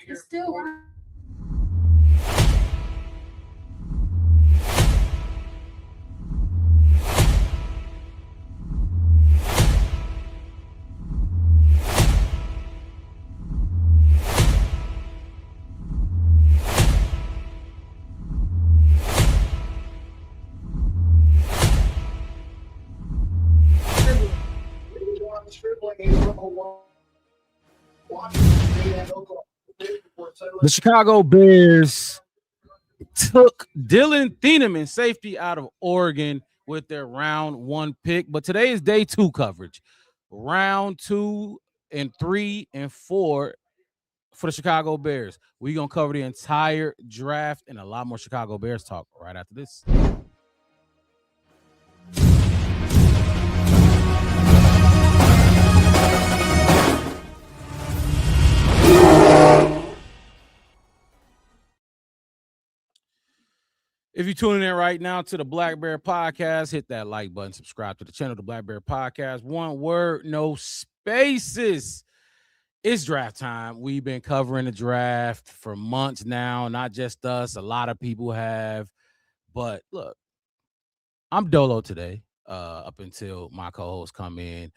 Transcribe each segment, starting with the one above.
It's still right. The Chicago Bears took Dylan Thieneman, safety out of Oregon, with their round 1 pick. But today is day 2 coverage. Round 2 and 3 and 4 for the Chicago Bears. We're going to cover the entire draft and a lot more Chicago Bears talk right after this. If you're tuning in right now to the Black Bear Podcast, hit that like button, subscribe to the channel, the Black Bear Podcast. One word, no spaces. It's draft time. We've been covering the draft for months now, not just us. A lot of people have. But look, I'm Dolo today, up until my co-hosts come in.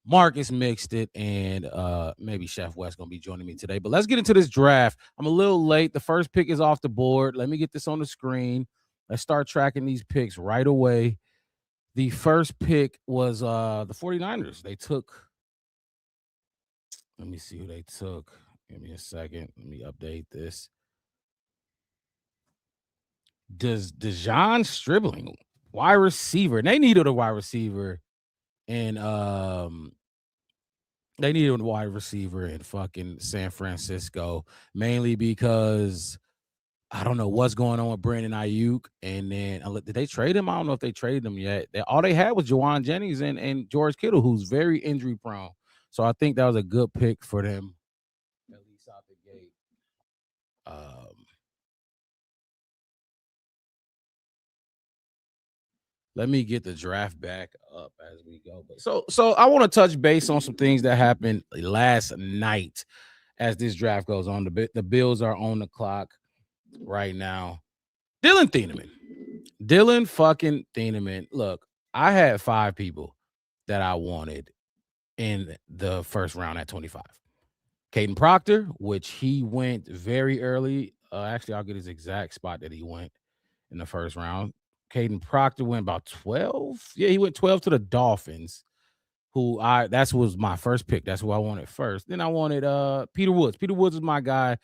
Marcus mixed it, and maybe Chef West going to be joining me today. But let's get into this draft. I'm a little late. The first pick is off the board. Let me get this on the screen. Let's start tracking these picks right away. The first pick was the 49ers. They took, let me see who they took. Give me a second. Let me update this. Dejon Stribling, wide receiver. They needed a wide receiver, and they needed a wide receiver in fucking San Francisco, mainly because I don't know what's going on with Brandon Ayuk. And then did they trade him? I don't know if they traded him yet. All they had was Juwan Jennings and George Kittle, who's very injury prone. So I think that was a good pick for them, at least out the gate. Let me get the draft back up as we go. But so I want to touch base on some things that happened last night as this draft goes on. The Bills are on the clock right now. Dylan fucking Thieneman. Look, I had 5 people that I wanted in the first round at 25. Caden Proctor, which he went very early. Actually, I'll get his exact spot that he went in the first round. Caden Proctor went about 12. Yeah, he went 12 to the Dolphins, that was my first pick. That's who I wanted first. Then I wanted Peter Woods. Peter Woods is my guy.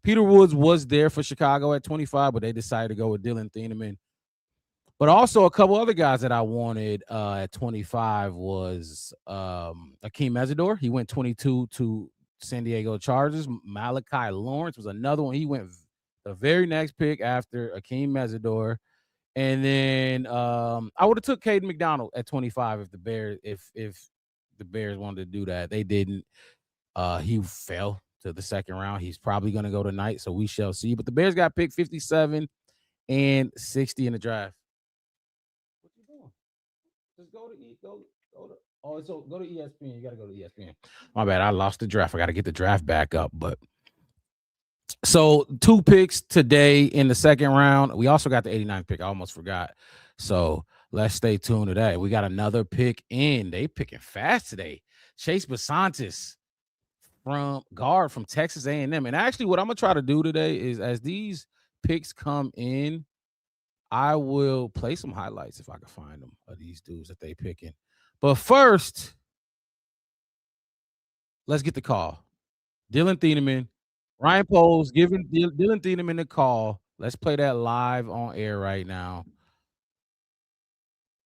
Peter Woods was there for Chicago at 25, but they decided to go with Dylan Thieneman. But also a couple other guys that I wanted at 25 was Akeem Mesidor. He went 22 to San Diego Chargers. Malachi Lawrence was another one. He went the very next pick after Akeem Mesidor. And then I would have took Caden McDonald at 25 if the Bears wanted to do that. They didn't. He fell to the second round. He's probably going to go tonight, so we shall see. But the Bears got picked 57 and 60 in the draft. What you doing? Just go to go to ESPN. You got to go to ESPN. My bad. I lost the draft. I got to get the draft back up, but. So 2 picks today in the second round. We also got the 89th pick. I almost forgot. So let's stay tuned to that. We got another pick in. They picking fast today. Chase Basantis from guard from Texas A&M. And actually what I'm going to try to do today is as these picks come in, I will play some highlights if I can find them of these dudes that they picking. But first, let's get the call. Dylan Thieneman. Ryan Poles giving Dylan Thieneman the call. Let's play that live on air right now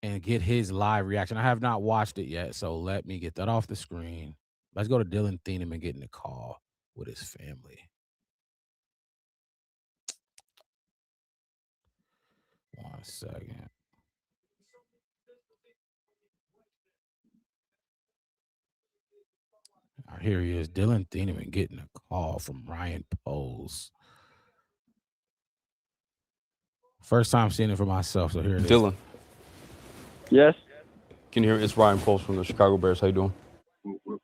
and get his live reaction. I have not watched it yet, so let me get that off the screen. Let's go to Dylan Thieneman getting the call with his family. One second. Here he is, Dylan Thieneman getting a call from Ryan Poles. First time seeing it for myself, so here it is. Dylan. Yes. Can you hear me? It's Ryan Poles from the Chicago Bears. How you doing?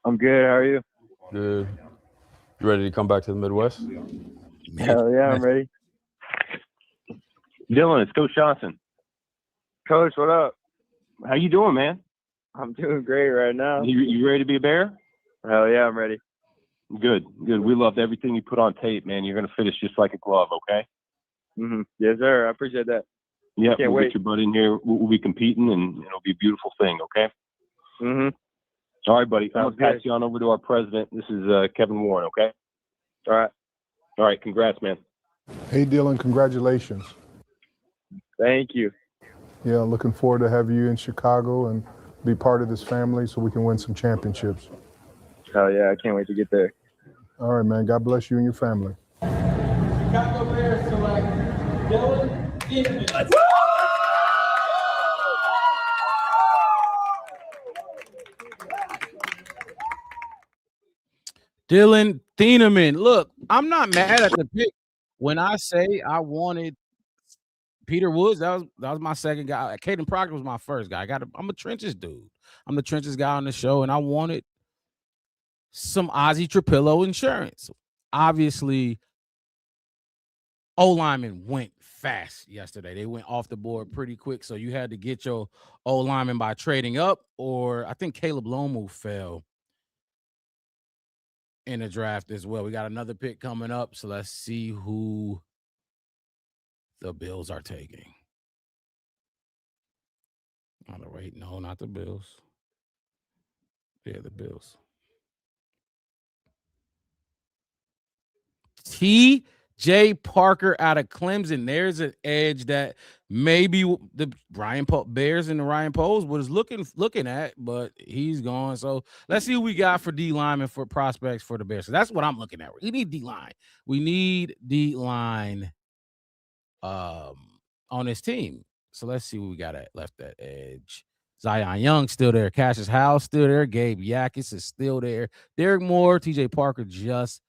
I'm good. How are you? Good. You ready to come back to the Midwest? Hell yeah, I'm ready. Dylan, it's Coach Johnson. Coach, what up? How you doing, man? I'm doing great right now. You ready to be a Bear? Hell yeah, I'm ready. Good. We loved everything you put on tape, man. You're gonna fit us just like a glove, okay? Yes, sir. I appreciate that. Yeah, Can't we'll wait. get your butt in here. We'll be competing, and it'll be a beautiful thing, okay? All right, buddy. I'm Sounds gonna pass good. you on over to our president. This is Kevin Warren, okay? All right. All right. Congrats, man. Hey, Dylan, congratulations. Thank you. Yeah, looking forward to have you in Chicago and be part of this family so we can win some championships. Hell yeah, I can't wait to get there. All right, man. God bless you and your family. Chicago Bears select Dylan Thieneman. Dylan Thieneman. Look, I'm not mad at the pick. When I say I wanted Peter Woods, that was my second guy. Caden Proctor was my first guy. I'm a trenches dude. I'm the trenches guy on the show, and I wanted some Ozzie Trapillo insurance. Obviously, O-lineman went fast yesterday. They went off the board pretty quick, so you had to get your O-lineman by trading up, or I think Caleb Lomu fell in the draft as well. We got another pick coming up, so let's see who the Bills are taking. Oh, wait, no, not the Bills. Yeah, the Bills. T.J. Parker out of Clemson. There's an edge that maybe the Bears and the Ryan Poles was looking at, but he's gone. So let's see who we got for D lineman for prospects for the Bears. So that's what I'm looking at. We need D line. We need D line on this team. So let's see what we got left at edge. Zion Young still there. Cassius Howe still there. Gabe Yakis is still there. Derek Moore, T.J. Parker just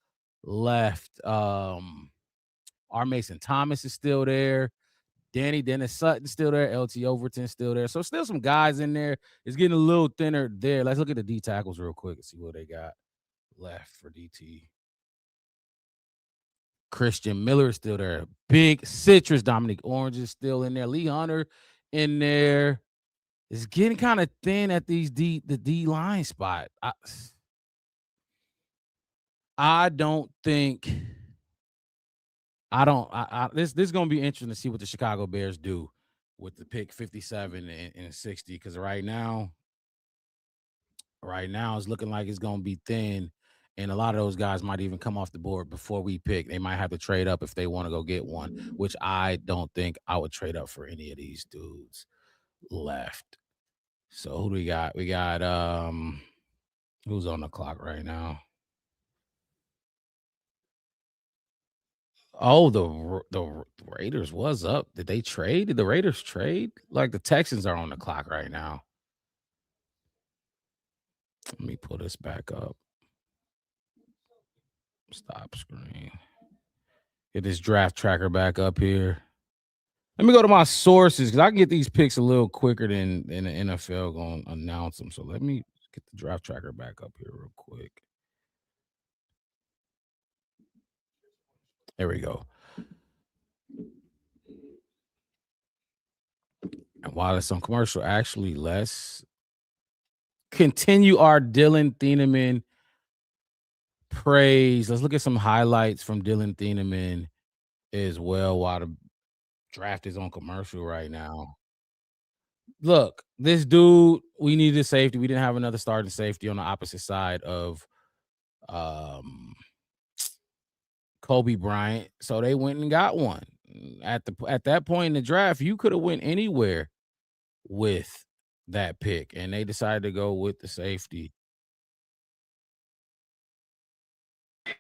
left. R. Mason Thomas is still there. Dennis Sutton still there. LT Overton still there. So still some guys in there. It's getting a little thinner there. Let's look at the D tackles real quick and see what they got left for DT. Christian Miller is still there. Big Citrus. Dominic Orange is still in there. Lee Hunter in there. It's getting kind of thin at the D line spot. I don't think. This is gonna be interesting to see what the Chicago Bears do with the pick 57 and 60, because right now it's looking like it's gonna be thin, and a lot of those guys might even come off the board before we pick. They might have to trade up if they want to go get one, which I don't think I would trade up for any of these dudes left. So who do we got? We got who's on the clock right now? Oh, the Raiders was up. Did they trade? Did the Raiders trade? Like the Texans are on the clock right now. Let me pull this back up. Stop screen. Get this draft tracker back up here. Let me go to my sources because I can get these picks a little quicker than the NFL going to announce them. So let me get the draft tracker back up here real quick. There we go. And while it's on commercial, actually, let's continue our Dylan Thieneman praise. Let's look at some highlights from Dylan Thieneman as well while the draft is on commercial right now. Look, this dude, we needed safety. We didn't have another starting safety on the opposite side of Kobe Bryant, so they went and got one. At that point in the draft, you could have went anywhere with that pick, and they decided to go with the safety.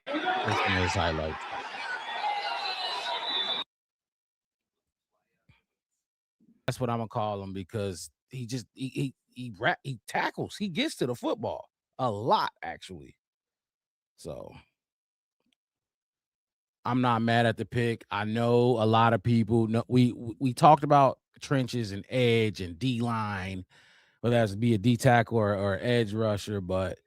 Listen to his highlights. That's what I'm gonna call him because he tackles. He gets to the football a lot, actually. So I'm not mad at the pick. I know a lot of people know we talked about trenches and edge and D line, whether that's be a D tackle or edge rusher, but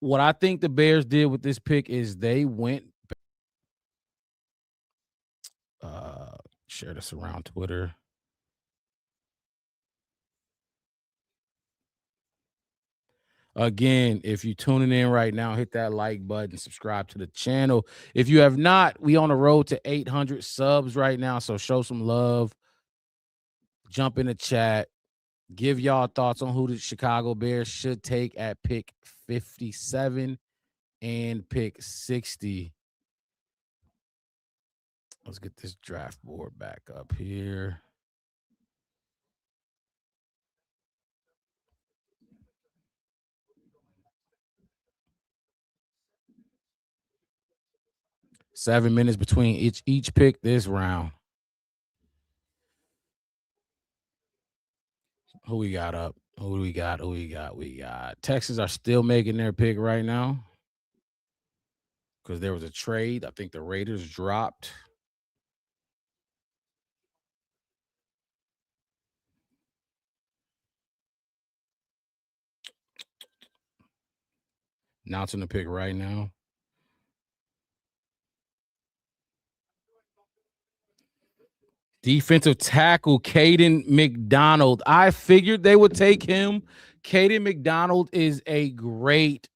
what I think the Bears did with this pick is they went. Share this around Twitter. Again, if you're tuning in right now, hit that like button, subscribe to the channel. If you have not, we on the road to 800 subs right now, so show some love. Jump in the chat. Give y'all thoughts on who the Chicago Bears should take at pick 57 and pick 60. Let's get this draft board back up here. Seven minutes between each pick this round. Who we got up? Who do we got? We got Texans are still making their pick right now because there was a trade. I think the Raiders dropped. Announcing the pick right now. Defensive tackle, Caden McDonald. I figured they would take him. Caden McDonald is a great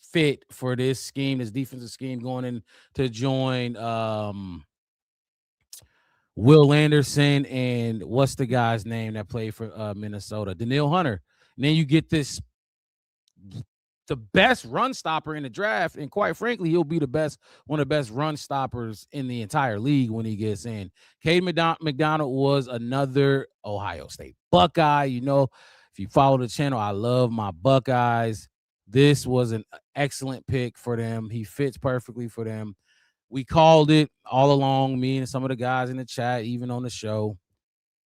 fit for this scheme, this defensive scheme, going in to join Will Anderson and what's the guy's name that played for Minnesota? Danielle Hunter. And then you get the best run stopper in the draft, and quite frankly, he'll be one of the best run stoppers in the entire league when he gets in. Caden McDonald was another Ohio State Buckeye. You know, if you follow the channel, I love my Buckeyes. This was an excellent pick for them. He fits perfectly for them. We called it all along, me and some of the guys in the chat, even on the show.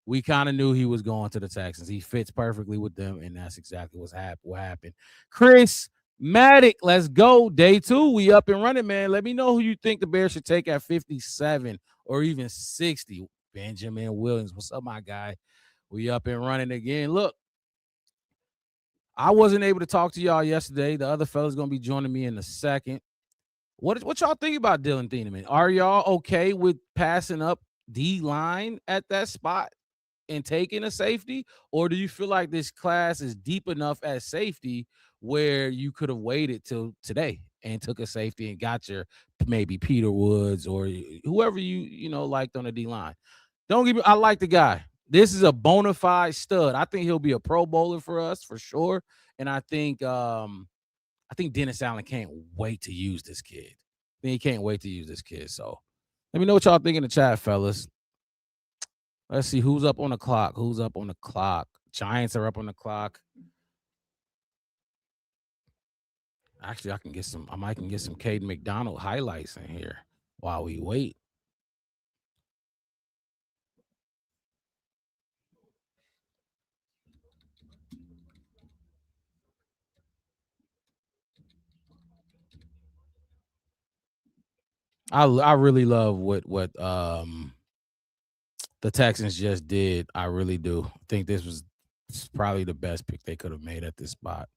We kind of knew he was going to the Texans. He fits perfectly with them, and that's exactly what happened. Chris Maddock, let's go. Day 2, we up and running, man. Let me know who you think the Bears should take at 57 or even 60. Benjamin Williams, what's up, my guy? We up and running again. Look, I wasn't able to talk to y'all yesterday. The other fella's going to be joining me in a second. What y'all think about Dylan Thieneman? Are y'all okay with passing up D-line at that spot and taking a safety? Or do you feel like this class is deep enough at safety where you could have waited till today and took a safety and got your maybe Peter Woods or whoever you liked on the D-line? Don't get me, I like the guy. This is a bona fide stud. I think he'll be a Pro Bowler for us for sure. And I think Dennis Allen can't wait to use this kid. I think he can't wait to use this kid. So let me know what y'all think in the chat, fellas. Let's see who's up on the clock. Who's up on the clock? Giants are up on the clock. Actually, I might can get some Caden McDonald highlights in here while we wait. I really love what the Texans just did. I really do. I think this was probably the best pick they could have made at this spot.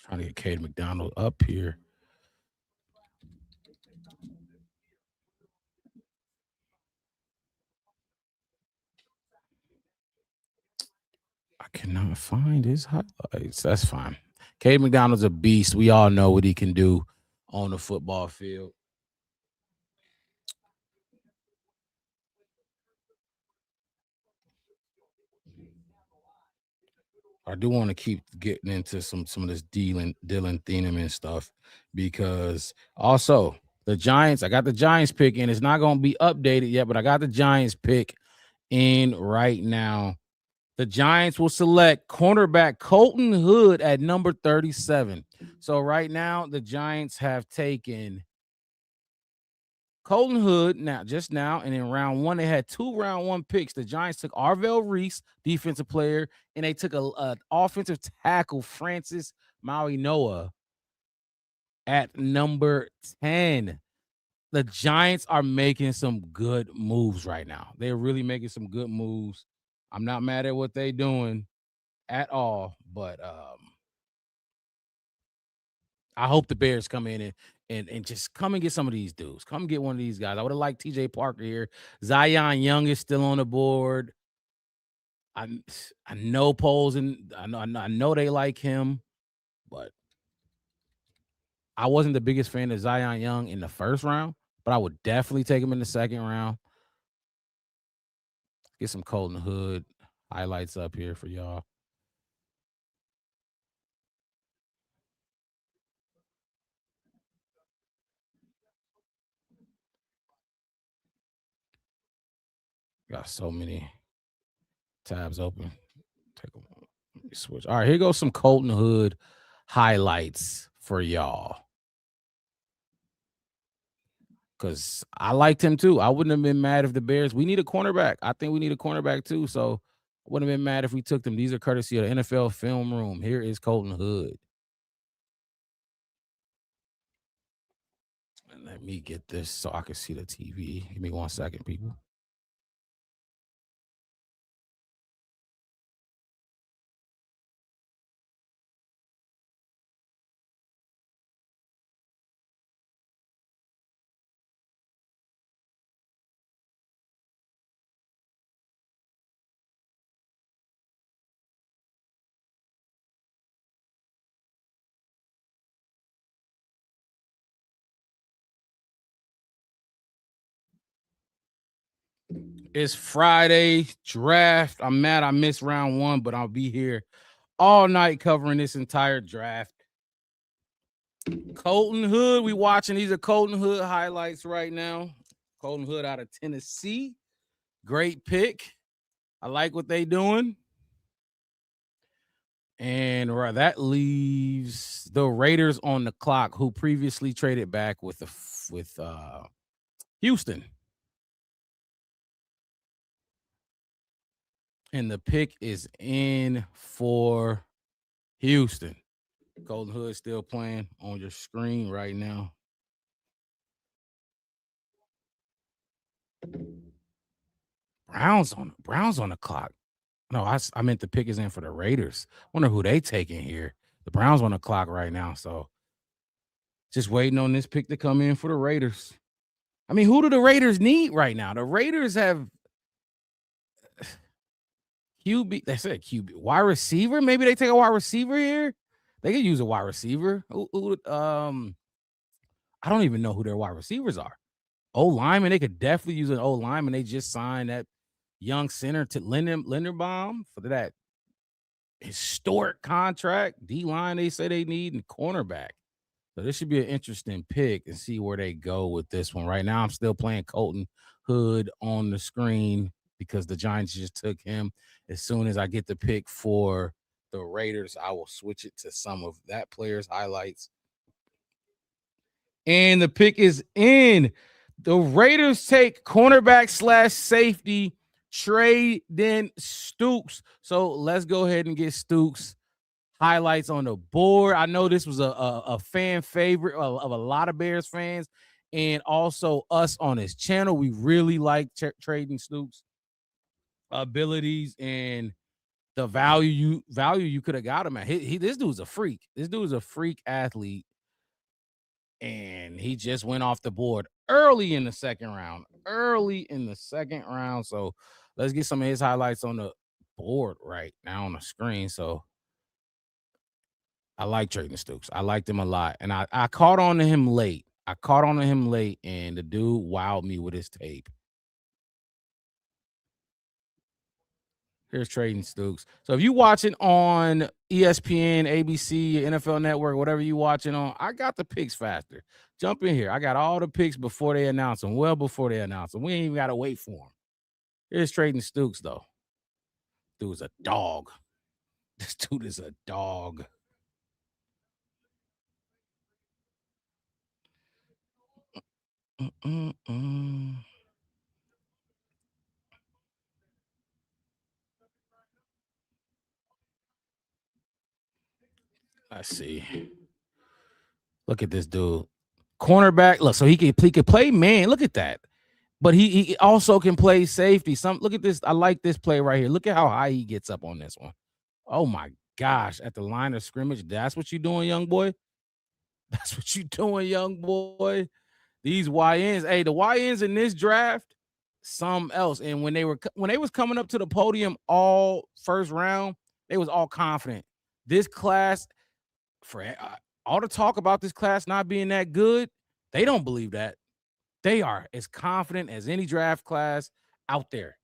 Trying to get Caden McDonald up here. I cannot find his highlights. That's fine. Caden McDonald's a beast. We all know what he can do on the football field. I do want to keep getting into some of this Dylan Thieneman stuff because also the Giants, I got the Giants pick in. It's not going to be updated yet, but I got the Giants pick in right now. The Giants will select cornerback Colton Hood at number 37. So right now the Giants have taken Colton Hood just now, and in round 1, they had 2 round 1 picks. The Giants took Arvell Reese, defensive player, and they took a offensive tackle, Francis Maui-Noah, at number 10. The Giants are making some good moves right now. They're really making some good moves. I'm not mad at what they're doing at all, but I hope the Bears come in and just come and get some of these dudes. Come get one of these guys. I would have liked TJ Parker here. Zion Young is still on the board. I know Poles, and I know they like him, but I wasn't the biggest fan of Zion Young in the first round, but I would definitely take him in the second round. Get some Colton Hood highlights up here for y'all. Got so many tabs open. Let me switch. All right, here goes some Colton Hood highlights for y'all. Because I liked him too. I wouldn't have been mad if the Bears. We need a cornerback. I think we need a cornerback too. So I wouldn't have been mad if we took them. These are courtesy of the NFL Film Room. Here is Colton Hood. And let me get this so I can see the TV. Give me 1 second, people. It's Friday draft. I'm mad I missed round 1, but I'll be here all night covering this entire draft. Colton Hood, we watching. These are Colton Hood highlights right now. Colton Hood out of Tennessee. Great pick. I like what they doing. And that leaves the Raiders on the clock, who previously traded back with Houston. And the pick is in for Houston. Colton Hood still playing on your screen right now. Browns on the clock. No, I meant the pick is in for the Raiders. Wonder who they taking here. The Browns on the clock right now. So just waiting on this pick to come in for the Raiders. I mean, who do the Raiders need right now? The Raiders have QB. They said QB. Wide receiver? Maybe they take a wide receiver here. They could use a wide receiver. I don't even know who their wide receivers are. O-lineman. They could definitely use an O-lineman. They just signed that young center to Linderbaum for that historic contract. D-line they say they need, and cornerback. So this should be an interesting pick and see where they go with this one. Right now, I'm still playing Colton Hood on the screen because the Giants just took him. As soon as I get the pick for the Raiders, I will switch it to some of that player's highlights. And the pick is in. The Raiders take cornerback / safety Treyden Stukes. So let's go ahead and get Stukes highlights on the board. I know this was a fan favorite of a lot of Bears fans and also us on this channel. We really like Treyden Stukes' abilities and the value you could have got him at. This dude's a freak. This dude's a freak athlete. And he just went off the board early in the second round. So let's get some of his highlights on the board right now on the screen. So I like Treyden Stukes. I liked him a lot. And I caught on to him late. And the dude wowed me with his tape. Here's Treyden Stukes. So if you watching on ESPN, ABC, NFL Network, whatever you watching on, I got the picks faster. Jump in here. I got all the picks before they announce them, well before they announce them. We ain't even got to wait for them. Here's Treyden Stukes, though. Dude's a dog. This dude is a dog. Let's see. Look at this dude. Cornerback. Look, so he could play man. Look at that. But he also can play safety. Look at this. I like this play right here. Look at how high he gets up on this one. Oh my gosh. At the line of scrimmage. That's what you doing, young boy. That's what you doing, young boy. These YNs. Hey, the YNs in this draft, something else. And when they was coming up to the podium all first round, they was all confident. This class, for all the talk about this class not being that good, they don't believe that. They are as confident as any draft class out there.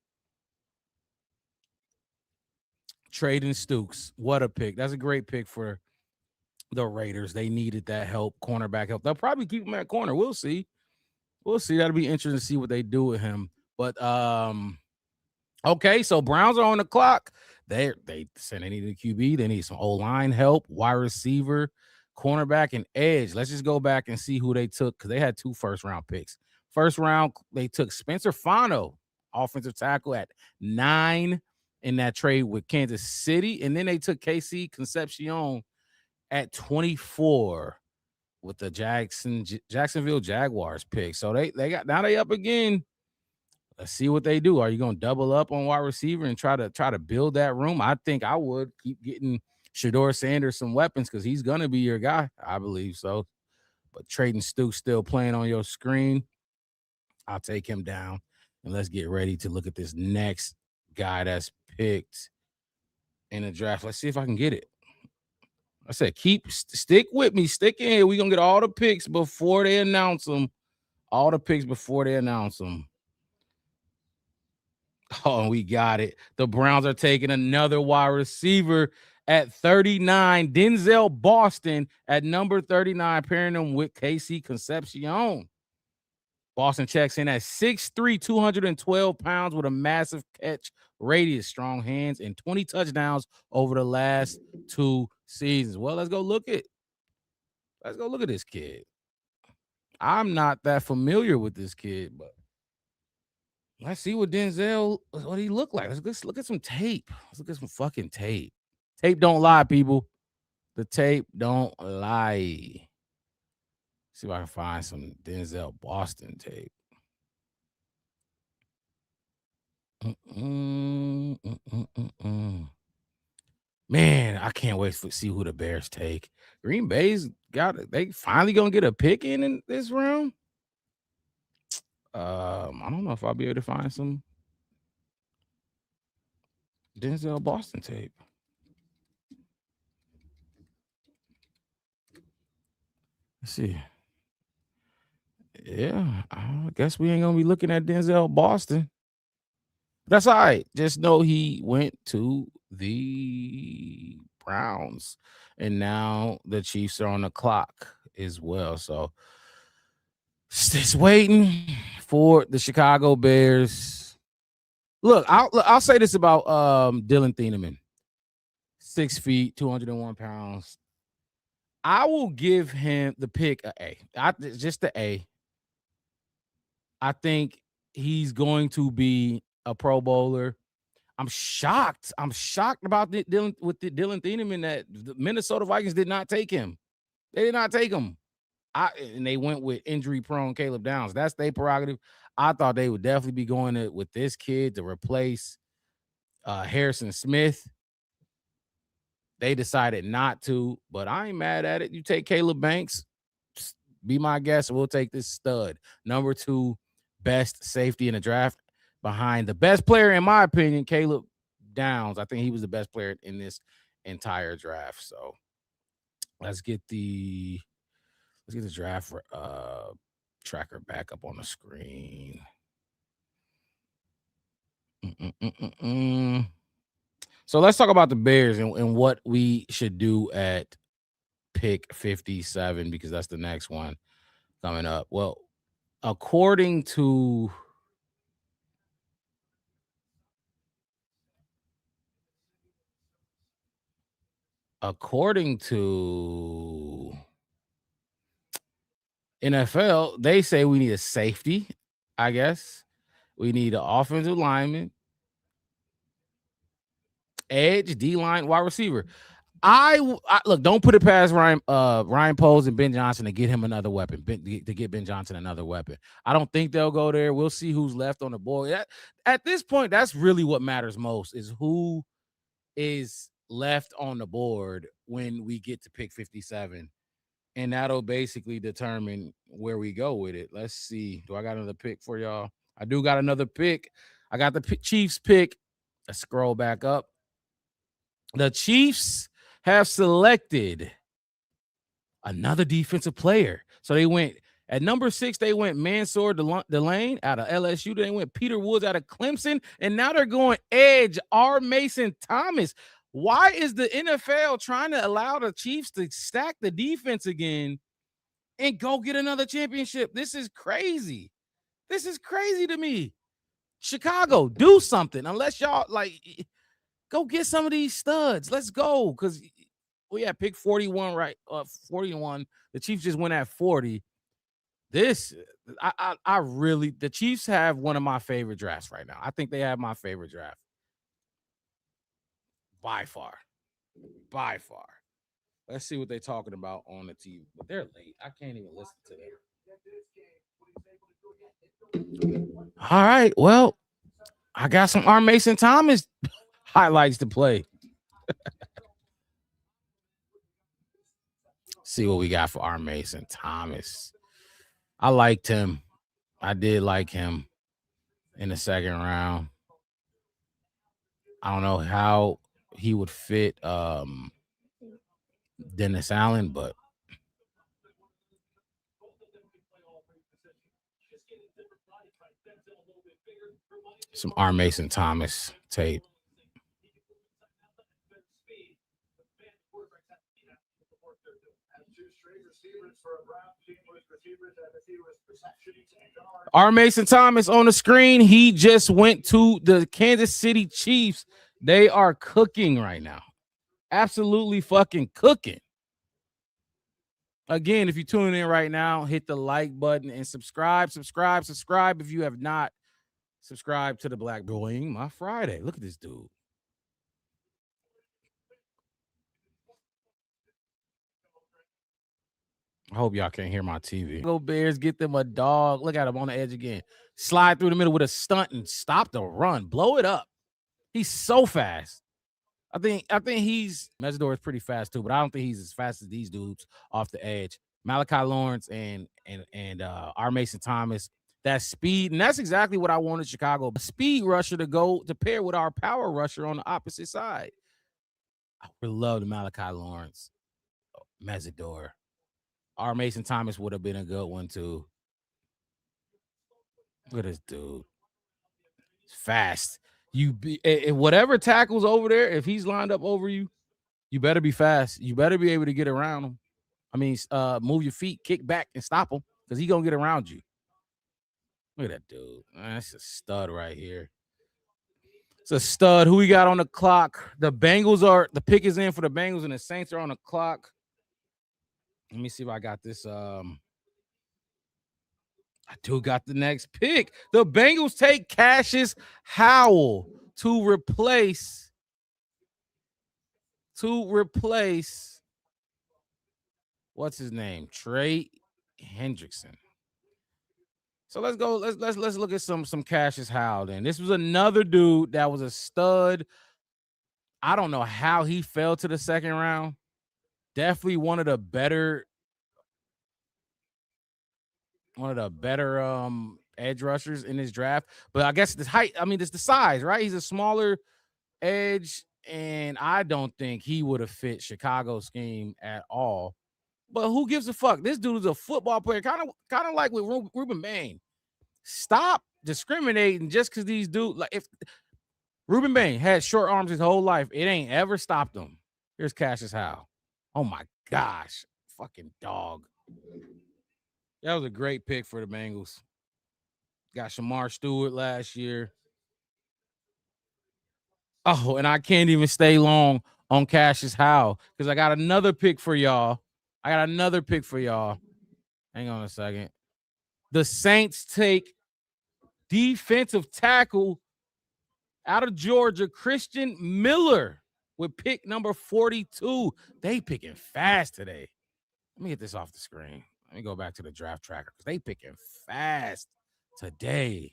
Trading Stukes. What a pick. That's a great pick for the Raiders. They needed that help, cornerback help. They'll probably keep him at corner. We'll see. We'll see. That'll be interesting to see what they do with him. But okay, so Browns are on the clock. They said they need a QB. They need some O-line help, wide receiver, cornerback, and edge. Let's just go back and see who they took because they had 2 first-round picks. First round, they took Spencer Fano, offensive tackle, at 9 in that trade with Kansas City. And then they took KC Concepcion at 24 with the Jacksonville Jaguars pick. So they up again. Let's see what they do. Are you going to double up on wide receiver and try to build that room? I think I would keep getting Shedeur Sanders some weapons because he's going to be your guy. I believe so. But Trading Stukes still playing on your screen. I'll take him down. And let's get ready to look at this next guy that's picked in the draft. Let's see if I can get it. I said, stick with me. Stick in here. We're going to get all the picks before they announce them. All the picks before they announce them. Oh, we got it. The Browns are taking another wide receiver at 39. Denzel Boston at number 39, pairing him with KC Concepcion. Boston checks in at 6'3", 212 pounds with a massive catch radius, strong hands, and 20 touchdowns over the last 2 seasons. Well, let's go look at this kid. I'm not that familiar with this kid, but let's see what he looked like. Let's look at some tape. Let's look at some fucking tape. Tape don't lie, people. The tape don't lie. See if I can find some Denzel Boston tape. Man, I can't wait to see who the Bears take. Green Bay's got it. They finally gonna get a pick in this round. I don't know if I'll be able to find some Denzel Boston tape. Let's see. Yeah, I guess we ain't gonna be looking at Denzel Boston. That's all right. Just know he went to the Browns, and now the Chiefs are on the clock as well. So just waiting for the Chicago Bears. Look, I'll say this about Dylan Thieneman. 6 feet, 201 pounds. I will give him the pick A. Just the A. I think he's going to be a Pro Bowler. I'm shocked. About Dylan Thieneman that the Minnesota Vikings did not take him. They did not take him. And they went with injury-prone Caleb Downs. That's their prerogative. I thought they would definitely be going with this kid to replace Harrison Smith. They decided not to, but I ain't mad at it. You take Caleb Banks, be my guest. We'll take this stud. Number 2 best safety in the draft behind the best player, in my opinion, Caleb Downs. I think he was the best player in this entire draft. So let's get the draft tracker back up on the screen. So let's talk about the Bears and what we should do at pick 57, because that's the next one coming up. Well, according to NFL, they say we need a safety, I guess. We need an offensive lineman, edge, D-line, wide receiver. I look, don't put it past Ryan Poles and Ben Johnson to get him another weapon, to get Ben Johnson another weapon. I don't think they'll go there. We'll see who's left on the board. At this point, that's really what matters most, is who is left on the board when we get to pick 57. And that'll basically determine where we go with it. Let's see. Do I got another pick for y'all? I do got another pick. I got the Chiefs pick. Let's scroll back up. The Chiefs have selected another defensive player. So they went at number 6, they went Mansour Delane out of LSU. They went Peter Woods out of Clemson. And now they're going edge R. Mason Thomas. Why is the NFL trying to allow the Chiefs to stack the defense again and go get another championship? This is crazy. This is crazy to me. Chicago, do something. Unless y'all go get some of these studs. Let's go. Because we had pick 41, right? 41. The Chiefs just went at 40. I really, the Chiefs have one of my favorite drafts right now. I think they have my favorite draft. By far. Let's see what they're talking about on the TV. But they're late. I can't even listen to them. All right. Well, I got some R. Mason Thomas highlights to play. See what we got for R. Mason Thomas. I liked him. I did like him in the second round. I don't know how he would fit Dennis Allen, but some R. Mason Thomas tape. R. Mason Thomas on the screen. He just went to the Kansas City Chiefs. They are cooking right now. Absolutely fucking cooking. Again, if you're tuning in right now, hit the like button and subscribe if you have not subscribed to the Black Boying My Friday. Look at this dude. I hope y'all can't hear my TV. Go Bears, get them a dog. Look at him on the edge again. Slide through the middle with a stunt and stop the run. Blow it up. He's so fast. I think Mesidor is pretty fast too, but I don't think he's as fast as these dudes off the edge. Malachi Lawrence and R. Mason Thomas. That speed, and that's exactly what I wanted Chicago. A speed rusher to pair with our power rusher on the opposite side. I would love the Malachi Lawrence, Mesidor. R. Mason Thomas would have been a good one too. Look at this dude. He's fast. Whatever tackle's over there, if he's lined up over you, you better be fast. You better be able to get around him. I mean, move your feet, kick back, and stop him, because he's gonna get around you. Look at that dude. That's a stud right here. It's a stud. Who we got on the clock? The pick is in for the Bengals, and the Saints are on the clock. Let me see if I got this. I do got the next pick. The Bengals take Cassius Howell to replace what's his name? Trey Hendrickson. So let's go. Let's look at some Cassius Howell. Then this was another dude that was a stud. I don't know how he fell to the second round. Definitely one of the better edge rushers in this draft. But I guess this height, I mean, it's the size, right? He's a smaller edge, and I don't think he would have fit Chicago's scheme at all. But who gives a fuck? This dude is a football player, kind of like with Ruben Bain. Stop discriminating just because these dudes, like, if Ruben Bain had short arms his whole life, it ain't ever stopped him. Here's Cassius Howell. Oh my gosh, fucking dog. That was a great pick for the Bengals. Got Shamar Stewart last year. Oh, and I can't even stay long on Cassius Howell because I got another pick for y'all. And Hang on a second. The Saints take defensive tackle out of Georgia, Christian Miller, with pick number 42. They picking fast today. Let me get this off the screen. Let me go back to the draft tracker because they picking fast today.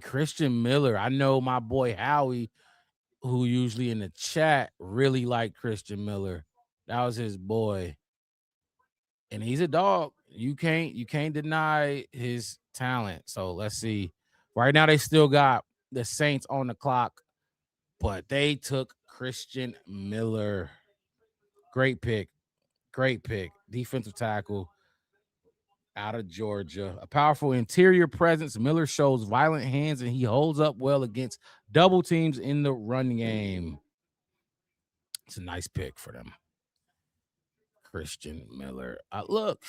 Christian Miller. I know my boy Howie, who usually in the chat, really liked Christian Miller. That was his boy. And he's a dog. You can't deny his talent. So let's see. Right now, they still got the Saints on the clock, but they took Christian Miller. Great pick. Defensive tackle out of Georgia. A powerful interior presence. Miller shows violent hands, and he holds up well against double teams in the run game. It's a nice pick for them. Christian Miller. Look.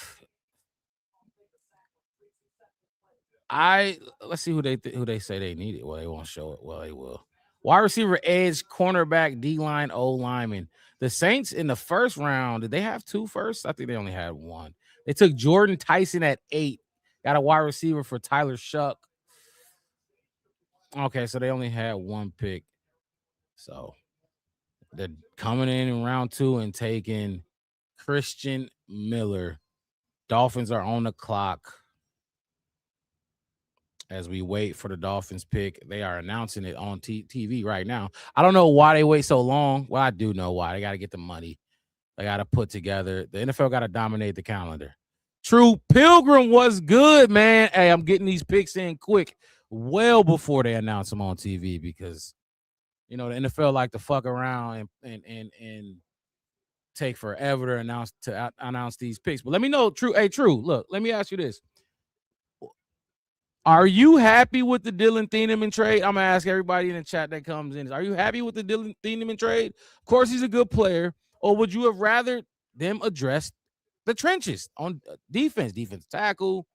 Let's see who they say they need it. Well, they won't show it. Well, they will. Wide receiver, edge, cornerback, D-line, O-lineman. The Saints in the first round, did they have 2 first? I think they only had 1. They took Jordan Tyson at 8. Got a wide receiver for Tyler Shuck. Okay, so they only had 1 pick. So they're coming in round 2 and taking Christian Miller. Dolphins are on the clock. As we wait for the Dolphins pick, they are announcing it on TV right now. I don't know why they wait so long. Well, I do know why. They got to get the money. They got to put together. The NFL got to dominate the calendar. True Pilgrim was good, man. Hey, I'm getting these picks in quick, well before they announce them on TV because, the NFL like to fuck around and take forever to announce these picks. But let me know, True. Hey, True, look, let me ask you this. Are you happy with the Dylan Thieneman trade? I'm going to ask everybody in the chat that comes in. Are you happy with the Dylan Thieneman trade? Of course, he's a good player. Or would you have rather them address the trenches on defense tackle,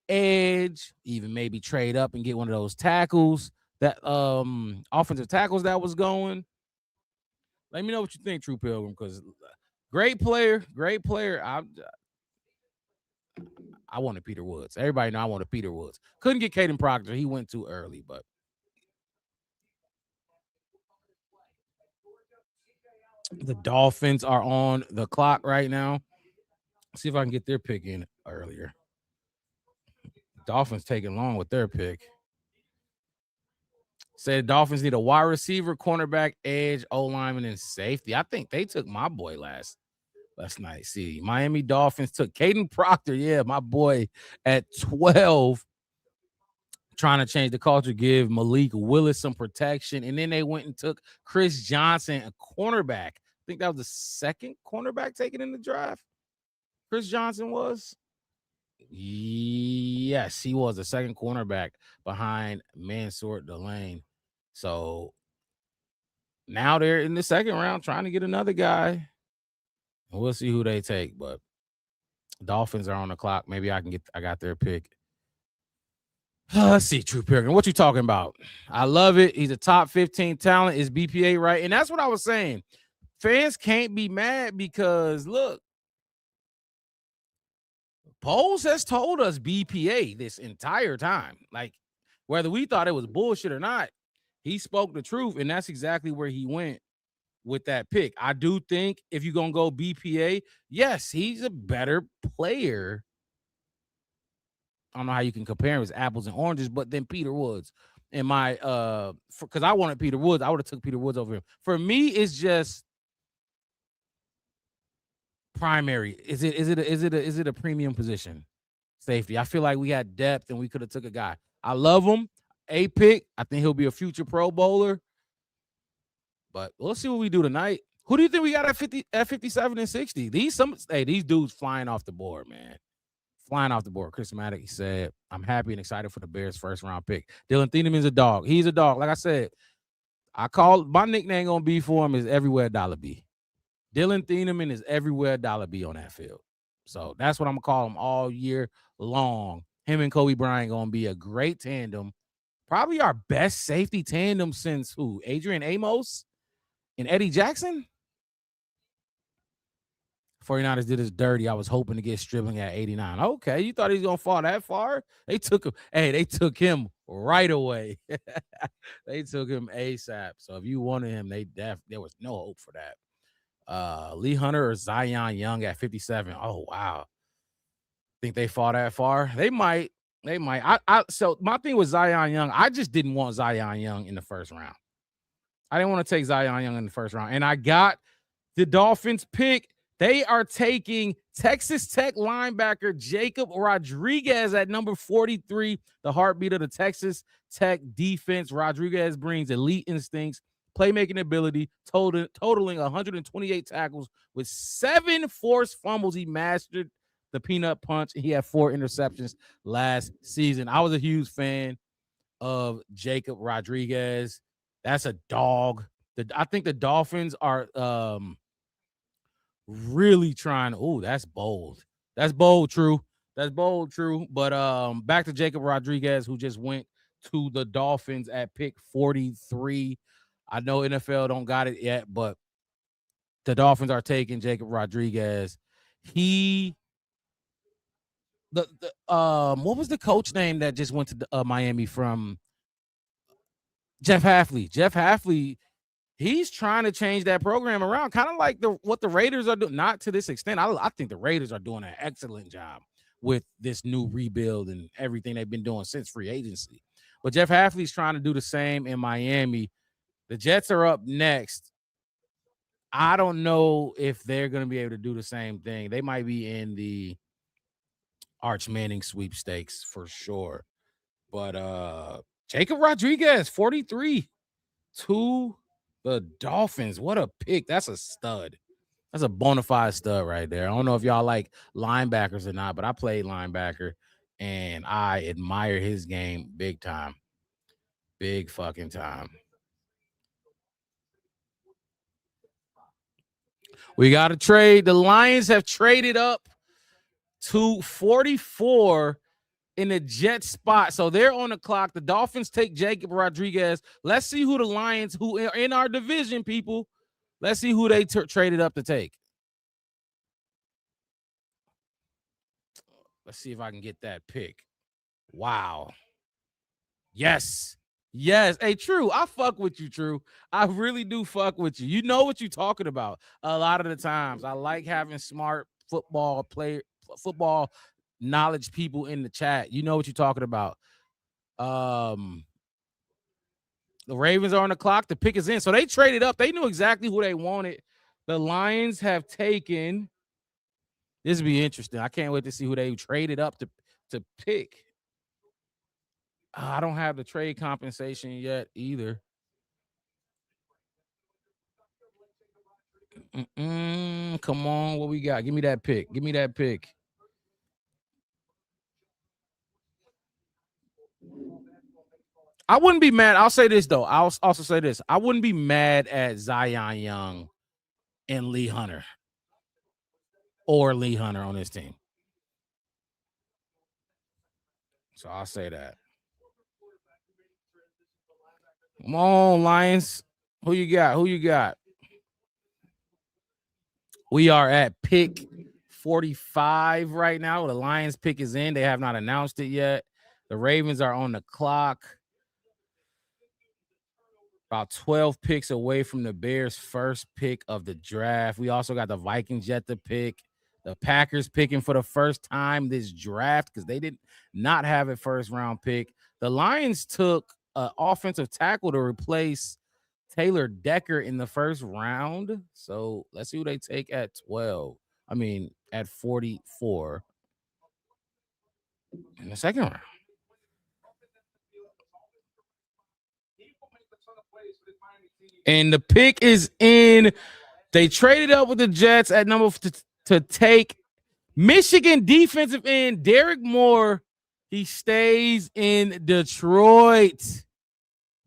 edge, even maybe trade up and get one of those tackles, that offensive tackles that was going? Let me know what you think, True Pilgrim, because great player. I wanted Peter Woods. Everybody know I wanted Peter Woods. Couldn't get Caden Proctor. He went too early, but the Dolphins are on the clock right now. See if I can get their pick in earlier. Dolphins taking long with their pick. Say the Dolphins need a wide receiver, cornerback, edge, O-lineman, and safety. I think they took my boy last night. See, Miami Dolphins took Caden Proctor. Yeah, my boy at 12. Trying to change the culture, give Malik Willis some protection. And then they went and took Chris Johnson, a cornerback. I think that was the second cornerback taken in the draft. Chris Johnson was? Yes, he was the second cornerback behind Mansour Delane. So now they're in the second round trying to get another guy. We'll see who they take, but Dolphins are on the clock. Maybe I got their pick. Let's see, True Pilgrim. What you talking about? I love it. He's a top 15 talent. Is BPA right? And that's what I was saying. Fans can't be mad because, look, Poles has told us BPA this entire time. Like, whether we thought it was bullshit or not, he spoke the truth, and that's exactly where he went with that pick. I do think if you're going to go BPA, yes, he's a better player. I don't know how you can compare him as apples and oranges, but then Peter Woods. And because I wanted Peter Woods, I would have took Peter Woods over him. For me, it's just primary. Is it a premium position? Safety. I feel like we had depth and we could have took a guy. I love him. A pick. I think he'll be a future Pro Bowler. But we'll see what we do tonight. Who do you think we got at 57 and 60? These dudes flying off the board, man. Flying off the board. Chris Maddox, he said, I'm happy and excited for the Bears' first round pick. Dylan Thieneman's a dog. He's a dog. Like I said, my nickname gonna be for him is Everywhere Dollar B. Dylan Thieneman is everywhere Dollar B on that field. So that's what I'm gonna call him all year long. Him and Kobe Bryant gonna be a great tandem. Probably our best safety tandem since who? Adrian Amos and Eddie Jackson? 49ers did us dirty. I was hoping to get Stribling at 89. Okay, you thought he was gonna fall that far? They took him. Hey, they took him right away. They took him ASAP. So if you wanted him, there was no hope for that. Lee Hunter or Zion Young at 57. Oh wow. Think they fall that far? They might. They might. So my thing with Zion Young, I just didn't want Zion Young in the first round. I didn't want to take Zion Young in the first round. And I got the Dolphins pick. They are taking Texas Tech linebacker Jacob Rodriguez at number 43, the heartbeat of the Texas Tech defense. Rodriguez brings elite instincts, playmaking ability, totaling 128 tackles with 7 forced fumbles. He mastered the peanut punch. He had 4 interceptions last season. I was a huge fan of Jacob Rodriguez. That's a dog. I think the Dolphins are really trying. Oh, that's bold. That's bold, true. That's bold, true. But back to Jacob Rodriguez, who just went to the Dolphins at pick 43. I know NFL don't got it yet, but the Dolphins are taking Jacob Rodriguez. What was the coach name that just went to Miami from Jeff Hafley? Jeff Hafley, he's trying to change that program around, kind of like what the Raiders are doing. Not to this extent. I think the Raiders are doing an excellent job with this new rebuild and everything they've been doing since free agency. But Jeff Hafley's trying to do the same in Miami. The Jets are up next. I don't know if they're going to be able to do the same thing. They might be in the Arch Manning sweepstakes for sure. But Jacob Rodriguez, 43 to the Dolphins. What a pick. That's a stud. That's a bona fide stud right there. I don't know if y'all like linebackers or not, but I played linebacker, and I admire his game big time. Big fucking time. We got to trade. The Lions have traded up to 44 in the Jets spot. So they're on the clock. The Dolphins take Jacob Rodriguez. Let's see who the Lions, who are in our division, people. Let's see who they traded up to take. Let's see if I can get that pick. Wow. Yes. Yes. Hey, True, I fuck with you, True. I really do fuck with you. You know what you're talking about a lot of the times. I like having smart football knowledge people in the chat. You know what you're talking about. The Ravens are on the clock. The pick is in. So they traded up. They knew exactly who they wanted. The Lions have taken. This will be interesting. I can't wait to see who they traded up to pick. I don't have the trade compensation yet either. Come on, what we got? Give me that pick. Give me that pick. I wouldn't be mad. I'll say this, though. I'll also say this. I wouldn't be mad at Zion Young and Lee Hunter or Lee Hunter on this team. So I'll say that. Come on, Lions. Who you got? Who you got? We are at pick 45 right now. The Lions pick is in. They have not announced it yet. The Ravens are on the clock. About 12 picks away from the Bears' first pick of the draft. We also got the Vikings yet to pick. The Packers picking for the first time this draft because they did not have a first-round pick. The Lions took an offensive tackle to replace Taylor Decker in the first round. So let's see who they take at 12. I mean, at 44 in the second round. And the pick is in. They traded up with the Jets at number to take Michigan defensive end Derek Moore. He stays in Detroit.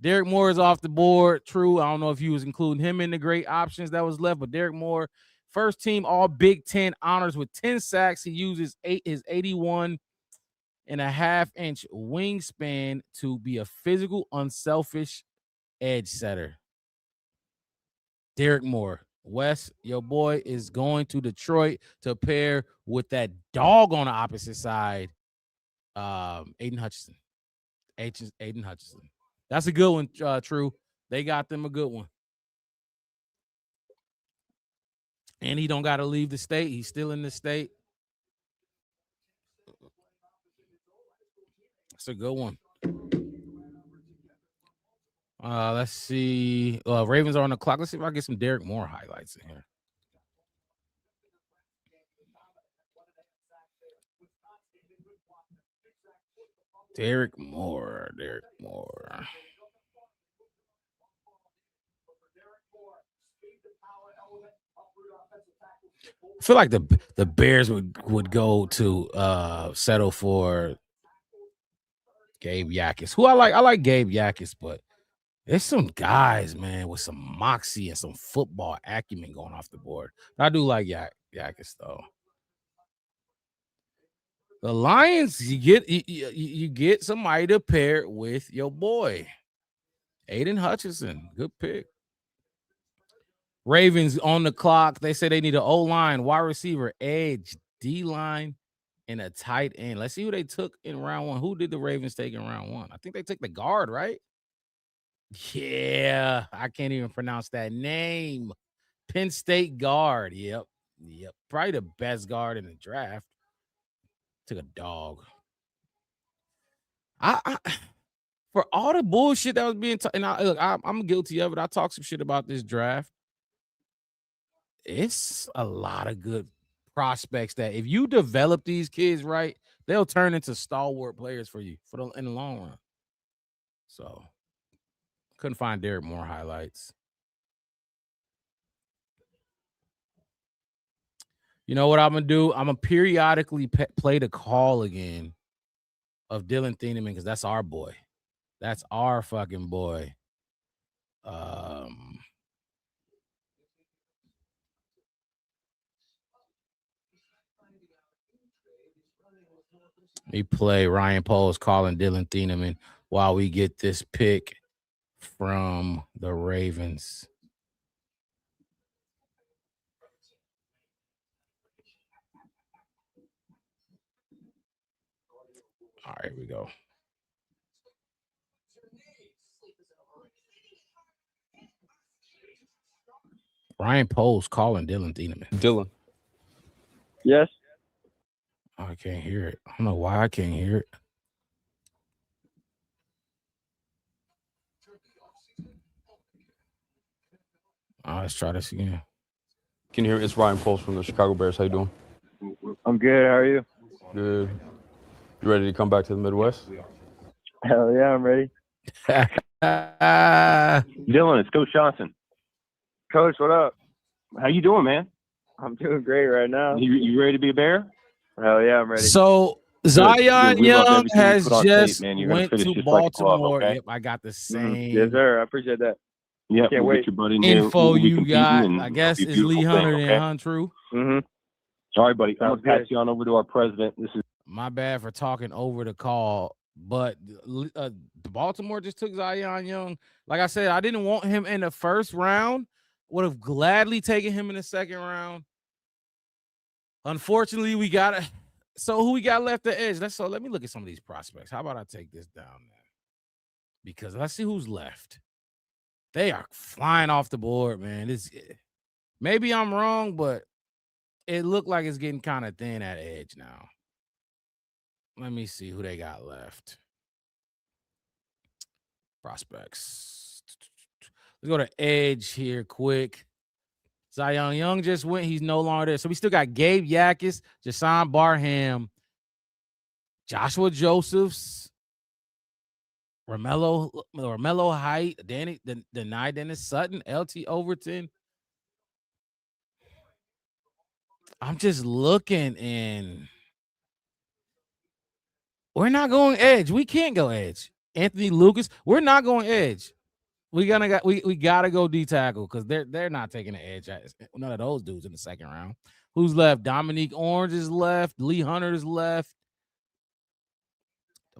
Derek Moore is off the board. True. I don't know if you was including him in the great options that was left, but Derek Moore, first team all Big Ten honors with 10 sacks. He uses his 81.5-inch wingspan to be a physical, unselfish edge setter. Derek Moore. Wes, your boy is going to Detroit to pair with that dog on the opposite side, Aiden Hutchinson. Aiden Hutchinson. That's a good one, True. They got them a good one. And he don't got to leave the state. He's still in the state. That's a good one. Let's see. Ravens are on the clock. Let's see if I can get some Derek Moore highlights in here. Derek Moore. I feel like the Bears would go to settle for Gabe Yakis, who I like. I like Gabe Yakis, but there's some guys, man, with some moxie and some football acumen going off the board. I do like Yakis though. The Lions, you get somebody to pair with your boy, Aiden Hutchinson. Good pick. Ravens on the clock. They say they need an O-line, wide receiver, edge, D-line, and a tight end. Let's see who they took in round one. Who did the Ravens take in round one? I think they took the guard, right? Yeah, I can't even pronounce that name. Penn State guard. Yep. Probably the best guard in the draft. Took a dog. I for all the bullshit that was being and I'm guilty of it. I talk some shit about this draft. It's a lot of good prospects that if you develop these kids right, they'll turn into stalwart players for you in the long run. So couldn't find Derek Moore highlights. You know what I'm gonna do? I'm gonna periodically play the call again of Dylan Thieneman because that's our boy. That's our fucking boy. We play Ryan Poles calling Dylan Thieneman while we get this pick from the Ravens. All right, here we go. Ryan Poles calling Dylan Thieneman. Dylan. Yes. Oh, I can't hear it. I don't know why I can't hear it. Let's try this again. Can you hear me? It's Ryan Poles from the Chicago Bears. How you doing? I'm good. How are you? Good. You ready to come back to the Midwest? Hell yeah, I'm ready. Dylan, it's Coach Johnson. Coach, what up? How you doing, man? I'm doing great right now. You ready to be a Bear? Hell yeah, I'm ready. So Zion Good. We love Young everything you has put on just tape, man. You're gonna went finish to just like a glove, Baltimore. okay? Yep, I got the same Yes, sir. I appreciate that. Yeah, Can't we'll wait. get your buddy in here. info We'll be you competing, got. and I guess it'll it's be a Lee beautiful Hunter thing, then, okay? huh? True. All right, buddy. I'm Sounds gonna pass good. you on over to our president. This is My bad for talking over the call, but Baltimore just took Zion Young. Like I said, I didn't want him in the first round. Would have gladly taken him in the second round. Unfortunately, we got it. So who we got left at edge? Let me look at some of these prospects. How about I take this down there? Because let's see who's left. They are flying off the board, man. Maybe I'm wrong, but it looked like it's getting kind of thin at edge now. Let me see who they got left. Prospects. Let's go to edge here quick. Zion Young just went. He's no longer there. So we still got Gabe Yakis, Jason Barham, Joshua Josephs, Romello Height, Denai Dennis Sutton, LT Overton. I'm just looking and we're not going edge. We can't go edge. Anthony Lucas, we're not going edge. We gotta go D tackle because they're not taking the edge. None of those dudes in the second round. Who's left? Dominique Orange is left. Lee Hunter is left.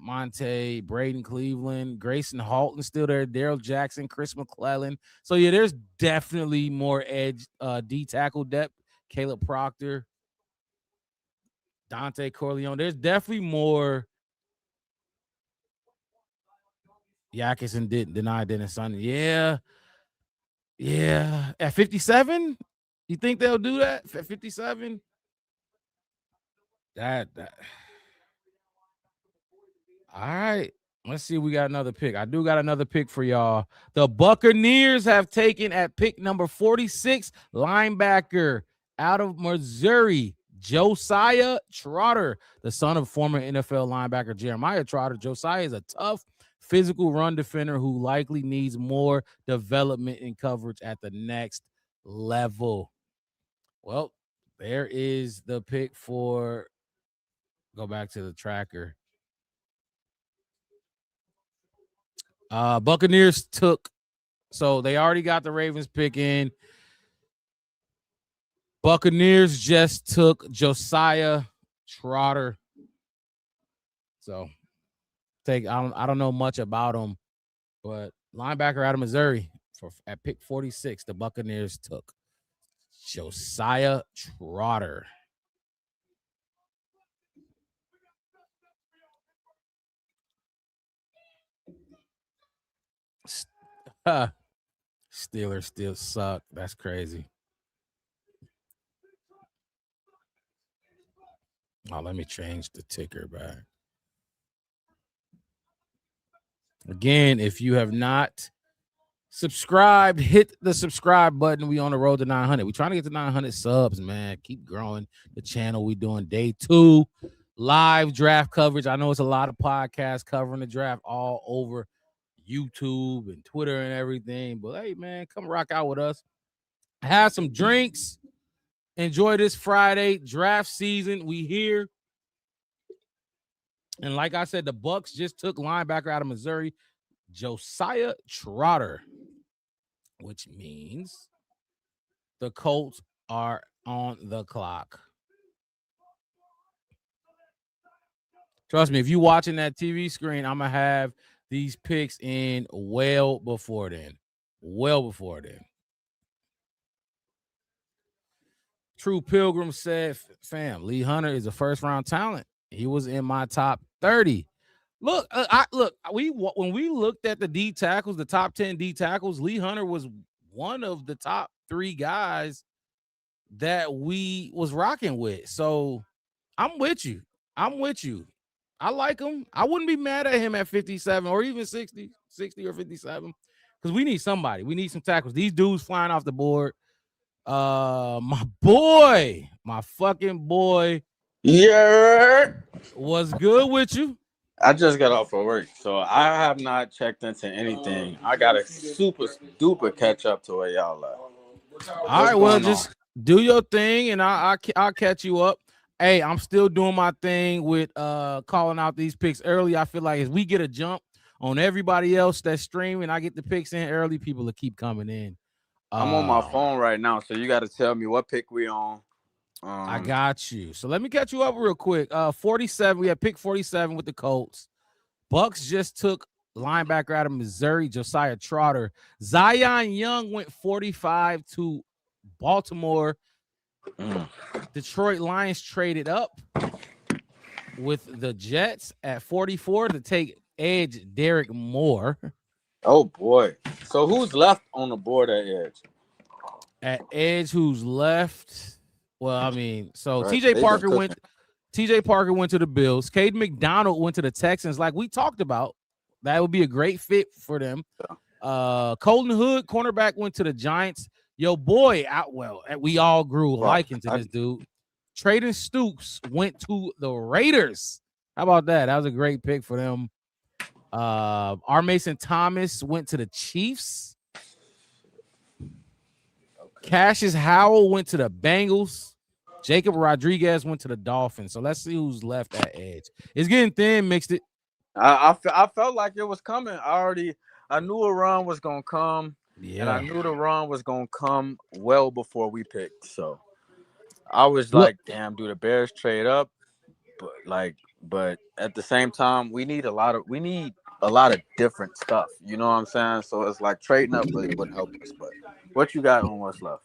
Monte, Braden Cleveland, Grayson Halton still there, Daryl Jackson, Chris McClellan. So yeah, there's definitely more edge D tackle depth. Caleb Proctor, Dante Corleone. There's definitely more. Yakis and deny Dennis Son. Yeah. At 57, you think they'll do that? At 57? That. All right. Let's see. We got another pick. I do got another pick for y'all. The Buccaneers have taken at pick number 46, linebacker out of Missouri, Josiah Trotter, the son of former NFL linebacker Jeremiah Trotter. Josiah is a tough, physical run defender who likely needs more development and coverage at the next level. Well, there is the pick for. Go back to the tracker. Buccaneers took, so they already got the Ravens pick in. Buccaneers just took Josiah Trotter. So I don't know much about him, but linebacker out of Missouri at pick 46, the Buccaneers took Josiah Trotter. Steelers still suck. That's crazy. Oh, let me change the ticker back. Again, if you have not subscribed, hit the subscribe button. We on the road to 900. We're trying to get to 900 subs, man. Keep growing the channel. We doing day 2 live draft coverage. I know it's a lot of podcasts covering the draft all over YouTube and Twitter and everything, but hey, man, come rock out with us. Have some drinks. Enjoy this Friday draft season. We here. And like I said, the Bucs just took linebacker out of Missouri, Josiah Trotter, which means the Colts are on the clock. Trust me, if you're watching that TV screen, I'm going to have these picks in well before then. True Pilgrim said, fam, Lee Hunter is a first-round talent. He was in my top 30. Look, when we looked at the D tackles, the top 10 D tackles, Lee Hunter was one of the top 3 guys that we was rocking with. So I'm with you. I like him. I wouldn't be mad at him at 57 or even 60 or 57 because we need somebody. We need some tackles. These dudes flying off the board. My fucking boy. Yeah. Was good with you. I just got off of work, so I have not checked into anything. I got a super duper catch up to where y'all are. All right, well, just do your thing, and I'll catch you up. Hey, I'm still doing my thing with calling out these picks early. I feel like as we get a jump on everybody else that's streaming, I get the picks in early, people will keep coming in. I'm on my phone right now, so you got to tell me what pick we on. I got you. So let me catch you up real quick. 47. We have pick 47 with the Colts. Bucs just took linebacker out of Missouri, Josiah Trotter. Zion Young went 45 to Baltimore. Detroit Lions traded up with the Jets at 44 to take edge Derek Moore. Oh boy. So who's left on the board at edge? At edge, who's left? Well, I mean, so Right. TJ Parker went to the Bills. Caden McDonald went to the Texans. Like we talked about, that would be a great fit for them. Colton Hood, cornerback, went to the Giants. Yo, boy, we all grew liking to this dude. Traden Stoops went to the Raiders. How about that? That was a great pick for them. R. Mason Thomas went to the Chiefs. Cassius Howell went to the Bengals. Jacob Rodriguez went to the Dolphins. So let's see who's left at edge. It's getting thin, mixed it. I felt like it was coming. I knew a run was gonna come. Yeah. And I knew the run was gonna come well before we picked. So I was like, damn, do the Bears trade up? But like but at the same time, we need a lot of different stuff. You know what I'm saying? So it's like trading up would help us. But what you got on what's left?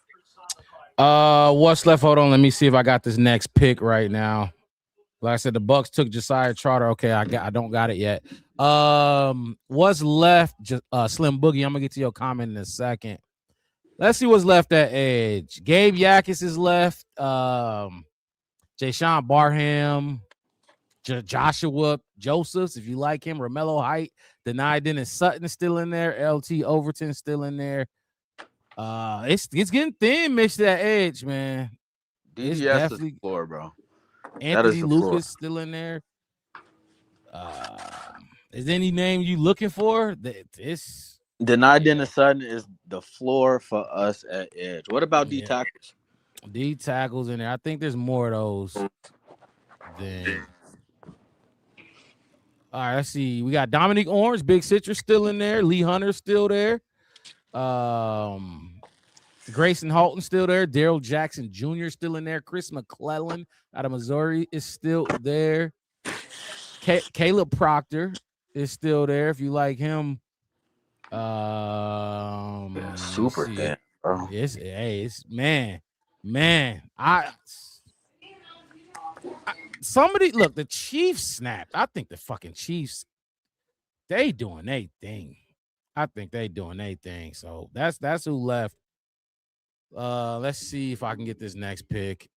What's left? Hold on, let me see if I got this next pick right now. Like I said, the Bucks took Josiah Trotter. Okay, I don't got it yet. What's left? Slim Boogie. I'm gonna get to your comment in a second. Let's see what's left at edge. Gabe Yakis is left. Jayshawn Barham, Joshua Josephs, if you like him. Romello Height, denied. Dennis Sutton is still in there. LT Overton still in there. It's getting thin, Mitch, that edge, man. It's DGS definitely is the floor, bro. Anthony the Lucas floor. still in there. Is there any name you looking for? This Denied Dennis Sutton is the floor for us at edge. What about D tackles? D tackles in there. I think there's more of those than. All right, let's see. We got Dominic Orange, Big Citrus still in there. Lee Hunter still there. Grayson Halton still there. Daryl Jackson Jr. still in there. Chris McClellan out of Missouri is still there. Caleb Proctor is still there if you like him. Super thin, bro. It's man. Somebody look, the Chiefs snapped. I think the fucking Chiefs, they doing their thing. I think they doing their thing. So that's who left. Let's see if I can get this next pick.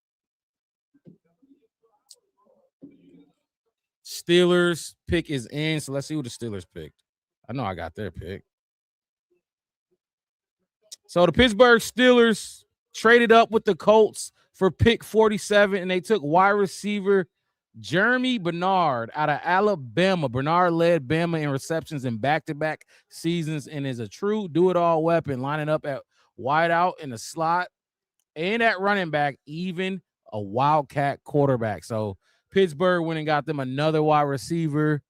Steelers pick is in, so let's see who the Steelers picked. I know I got their pick. So the Pittsburgh Steelers traded up with the Colts for pick 47, and they took wide receiver Jeremy Bernard out of Alabama. Bernard led Bama in receptions in back-to-back seasons and is a true do-it-all weapon, lining up at wideout in the slot and at running back, even a wildcat quarterback. So Pittsburgh went and got them another wide receiver.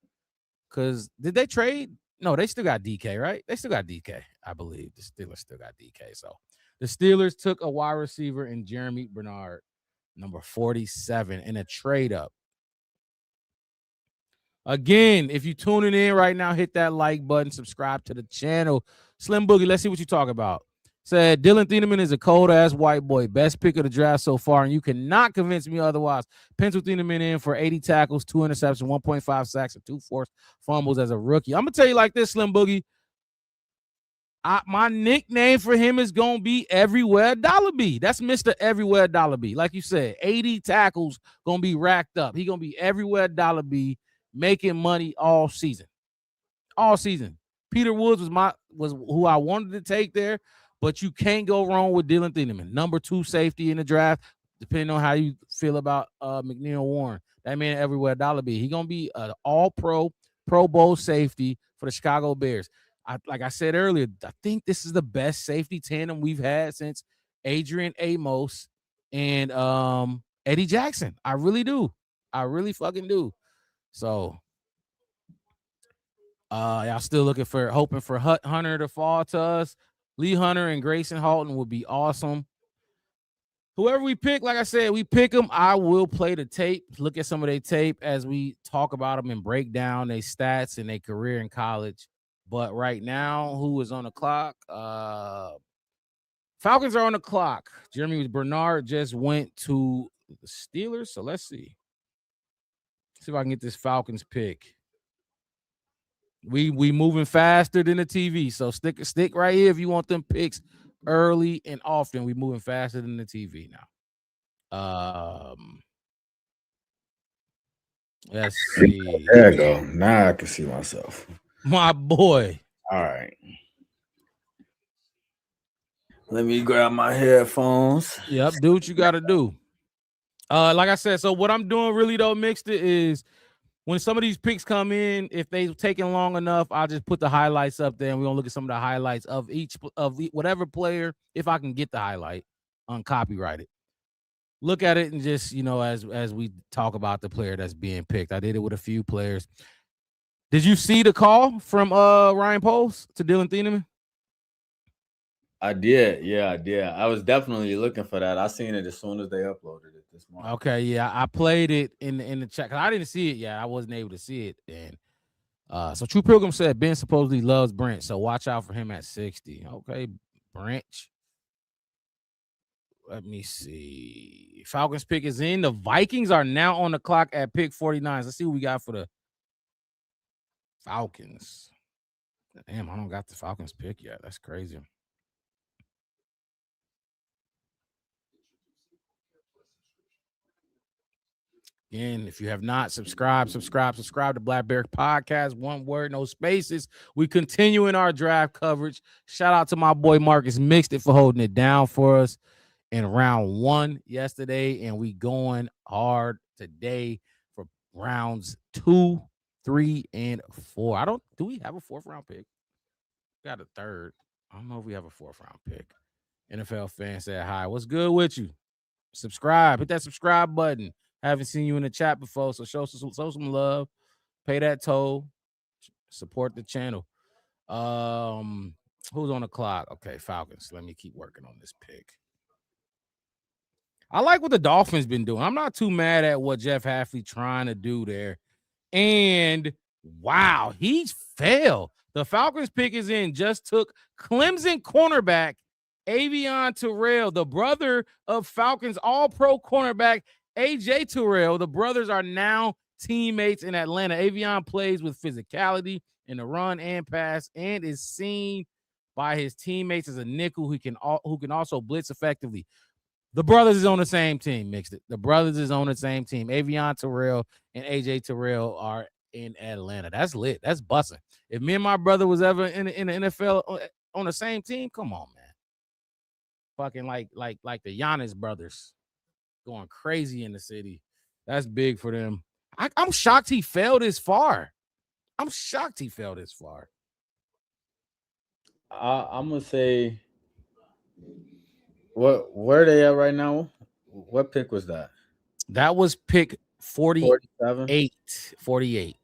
Because did they trade? No, they still got DK, right? They still got DK, I believe. The Steelers still got DK. So the Steelers took a wide receiver in Jeremy Bernard, number 47, in a trade up. Again, if you're tuning in right now, hit that like button, subscribe to the channel. Slim Boogie, let's see what you talk about. Said Dylan Thieneman is a cold-ass white boy. Best pick of the draft so far, and you cannot convince me otherwise. Pencil Thieneman in for 80 tackles, 2 interceptions, 1.5 sacks, and 2 forced fumbles as a rookie. I'm going to tell you like this, Slim Boogie. My nickname for him is going to be Everywhere Dollar B. That's Mr. Everywhere Dollar B. Like you said, 80 tackles going to be racked up. He going to be Everywhere Dollar B, making money all season. All season. Peter Woods was who I wanted to take there. But you can't go wrong with Dylan Thieneman, number 2 safety in the draft, depending on how you feel about McNeil Warren. That man Everywhere Dollar B. He's going to be an all-pro, Pro Bowl safety for the Chicago Bears. Like I said earlier, I think this is the best safety tandem we've had since Adrian Amos and Eddie Jackson. I really do. I really fucking do. So y'all still hoping for Hunter to fall to us. Lee Hunter and Grayson Halton would be awesome. Whoever we pick, like I said, we pick them. I will play the tape, look at some of their tape as we talk about them and break down their stats and their career in college. But right now, who is on the clock? Falcons are on the clock. Jeremy Bernard just went to the Steelers. So let's see. See if I can get this Falcons pick. We moving faster than the TV, so stick right here if you want them picks early and often. We moving faster than the TV now. Let's see. There you go. Now I can see myself. My boy. All right. Let me grab my headphones. Yep, do what you got to do. Like I said, so what I'm doing really though, Mixed It, is when some of these picks come in, if they've taken long enough, I'll just put the highlights up there and we're going to look at some of the highlights of whatever player, if I can get the highlight uncopyrighted. Look at it and just, as we talk about the player that's being picked. I did it with a few players. Did you see the call from Ryan Poles to Dylan Thieneman? I did. Yeah, I did. I was definitely looking for that. I seen it as soon as they uploaded it. this morning. Okay, yeah, I played it in the chat. 'Cause I didn't see it yet. I wasn't able to see it. And so True Pilgrim said Ben supposedly loves Brent, so watch out for him at 60. Okay, Brent. Let me see. Falcons pick is in. The Vikings are now on the clock at pick 49. Let's see what we got for the Falcons. Damn, I don't got the Falcons pick yet. That's crazy. Again, if you have not subscribed to Black Bear Podcast. One word, no spaces. We continue in our draft coverage. Shout out to my boy Marcus Mixed It for holding it down for us in round 1 yesterday, and we going hard today for rounds 2, 3, and 4. Do we have a 4th round pick? We got a 3rd. I don't know if we have a 4th round pick. NFL fan said hi. What's good with you? Subscribe. Hit that subscribe button. Haven't seen you in the chat before, so show some love. Pay that toll. Support the channel. Who's on the clock? Okay, Falcons. Let me keep working on this pick. I like what the Dolphins been doing. I'm not too mad at what Jeff Hafley trying to do there. And wow, he's failed. The Falcons pick is in. Just took Clemson cornerback Avion Terrell, the brother of Falcons All-Pro cornerback AJ Terrell. The brothers are now teammates in Atlanta. Avion plays with physicality in the run and pass and is seen by his teammates as a nickel who can also blitz effectively. The brothers is on the same team, Mixed It. The brothers is on the same team. Avion Terrell and AJ Terrell are in Atlanta. That's lit. That's busting. If me and my brother was ever in the NFL on the same team, come on, man. Fucking like the Giannis brothers. Going crazy in the city. That's big for them. I'm shocked he fell this far. I'm gonna say, where are they at right now? What pick was that? That was pick 47? 48.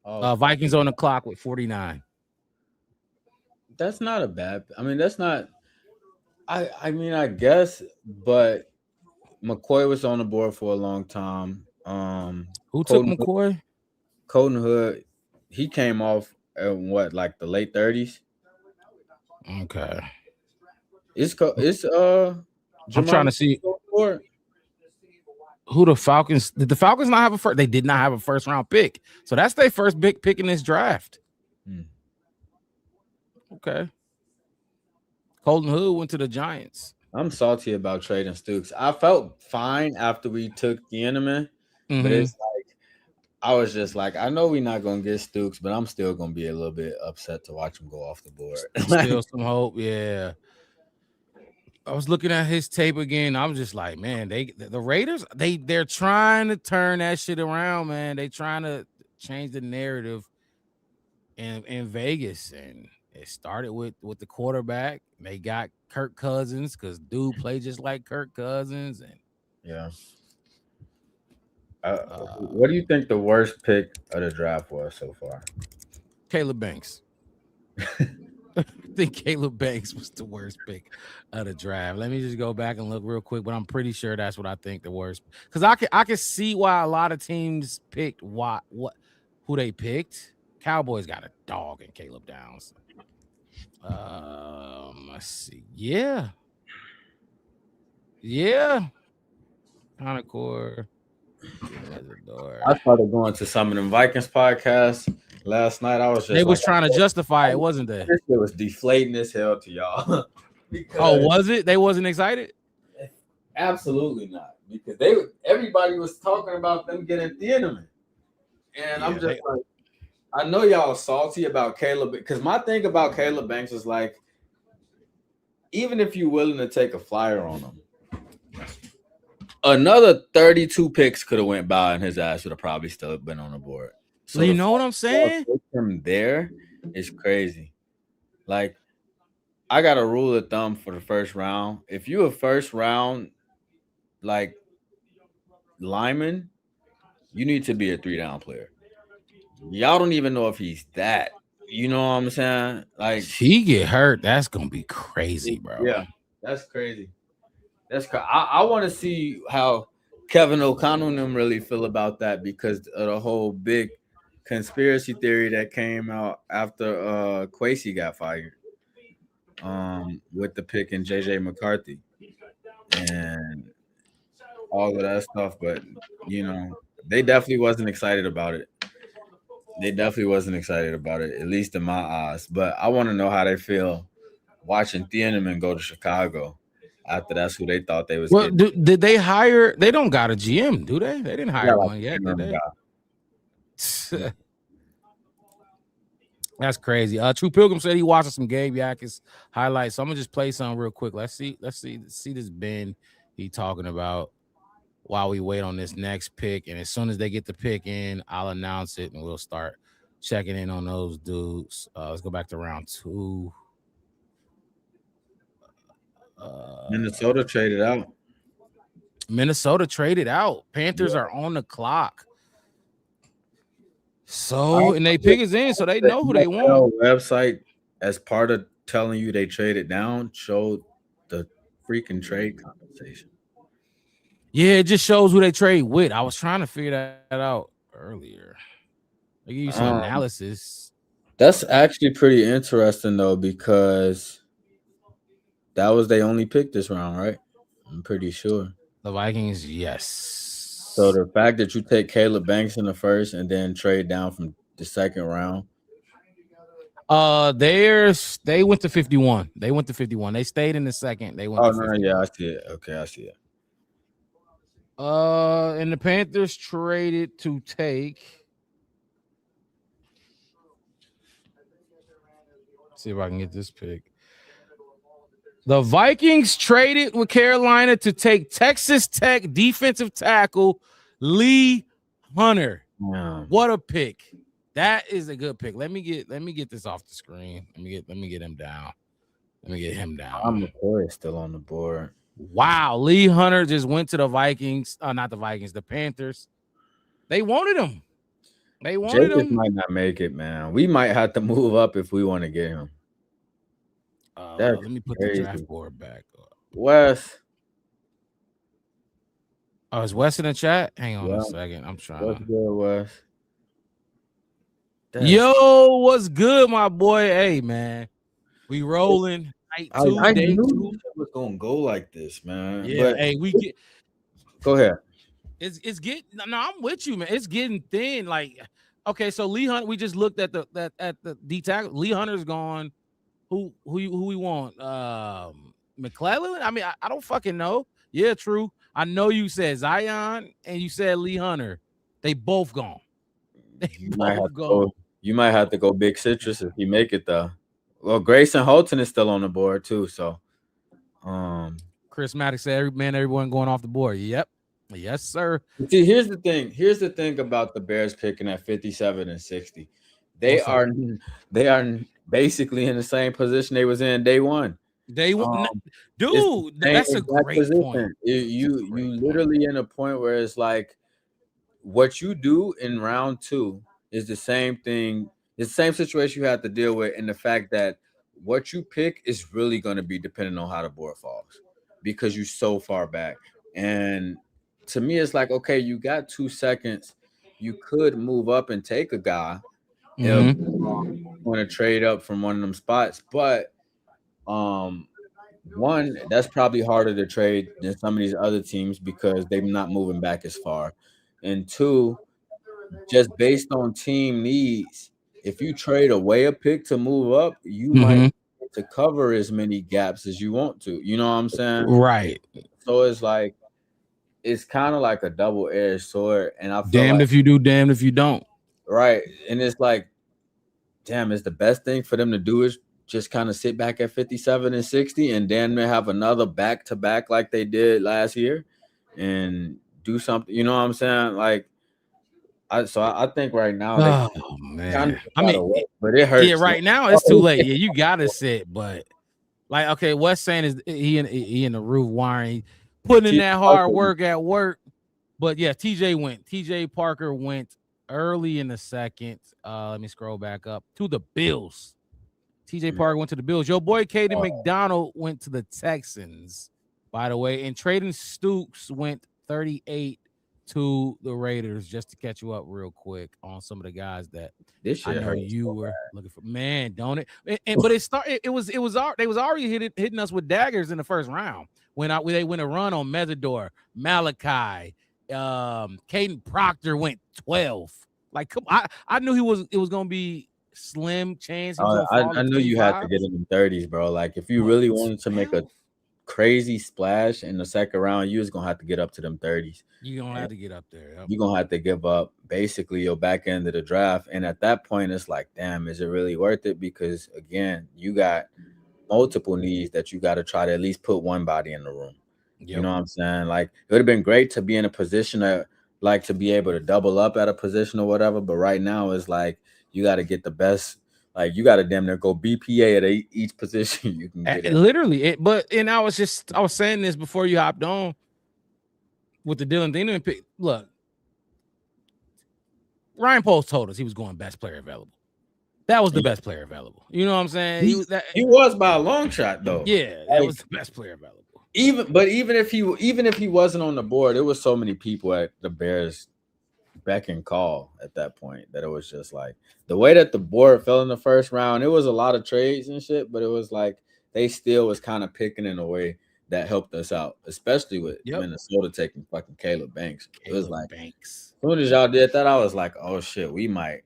Oh, Vikings on the clock with 49. that's not a bad. I mean, that's not. I mean, I guess, but McCoy was on the board for a long time. Who took McCoy? Colton Hood. He came off at what, like the late 30s? Okay. I'm trying to see who the Falcons. Did the Falcons not have a first? They did not have a 1st round pick. So that's their first big pick in this draft. Okay. Colton Hood went to the Giants. I'm salty about trading Stooks. I felt fine after we took Thieneman, but it's like I was just like, I know we're not gonna get Stooks, but I'm still gonna be a little bit upset to watch him go off the board. Still some hope, yeah. I was looking at his tape again. I was just like, man, the Raiders, they're trying to turn that shit around, man. They trying to change the narrative in Vegas, and it started with the quarterback. They got Kirk Cousins because dude played just like Kirk Cousins, and yeah. What do you think the worst pick of the draft was so far? Caleb Banks. I think Caleb Banks was the worst pick of the draft. Let me just go back and look real quick, but I'm pretty sure that's what I think the worst. Because I can see why a lot of teams picked who they picked. Cowboys got a dog in Caleb Downs. Let's see. Yeah. Concord. I started going to some of them Vikings podcasts last night. I was just they was trying to justify it, wasn't they? It was deflating as hell to y'all. Oh, was it? They wasn't excited? Absolutely not. Because everybody was talking about them getting Thieneman. And I'm just like, I know y'all are salty about Caleb, because my thing about Caleb Banks is like, even if you're willing to take a flyer on him, another 32 picks could have went by and his ass would have probably still been on the board. So you know what I'm saying? From there is crazy. Like, I got a rule of thumb for the first round. If you're a first round, like, lineman, you need to be a 3-down player. Y'all don't even know if he's that. You know what I'm saying? Like, if he get hurt, that's gonna be crazy, bro. Yeah, that's crazy. I want to see how Kevin O'Connell and them really feel about that because of the whole big conspiracy theory that came out after Kwesi got fired. With the pick and JJ McCarthy and all of that stuff, but they definitely wasn't excited about it. At least in my eyes. But I want to know how they feel watching Thieneman go to Chicago after that's who they thought they was Well, getting. did they hire? They don't got a GM, do they? They didn't hire one yet, did they? That's crazy. True Pilgrim said he watching some Gabe Yakis highlights. So I'm gonna just play some real quick. Let's see this Ben he talking about while we wait on this next pick. And as soon as they get the pick in, I'll announce it and we'll start checking in on those dudes. Let's go back to round 2. Minnesota traded out. Panthers are on the clock. So, and they pick is in, so they know who they want. Website, as part of telling you they traded down, showed the freaking trade compensation. Yeah, it just shows who they trade with. I was trying to figure that out earlier. They give you some analysis. That's actually pretty interesting though, because that was their only pick this round, right? I'm pretty sure. The Vikings, yes. So the fact that you take Caleb Banks in the first and then trade down from the second round. They went to 51. They stayed in the second. They went to 51. Yeah, I see it. Okay, I see it. And the Panthers traded to take. Let's see if I can get this pick. The Vikings traded with Carolina to take Texas Tech defensive tackle Lee Hunter. Yeah. What a pick! That is a good pick. Let me get this off the screen. Let me get him down. McCoy is still on the board. Wow, Lee Hunter just went to the Vikings. Not the Vikings, the Panthers. They wanted him. Jacobs might not make it, man. We might have to move up if we want to get him. Let me put the draft board back up. Wes. Oh, is Wes in the chat? Hang on a second. I'm trying. What's good, Wes? Yo, what's good, my boy? Hey, man. We rolling. I knew it was gonna go like this, man. Yeah, but hey, we get. Go ahead. It's getting. No, I'm with you, man. It's getting thin. Like, okay, so Lee Hunter. We just looked at the D tackle. Lee Hunter's gone. Who we want? McClellan? I mean, I don't fucking know. Yeah, true. I know you said Zion and you said Lee Hunter. They both gone. You might have to go Big Citrus if you make it though. Well, Grayson Holton is still on the board too. So, Chris Maddox said, everyone going off the board. Yep. Yes, sir. See, here's the thing. Here's the thing about the Bears picking at 57 and 60. They are basically in the same position they was in day one. Dude, that's a great position. point. You literally in a point where it's like what you do in round 2 is the same thing. It's the same situation you have to deal with, and the fact that what you pick is really going to be dependent on how the board falls because you're so far back. And to me, it's like, okay, you got 2 seconds. You could move up and take a guy. Want to trade up from one of them spots, but one, that's probably harder to trade than some of these other teams because they're not moving back as far. And 2, just based on team needs, if you trade away a pick to move up, you might get to cover as many gaps as you want to. You know what I'm saying? Right. So it's like it's kind of like a double-edged sword. And I feel damned if you do, damned if you don't. Right. And it's like, damn, it's the best thing for them to do is just kind of sit back at 57 and 60 and then they have another back-to-back like they did last year and do something. You know what I'm saying? Like, I think right now, man. But it hurts. Yeah, right now it's too late. Yeah, you gotta sit, but like, okay, what's saying is he in the roof wiring, putting in that hard work at work. But yeah, TJ Parker went early in the second. Let me scroll back up to the Bills. TJ Parker went to the Bills. Your boy Caden McDonald went to the Texans. by the way. And Traden Stoops went 38 to the Raiders, just to catch you up real quick on some of the guys that This shit I know hurts you so were bad. looking for. Man, don't it? But it started. They was already hitting us with daggers in the first round when they went a run on Mesidor, Malachi, Caden Proctor went 12. Like, come, I knew it was gonna be slim chance. He was gonna fall I to knew you had to 25. get in the 30s, bro. Like if you But really wanted to make a 12? crazy splash in the second round, you was gonna have to get up to them 30s. You're gonna have to get up there. Yep. You're gonna have to give up basically your back end of the draft. And at that point, it's like, damn, is it really worth it? Because again, you got multiple needs that you got to try to at least put one body in the room. You know what I'm saying? Like it would have been great to be in a position that like to be able to double up at a position or whatever. But right now it's like you got to get the best. Like you got to damn near go BPA at each position you can get in. Literally. And I was saying this before you hopped on with the Dylan Thieneman pick. Look, Ryan Poles told us he was going best player available. That was the best player available. You know what I'm saying? He was by a long shot though. Yeah, that was the best player available. Even if he wasn't on the board, there was so many people at the Bears beck and call at that point that it was just like the way that the board fell in the first round. It was a lot of trades and shit, but it was like they still was kind of picking in a way that helped us out, especially with Minnesota taking fucking Caleb Banks. It was like Banks. As soon as y'all did that, I was like, oh shit, we might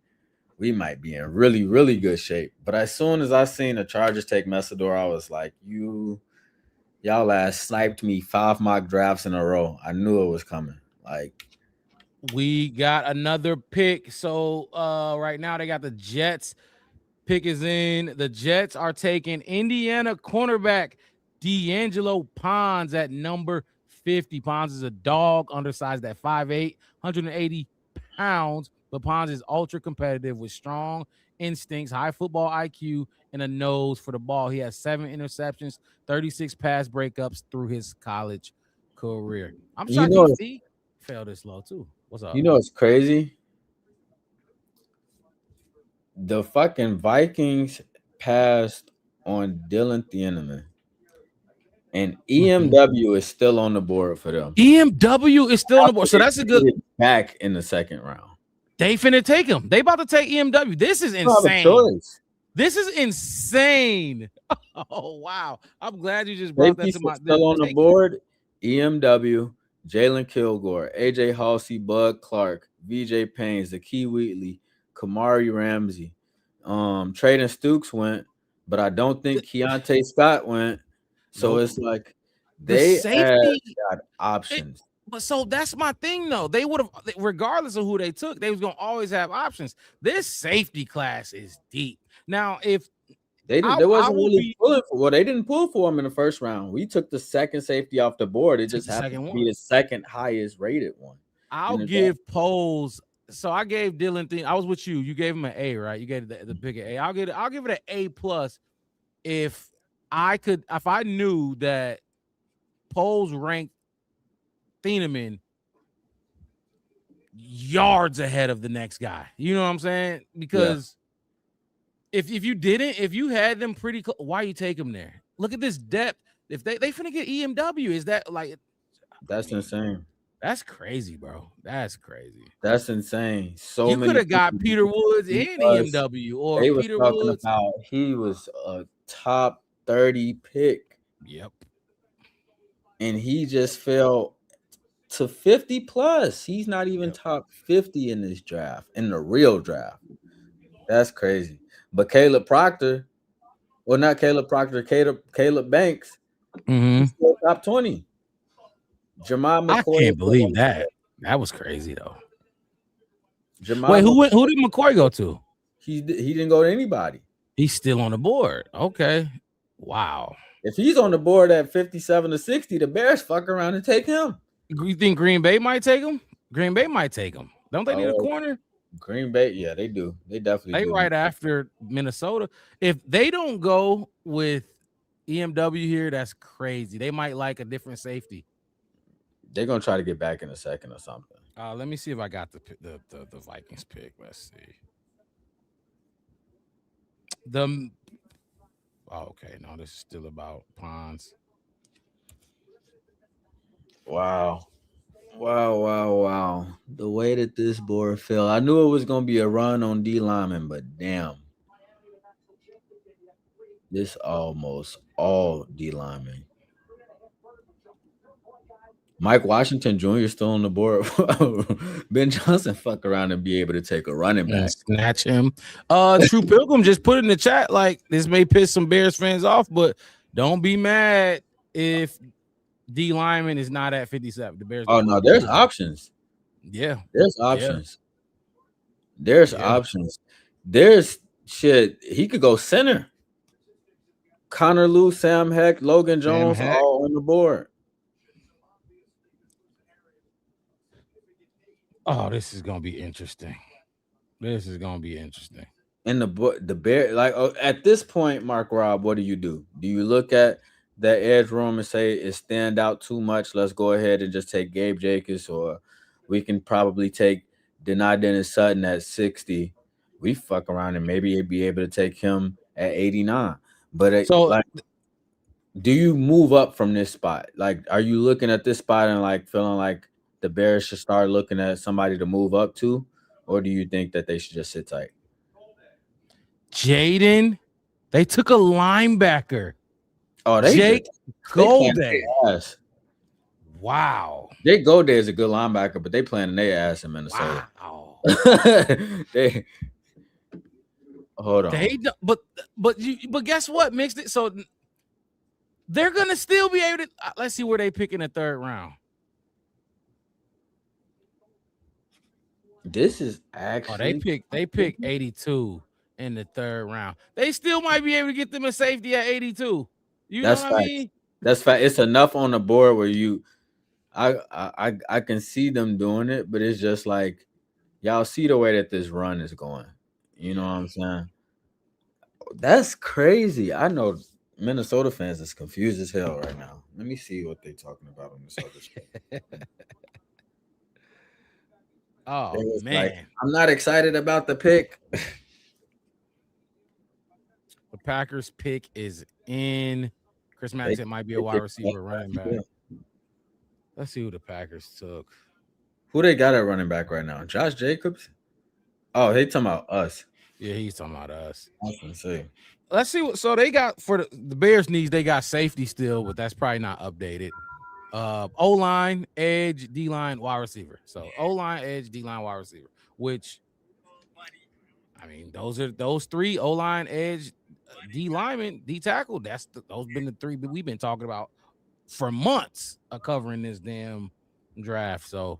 be in really, really good shape. But as soon as I seen the Chargers take Mesidor, I was like, y'all ass sniped me 5 mock drafts in a row. I knew it was coming. Like, we got another pick. So right now they got the Jets. Pick is in. The Jets are taking Indiana cornerback D'Angelo Pons at number 50. Pons is a dog, undersized at 5'8", 180 pounds. But Pons is ultra competitive with strong instincts, high football IQ, and a nose for the ball. He has 7 interceptions, 36 pass breakups through his college career. I'm shocked he fell this low too. What's up? You know it's crazy? The fucking Vikings passed on Dylan Thieneman. And EMW is still on the board for them. EMW is still on the board. So that's a good back in the second round. They finna take him. They about to take EMW. This is insane. This is insane. Oh wow! I'm glad you just brought that to my. Still on the board. EMW, Jalen Kilgore, AJ Halsey, Bud Clark, VJ Payne, Zakee Wheatley, Kamari Ramsey, Traden Stooks went, but I don't think Keontae Scott went. So it's like they got options. But so that's my thing, though. They would have, regardless of who they took, they was gonna always have options. This safety class is deep. Now, if they didn't pull for him in the first round. We took the second safety off the board. It just happened to be the second highest rated one. I'll give Poles. So I gave Dylan. I was with you. You gave him an A, right? You gave the big A. I'll give it an A plus if I knew that Poles ranked Thieneman yards ahead of the next guy. You know what I'm saying? Because if you had them pretty close, why you take them there? Look at this depth. If they finna get EMW, is that like that's insane? That's crazy, bro. That's crazy. That's insane. So you could have got Peter Woods and EMW, or Peter Woods. He was a top 30 pick. Yep. And he just fell to 50 plus. He's not even top 50 in this draft, in the real draft. That's crazy. But Caleb Proctor, well, not Caleb Proctor, Caleb Banks, he's still top 20. Jamal McCoy. I can't believe that. That was crazy though. Wait, who did McCoy go to? He didn't go to anybody. He's still on the board. Okay. Wow. If he's on the board at 57 to 60, the Bears fuck around and take him. You think Green Bay might take him? Green Bay might take him. Don't they need a corner? Green Bay, yeah, they do. They definitely do. Right after Minnesota. If they don't go with EMW here, that's crazy. They might like a different safety. They're gonna try to get back in a second or something. Let me see if I got the Vikings pick. Let's see. Okay, no, this is still about Pons. Wow. Wow. The way that this board fell, I knew it was gonna be a run on D lineman, but damn. This almost all D lineman. Mike Washington Jr. still on the board. Ben Johnson fuck around and be able to take a running back. And snatch him. True Pilgrim just put in the chat like this may piss some Bears fans off, but don't be mad if D lineman is not at 57. The Bears. Oh no, there's options. Yeah, There's options. There's options. There's shit. He could go center. Connor Lew, Sam Heck, Logan Jones, all on the board. Oh, this is gonna be interesting. And the Bear, like at this point, Mark Rob, what do? Do you look at that edge room and say it stand out too much? Let's go ahead and just take Gabe Jacobs, or we can probably take Denai Dennis Sutton at 60. We fuck around and maybe be able to take him at 89. But do you move up from this spot? Like, are you looking at this spot and like feeling like the Bears should start looking at somebody to move up to, or do you think that they should just sit tight? Jaden, they took a linebacker. Oh, Jake Golday. Wow. Jake Golday is a good linebacker, but they playing their ass in Minnesota. Wow. Hold on. But guess what? Mixed it so they're gonna still be able to. Let's see where they pick in the third round. This is actually they pick 82 in the third round. They still might be able to get them a safety at 82. That's know what I mean? That's fact. It's enough on the board where I can see them doing it, but it's just like y'all see the way that this run is going. You know what I'm saying? That's crazy. I know Minnesota fans is confused as hell right now. Let me see what they're talking about on this other screen. Oh man, like, I'm not excited about the pick. The Packers pick is in. Chris Madison might be a wide receiver, running back. Let's see who the Packers took. Who they got at running back right now? Josh Jacobs? Oh, they talking about us. Yeah, he's talking about us. I can see. Let's see what. So they got for the Bears needs. They got safety still, but that's probably not updated. O-line, edge, D-line, wide receiver. So O-line, edge, D-line, wide receiver. Which, I mean, those three: O-line, edge, D-lineman, D-tackle. Those been the three that we've been talking about for months of covering this damn draft. So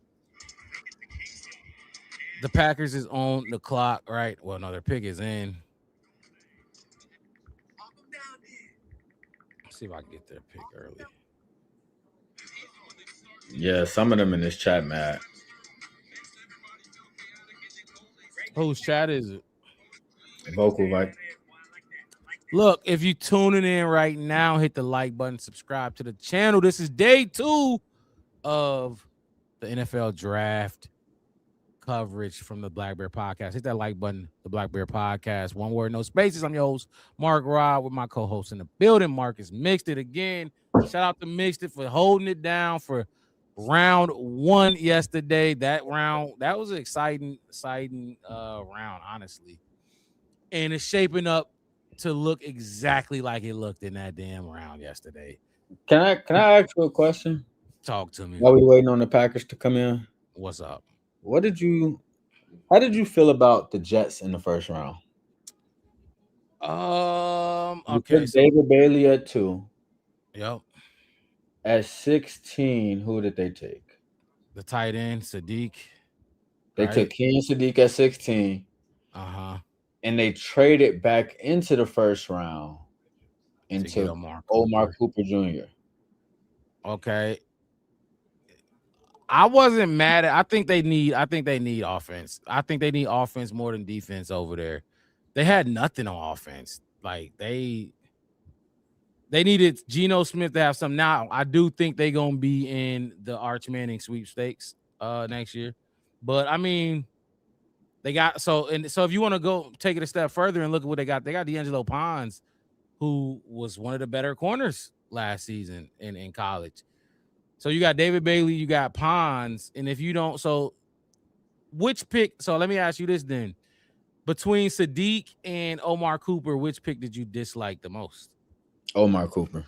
the Packers is on the clock, right? Well, no, their pick is in. Let's see if I can get their pick early. Yeah, some of them in this chat mad. Whose chat is it? Vocal, right? Look, if you tuning in right now, hit the like button, subscribe to the channel. This is day 2 of the NFL draft coverage from the Black Bear Podcast. Hit that like button, the Black Bear Podcast. One word, no spaces. I'm your host, Mark Rob, with my co-host in the building, Marcus Mixed It again. Shout out to Mixed It for holding it down for round 1 yesterday. That was an exciting round, honestly. And it's shaping up to look exactly like it looked in that damn round yesterday. Can I ask you a question? Talk to me. While we waiting on the Packers to come in, what's up? How did you feel about the Jets in the first round? Okay. So David Bailey at 2. Yep. At 16, who did they take? The tight end, Sadiq. They took Ken Sadiq at 16. And they traded back into the first round into Omar Cooper Jr. Okay. I wasn't mad at. I think they need offense. I think they need offense more than defense over there. They had nothing on offense. Like they needed Geno Smith to have some. Now I do think they're gonna be in the Arch Manning sweepstakes next year. But I mean, they got so if you want to go take it a step further and look at what they got D'Angelo Pons, who was one of the better corners last season in college. So you got David Bailey, you got Pons, and if you don't, so which pick? So let me ask you this then: between Sadiq and Omar Cooper, which pick did you dislike the most? Omar Cooper.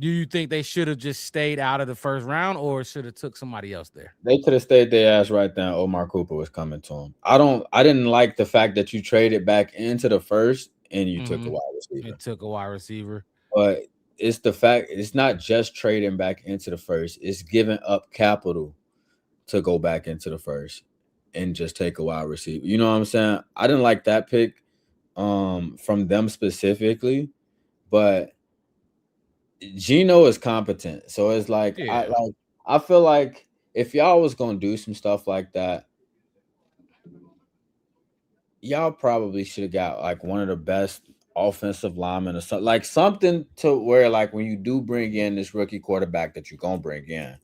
Do you think they should have just stayed out of the first round, or should have took somebody else there? They could have stayed their ass right there. Omar Cooper was coming to him. I didn't like the fact that you traded back into the first and you took a wide receiver. It took a wide receiver. But it's the fact it's not just trading back into the first, it's giving up capital to go back into the first and just take a wide receiver. You know what I'm saying? I didn't like that pick from them specifically, but Geno is competent. So it's like I feel like if y'all was gonna do some stuff like that, y'all probably should have got like one of the best offensive linemen or something, like something to where like when you do bring in this rookie quarterback that you're gonna bring in,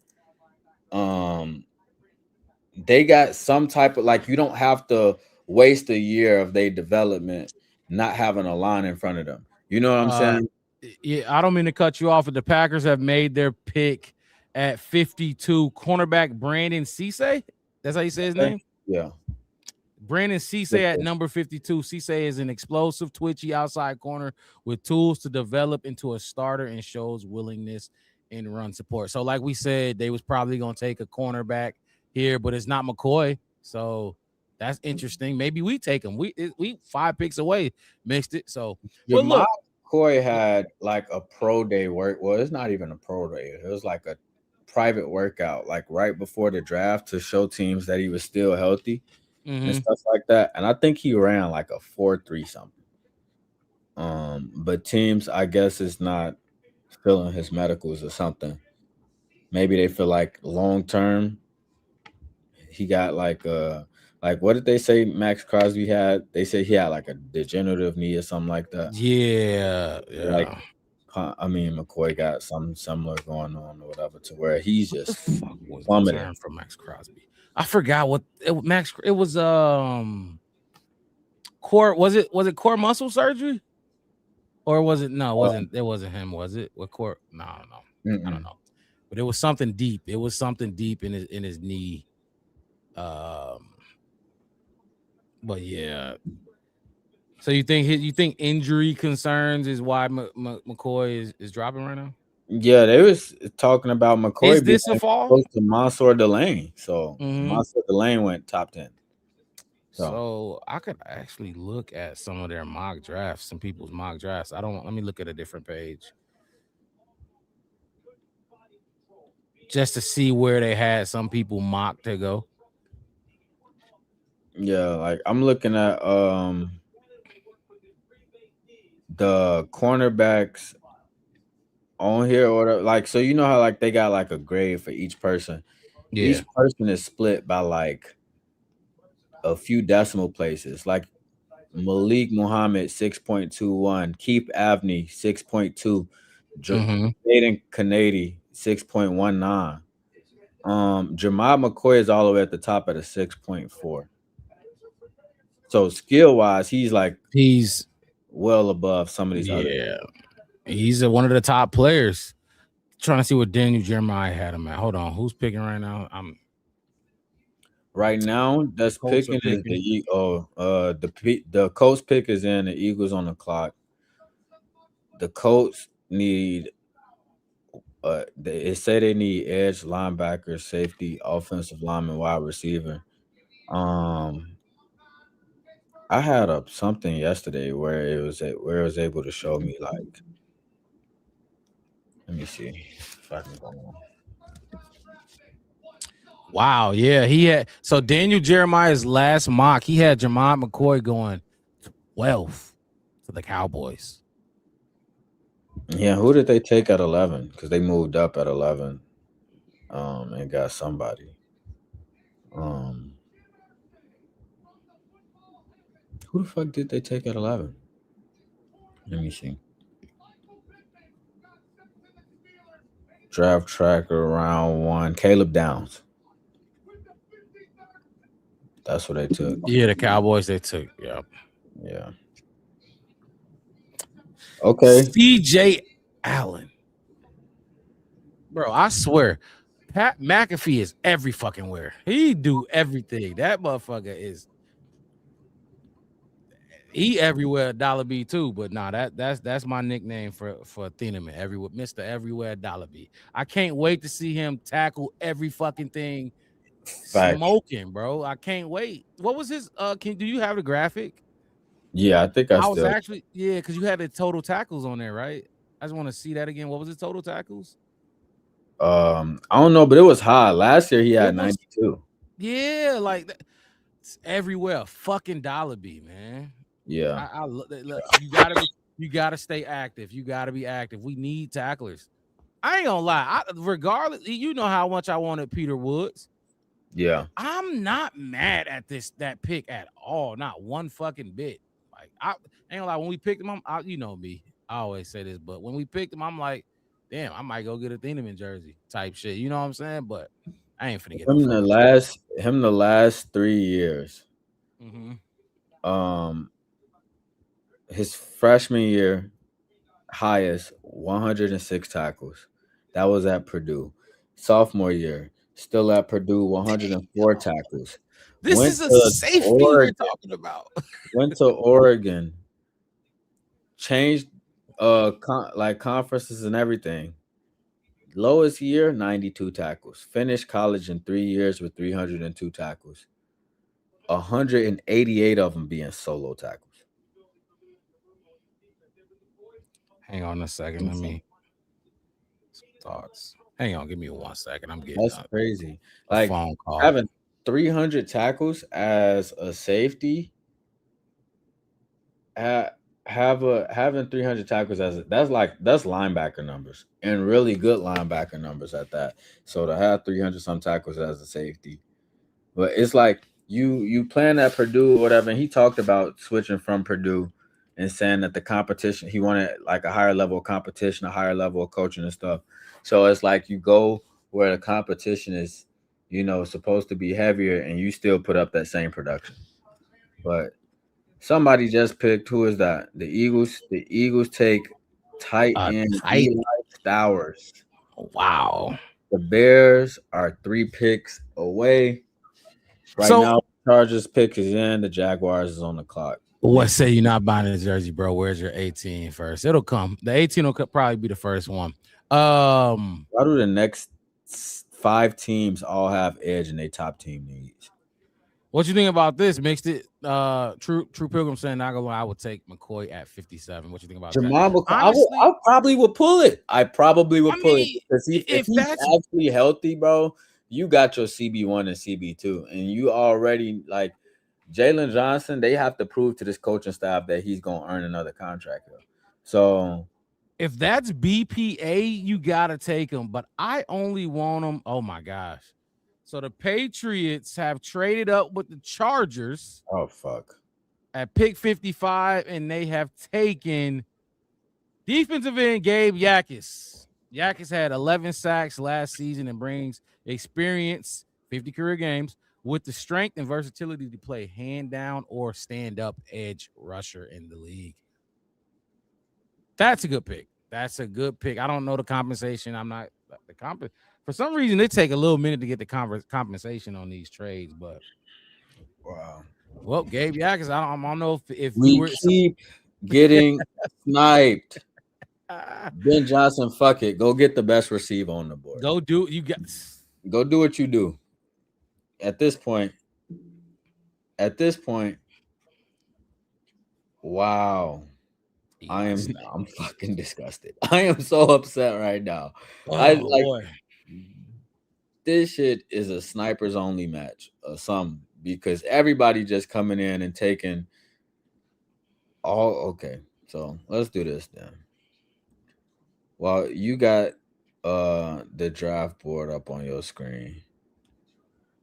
they got some type of like you don't have to waste a year of their development not having a line in front of them. You know what I'm saying? Yeah, I don't mean to cut you off, but the Packers have made their pick at 52. Cornerback Brandon Cisse. That's how you say his name? Yeah. Brandon Cisse at number 52. Cisse is an explosive, twitchy outside corner with tools to develop into a starter and shows willingness in run support. So, like we said, they was probably going to take a cornerback here, but it's not McCoy. So that's interesting. Maybe we take him. We 5 picks away, mixed it. So, but look. McCoy had like a pro day work. Well, it's not even a pro day. It was like a private workout, like right before the draft to show teams that he was still healthy and stuff like that. And I think he ran like a 4.3 something. But teams, I guess, is not filling his medicals or something. Maybe they feel like long term he got like what did they say Max Crosby had? They said he had like a degenerative knee or something like that. Yeah. Like, I mean, McCoy got something similar going on or whatever to where he's just plummeting from Max Crosby. I forgot what it was. Core was it core muscle surgery, or was it it wasn't him? Was it with core? No, I don't know. But it was something deep. It was something deep in his knee. But yeah. So you think injury concerns is why McCoy is dropping right now? Yeah, they was talking about McCoy. Is this a fall? Close to Mansour Delane. So Mansour Delane went top 10. So I could actually look at some of their mock drafts, some people's mock drafts. Let me look at a different page. Just to see where they had some people mock to go. Yeah, like I'm looking at the cornerbacks on here or like, so you know how like they got like a grade for each person. Yeah. Each person is split by like a few decimal places. Like Malik Muhammad 6.21, Keith Avni 6.2, Jaden Kennedy 6.19. Jermod McCoy is all the way at the top at a 6.4. So skill wise, he's well above some of these other. Yeah, he's one of the top players. Trying to see what Daniel Jeremiah had him at. Hold on, who's picking right now? Right now, that's picking is the Colts pick is in. The Eagles on the clock. The Colts need. They say they need edge, linebacker, safety, offensive lineman, wide receiver. I had something yesterday where it was able to show me like. Let me see if I can go on. Wow, yeah, he had so Daniel Jeremiah's last mock, he had Jermod McCoy going 12 to the Cowboys. Yeah, who did they take at 11? Because they moved up at 11, and got somebody. Who the fuck did they take at 11? Let me see. Draft tracker round 1, Caleb Downs. That's what they took. Yeah, the Cowboys they took. Yeah. Yeah. Okay. CJ Allen. Bro, I swear, Pat McAfee is every fucking where. He do everything. That motherfucker is. He everywhere Dollar B too, but nah, that's my nickname for Thieneman. Everywhere, Mr. Everywhere Dollar B. I can't wait to see him tackle every fucking thing. Fact. Smoking, bro. I can't wait. What was his? Do you have the graphic? Yeah, I think I was still. actually because you had the total tackles on there, right? I just want to see that again. What was his total tackles? I don't know, but it was high. Last year he had 92. Yeah, like that. It's everywhere. Fucking Dollar B, man. Yeah. I look, you gotta stay active. You gotta be active. We need tacklers. I ain't gonna lie. Regardless, you know how much I wanted Peter Woods. Yeah. I'm not mad at that pick at all. Not one fucking bit. Like I ain't gonna lie. When we picked him, you know me. I always say this, but when we picked him, I'm like, damn, I might go get a Thieneman jersey type shit. You know what I'm saying? But I ain't finna get him the last 3 years. Mm-hmm. His freshman year, highest 106 tackles. That was at Purdue. Sophomore year, still at Purdue, 104 tackles. This is a safety we're talking about. Went to Oregon, changed conferences and everything. Lowest year, 92 tackles. Finished college in 3 years with 302 tackles. 188 of them being solo tackles. Hang on a second. Let me thoughts. Hang on, give me 1 second. I'm getting that's crazy. Like phone call. Having 300 tackles as a safety. Having 300 tackles that's linebacker numbers and really good linebacker numbers at that. So to have 300 some tackles as a safety, but it's like you playing at Purdue or whatever. And he talked about switching from Purdue and saying that the competition, he wanted like a higher level of competition, a higher level of coaching and stuff. So it's like you go where the competition is, supposed to be heavier, and you still put up that same production. But somebody just picked, who is that? The Eagles. The Eagles take tight end Eli Stowers. Wow. The Bears are 3 picks away. Right now, Chargers pick is in. The Jaguars is on the clock. What say you're not buying a jersey, bro? Where's your 18 first? It'll come. The 18 will probably be the first one. Why do the next 5 teams all have edge in their top team needs? What you think about this? Mixed it. True Pilgrim saying, not gonna lie, I would take McCoy at 57. What you think about Jamal that? McCoy, I probably would pull it. Because if he's actually healthy, bro, you got your CB1 and CB2, and you already like Jalen Johnson. They have to prove to this coaching staff that he's gonna earn another contract. So if that's BPA, you gotta take him. But I only want him. Oh my gosh. So the Patriots have traded up with the Chargers. Oh, fuck. At pick 55, and they have taken defensive end Gabe Yakis. Yakis had 11 sacks last season and brings experience, 50 career games, with the strength and versatility to play hand down or stand up edge rusher in the league. That's a good pick. I don't know the compensation. I'm not the for some reason, they take a little minute to get the compensation on these trades, but wow. Well, Gabe Yakis, I don't know if we keep getting sniped. Ben Johnson, fuck it. Go get the best receiver on the board. Go do what you do. At this point, wow. I'm fucking disgusted. I am so upset right now. Boy. This shit is a snipers only match or something, because everybody just coming in and taking all. Okay, so let's do this then. Well, you got the draft board up on your screen.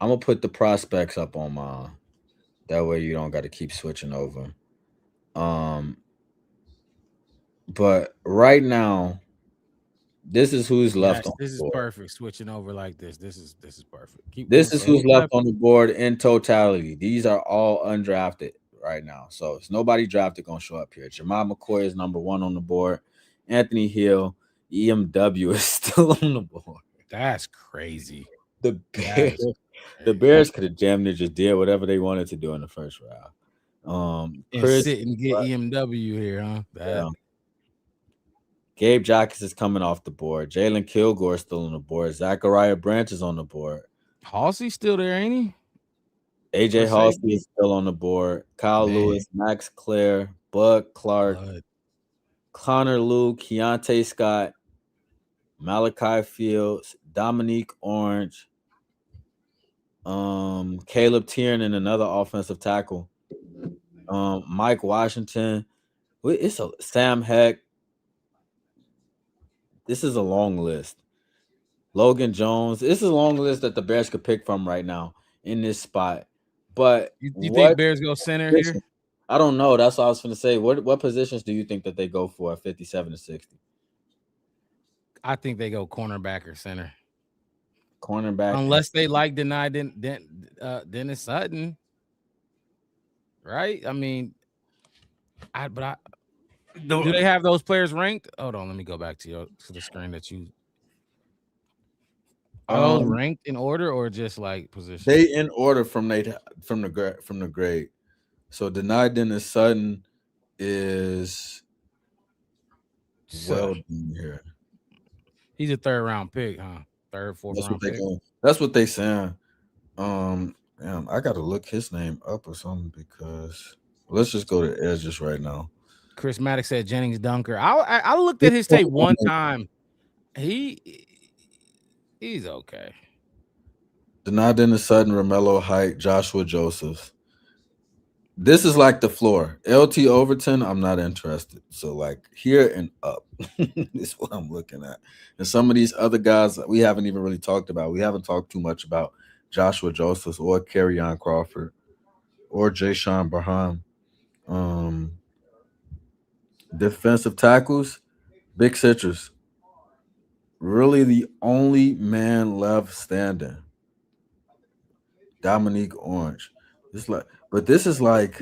I'm gonna put the prospects up on mine. That way you don't got to keep switching over. But right now, this is who's left on the board. This is perfect. Switching over like this. This is perfect. This is who's left on the board in totality. These are all undrafted right now. So it's nobody drafted gonna show up here. Jamal McCoy is number 1 on the board. Anthony Hill, EMW, is still on the board. That's crazy. The That Bears, is the crazy. Bears could have damn near just did whatever they wanted to do in the first round. And Chris, sit and get EMW here, huh? yeah. Gabe Jacks is coming off the board. Jalen Kilgore is still on the board. Zachariah Branch is on the board. Halsey's still there, ain't he? AJ For Halsey safety? is still on the board. Kyle Man. Lewis, Max Clare, Bud Clark, But Connor Liu, Keontae Scott, Malachi Fields, Dominique Orange, Caleb Tiernan, another offensive tackle, Mike Washington. It's a Sam Heck. This is a long list. Logan Jones. This is a long list that the Bears could pick from right now in this spot. But you what think Bears go center here? position- I don't know. That's what I was going to say. What positions do you think that they go for at 57 to 60? I think they go cornerback or center. Cornerback. Unless they like Dennis Sutton. Right? I mean, do they have those players ranked? Hold on, let me go back to the screen that you are those ranked in order or just like position? They in order from the grade. So denied Dennis Sutton is well done here. He's a third round pick, huh? Third, fourth round pick. That's what they saying. Damn, I gotta look his name up or something because let's just go to edges right now. Chris Maddox said Jennings Dunker. I looked at his tape one time. He's okay. Denied Dennis Sutton, Romello Height, Joshua Josephs. This is like the floor. LT Overton, I'm not interested. So like here and up is what I'm looking at. And some of these other guys we haven't even really talked about. We haven't talked too much about Joshua Josephs or Kerryon Crawford or Jayshon Barham. Defensive tackles, Big Citrus. Really the only man left standing. Dominique Orange. This is like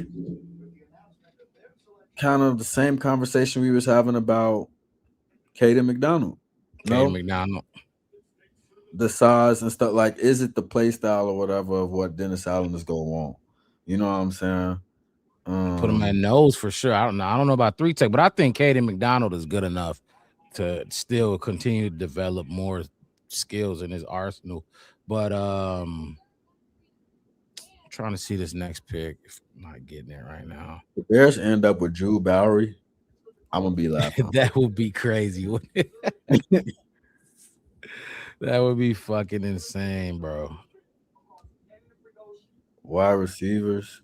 kind of the same conversation we was having about Caden McDonald. McDonald. The size and stuff, like, is it the play style or whatever of what Dennis Allen is going to want? You know what I'm saying? Put him at nose for sure. I don't know about 3-tech, but I think Caden McDonald is good enough to still continue to develop more skills in his arsenal. But trying to see this next pick. I'm not getting it right now. The Bears end up with Drew Bowery. I'm gonna be laughing. That would be crazy. That would be fucking insane, bro. Wide receivers.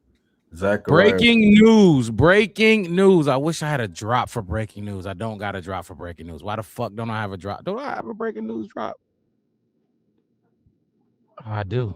Zachariah. Breaking news. I wish I had a drop for breaking news. I don't got a drop for breaking news. Why the fuck don't I have a drop? Don't I have a breaking news drop? Oh, I do.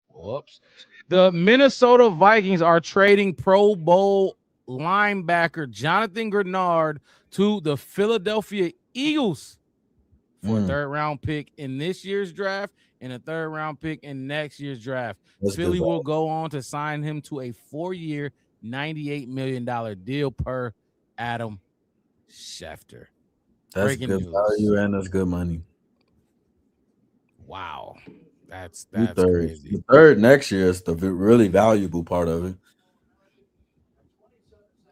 Whoops. The Minnesota Vikings are trading Pro Bowl linebacker Jonathan Grenard to the Philadelphia Eagles for a third-round pick in this year's draft and a third-round pick in next year's draft. Philly will go on to sign him to a 4-year, $98 million deal per Adam Schefter. That's good value and that's good money. Wow. That's crazy. The third next year is the really valuable part of it.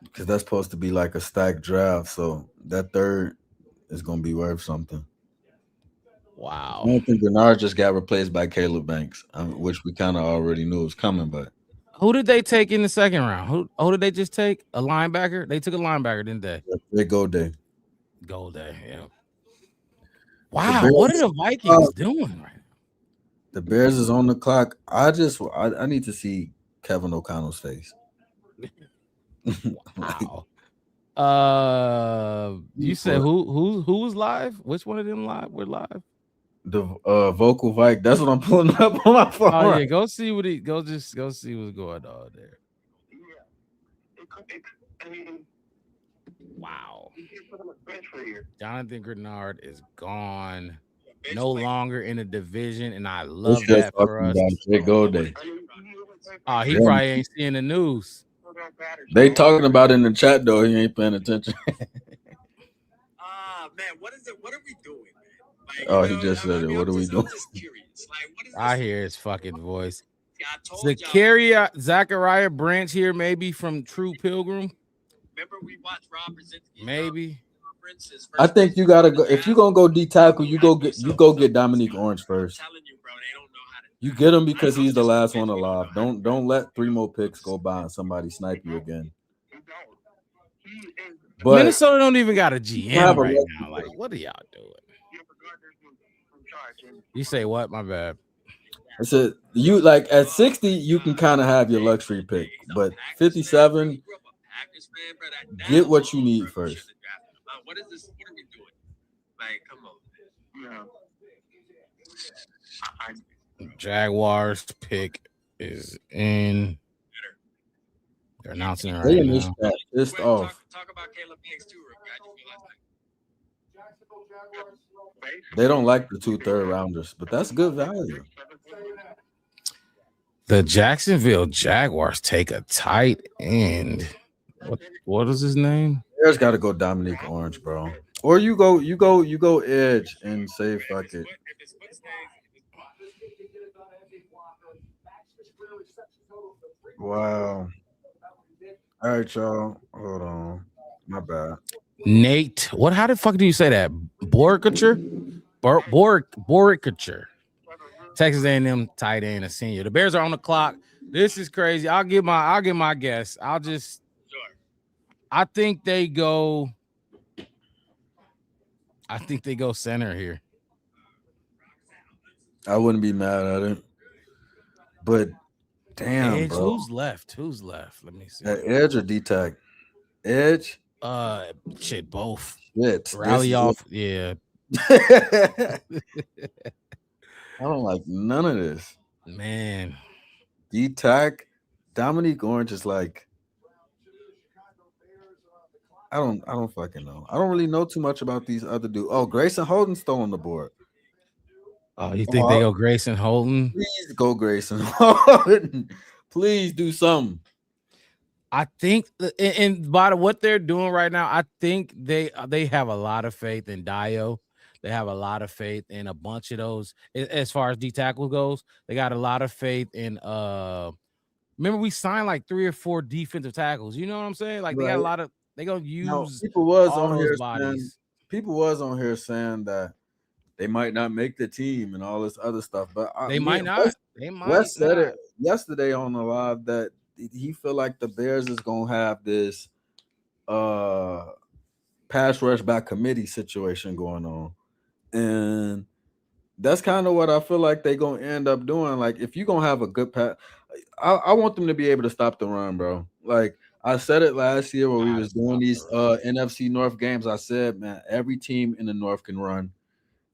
Because that's supposed to be like a stacked draft. So that third is going to be worth something. Wow. I don't think Bernard just got replaced by Caleb Banks, which we kind of already knew was coming. But who did they take in the second round? Who did they just take? A linebacker? They took a linebacker, didn't they? They Goldie, yeah. Wow, what are the Vikings doing right now? The Bears is on the clock. I need to see Kevin O'Connell's face. Wow. You said who was live? Which one of them were live? The vocal Vike. That's what I'm pulling up on my phone. Oh yeah, go see what go see what's going on there. Wow. Jonathan Grenard is gone. no longer in a division, and I They love still that for talking us. about Jay Goldie. Oh, he Yeah. probably ain't seeing the news. They talking about it in the chat though. He ain't paying attention. Man, what is it? What are we doing, man? Like, Oh, you he know, just said it. What are we I'm doing? just curious. Like, what is this? I hear his fucking voice. I told y'all. Zachariah Branch here, maybe from True Pilgrim. Remember we watched Rob Brzezinski Maybe. conference, his I first think you gotta go. If you're gonna go D tackle, you go get Dominique Orange first. I'm telling you, bro, they don't know how to. You get him because he's the last one alive. Don't let 3 more picks go by and somebody snipe you again. But Minnesota don't even got a GM have a right lucky now. Like, what are y'all doing? You say what? My bad. I said you like at 60, you can kind of have your luxury pick, but 57, get what you need first. What is this? What are we doing? Like, come on. Jaguars pick is in. They're announcing it They right in this now. chat pissed off. Talk about Caleb Banks too, Rick. How'd you feel last night? They don't like the 2 third-rounders, but that's good value. The Jacksonville Jaguars take a tight end. What is his name? There's got to go Dominique Orange, bro. Or you go edge and say fuck it. Wow. All right, y'all. Hold on. My bad. Nate. What? How the fuck do you say that? Boricature? Boricature. Texas A&M tight end, a senior. The Bears are on the clock. This is crazy. I'll give my guess. I think they go center here. I wouldn't be mad at it. But damn, Edge, bro. who's left? Let me see. Edge or D-Tech? Edge? Shit, both. Shit. Rally off. Yeah. I don't like none of this. Man. D-Tech, Dominique Orange is like, I don't fucking know. I don't really know too much about these other dudes. Oh, Grayson Holden's still on the board. Oh, you think they go Grayson Holden? Please go Grayson Holden. Please do something. I think, and by what they're doing right now, I think they have a lot of faith in Dio. They have a lot of faith in a bunch of those. As far as D tackle goes, they got a lot of faith in. Remember, we signed like 3 or 4 defensive tackles. You know what I'm saying? Like they got a lot of. They gonna use people was all on those here bodies. People was on here saying that they might not make the team and all this other stuff, but they might not. Wes said it yesterday on the live that he feel like the Bears is gonna have this pass rush back committee situation going on, and that's kind of what I feel like they gonna end up doing. Like if you're gonna have a good pass, I want them to be able to stop the run, bro. Like I said it last year when we was doing these NFC North games. I said, man, every team in the North can run,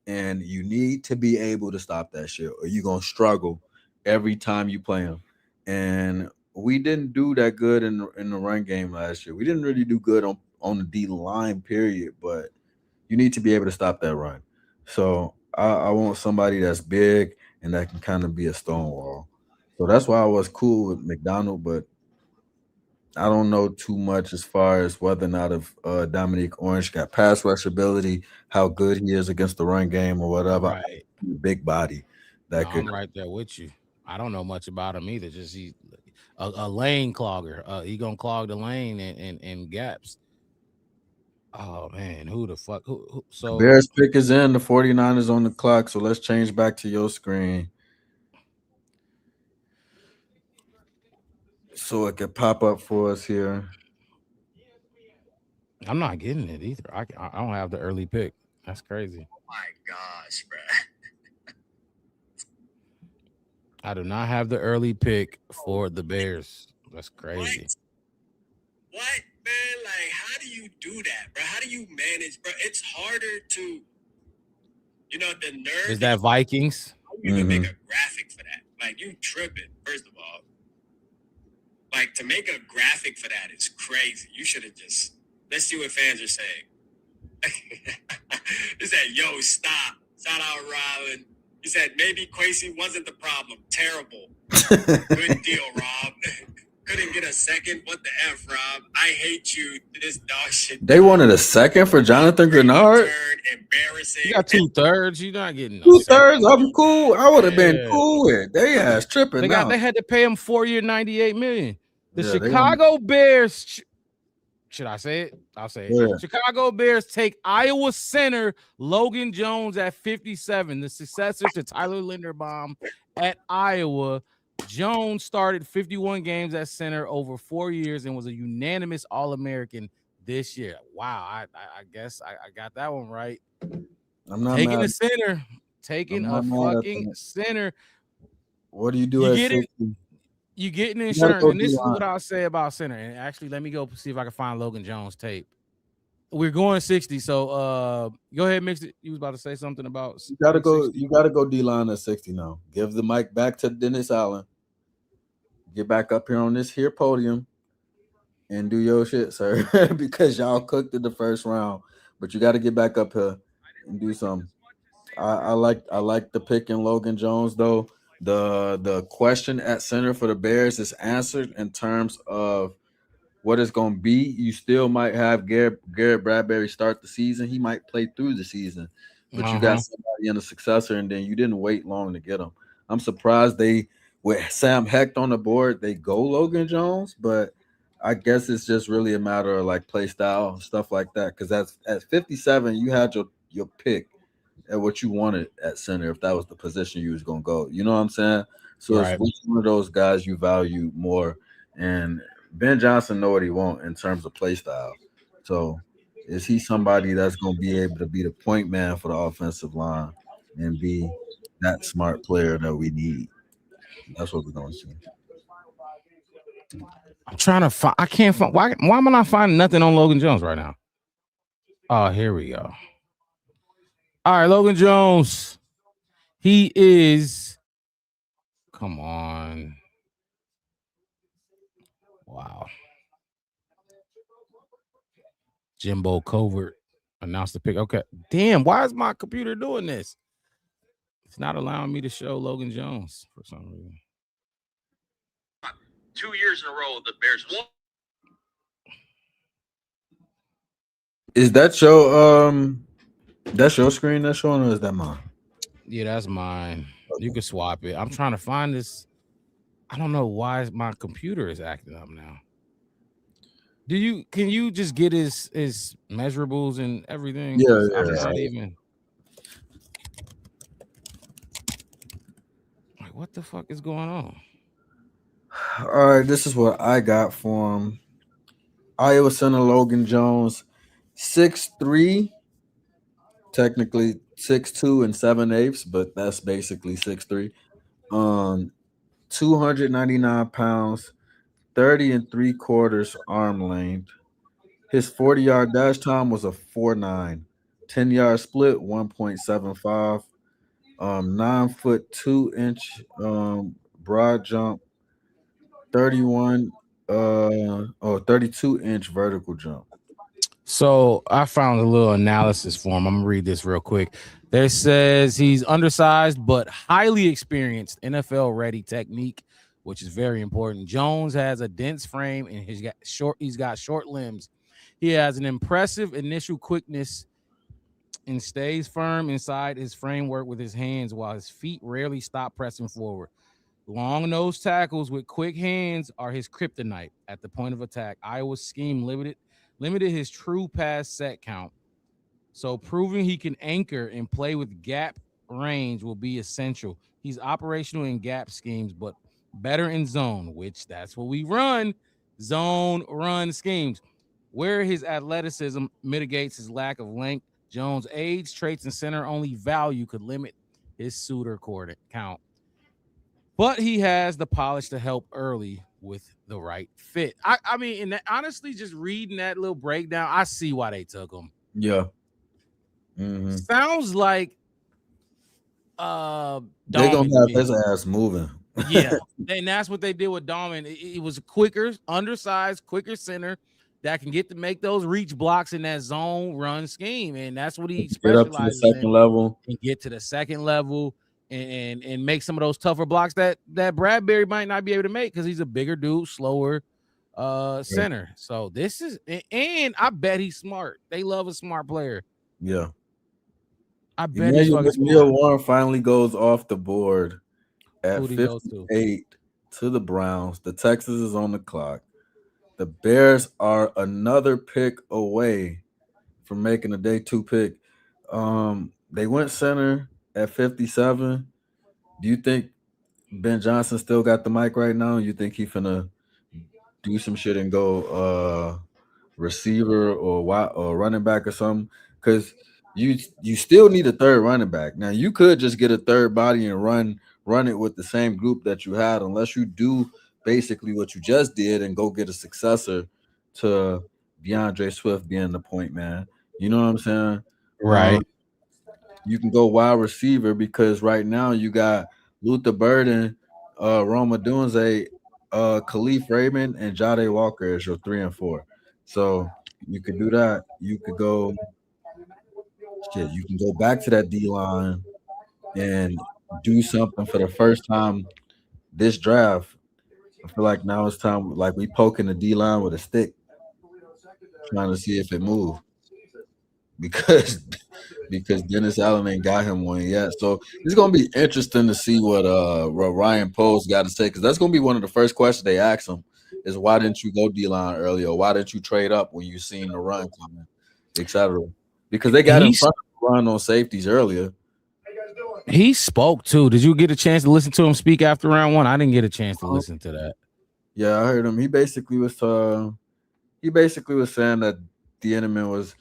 and you need to be able to stop that shit, or you're gonna struggle every time you play them. And we didn't do that good in the run game last year. We didn't really do good on the D line, period. But you need to be able to stop that run. So I want somebody that's big and that can kind of be a stonewall. So that's why I was cool with McDonald, but I don't know too much as far as whether or not if Dominique Orange got pass rush ability, how good he is against the run game or whatever. Right. Big body. I'm right there with you. I don't know much about him either. Just he a lane clogger. He gonna clog the lane and gaps. Oh man, who the fuck? Who so Bears pick is in, the 49ers on the clock. So let's change back to your screen. So it could pop up for us here. I'm not getting it either. I don't have the early pick. That's crazy. Oh my gosh, bro. I do not have the early pick for the Bears. That's crazy. What, man? Like, how do you do that, bro? How do you manage, bro? It's harder to, the nerve. Is that Vikings? You can make a graphic for that. Like, you tripping, first of all. Like, to make a graphic for that is crazy. You should have just, let's see what fans are saying. Is that, yo, stop. Shout out Rylan. He said maybe Quasi wasn't the problem. Terrible. Good deal, Rob. Couldn't get a second. What the F, Rob? I hate you. This dog shit. They wanted a second for Jonathan Grenard. Embarrassing. You got 2/3. You're not getting no 2/3. I'm cool. I would have been Yeah. cool with. They ass tripping. They had to pay him 4-year, $98 million. The Yeah, they Chicago Bears. Should I say it? I'll say it. Yeah. Chicago Bears take Iowa center Logan Jones at 57, the successor to Tyler Linderbaum at Iowa. Jones started 51 games at center over 4 years and was a unanimous All-American this year. Wow, I guess I got that one right. I'm not Taking mad. a center, taking I'm a not mad at fucking that. center. What do you do You at get it? 60? You getting gotta insurance, go and this is D-line. what I'll say about center. And actually, let me go see if I can find Logan Jones tape. We're going 60, so go ahead, mix it. You was about to say something about You gotta go. 60. You gotta go D-line at 60 now. Give the mic back to Dennis Allen. Get back up here on this here podium and do your shit, sir. Because y'all cooked in the first round, but you got to get back up here and do something. I like the pick in Logan Jones though. The question at center for the Bears is answered in terms of what it's going to be. You still might have Garrett Bradbury start the season. He might play through the season, but you got somebody in the successor, and then you didn't wait long to get him. I'm surprised they, with Sam Hecht on the board, they go Logan Jones, but I guess it's just really a matter of like play style, stuff like that. Because at 57, you had your pick at what you wanted at center if that was the position you was going to go. You know what I'm saying? So Right. it's which one of those guys you value more. And Ben Johnson know what he wants in terms of play style. So is he somebody that's going to be able to be the point man for the offensive line and be that smart player that we need? That's what we're going to see. I'm trying to find. I can't find. Why am I not finding nothing on Logan Jones right now? Oh, here we go. All right, Logan Jones. He is. Come on. Wow. Jimbo Covert announced the pick. Okay. Damn, why is my computer doing this? It's not allowing me to show Logan Jones for some reason. 2 years in a row, the Bears won. Is that your screen that's showing, or is that mine? Yeah, that's mine. You can swap it. I'm trying to find this. I don't know why my computer is acting up now. Can you just get his measurables and everything? Yeah, I'm yeah. not even. Like, what the fuck is going on? All right, this is what I got for him. Iowa center Logan Jones, 6'3", technically 6'2" and 7/8, but that's basically 6'3". 299 pounds, 30 3/4 arm length. His 40-yard dash time was a 4.9. 10-yard split, 1.75. 9 2 inch broad jump, 32 inch vertical jump. So I found a little analysis for him. I'm gonna read this real quick. There says he's undersized but highly experienced, NFL ready technique, which is very important. Jones has a dense frame and he's got short limbs. He has an impressive initial quickness and stays firm inside his framework with his hands while his feet rarely stop pressing forward. Long nose tackles with quick hands are his kryptonite at the point of attack. Iowa's scheme limited his true pass set count. So proving he can anchor and play with gap range will be essential. He's operational in gap schemes, but better in zone, which that's what we run. Zone run schemes, where his athleticism mitigates his lack of length. Jones' age, traits, and center only value could limit his suitor count. But he has the polish to help early with the right fit. I mean, and honestly, just reading that little breakdown, I see why they took him. Yeah. Mm-hmm. Sounds like they're gonna have his ass moving. Yeah, and that's what they did with Dawman. It was quicker, undersized, quicker center. that can get to make those reach blocks in that zone run scheme, and that's what he Get up to the specializes second in. level. And get to the second level and make some of those tougher blocks that Bradbury might not be able to make because he's a bigger dude, slower center. So this is, and I bet he's smart. They love a smart player. Yeah. I bet he's fucking Emil smart. Warren finally goes off the board at Who'd he go to? 58 to the Browns. The Texans is on the clock. The Bears are another pick away from making a day 2 pick. They went center at 57. Do you think Ben Johnson still got the mic right now? You think he finna do some shit and go receiver or running back or something? Because you still need a third running back. Now you could just get a third body and run it with the same group that you had, unless you do basically what you just did and go get a successor to DeAndre Swift being the point man. You know what I'm saying? Right. You can go wide receiver because right now you got Luther Burden, Roma Dunze, Khalif Raymond, and Jade Walker as your 3 and 4. So you could do that. You could go you can go back to that D line and do something for the first time this draft. I feel like now it's time, like we poking the D line with a stick, trying to see if it moves. Because Dennis Allen ain't got him one yet. So it's gonna be interesting to see what Ryan Poles got to say, because that's gonna be one of the first questions they ask him is why didn't you go D-line earlier? Why didn't you trade up when you seen the run coming, etc. Because they got in front of the run on safeties earlier. He spoke too. Did you get a chance to listen to him speak after round 1? I didn't get a chance to listen to that. Yeah, I heard him. He basically was saying that the enemy was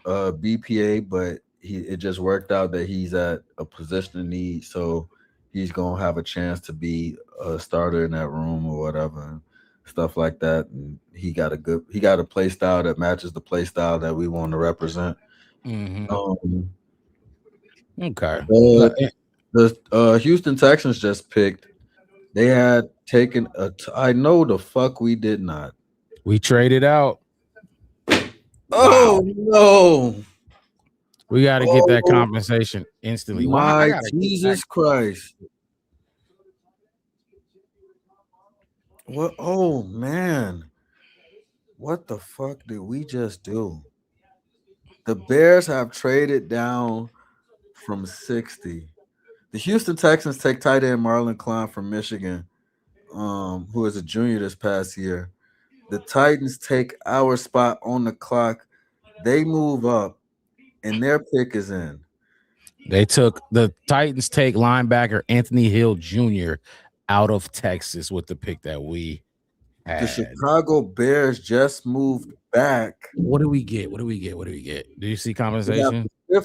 BPA, but it just worked out that he's at a position of need, so he's gonna have a chance to be a starter in that room or whatever, and stuff like that. And he got a play style that matches the play style that we want to represent. Mm-hmm. Okay. The Houston Texans just picked. They had taken I know the fuck we did not. We traded out. Oh no. We got to get that compensation instantly. My Jesus Christ. What? Oh, man. What the fuck did we just do? The Bears have traded down from 60. The Houston Texans take tight end Marlon Klein from Michigan, who is a junior this past year. The Titans take our spot on the clock. They move up. And their pick is in. The Titans take linebacker Anthony Hill Jr. out of Texas with the pick that we had. The Chicago Bears just moved back. What do we get? Do you see compensation? The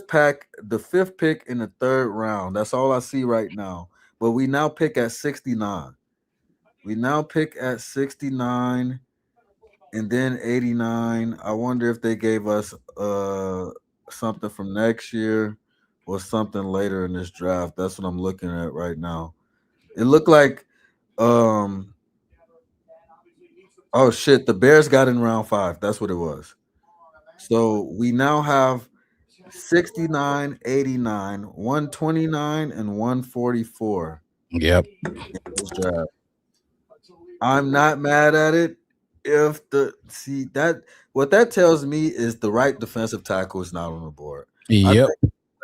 fifth pick in the 3rd round. That's all I see right now. But we now pick at 69. And then 89. I wonder if they gave us something from next year or something later in this draft. That's what I'm looking at right now. It looked like oh shit, the Bears got in round 5. That's what it was. So we now have 69, 89, 129, and 144. Yep. In this draft. I'm not mad at it. What that tells me is the right defensive tackle is not on the board. Yep.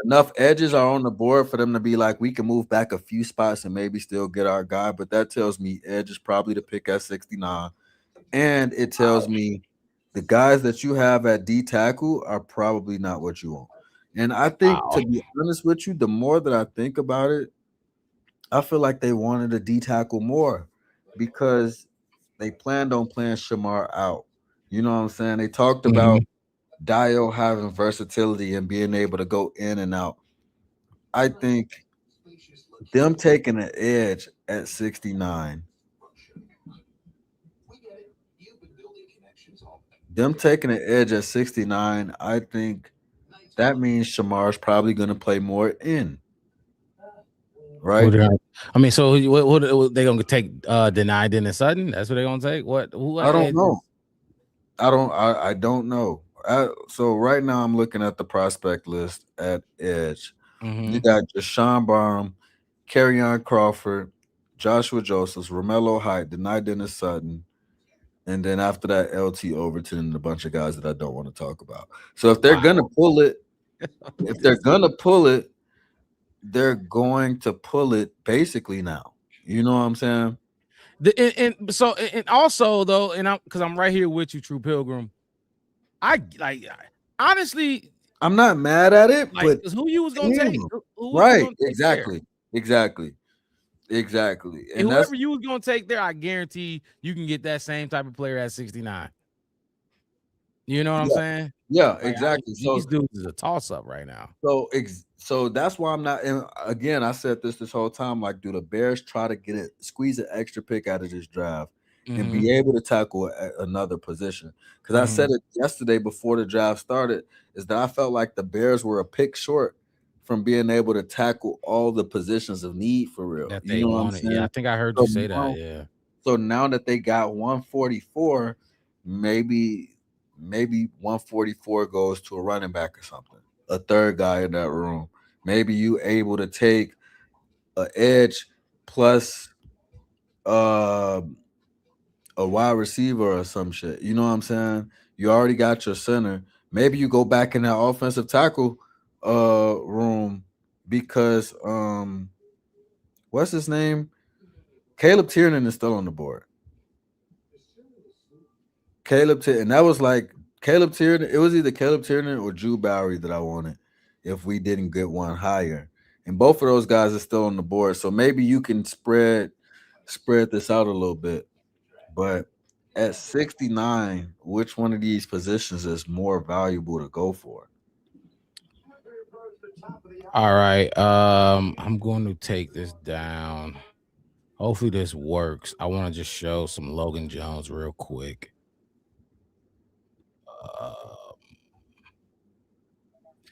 Enough edges are on the board for them to be like, we can move back a few spots and maybe still get our guy. But that tells me edge is probably the pick at 69. And it tells me the guys that you have at D tackle are probably not what you want. And I think, to be honest with you, the more that I think about it, I feel like they wanted a D tackle more because they planned on playing Shamar out. You know what I'm saying? They talked about Dio having versatility and being able to go in and out. I think them taking an edge at 69. I think that means Shamar's probably going to play more in. Right? I mean, so what they gonna take? Deny Dennis Sutton? That's what they're gonna take. What? Who? I don't know. I don't know. So right now I'm looking at the prospect list at edge. Mhm. You got Deshaun Barham, Kerryon Crawford, Joshua Josephs, Romello Height, Deni Dennis Sutton, and then after that, LT Overton and a bunch of guys that I don't want to talk about. So if they're gonna pull it, they're going to pull it basically now. You know what I'm saying? And also though, and I'm right here with you, True Pilgrim. Honestly, I'm not mad at it, like, but who you was gonna take? Who was right? you gonna take Exactly. And whoever you was gonna take there, I guarantee you can get that same type of player at 69. You know what I'm saying? Yeah, Like, exactly. These dudes is a toss up right now. So that's why I'm not. And again, I said this whole time. Like, do the Bears try to squeeze an extra pick out of this draft and be able to tackle another position? Because I said it yesterday before the draft started, is that I felt like the Bears were a pick short from being able to tackle all the positions of need for real. That they wanted. Yeah, I think I heard you say that. Yeah. So now that they got 144, maybe 144 goes to a running back or something, a third guy in that room. Maybe you able to take an edge plus a wide receiver or some shit. You know what I'm saying? You already got your center. Maybe you go back in that offensive tackle room because what's his name? Caleb Tiernan is still on the board. And that was like Caleb Tiernan. It was either Caleb Tiernan or Drew Bowery that I wanted if we didn't get one higher. And both of those guys are still on the board. So maybe you can spread this out a little bit. But at 69, which one of these positions is more valuable to go for? All right. I'm going to take this down. Hopefully this works. I want to just show some Logan Jones real quick.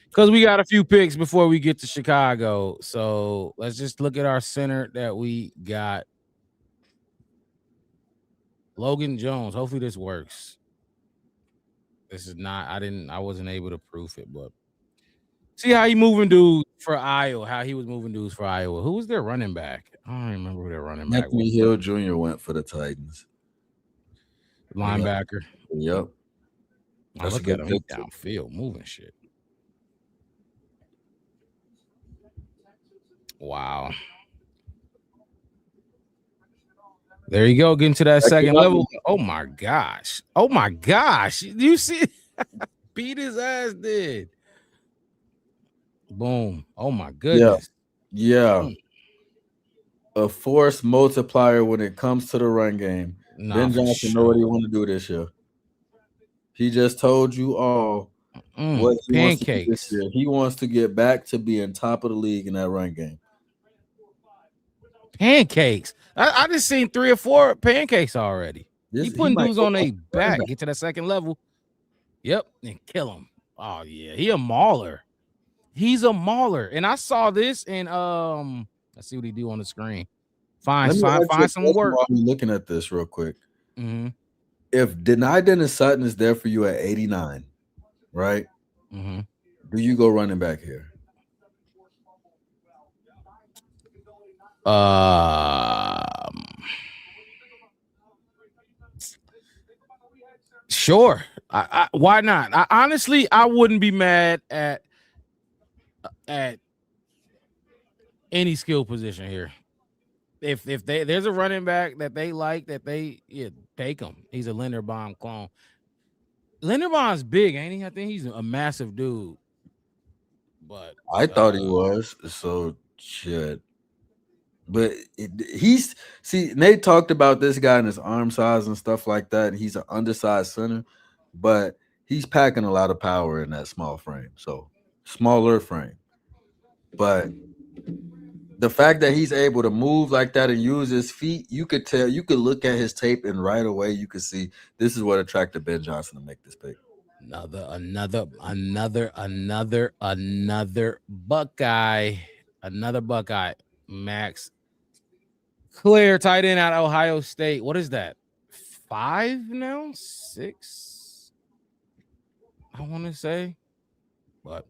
Because we got a few picks before we get to Chicago. So let's just look at our center that we got. Logan Jones. Hopefully this works. This is not, I wasn't able to proof it, but see how he moving dudes for Iowa, how he was moving dudes for Iowa. Who was their running back? I don't remember who their running back Anthony was. Hill Jr. went for the Titans. Linebacker. Yep. That's look at him downfield, moving shit. Wow. There you go, getting to that second level. Oh my gosh. You see beat his ass did. Boom. Oh my goodness. Yeah. A force multiplier when it comes to the run game. Ben Johnson know what he want to do this year. He just told you all what he wants to do this year. He wants to get back to being top of the league in that run game. Pancakes. I just seen 3 or 4 pancakes already. He putting dudes on their back, get to that second level. Yep, and kill him. Oh yeah, he a mauler. He's a mauler, and I saw this and let's see what he do on the screen. Find some work. I'm looking at this real quick. Mm-hmm. If Deni Dennis Sutton is there for you at 89, right? Mm-hmm. Do you go running back here? Sure. Why not? Honestly, I wouldn't be mad at any skill position here. If there's a running back that they like, take him. He's a Linderbaum clone. Linderbaum's big, ain't he? I think he's a massive dude. But I thought he was. So shit. But Nate talked about this guy and his arm size and stuff like that. And he's an undersized center, but he's packing a lot of power in that small frame. So smaller frame. But the fact that he's able to move like that and use his feet, you could tell, you could look at his tape and right away you could see this is what attracted Ben Johnson to make this pick. Another Buckeye. Another Buckeye. Max Claire, tight end out of Ohio State. What is that? 5 now? 6? I want to say. But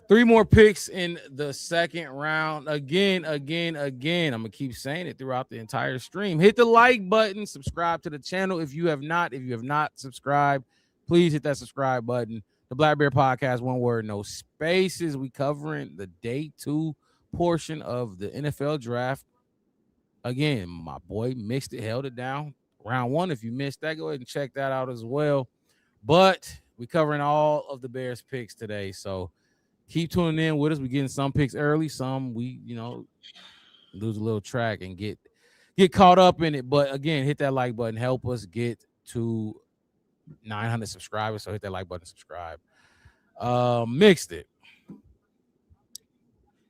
3 more picks in the second round. Again. I'm gonna keep saying it throughout the entire stream. Hit the like button, subscribe to the channel if you have not. If you have not subscribed, please hit that subscribe button. The Black Bear Podcast, one word, no spaces. We covering the day 2 portion of the NFL draft. Again, my boy mixed it, held it down. Round 1. If you missed that, go ahead and check that out as well. But we covering all of the Bears picks today, so keep tuning in with us. We getting some picks early, some we lose a little track and get caught up in it. But again, hit that like button, help us get to 900 subscribers. So hit that like button, subscribe. Mixed it.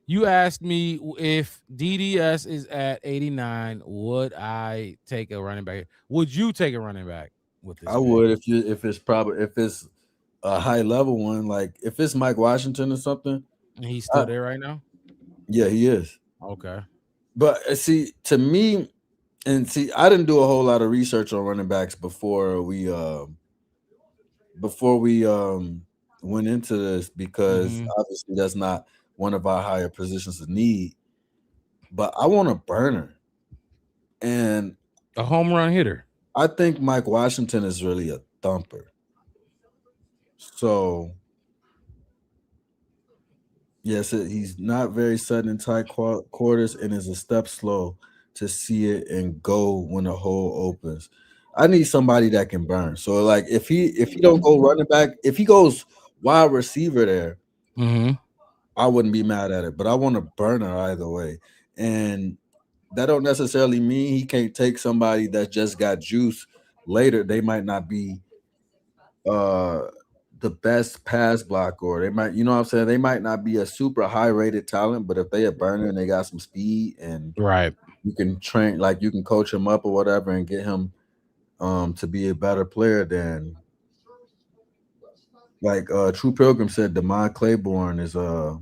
You asked me if DDS is at 89, would I take a running back? Would you take a running back with this? I would if it's a high level one, like if it's Mike Washington or something. And he's still there right now? Yeah, he is. Okay. But see, to me, I didn't do a whole lot of research on running backs before we went into this, because obviously that's not one of our higher positions of need. But I want a burner and a home run hitter. I think Mike Washington is really a thumper. So yes, he's not very sudden in tight quarters and is a step slow to see it and go when the hole opens. I need somebody that can burn. So like if he don't go running back, if he goes wide receiver there, I wouldn't be mad at it. But I want a burner either way. And that don't necessarily mean he can't take somebody that just got juice later. They might not be the best pass block, or they might, you know what I'm saying? They might not be a super high rated talent, but if they a burner and they got some speed and you can train, like you can coach him up or whatever and get him to be a better player, then like True Pilgrim said, Damon Claiborne is a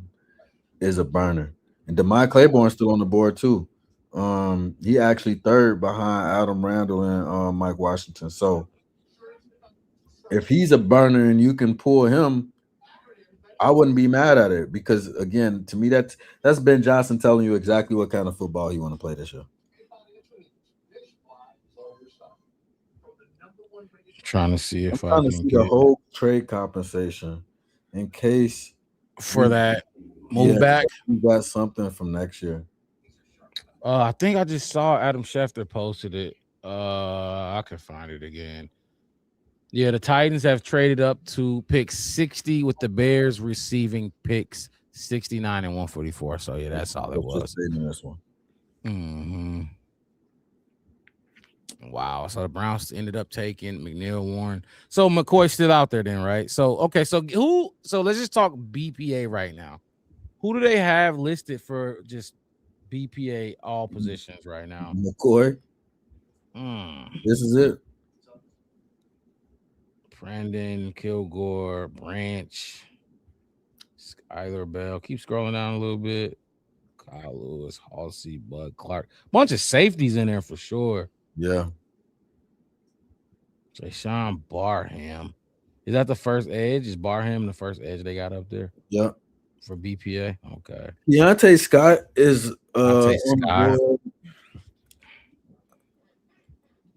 burner. And Damon Claiborne's still on the board too. He actually 3rd behind Adam Randall and Mike Washington. So if he's a burner and you can pull him, I wouldn't be mad at it, because again, to me, that's Ben Johnson telling you exactly what kind of football he want to play this year. Trying to see if I can see the whole trade compensation in case for that move back. We got something from next year. I think I just saw Adam Schefter posted it. I can find it again. Yeah, the Titans have traded up to pick 60 with the Bears receiving picks 69 and 144. So yeah, that's all it was. This one. Wow. So the Browns ended up taking McNeil, Warren. So McCoy's still out there then, right? So okay, so let's just talk BPA right now. Who do they have listed for just BPA all positions right now? McCoy. This is it. Brandon, Kilgore, Branch, Skyler Bell. Keep scrolling down a little bit. Kyle Lewis, Halsey, Bud Clark. Bunch of safeties in there for sure. Yeah. Jayshawn Barham. Is that the first edge? Is Barham the first edge they got up there? Yeah. For BPA? Okay. Deontay Scott is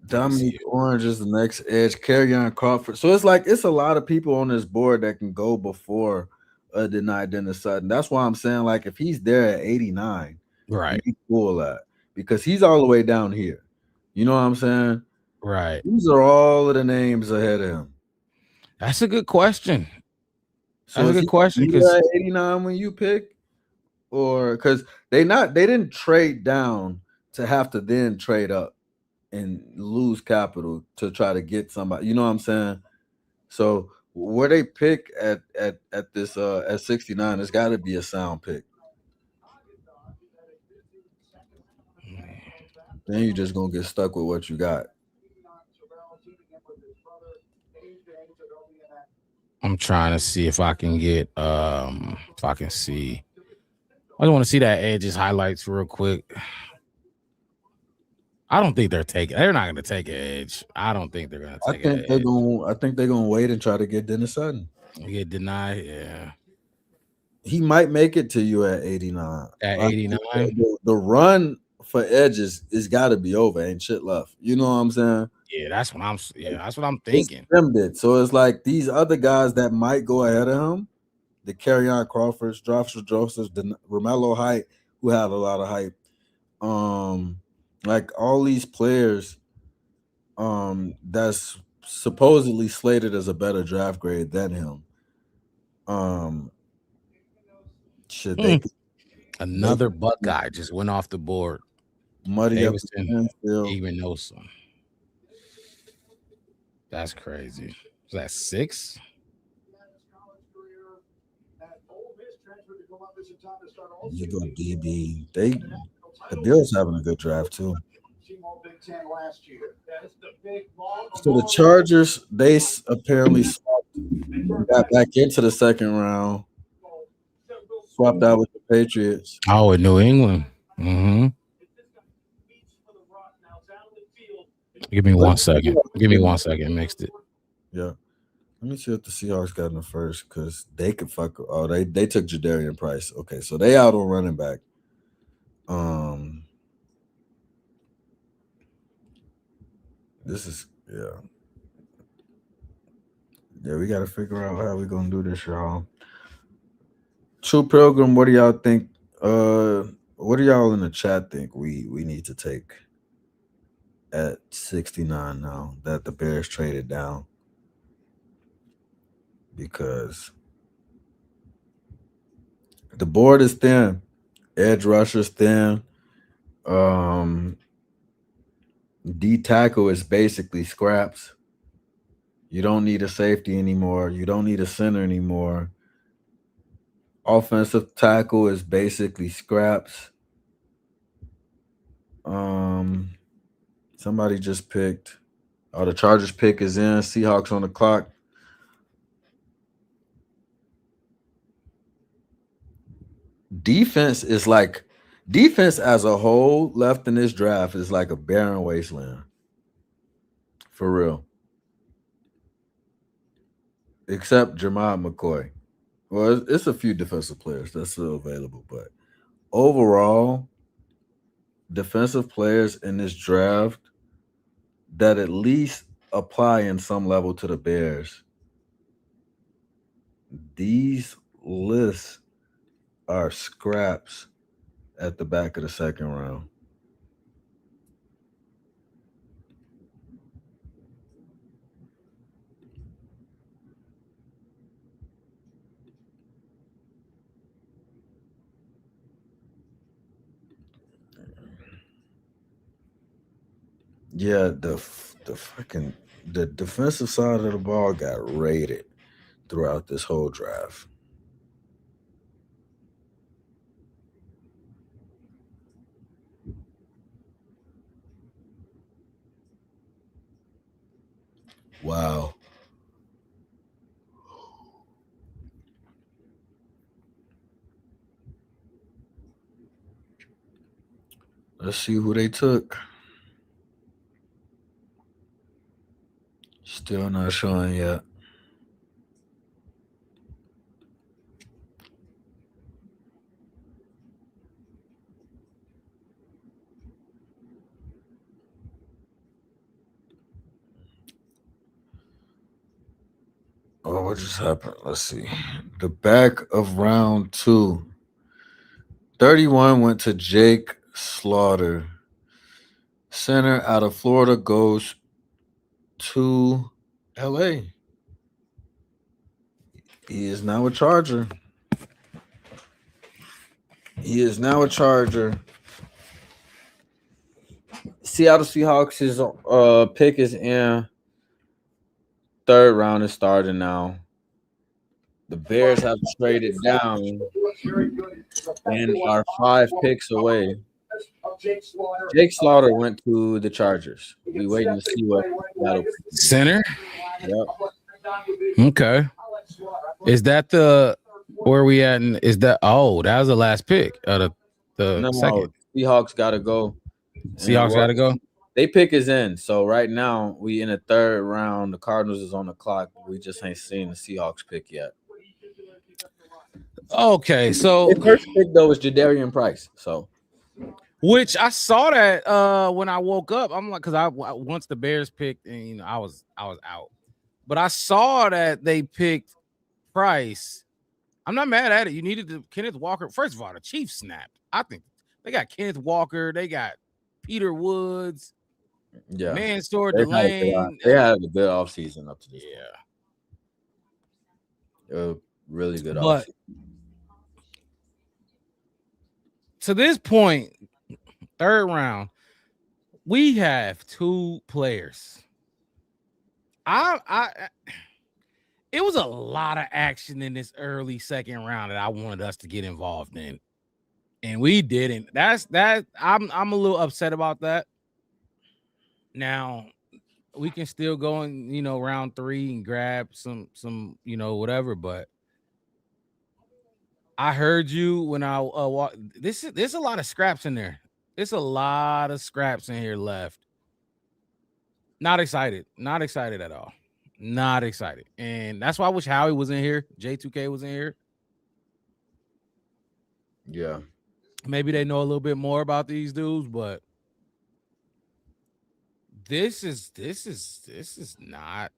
Dominique Orange is the next edge. Kerryon Crawford. So it's a lot of people on this board that can go before Denied Dennis Sutton. That's why I'm saying, like, if he's there at 89, right, he's cool at, because he's all the way down here. You know what I'm saying? Right. These are all of the names ahead of him. That's a good question. So that's a good question, because 89 when you pick, or because they didn't trade down to have to then trade up and lose capital to try to get somebody. You know what I'm saying? So where they pick at this at 69, it's got to be a sound pick. Then you're just gonna get stuck with what you got. I'm trying to see if I can get if I can see. I just want to see that Edge's highlights real quick. I don't think they're taking. They're not going to take Edge. I don't think they're going to I take think they're Edge. going. I think they're going to wait and try to get Dennis Sutton. Get denied. Yeah. He might make it to you at 89. At Like, 89. the run for Edges is got to be over. Ain't shit left. You know what I'm saying? Yeah, that's what I'm. Yeah, that's what I'm thinking. So it's like these other guys that might go ahead of him, the Kerryon Crawfords, Joshua Josephs, the Romello Height, who had a lot of hype. Like all these players, that's supposedly slated as a better draft grade than him. Should they Another Buckeye just went off the board. muddy up Davidson, the even Nosa. That's crazy. Is that 6? You go DB. The Bills having a good draft too. So the Chargers, they apparently got back into the second round, swapped out with the Patriots. Oh, in New England. Mm-hmm. Give me 1 second. Give me 1 second. Mixed it. Yeah. Let me see what the Seahawks got in the first, because they could fuck. Oh, they took Jadarian Price. Okay, so they out on running back. This is yeah. We got to figure out how we gonna do this, y'all. True Pilgrim, what do y'all think? What do y'all in the chat think we need to take at 69 now that the Bears traded down? Because the board is thin, edge rushers thin. D tackle is basically scraps. You don't need a safety anymore. You don't need a center anymore. Offensive tackle is basically scraps. Somebody just picked. Oh, the Chargers pick is in. Seahawks on the clock. Defense as a whole left in this draft is like a barren wasteland. For real. Except Jermod McCoy. Well, it's a few defensive players that's still available, but overall, defensive players in this draft that at least apply in some level to the Bears. These lists are scraps at the back of the second round. Yeah, the defensive side of the ball got raided throughout this whole draft. Wow. Let's see who they took. Still not showing yet. Oh, what just happened? Let's see. The back of round 2. 31 went to Jake Slaughter. Center out of Florida goes to LA. He is now a Charger. Seattle Seahawks' pick is in. Third round is starting now. The Bears have traded down and are 5 picks away. Jake Slaughter went to the Chargers. We waiting to see what that'll be. Center? Yep. Okay. Is that where we at? Is that that was the last pick out of the second? Seahawks gotta go. Seahawks gotta go. They pick is in. So right now we in the third round. The Cardinals is on the clock. We just ain't seen the Seahawks pick yet. Okay, so The first pick though was Jadarian Price. So which I saw that when I woke up. I'm like, because I once the Bears picked, and I was out, but I saw that they picked Price. I'm not mad at it. You needed the Kenneth Walker. First of all, the Chiefs snapped. I think they got Kenneth Walker. They got Peter Woods. yeah, Mansour they Delane. had a good offseason up to this Yeah. point. Really good But offseason. to this point, third round, we have two players. It was a lot of action in this early second round that I wanted us to get involved in, and we didn't. I'm a little upset about that. Now we can still go in, round 3 and grab some, whatever. But I heard you when I walked. There's a lot of scraps in there. There's a lot of scraps in here left. Not excited. Not excited at all. Not excited. And that's why I wish Howie was in here. J2K was in here. Yeah. Maybe they know a little bit more about these dudes, but this is not.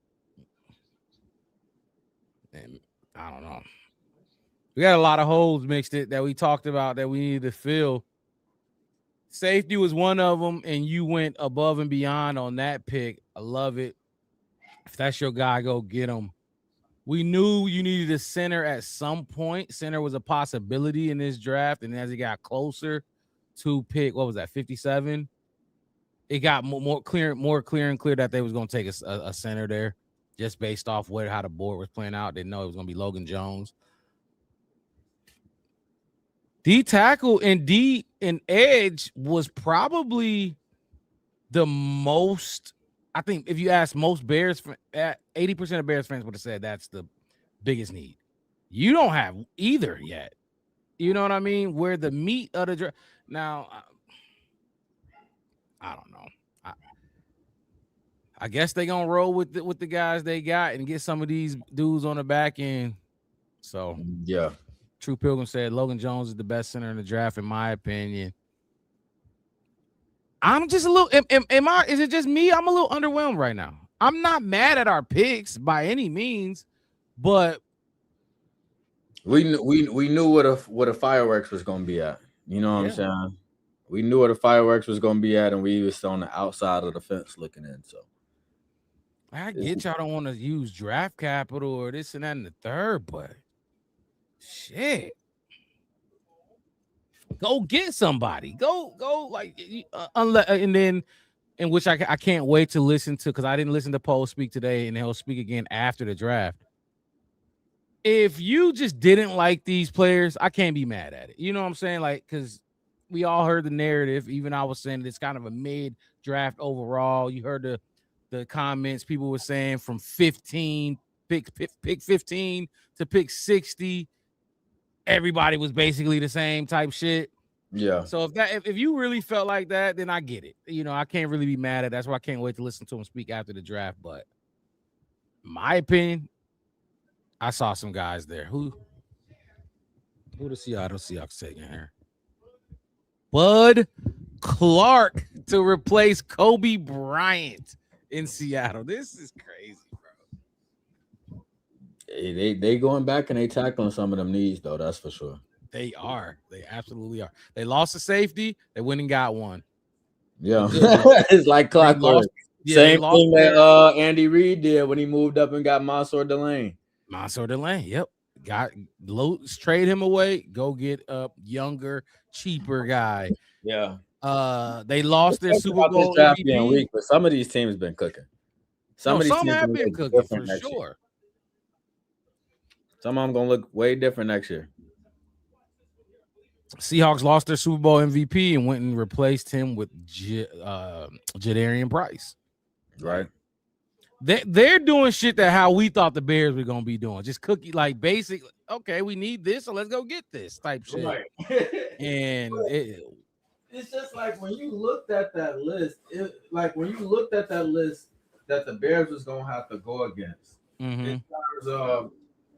And I don't know. We got a lot of holes mixed it that we talked about that we needed to fill. Safety was one of them, and you went above and beyond on that pick. I love it. If that's your guy, go get him. We knew you needed a center at some point. Center was a possibility in this draft, and as it got closer to pick, 57? It got more clear and clear that they was going to take a center there, just based off how the board was playing out. Didn't know it was going to be Logan Jones. D tackle and D and edge was probably the most. I think if you ask most Bears, 80% of Bears fans would have said that's the biggest need. You don't have either yet. You know what I mean? Where the meat of the draft. Now, I don't know. I guess they're gonna roll with the guys they got and get some of these dudes on the back end. So yeah. True Pilgrim said Logan Jones is the best center in the draft, in my opinion. I'm just a little. Is it just me? I'm a little underwhelmed right now. I'm not mad at our picks by any means, but we knew what a fireworks was gonna be at. You know what I'm saying? We knew what the fireworks was gonna be at, and we was on the outside of the fence looking in. So I get y'all don't want to use draft capital or this and that and the third, but shit. Go get somebody. Go like and then in which I can't wait to listen to, because I didn't listen to Poe speak today, and he'll speak again after the draft. If you just didn't like these players, I can't be mad at it. You know what I'm saying? Like, because we all heard the narrative. Even I was saying it's kind of a mid draft overall. You heard the comments people were saying from 15 pick 15 to pick 60. Everybody was basically the same type shit. yeah. So if you really felt like that, then I get it. I can't really be mad at it. That's why I can't wait to listen to him speak after the draft. But my opinion, I saw some guys there. Who the Seattle Seahawks taking here? Bud Clark to replace Kobe Bryant in Seattle. This is crazy, bro. They going back and they tackling some of them needs though. That's for sure. They are. They absolutely are. They lost a safety. They went and got one. Yeah, it's like clockwork. Same thing that Andy Reid did when he moved up and got Mansour Delane. Yep. Trade him away. Go get a younger, cheaper guy. Yeah. They lost their Super Bowl MVP. Week, but some of these teams been cooking. Some have been cooking for sure. Year. Some of them gonna look way different next year. Seahawks lost their Super Bowl MVP and went and replaced him with Jadarian Price. Right. They're doing shit that how we thought the Bears were gonna be doing. Just cookie like basic. Okay, we need this, so let's go get this type shit. Right. And it's just like when you looked at that list, that the Bears was gonna have to go against in terms of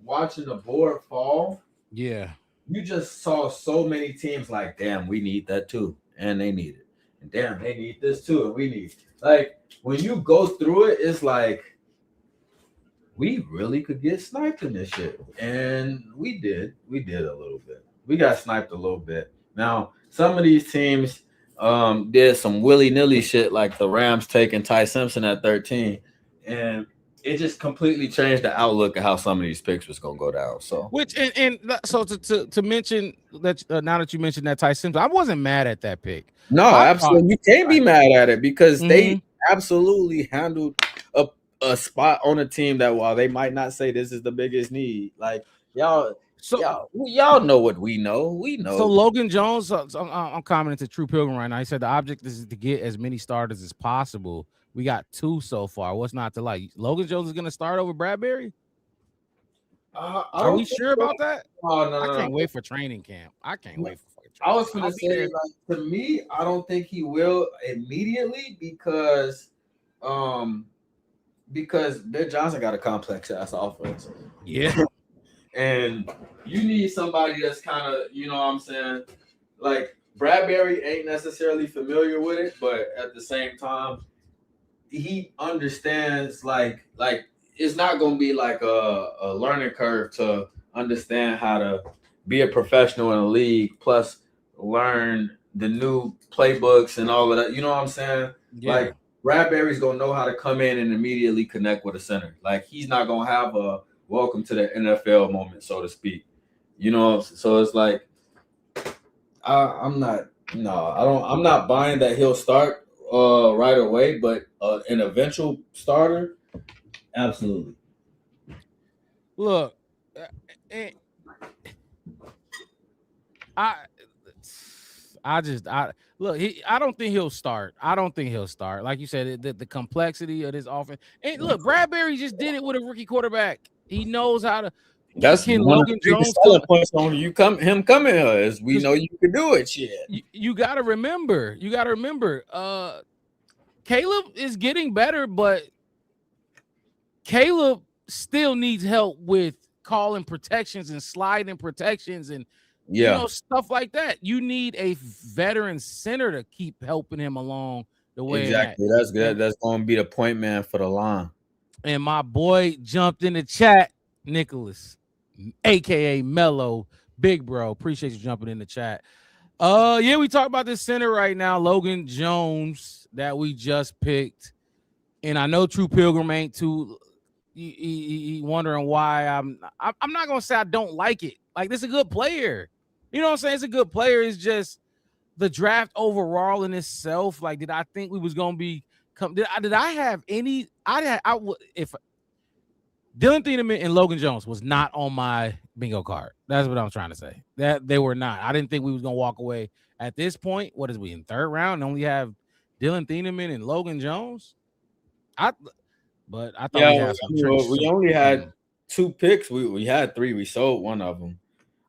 watching the board fall. Yeah. You just saw so many teams like, damn, we need that too, and they need it, and damn, they need this too, and we need. Like when you go through it, it's like we really could get sniped in this shit, and we did a little bit. We got sniped a little bit. Now some of these teams did some willy-nilly shit, like the Rams taking Ty Simpson at 13, and it just completely changed the outlook of how some of these picks was gonna go down. So, Which so to mention that now that you mentioned that Ty Simpson, I wasn't mad at that pick. no, absolutely, you can't be mad at it because they absolutely handled a spot on a team that, while they might not say this is the biggest need, like y'all know what we know. We know. So Logan Jones, I'm commenting to True Pilgrim right now. He said the object is to get as many starters as possible. We got 2 so far. What's not to like? Logan Jones is going to start over Bradbury? Are we sure about that? Oh, no, I can't wait for training camp. I can't wait for fucking I training was going to say, like, to me, I don't think he will immediately because Bill Johnson got a complex ass offense. Yeah. And you need somebody that's kind of, you know what I'm saying? Like, Bradbury ain't necessarily familiar with it, but at the same time, he understands, like it's not going to be like a learning curve to understand how to be a professional in a league, plus learn the new playbooks and all of that. You know what I'm saying? Yeah. Like, Bradbury's going to know how to come in and immediately connect with a center. Like, he's not going to have a welcome to the NFL moment, so to speak. You know, so it's like I'm not buying that he'll start right away, but an eventual starter, absolutely. Look, I don't think he'll start. Like you said, the complexity of this offense. And look, Bradbury just did it with a rookie quarterback. He knows how to. That's one one Logan of the Jones selling points on him coming here is we know you can do it. Shit. You got to remember. Caleb is getting better, but Caleb still needs help with calling protections and sliding protections and stuff like that. You need a veteran center to keep helping him along the way. Exactly. That's good. That's going to be the point man for the line. And my boy jumped in the chat, Nicholas, aka Mello, big bro. Appreciate you jumping in the chat. We talk about this center right now, Logan Jones, that we just picked. And I know True Pilgrim ain't too he wondering why I'm not gonna say I don't like it. Like, this is a good player. You know what I'm saying? It's a good player. It's just the draft overall in itself. Like, did I think we was gonna be did I have any? If Dylan Thieneman and Logan Jones was not on my bingo card. That's what I'm trying to say. That they were not. I didn't think we was gonna walk away at this point. What is we in third round? And only have Dylan Thieneman and Logan Jones. I thought we only had 2 picks. We had 3. We sold one of them.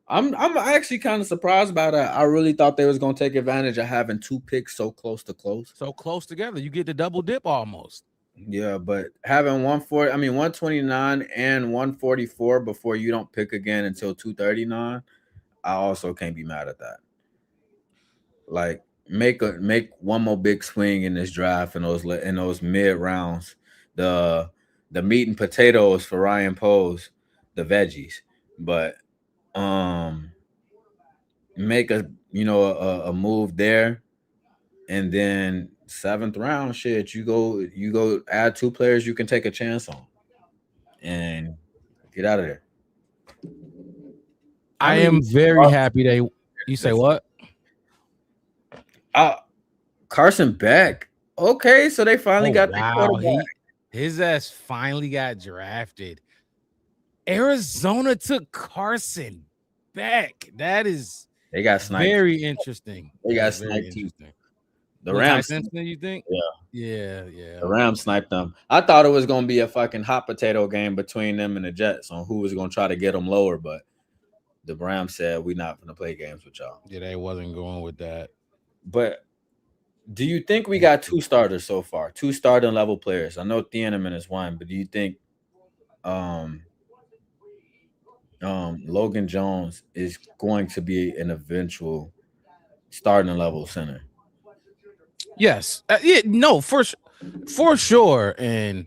I'm actually kind of surprised by that. I really thought they was gonna take advantage of having 2 picks so close together. You get the double dip almost. Yeah, but having 129 and 144 before you don't pick again until 239, I also can't be mad at that. Like, make one more big swing in this draft in those mid rounds. The meat and potatoes for Ryan Poles, the veggies, but make a move there, and then 7th round shit, you go add 2 players you can take a chance on and get out of there. I am very happy you say what? Carson Beck. Okay, so they finally got the quarterback. His ass finally got drafted. Arizona took Carson Beck. That is they got sniped. Very interesting. They got sniped. The Rams, Simpson, you think? Yeah. The Rams sniped them. I thought it was going to be a fucking hot potato game between them and the Jets on who was going to try to get them lower, but the Rams said, we're not going to play games with y'all. Yeah, they wasn't going with that. But do you think we got 2 starters so far? 2 starting level players. I know Thieneman is one, but do you think Logan Jones is going to be an eventual starting level center? Yes. No, for sure. And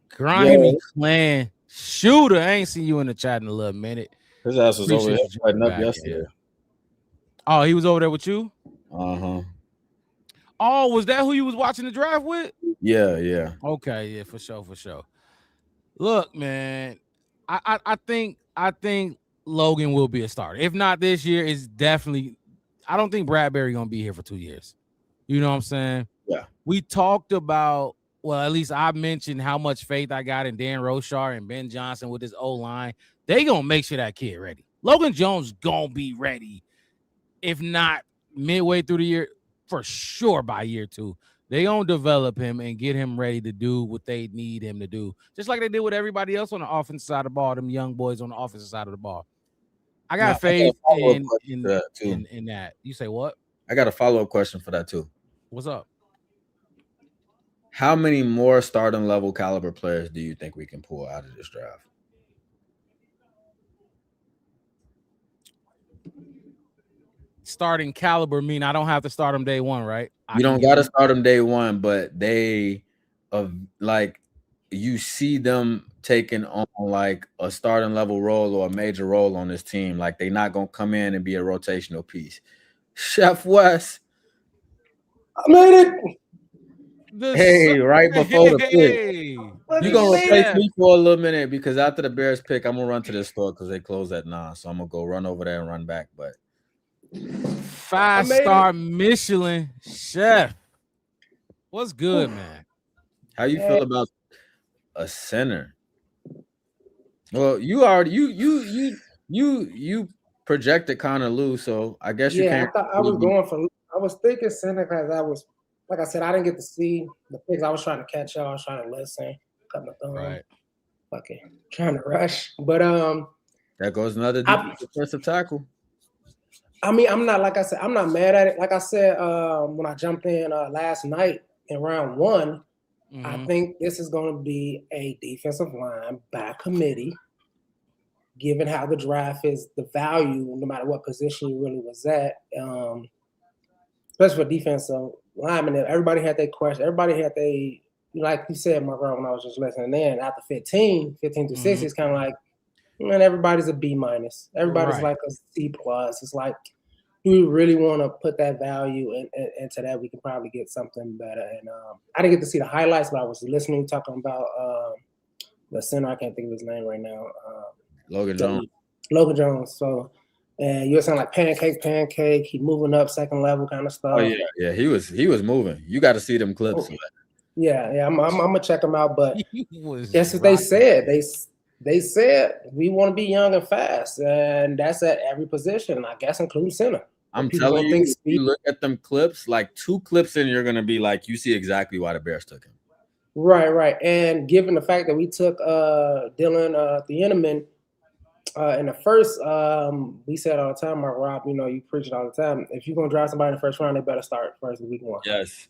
Grimy Clan Shooter, I ain't seen you in the chat in a little minute. His ass was over Appreciate here you fighting up back, yesterday. yeah. Oh, he was over there with you? Uh-huh. Oh, was that who you was watching the draft with? Yeah. Okay, yeah, for sure. Look, man, I think Logan will be a starter. If not this year, it's definitely. I don't think Bradbury gonna be here for 2 years. You know what I'm saying? Yeah. We talked about. Well, at least I mentioned how much faith I got in Dan Roshar and Ben Johnson with his O-line. They gonna make sure that kid ready. Logan Jones gonna be ready, if not midway through the year, for sure by year 2. They gonna develop him and get him ready to do what they need him to do, just like they did with everybody else on the offensive side of the ball. Them young boys on the offensive side of the ball. I got faith in that. You say what? I got a follow-up question for that too. What's up? How many more starting level caliber players do you think we can pull out of this draft? Starting caliber mean I don't have to start them day one, right? You don't got to start them day one, but they like you see them taking on like a starting level role or a major role on this team. Like they're not gonna come in and be a rotational piece. Chef West, I made it. Hey, right before the pick. You're going to replace me for a little minute because after the Bears pick, I'm going to run to this store because they close at 9. So I'm going to go run over there and run back. But 5-star Michelin chef. What's good, man? How you feel about a center? Well, you already you projected kind of low, so I guess you can't. I thought I was going for. I was thinking center because I was, like I said, I didn't get to see the picks. I was trying to catch up. I was trying to listen. Cut my thumb. Right. Fucking trying to rush, but that goes another defensive tackle. I mean, I'm not, like I said, I'm not mad at it. Like I said, when I jumped in last night in round 1, I think this is going to be a defensive line by committee, given how the draft is, the value, no matter what position you really was at, especially for defensive linemen. Everybody had their question. Everybody had their, like you said, Mark, when I was just listening in, after 15 to 60, it's kind of like, man, everybody's a B minus. Everybody's like a C plus. It's like, do we really want to put that value into that? We can probably get something better. And I didn't get to see the highlights, but I was listening, talking about the center. I can't think of his name right now. Logan Jones. Logan Jones. So, and you were saying like pancake. He moving up second level kind of stuff. Oh yeah. He was moving. You got to see them clips. Yeah. I'm gonna check him out. But that's what they said. They said we want to be young and fast, and that's at every position, I guess, including center. I'm telling you, you look at them clips, like 2 clips in, you're gonna be like, you see exactly why the Bears took him. Right. And given the fact that we took Dylan Thieneman in the first, we said all the time, Mark Rob, you preach it all the time. If you're gonna draft somebody in the first round, they better start first in week 1. Yes.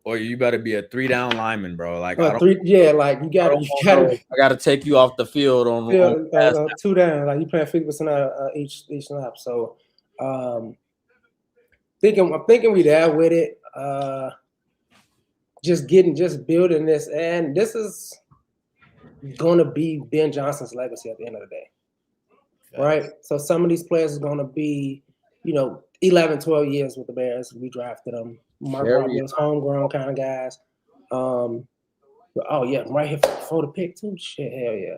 Or you better be a 3-down lineman, bro. Like like you gotta. I gotta take you off the field on 2 down. Like you playing 50% each snap. So, I'm thinking we there with it. Just building this, and this is gonna be Ben Johnson's legacy at the end of the day, right? So some of these players are gonna be, 11, 12 years with the Bears. We drafted them. Mark Robbins, homegrown kind of guys. Right here for the pick too. Shit, hell yeah.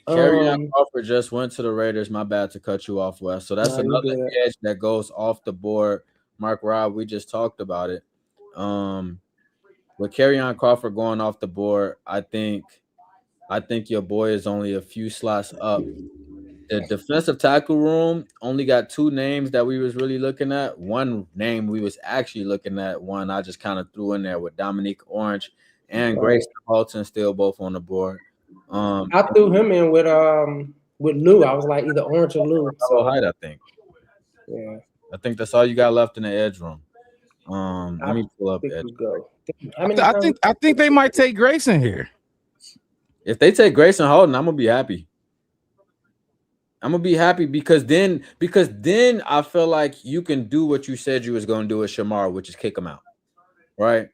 Kerryon Crawford just went to the Raiders. My bad to cut you off, Wes. So that's another edge that goes off the board. Mark Robb, we just talked about it. With Kerryon Crawford going off the board, I think your boy is only a few slots up. The defensive tackle room only got 2 names that we was really looking at. One name we was actually looking at. One I just kind of threw in there with Dominique Orange and Grayson Halton still both on the board. I threw him in with Lou. I was like either Orange or Lou. So height, I think. Yeah. I think that's all you got left in the edge room. Let me pull up think edge. we go. How many I think they might take Grayson here. If they take Grayson Holden, I'm gonna be happy. I'm gonna be happy because then I feel like you can do what you said you was gonna do with Shamar, which is kick him out, right?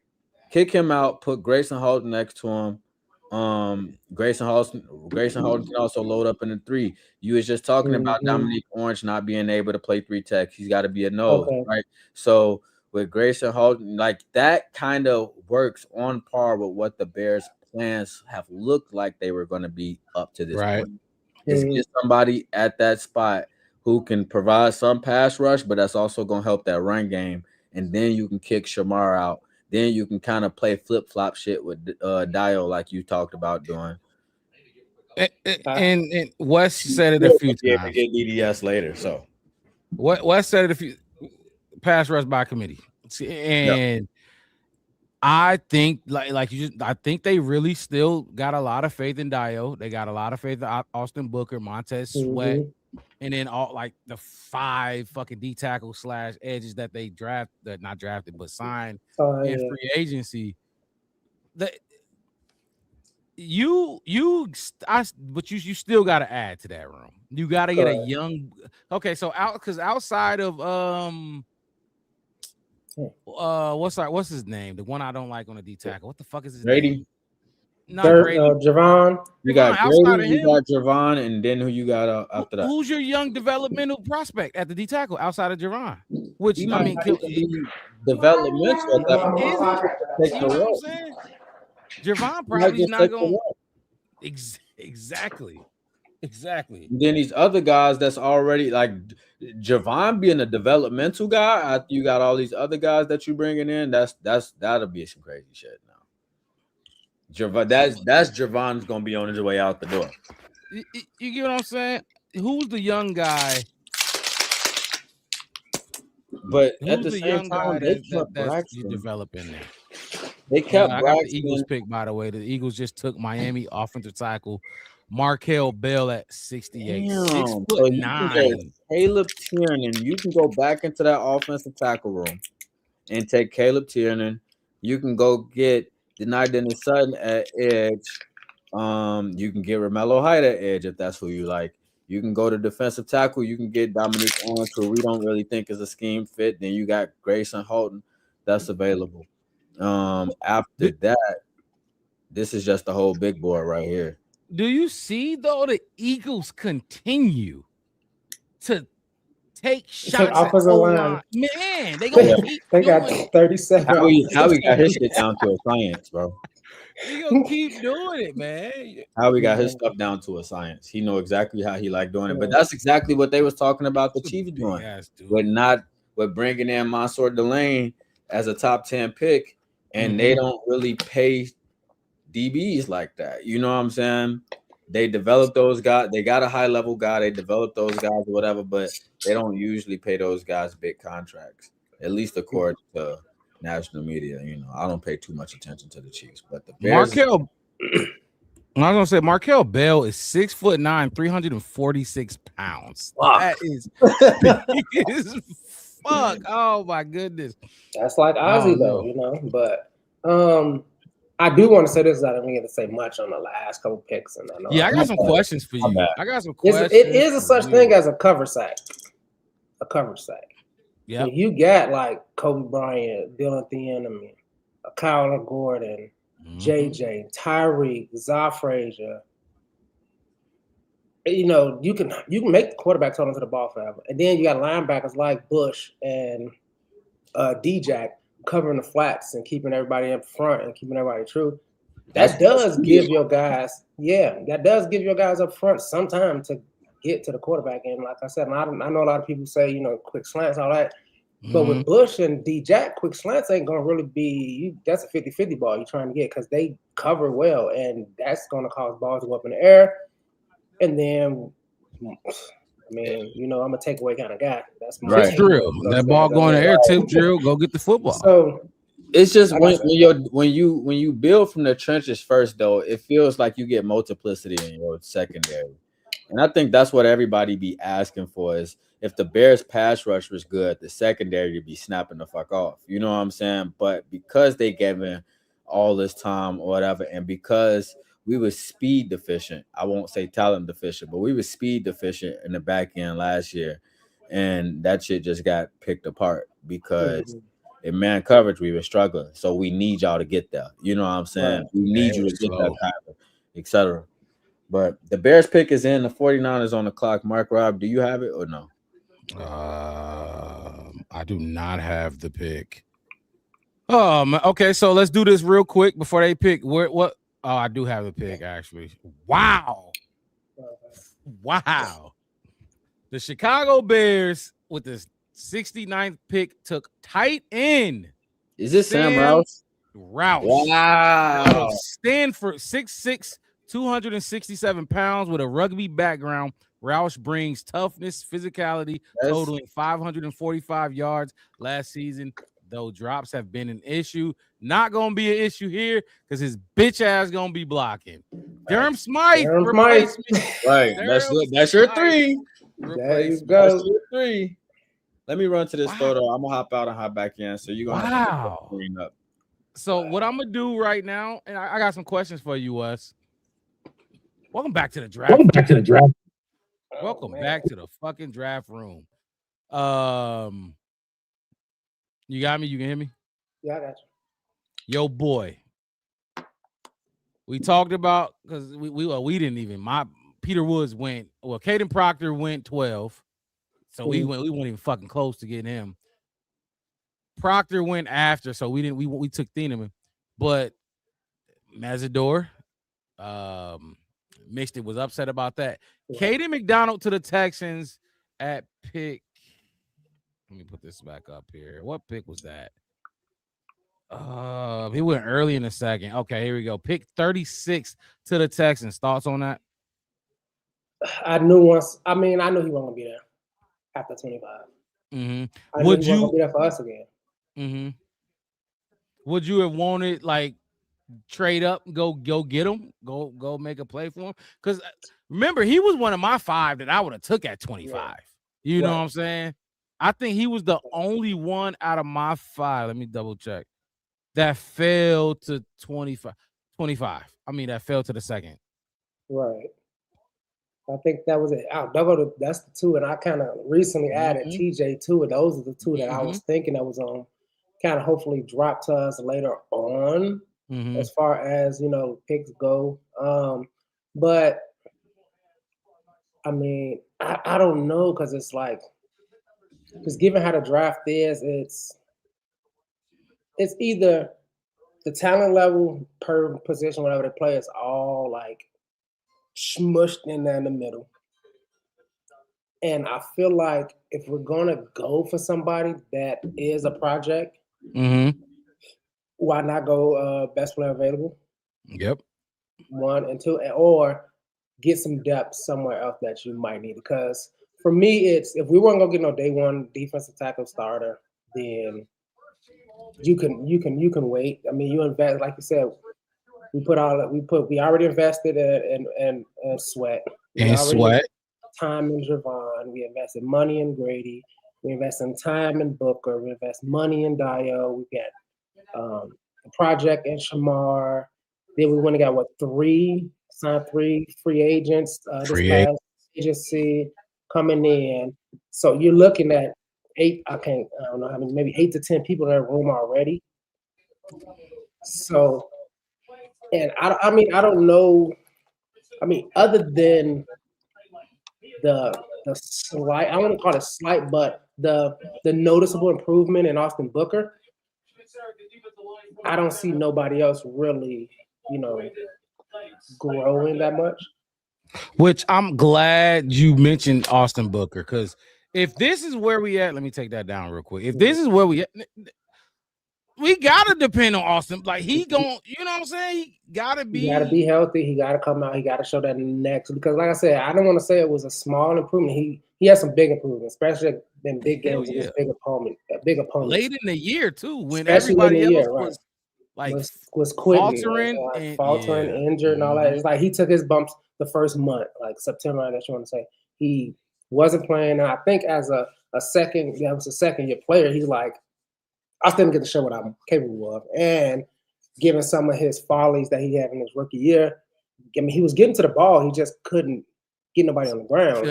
Kick him out, put Grayson Holden next to him. Grayson Holden can also load up in the 3. You was just talking about Dominique Orange not being able to play 3 tech. He's got to be a nose, right? So with Grayson Holden, like that kind of works on par with what the Bears' plans have looked like they were going to be up to this point. Is get somebody at that spot who can provide some pass rush, but that's also going to help that run game. And then you can kick Shamar out. Then you can kind of play flip-flop shit with Dio like you talked about doing. And Wes said it a few times. Get DDS later, so Wes said it a few pass rush by committee. And I think I think they really still got a lot of faith in Dio. They got a lot of faith in Austin Booker, Montez Sweat, and then all like the 5 fucking D tackle / edges that they not drafted, but signed in free agency. But you still got to add to that room. You got to get a young. Okay, so outside of what's his name? The one I don't like on the D tackle. What the fuck is his name? Not Grady. Javon. You got Grady, you got Javon, and then who you got after that? Who's your young developmental prospect at the D tackle outside of Javon? Which I mean, developmental at that point. You know what I'm saying? Javon probably not going. Exactly. And then these other guys that's already like Javon being a developmental guy. After you got all these other guys that you bringing in, that'll be some crazy shit now. That's Javon's gonna be on his way out the door. You get what I'm saying? Who's the young guy? But who's at the same time, that's developing there. They kept I got the Eagles pick, by the way. The Eagles just took Miami offensive tackle Markel Bell at 68. Damn. 6'9". Caleb Tiernan. You can go back into that offensive tackle room and take Caleb Tiernan. You can go get Denai Sutton at edge. You can get Romello Hyde at edge if that's who you like. You can go to defensive tackle. You can get Dominique Owens, who we don't really think is a scheme fit. Then you got Grayson Holden that's available. After that, this is just the whole big board right here. Do you see though the Eagles continue to take shots at O-line? Man, they gonna keep they got 37. How we got his shit down to a science, bro. They gonna keep doing it, man. How we got his stuff down to a science. He know exactly how he like doing it. But that's exactly what they was talking about the Chiefs doing. With bringing in Mansour Delane as a top 10 pick, and they don't really pay DBs like that. You know what I'm saying? They develop those guys. They got a high level guy. They develop those guys or whatever, but they don't usually pay those guys big contracts, at least according to national media. You know, I don't pay too much attention to the Chiefs, but the Bears. I was gonna say Markel Bell is 6'9", 346 pounds. Fuck. That is big as fuck. Oh my goodness. That's like Ozzy though, you know. But I do want to say this. I don't get to say much on the last couple picks, and I know. Yeah, I got some questions for you. I got some questions. It is a such thing as a cover sack. A cover sack. Yeah. So you got like Kobe Bryant, Dylan Thieneman, Kyler Gordon, JJ, Tyreek, Za Frazier. You know, you can make the quarterback hold onto the ball forever. And then you got linebackers like Bush and D-Jack covering the flats and keeping everybody up front and keeping everybody true. That does give your guys up front some time to get to the quarterback. And like I said, I know a lot of people say, you know, quick slants, all that. But with Bush and D-Jack, quick slants ain't going to really be – that's a 50-50 ball you're trying to get because they cover well, and that's going to cause balls to go up in the air. And then, I mean, you know, I'm a takeaway kind of guy. That's my tip drill. That ball going in the air, tip drill, go get the football. So it's just when you build from the trenches first, though, it feels like you get multiplicity in your secondary. And I think that's what everybody be asking for is if the Bears pass rush was good, the secondary would be snapping the fuck off. You know what I'm saying? But because they gave in all this time or whatever, and because we were speed deficient, I won't say talent deficient, but we were speed deficient in the back end last year. And that shit just got picked apart because in man coverage, we were struggling. So we need y'all to get there. You know what I'm saying? Right. We need you to get that cover, etc. But the Bears pick is in. The 49ers on the clock. Mark Rob, do you have it or no? I do not have the pick. Okay, so let's do this real quick before they pick. What? Oh, I do have the pick actually. Wow. The Chicago Bears with the 69th pick took tight end. Is this Sam Roush? Wow. Stanford, 6'6", 267 pounds with a rugby background. Roush brings toughness, physicality, totaling 545 yards last season. Though drops have been an issue, not gonna be an issue here because his bitch ass gonna be blocking. Durham Smythe replacement. Right, that's your three. There you go. That's your three. Let me run to this photo. I'm gonna hop out and hop back in. So you're gonna have to clean up. So what I'm gonna do right now, and I got some questions for you, Wes. Welcome back to the draft. Welcome back to the fucking draft room. You got me? You can hear me? Yeah, I got you. Yo, boy. We talked about because we didn't even Peter Woods went. Well, Caden Proctor went 12. So we weren't even fucking close to getting him. Proctor went after, so we took Thieneman. But Mazador, Mixed was upset about that. Caden McDonald to the Texans at pick. Let me put this back up here. What pick was that? He went early in the second. Okay, here we go. Pick 36 to the Texans. Thoughts on that? I knew he wasn't gonna be there after 25. Mm-hmm. Would you gonna be there for us again? Mm-hmm. Would you have wanted trade up, go get him, go make a play for him? Because remember, he was one of my 5 that I would have took at 25. Yeah. You know what I'm saying? I think he was the only one out of my 5. Let me double check. That fell to 25. I mean, that fell to the second. Right. I think that was it. That's the 2, and I kind of recently added TJ too, and those are the 2 that I was thinking that was on kind of hopefully drop to us later on as far as picks go. But I mean, I don't know because it's because given how the draft is, it's either the talent level per position, whatever they play, is all smushed in there in the middle. And I feel like if we're gonna go for somebody that is a project, why not go best player available? Yep. 1 and 2, or get some depth somewhere else that you might need. Because for me, it's if we weren't gonna get no day 1 defensive tackle starter, then you can wait. I mean, you invest, like you said. We already invested in Sweat. Time in Javon. We invested money in Grady. We invested Time in Booker. We invest money in Dio. We got a project in Shamar. Then we went and got 3 free agents. This past agency coming in. So you're looking at 8. I don't know how many, maybe 8 to 10 people in that room already. So. And I mean, I don't know. I mean, other than the slight, I wouldn't call it slight, but the noticeable improvement in Austin Booker, I don't see nobody else really, growing that much. Which I'm glad you mentioned Austin Booker, because if this is where we at, let me take that down real quick. If this is where we at, we gotta depend on Austin. He gon', you know what I'm saying? He gotta be healthy. He gotta come out. He gotta show that next. Because like I said, I don't want to say it was a small improvement. He has some big improvements, especially in big games against big opponent. Late in the year too, when everybody else like was quitting, faltering and faltering, injured, and all that. It's like he took his bumps the first month, like September. I guess you want to say he wasn't playing, and I think as a second year player, he's like, I still didn't get to show what I'm capable of, and given some of his follies that he had in his rookie year, I mean, he was getting to the ball, he just couldn't get nobody on the ground.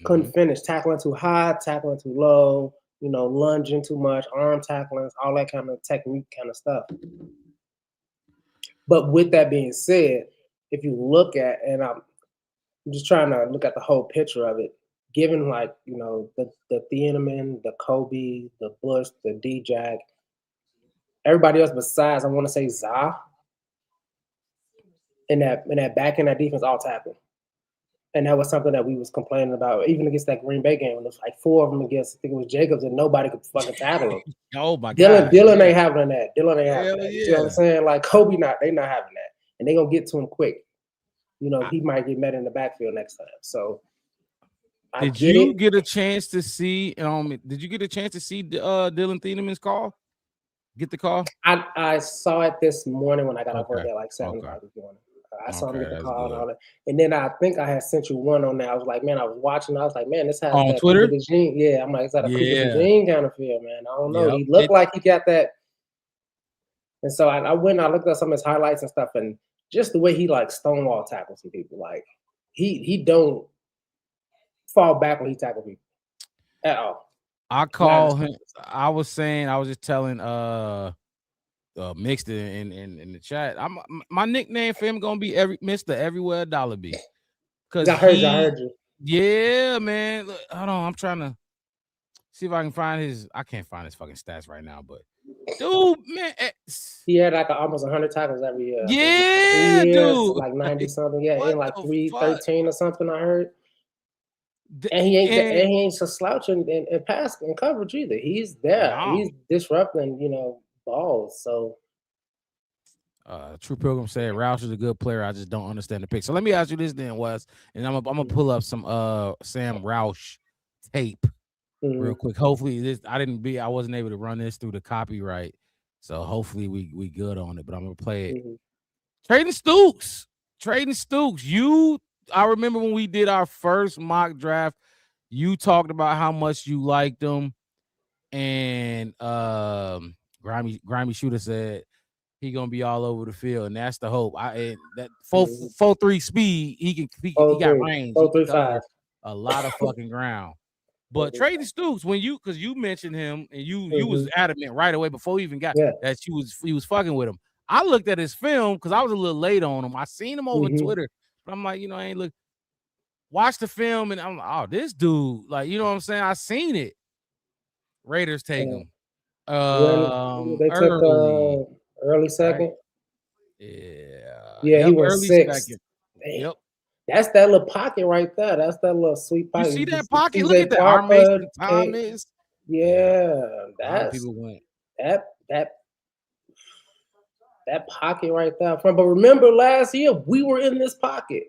Couldn't finish, tackling too high, tackling too low. You know, lunging too much, arm tackling, all that kind of technique kind of stuff. But with that being said, if you look at, and I'm just trying to look at the whole picture of it, given like, you know, the Thieneman, the Kobe, the Bush, the D-Jack, everybody else besides, I want to say Za, in that back end, that defense all tackle. And that was something that we was complaining about, even against that Green Bay game. When there's like 4 of them against, I think it was Jacobs, and nobody could fucking tackle him. Oh my God. Dylan ain't having that. Dylan ain't having that. You know what I'm saying? Like Kobe, they not having that, and they gonna get to him quick. You know, he might get met in the backfield next time. So, did you get a chance to see? Did you get a chance to see Dylan Thieneman's call? Get the call? I saw it this morning when I got off work at like 7 o'clock this morning. I saw him get the call and all that. And then I think I had sent you one on there. I was like, man, I was watching. I was like, man, this has on that Twitter. Yeah, I'm like, is that a Cooper DeJean kind of feel, man? I don't know. He looked like he got that. And so I went and I looked at some of his highlights and stuff, and just the way he like stonewall tackles some people. Like he don't fall back when he tackles people at all. I call him. I was just telling Mixed in the chat. My nickname for him gonna be Mr. Everywhere Dollar B. Cause I heard you. Yeah, man. Look, hold on, I'm trying to see if I can find his. I can't find his fucking stats right now, but dude, man, he had like almost 100 tackles every year. Yeah, dude, like 90 something. Yeah, in like 313 or something. I heard. And he ain't so slouching in pass and coverage either. He's there. Wow. He's disrupting, balls. So True Pilgrim said Roush is a good player. I just don't understand the pick. So let me ask you this then, Wes, and I'm gonna pull up some Sam Roush tape real quick. Hopefully I wasn't able to run this through the copyright. So hopefully we good on it, but I'm gonna play it. Trading Stooks. I remember when we did our first mock draft, you talked about how much you liked them, and Grimy Shooter said he gonna be all over the field, and that's the hope. That 4.3 speed, he got range. 4.35. A lot of fucking ground. But Trading Stooks, because you mentioned him and you was adamant right away before he even got that he was fucking with him. I looked at his film because I was a little late on him. I seen him over Twitter. But I'm like, I ain't look. Watch the film, and I'm like, oh, this dude, like, you know what I'm saying? I seen it. Raiders take him. They took early second. Right? Yeah, he was sixth. Yep. That's that little pocket right there. That's that little sweet pocket. You see that pocket? Look at that Armation Thomas. Yeah, that's people went. That pocket right there. But remember last year, we were in this pocket.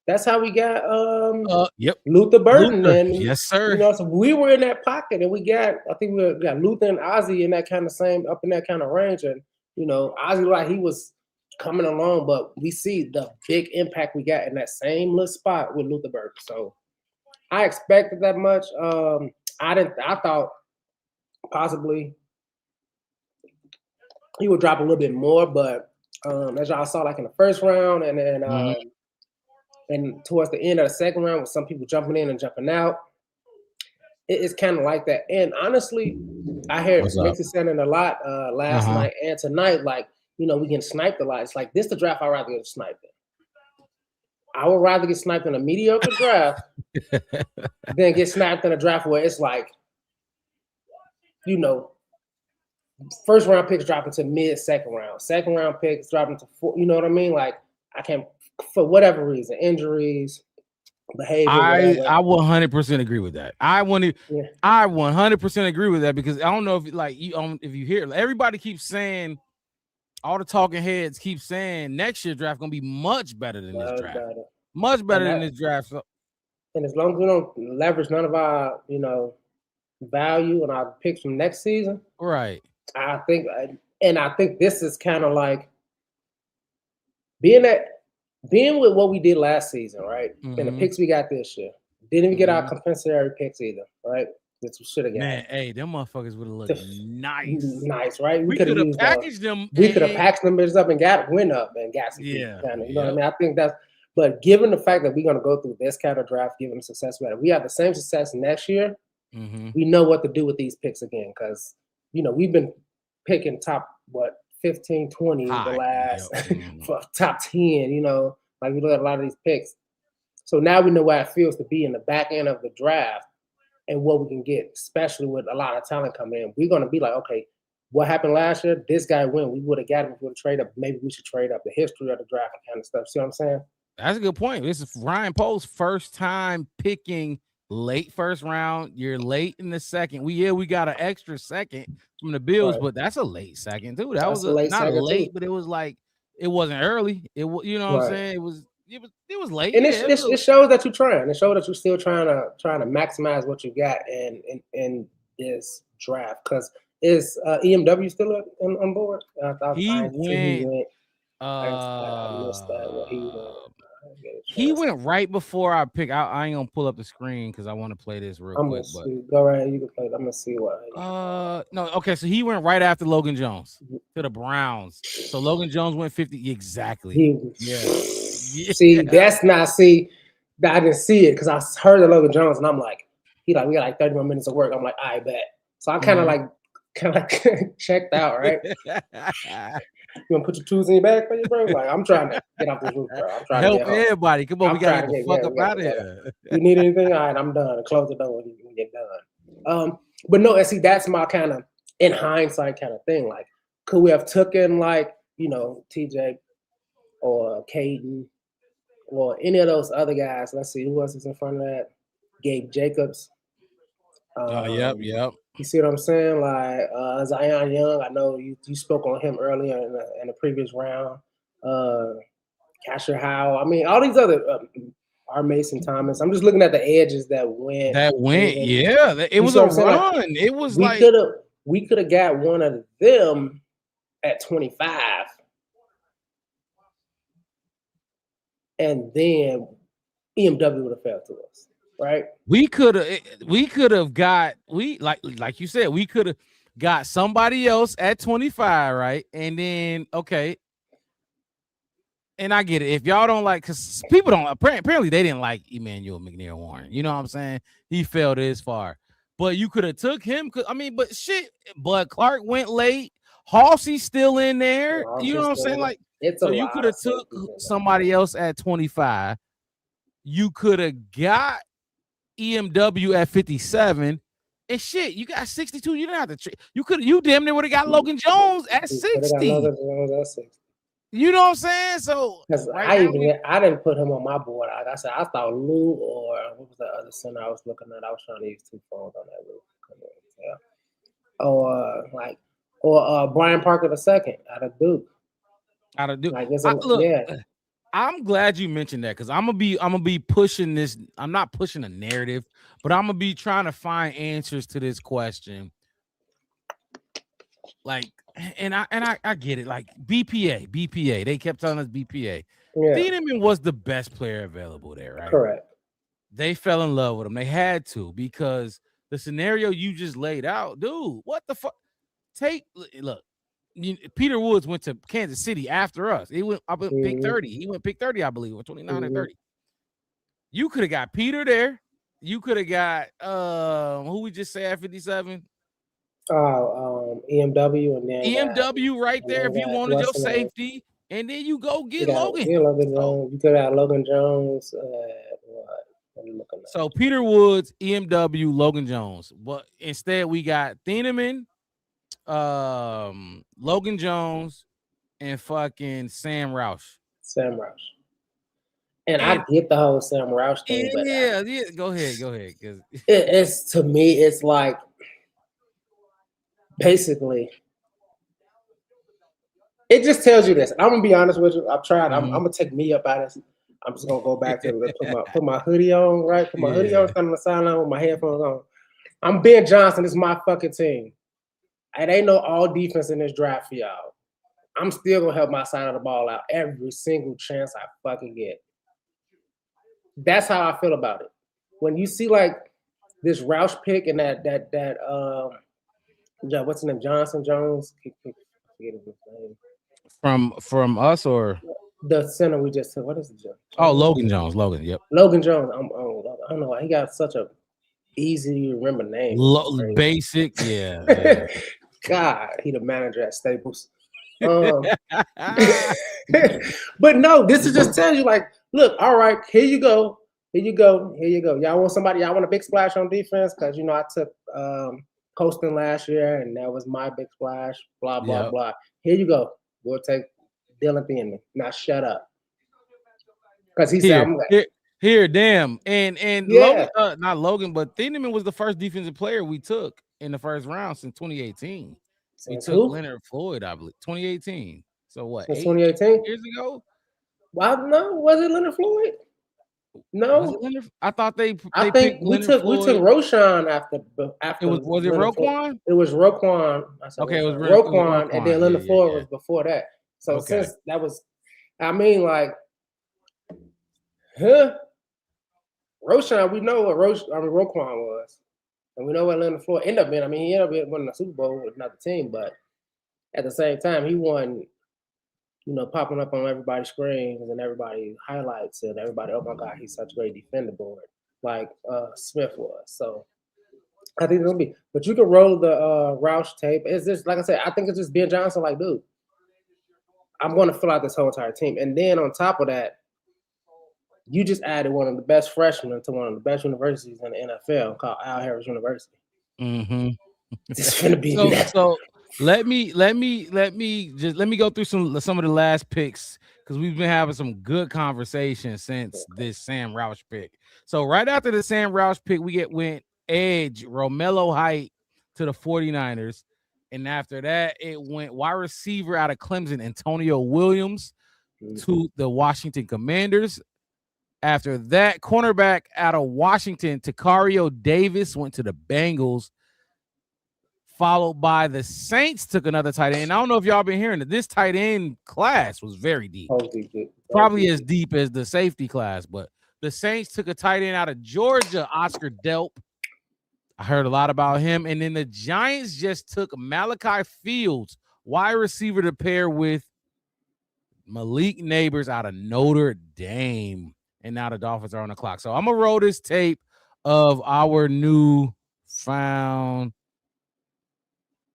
That's how we got Luther Burton. And yes, sir. So we were in that pocket, and we got Luther and Ozzie in that kind of up in that kind of range. And Ozzie, like, he was coming along, but we see the big impact we got in that same little spot with Luther Burton. So I expected that much. I thought possibly he would drop a little bit more, but as y'all saw, like in the first round, and then and towards the end of the second round, with some people jumping in and jumping out, it's kind of like that. And honestly, I heard Mixie saying a lot last night and tonight, like, we get sniped a lot. It's like, this the draft I'd rather get sniped in. I would rather get sniped in a mediocre draft than get sniped in a draft where it's like, first round picks dropping to mid second round picks dropping to 4. You know what I mean? Like, I can't, for whatever reason, injuries, behavior. I 100% agree with that. I 100% agree with that, because I don't know if you hear, everybody keeps saying, all the talking heads keep saying next year's draft gonna be much better than this draft. Much better than this draft. So, and as long as we don't leverage none of our, value and our picks from next season, right? I think And I think this is kind of like being with what we did last season, right? And the picks we got this year. Didn't even get our compensatory picks either, right? That we should have got. Man, hey, them motherfuckers would have looked nice. Nice, right? We could have packaged them. We could have packaged them bitches up and went up and got some. Yeah. You know what I mean? I think that's. But given the fact that we're going to go through this kind of draft, given the success we had, we have the same success next year. We know what to do with these picks again because, you know, we've been picking top, 15, 20 the last top 10, you know, like we look at a lot of these picks. So now we know what it feels to be in the back end of the draft and what we can get, especially with a lot of talent coming in. We're going to be like, okay, what happened last year? This guy went. We would have got him if we would have traded up. Maybe we should trade up the history of the draft and kind of stuff. See what I'm saying? That's a good point. This is Ryan Poe's first time picking late first round. You're late in the second. We got an extra second from the Bills, but that's a late second too. That was not late, but it was like it wasn't early. It was, you know what I'm saying? It was late. And it shows that you're trying. It shows that you're still trying to maximize what you got in this draft. Because is EMW still on board? He went. He went right before I pick. I ain't gonna pull up the screen because I want to play this real quick. But go right ahead, you can play it. I'm gonna see what. No, okay. So he went right after Logan Jones to the Browns. So Logan Jones went 50 exactly. See, that's not. See, I didn't see it because I heard of Logan Jones and I'm like, we got like 30 more minutes of work. I'm like, I bet. So I kind of like checked out, right? You want to put your tools in your bag for you, bro? Like, I'm trying to get off this roof, bro. I'm trying help to get everybody. Come on, we gotta get the fuck up out of here. You need anything? All right, I'm done. Close the door when you get done. But no, and see, that's my kind of in hindsight kind of thing. Like, could we have taken like, you know, TJ or Caden or any of those other guys? Let's see, who else is in front of that? Gabe Jacobs. Yep. You see what I'm saying? Like Zion Young, I know you spoke on him earlier in the previous round. Casher Howell. I mean, all these other R. Mason Thomas. I'm just looking at the edges that went. Yeah. It was a run. Like, it was we could have got one of them at 25, and then EMW would have fell to us. Right, we could have got like you said, we could have got somebody else at 25, right? And then and I get it if y'all don't like, because people don't apparently they didn't like Emmanuel McNeil Warren. You know what I'm saying? He fell this far, but you could have took him. But shit, Bud Clark went late. Halsey's still in there. You know what I'm saying? Like, so you could have took somebody else at 25. You could have got EMW at 57, and shit, you got 62. You didn't have to. You damn near would have got Logan Jones at 60. You know what I'm saying? So I didn't put him on my board. Like I said, I thought Lou or what was the other center I was looking at? I was trying to use two phones on that Lou. Yeah. Or Brian Parker II out of Duke. Like I'm glad you mentioned that because I'm gonna be pushing this. I'm not pushing a narrative, but I'm gonna be trying to find answers to this question. Like, and I get it. Like BPA. They kept telling us BPA. Yeah. Thieneman was the best player available there, right? Correct. They fell in love with him. They had to because the scenario you just laid out, dude. What the fuck? Look. Peter Woods went to Kansas City after us. He went up at pick 30. He went pick 30, I believe, or 29 or 30. You could have got Peter there. You could have got who we just said at 57. EMW and then EMW right there if you wanted your safety, and then you go get Logan. You could have Logan Jones. So Peter Woods, EMW, Logan Jones, but instead we got Thieneman, Logan Jones, and fucking Sam Roush. And I get the whole Sam Roush thing, but yeah. Go ahead. Because it's to me, it's like basically it just tells you this. I'm gonna be honest with you. I've tried. I'm gonna take me up out of this. I'm just gonna go back to put my hoodie on, right? Put my hoodie on, stand on the sideline with my headphones on. I'm Ben Johnson. It's my fucking team. It ain't no all defense in this draft for y'all. I'm still gonna help my side of the ball out every single chance I fucking get. That's how I feel about it. When you see like this Roush pick and that what's his name, Johnson Jones, I forget his name. From us or the center we just took. What is it? Oh, Logan Jones. Logan, yep. Logan Jones. I don't know why he got such a easy to remember name. Basic, yeah. God, he the manager at Staples. But no, this is just telling you, like, look, all right, here you go. Y'all want somebody, y'all want a big splash on defense? Because I took Colston last year, and that was my big splash, blah, blah, blah. Here you go. We'll take Dylan Thieneman. Now shut up. Because he said, damn. And Logan, not Logan, but Thieneman was the first defensive player we took in the first round since 2018. We took Leonard Floyd, I believe, 2018. So what? Since 2018 years ago? Well, no, was it Leonard Floyd? No, I thought they I think we took Roschon after. Was it Roquan? It was Roquan. Okay, it was Roquan, and then Leonard Floyd was before that. So since that was, I mean, like, Roschon, we know what Roquan was, and we know what Leonard Floyd ended up being. I mean, he ended up winning the Super Bowl with not the team, but at the same time, he won. Popping up on everybody's screens and everybody's highlights and everybody, oh my God, he's such a great defender board, like Smith was. So I think it'll be, but you can roll the Roush tape. It's just, like I said, I think it's just Ben Johnson, like, dude, I'm going to fill out this whole entire team. And then on top of that, you just added one of the best freshmen to one of the best universities in the NFL called Al Harris University. Mm-hmm. It's going to be so let me go through some of the last picks, because we've been having some good conversations since this Sam Roush pick. So right after the Sam Roush pick, went edge Romello Height to the 49ers. And after that, it went wide receiver out of Clemson, Antonio Williams, to the Washington Commanders. After that, cornerback out of Washington, Takario Davis, went to the Bengals. Followed by the Saints took another tight end. I don't know if y'all been hearing it. This tight end class was very deep. Probably as deep as the safety class, but the Saints took a tight end out of Georgia, Oscar Delp. I heard a lot about him. And then the Giants just took Malachi Fields, wide receiver, to pair with Malik Neighbors out of Notre Dame. And now the Dolphins are on the clock. So I'm going to roll this tape of our new found.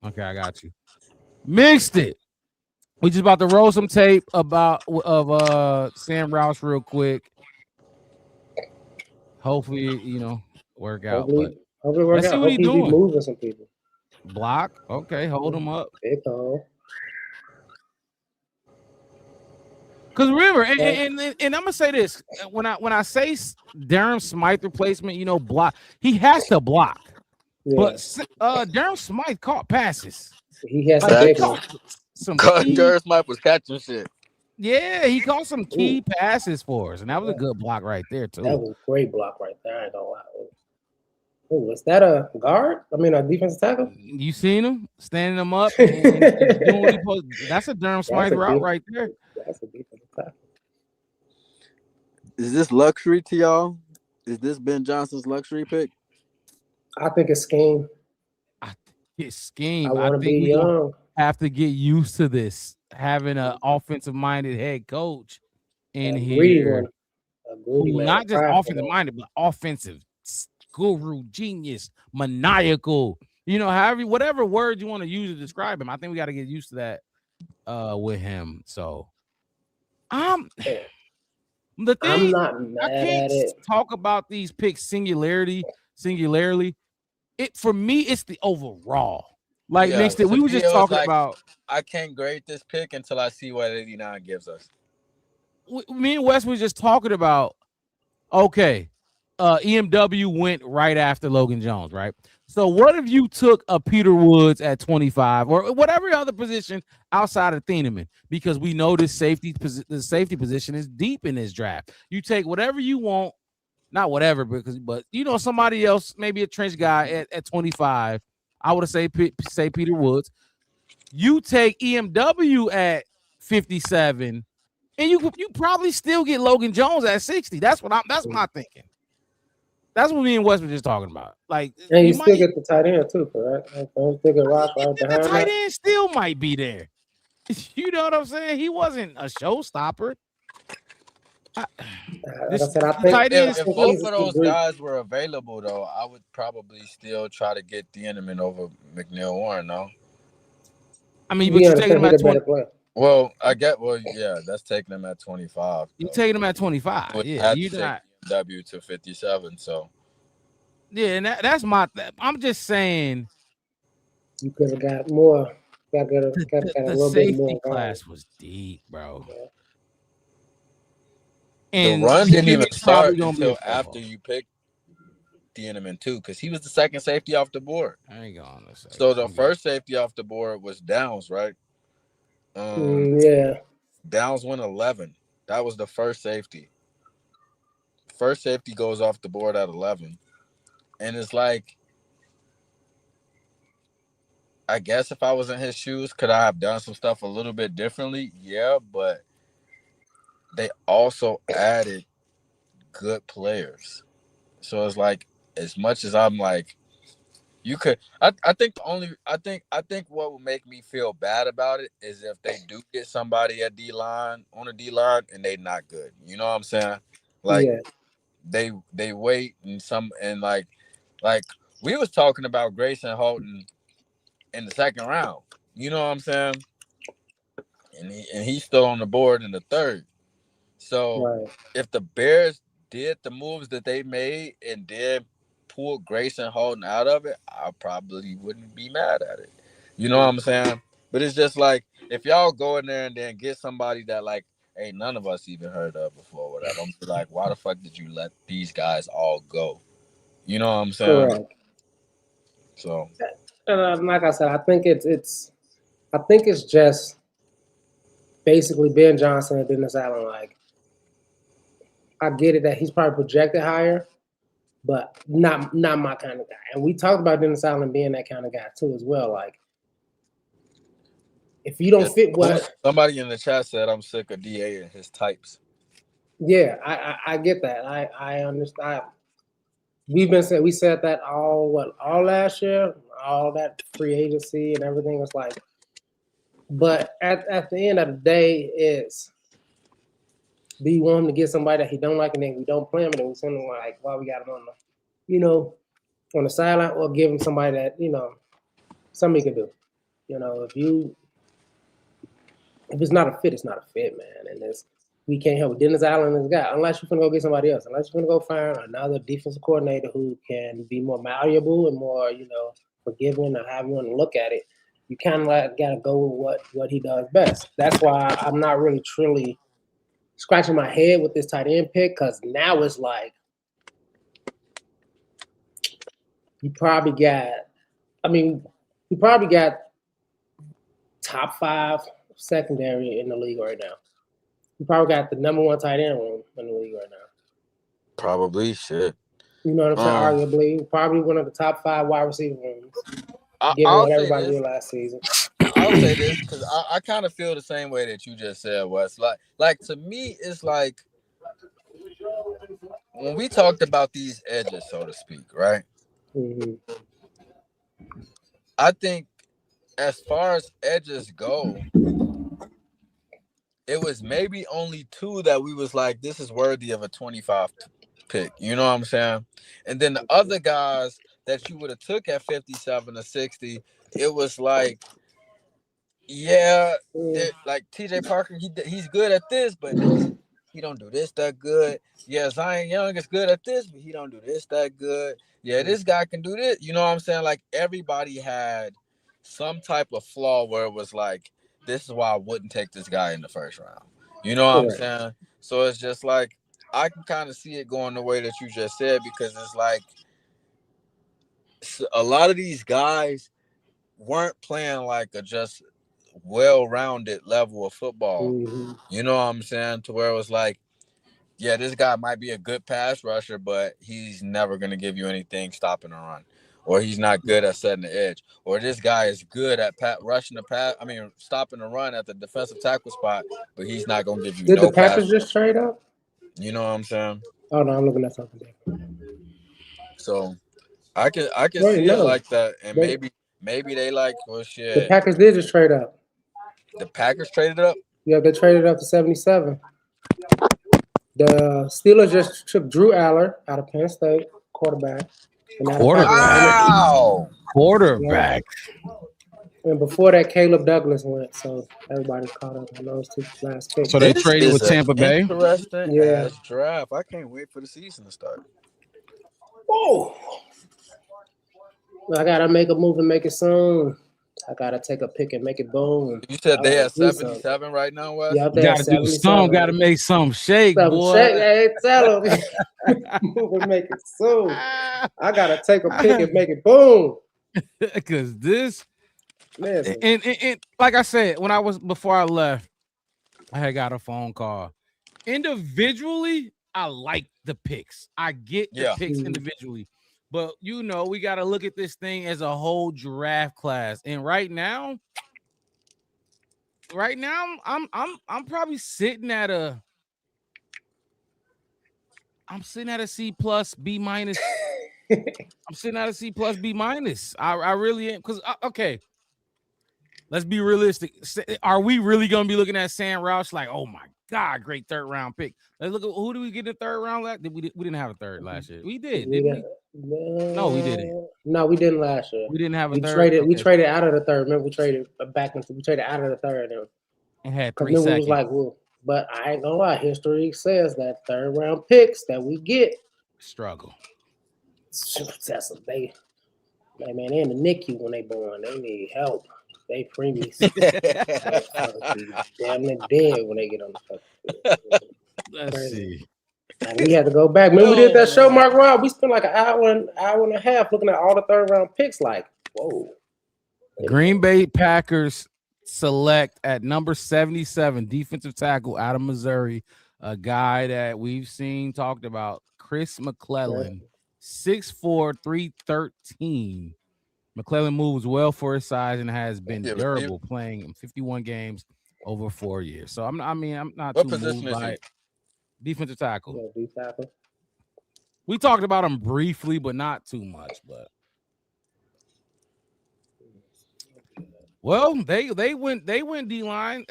Okay, I got you. Mixed it. We just about to roll some tape of Sam Roush real quick. Hopefully, work out. Hopefully work let's out. see what he's doing. Moving some people. Block. Okay, hold him up. Because remember, and I'm gonna say this: when I say Darren Smythe replacement, block. He has to block. Yeah. But Darren Smythe caught passes. He has some. Darren Smythe was catching shit. Yeah, he caught some key passes for us, and that was a good block right there too. That was a great block right there. I ain't gonna lie. Oh, is that a guard? I mean, a defensive tackle? You seen him standing him up? And doing what he supposed. That's a Darren Smythe route right there. That's a defensive tackle. Is this luxury to y'all? Is this Ben Johnson's luxury pick? I think it's scheme. It's scheme. I want to be young. Have to get used to this, having an offensive-minded head coach in here. Not just offensive-minded, but offensive, guru, genius, maniacal. Whatever word you want to use to describe him. I think we got to get used to that with him. So, the thing, I'm not mad I can't at it. talk about these picks singularly. For me, it's the overall. Like mixed it. We were just talking about. I can't grade this pick until I see what 89 gives us. Me and Wes were just talking about. Okay, EMW went right after Logan Jones, right? So what if you took a Peter Woods at 25 or whatever other position outside of Thieneman? Because we know the safety position is deep in this draft. You take whatever you want. Not whatever, but somebody else, maybe a trench guy at 25. I would have say Peter Woods. You take EMW at 57, and you probably still get Logan Jones at 60. That's my thinking. That's what me and Wes were just talking about. Like, and you still get the tight end too, correct? I don't think a Rock right the behind tight that. end still might be there. You know what I'm saying? He wasn't a showstopper. Like I said, I think if both of those guys were available, though, I would probably still try to get Thieneman over McNeil Warren, no? I mean, but you're taking him at 20. Well, yeah, that's taking him at 25. You're taking him at 25. Yeah, you're not W to 57. So yeah, and that's my. I'm just saying you could have got more. Got a little bit more. The safety class was deep, bro. Yeah. And the run didn't even start until after you picked Thieneman too, because he was the second safety off the board. I ain't going to say. So the first safety off the board was Downs, right? Yeah. Downs went 11. That was the first safety. First safety goes off the board at 11. And it's like, I guess if I was in his shoes, could I have done some stuff a little bit differently? Yeah, but they also added good players. So it's like, as much as I'm like, you could, I think what would make me feel bad about it is if they do get somebody at D-line, on a D-line, and they not good. You know what I'm saying? Like, they wait and like we was talking about Grayson Holton in the second round. You know what I'm saying? And he's still on the board in the third. So if the Bears did the moves that they made and did pull Grayson Holton out of it, I probably wouldn't be mad at it. You know what I'm saying? But it's just like, if y'all go in there and then get somebody that like ain't none of us even heard of before, whatever, I'm like, why the fuck did you let these guys all go? You know what I'm saying? Correct. So, like I said, I think it's just basically Ben Johnson and Dennis Allen. Like, I get it that he's probably projected higher, but not my kind of guy. And we talked about Dennis Allen being that kind of guy too, as well. Like, if you don't fit what somebody in the chat said, I'm sick of DA and his types. Yeah, I get that. I understand. We said that all last year, all that free agency and everything was like. But at the end of the day, is do you want him to get somebody that he don't like and then we don't play him and then we send him like why we got him on the, on the sideline, or give him somebody that somebody can do. If it's not a fit, it's not a fit, man. And we can't help it. Dennis Allen is a guy. Unless you're going to go get somebody else. Unless you're going to go find another defensive coordinator who can be more malleable and more, forgiving, or have you want to look at it. You kind of got to go with what he does best. That's why I'm not really truly scratching my head with this tight end pick, because now it's like you probably got top 5 secondary in the league right now. You probably got the number 1 tight end room in the league right now. Probably, shit. You know what I'm saying? Arguably, probably one of the top 5 wide receiver rooms. Given I'll what say everybody this. did last season. I'll say this because I kind of feel the same way that you just said, Wes. Like to me, it's like when we talked about these edges, so to speak, right? Mm-hmm. I think as far as edges go, it was maybe only 2 that we was like, this is worthy of a 25 pick. You know what I'm saying? And then the other guys that you would have took at 57 or 60, it was like, like TJ Parker, he's good at this, but he don't do this that good. Yeah, Zion Young is good at this, but he don't do this that good. Yeah, this guy can do this. You know what I'm saying? Like, everybody had some type of flaw where it was like, this is why I wouldn't take this guy in the first round. You know what I'm saying? So it's just like, I can kind of see it going the way that you just said, because it's like a lot of these guys weren't playing like a just well-rounded level of football. Mm-hmm. You know what I'm saying? To where it was like, yeah, this guy might be a good pass rusher, but he's never going to give you anything stopping a run. or he's not good at setting the edge, or this guy is good at rushing the pass. I mean, stopping the run at the defensive tackle spot, but he's not gonna give you Did no the Packers pass. just trade up? You know what I'm saying? Oh no, I'm looking at something different. So I can Wait, see it no. like that, and They- maybe they like, well, The shit. Packers did just trade up. The Packers traded up. Yeah, they traded up to 77. The Steelers just took Drew Aller out of Penn State, quarterback. And now the Quarterback. Packers- Wow. Quarterback. And before that, Caleb Douglas went, so everybody's caught up on those two last picks. So they This traded is with an Tampa Bay. Interesting Yeah. ass draft. I can't wait for the season to start. Whoa! I gotta make a move and make it soon. I gotta take a pick and make it boom. You said they I at gotta do 77 right now, Wes? Yeah, You gotta do some. Gotta make some shake, boy. Hey, tell them. Move and make it soon. I gotta take a pick and make it boom. Because this, Listen. and like I said, before I left, I had got a phone call. Individually, I like the picks. I get the Yeah. picks individually, but we got to look at this thing as a whole draft class. And right now, I'm probably sitting at a C plus B minus. I'm sitting at a C plus B minus. I really am, because okay. Let's be realistic. Are we really gonna be looking at Sam Roush like, oh my God, great third round pick? Let's look at who did we get in the third round last? We didn't have a third last year. We did, didn't we? No, we didn't. No, we didn't last year. We didn't have a We third. traded. We Okay. traded out of the third. Remember, we traded back into. We traded out of the third. And had Because 3 then we seconds. was like, well, but I ain't gonna lie. History says that third round picks that we get, Struggle. that's a they in the NICU when they born. They need help. They preemies. Damn near dead when they get on the fucking field. Let's Crazy. see. And we had to go back. When we did that show, Mark Rob, we spent like an hour and a half looking at all the third round picks. Like, whoa. Green Bay Packers select at number 77 defensive tackle out of Missouri, a guy that we've seen talked about, Chris McClellan, 6'4", 313. McClellan moves well for his size and has been Yeah, durable, playing in 51 games over 4 years. So I'm not What too position moved is by he? it. Defensive tackle. Yeah, D tackle. We talked about him briefly, but not too much. But well, they went D line.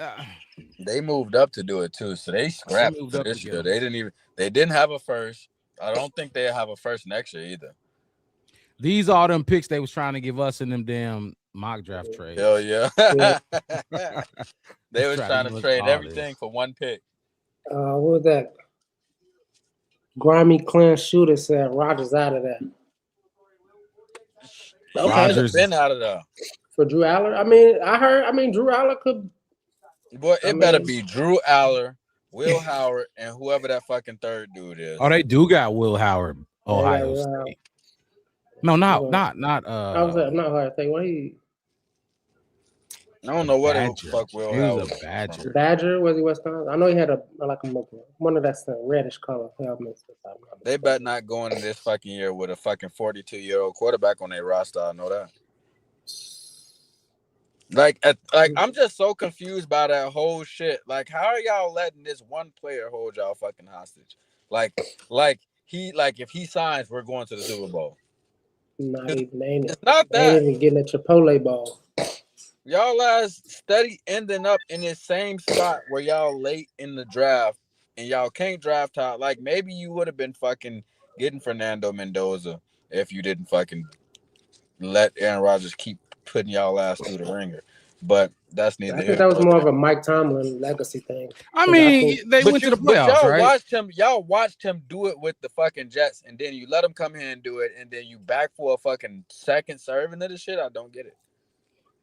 They moved up to do it too, so they scrapped moved for up this to year. get They didn't have a first. I don't think they have a first next year either. These are them picks they was trying to give us in them damn mock draft trades. Hell yeah. Yeah. They was Try to trying give to us trade all everything this. for one pick. What was that? Grimy Clint Shooter said Rogers out of that. Okay. Rodgers Been out of there. For Drew Aller. I mean, Drew Aller could. Boy, I it better mean- be Drew Aller, Will Howard, and whoever that fucking third dude is. Oh, they do got Will Howard, Ohio Will Howard. State. No, not I was not hard to think. What he I don't know what the Badger. fuck Will He Howard was a is. Badger. Badger was he Wisconsin? I know he had one of that reddish color helmets. They better not go into this fucking year with a fucking 42-year-old quarterback on their roster. I know that. Like I'm just so confused by that whole shit. Like, how are y'all letting this one player hold y'all fucking hostage? Like if he signs, we're going to the Super Bowl. Not even ain't It's not They ain't that. even getting a Chipotle ball. Y'all ass steady ending up in this same spot where y'all late in the draft and y'all can't draft out. Like, maybe you would have been fucking getting Fernando Mendoza if you didn't fucking let Aaron Rodgers keep putting y'all ass through the ringer. But that's neither I here think that was nor more there. of a Mike Tomlin legacy thing. I 'Cause mean, think- they But went to you- the but playoffs, y'all right? y'all watched him do it with the fucking Jets, and then you let him come here and do it, and then you back for a fucking second serving of the shit. I don't get it.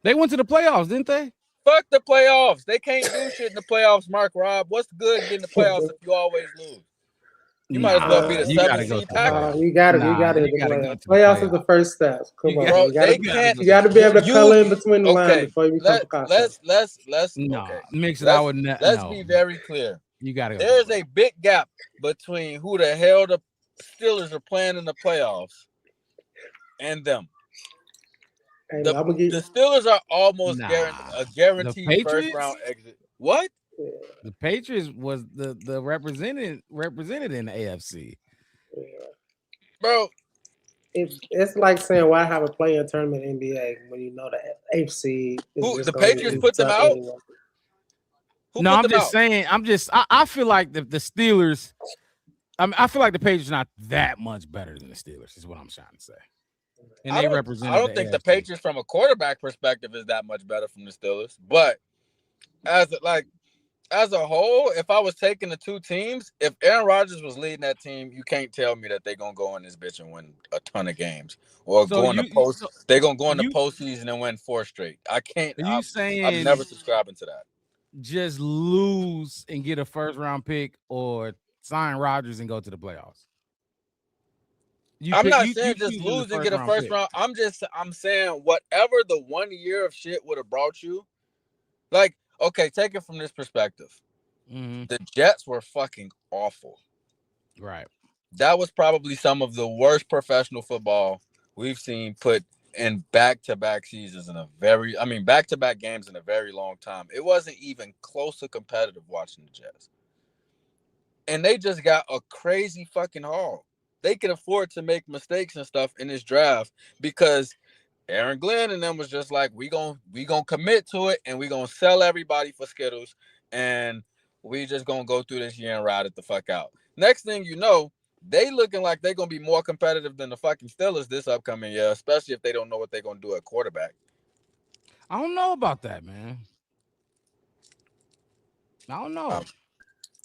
They went to the playoffs, didn't they? Fuck the playoffs. They can't do shit in the playoffs, Mark Rob. What's the good getting the playoffs if you always lose? You might as well be the You gotta 7th go seed to the Packers. you got to Nah, you got to you gotta go playoffs. to the Playoffs is playoffs. the first steps. Come on, Bro, you got they to can't. you got to be able to You- color in between the lines Okay, before you become Picasso. let's No, okay. mix it. Let's- I would Let's no. be very clear. You gotta go. There's a big gap between who the hell the Steelers are playing in the playoffs and them. Hey, The, I'm gonna get the Steelers are almost Nah. a guaranteed first Patriots? round exit. What? The Patriots was the represented in the AFC. Bro, it's like saying why have a player tournament in NBA when you know the AFC is Who just the gonna Patriots be put them tough out? anyway. Who No, put I'm them just out? saying. I feel like the Steelers. I feel like the Patriots are not that much better than the Steelers. Is what I'm trying to say. And they represent. I don't think the Patriots from a quarterback perspective is that much better from the Steelers. But as a whole, if I was taking the two teams, if Aaron Rodgers was leading that team, you can't tell me that they're gonna go in this bitch and win a ton of games or So they're gonna go in the postseason and win 4 straight. I can't. Are you I'm saying never subscribing to that. just lose and get a first round pick or sign Rodgers and go to the playoffs? I'm not saying just lose and get a first round. I'm saying whatever the 1 year of shit would have brought you. Like, okay, take it from this perspective. Mm-hmm. The Jets were fucking awful. Right. That was probably some of the worst professional football we've seen put in back-to-back seasons back-to-back games in a very long time. It wasn't even close to competitive watching the Jets. And they just got a crazy fucking haul. They could afford to make mistakes and stuff in this draft because Aaron Glenn and them was just like, we gonna commit to it and we gonna sell everybody for Skittles and we just gonna go through this year and ride it the fuck out. Next thing you know, they looking like they're gonna be more competitive than the fucking Steelers this upcoming year, especially if they don't know what they're gonna do at quarterback. I don't know about that, man. I don't know.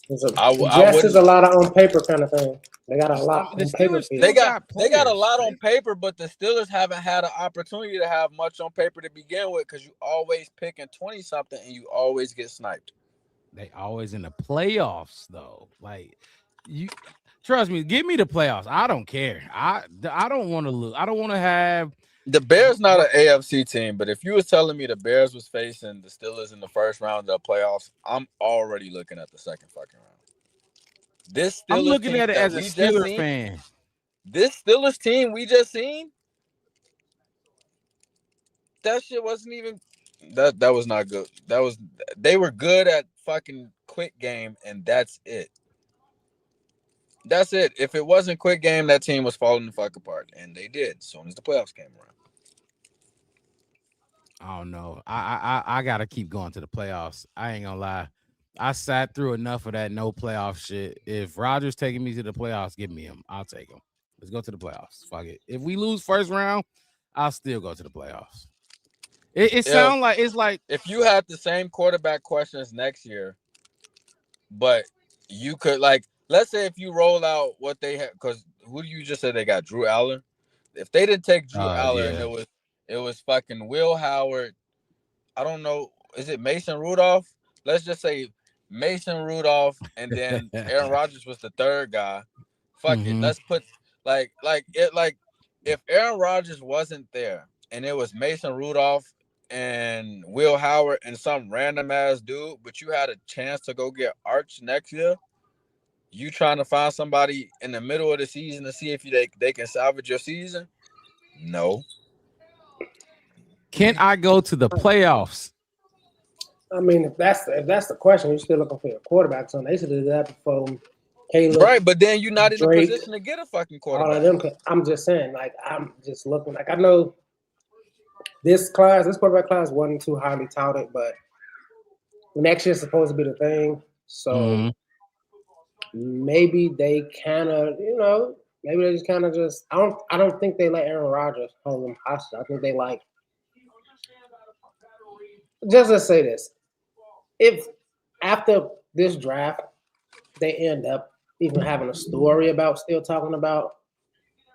The Jets is a lot of on paper kind of thing. They got a lot on paper. They got a lot on paper, but the Steelers haven't had an opportunity to have much on paper to begin with because you always picking 20-something and you always get sniped. They always in the playoffs though. Like you trust me, give me the playoffs. I don't care. I don't want to lose. I don't want to have the Bears not an AFC team, but if you was telling me the Bears was facing the Steelers in the first round of the playoffs, I'm already looking at the second fucking round. This Steelers I'm looking team at it that as a we just Steelers seen, fan. This Steelers team we just seen, that shit wasn't even that was not good. They were good at fucking quick game, and that's it. That's it. If it wasn't quick game, that team was falling the fuck apart, and they did as soon as the playoffs came around. I don't know. I gotta keep going to the playoffs. I ain't gonna lie. I sat through enough of that no playoff shit. If Rodgers taking me to the playoffs, give me him. I'll take him. Let's go to the playoffs. Fuck it. If we lose first round, I'll still go to the playoffs. It sounds like it's like if you had the same quarterback questions next year, but you could let's say if you roll out what they had, because who do you just say they got? Drew Allen. If they didn't take Drew Allen, yeah. it was fucking Will Howard. I don't know. Is it Mason Rudolph? Let's just say Mason Rudolph, and then Aaron Rodgers was the third guy. Fuck it. Let's put if Aaron Rodgers wasn't there and it was Mason Rudolph and Will Howard and some random ass dude, but you had a chance to go get Arch next year, you trying to find somebody in the middle of the season to see if they can salvage your season? No. Can I go to the playoffs? I mean, if that's the question, you're still looking for a quarterback. So they should have did that before Caleb. Right, but then you're not in a Drake, position to get a fucking quarterback. All of them. I'm just saying, I'm just looking. I know this quarterback class wasn't too highly touted, but next year's supposed to be the thing. So maybe they kind of, maybe they just kind of just. I don't think they let Aaron Rodgers hold them hostage. I think they just let's say this. If after this draft, they end up even having a story about still talking about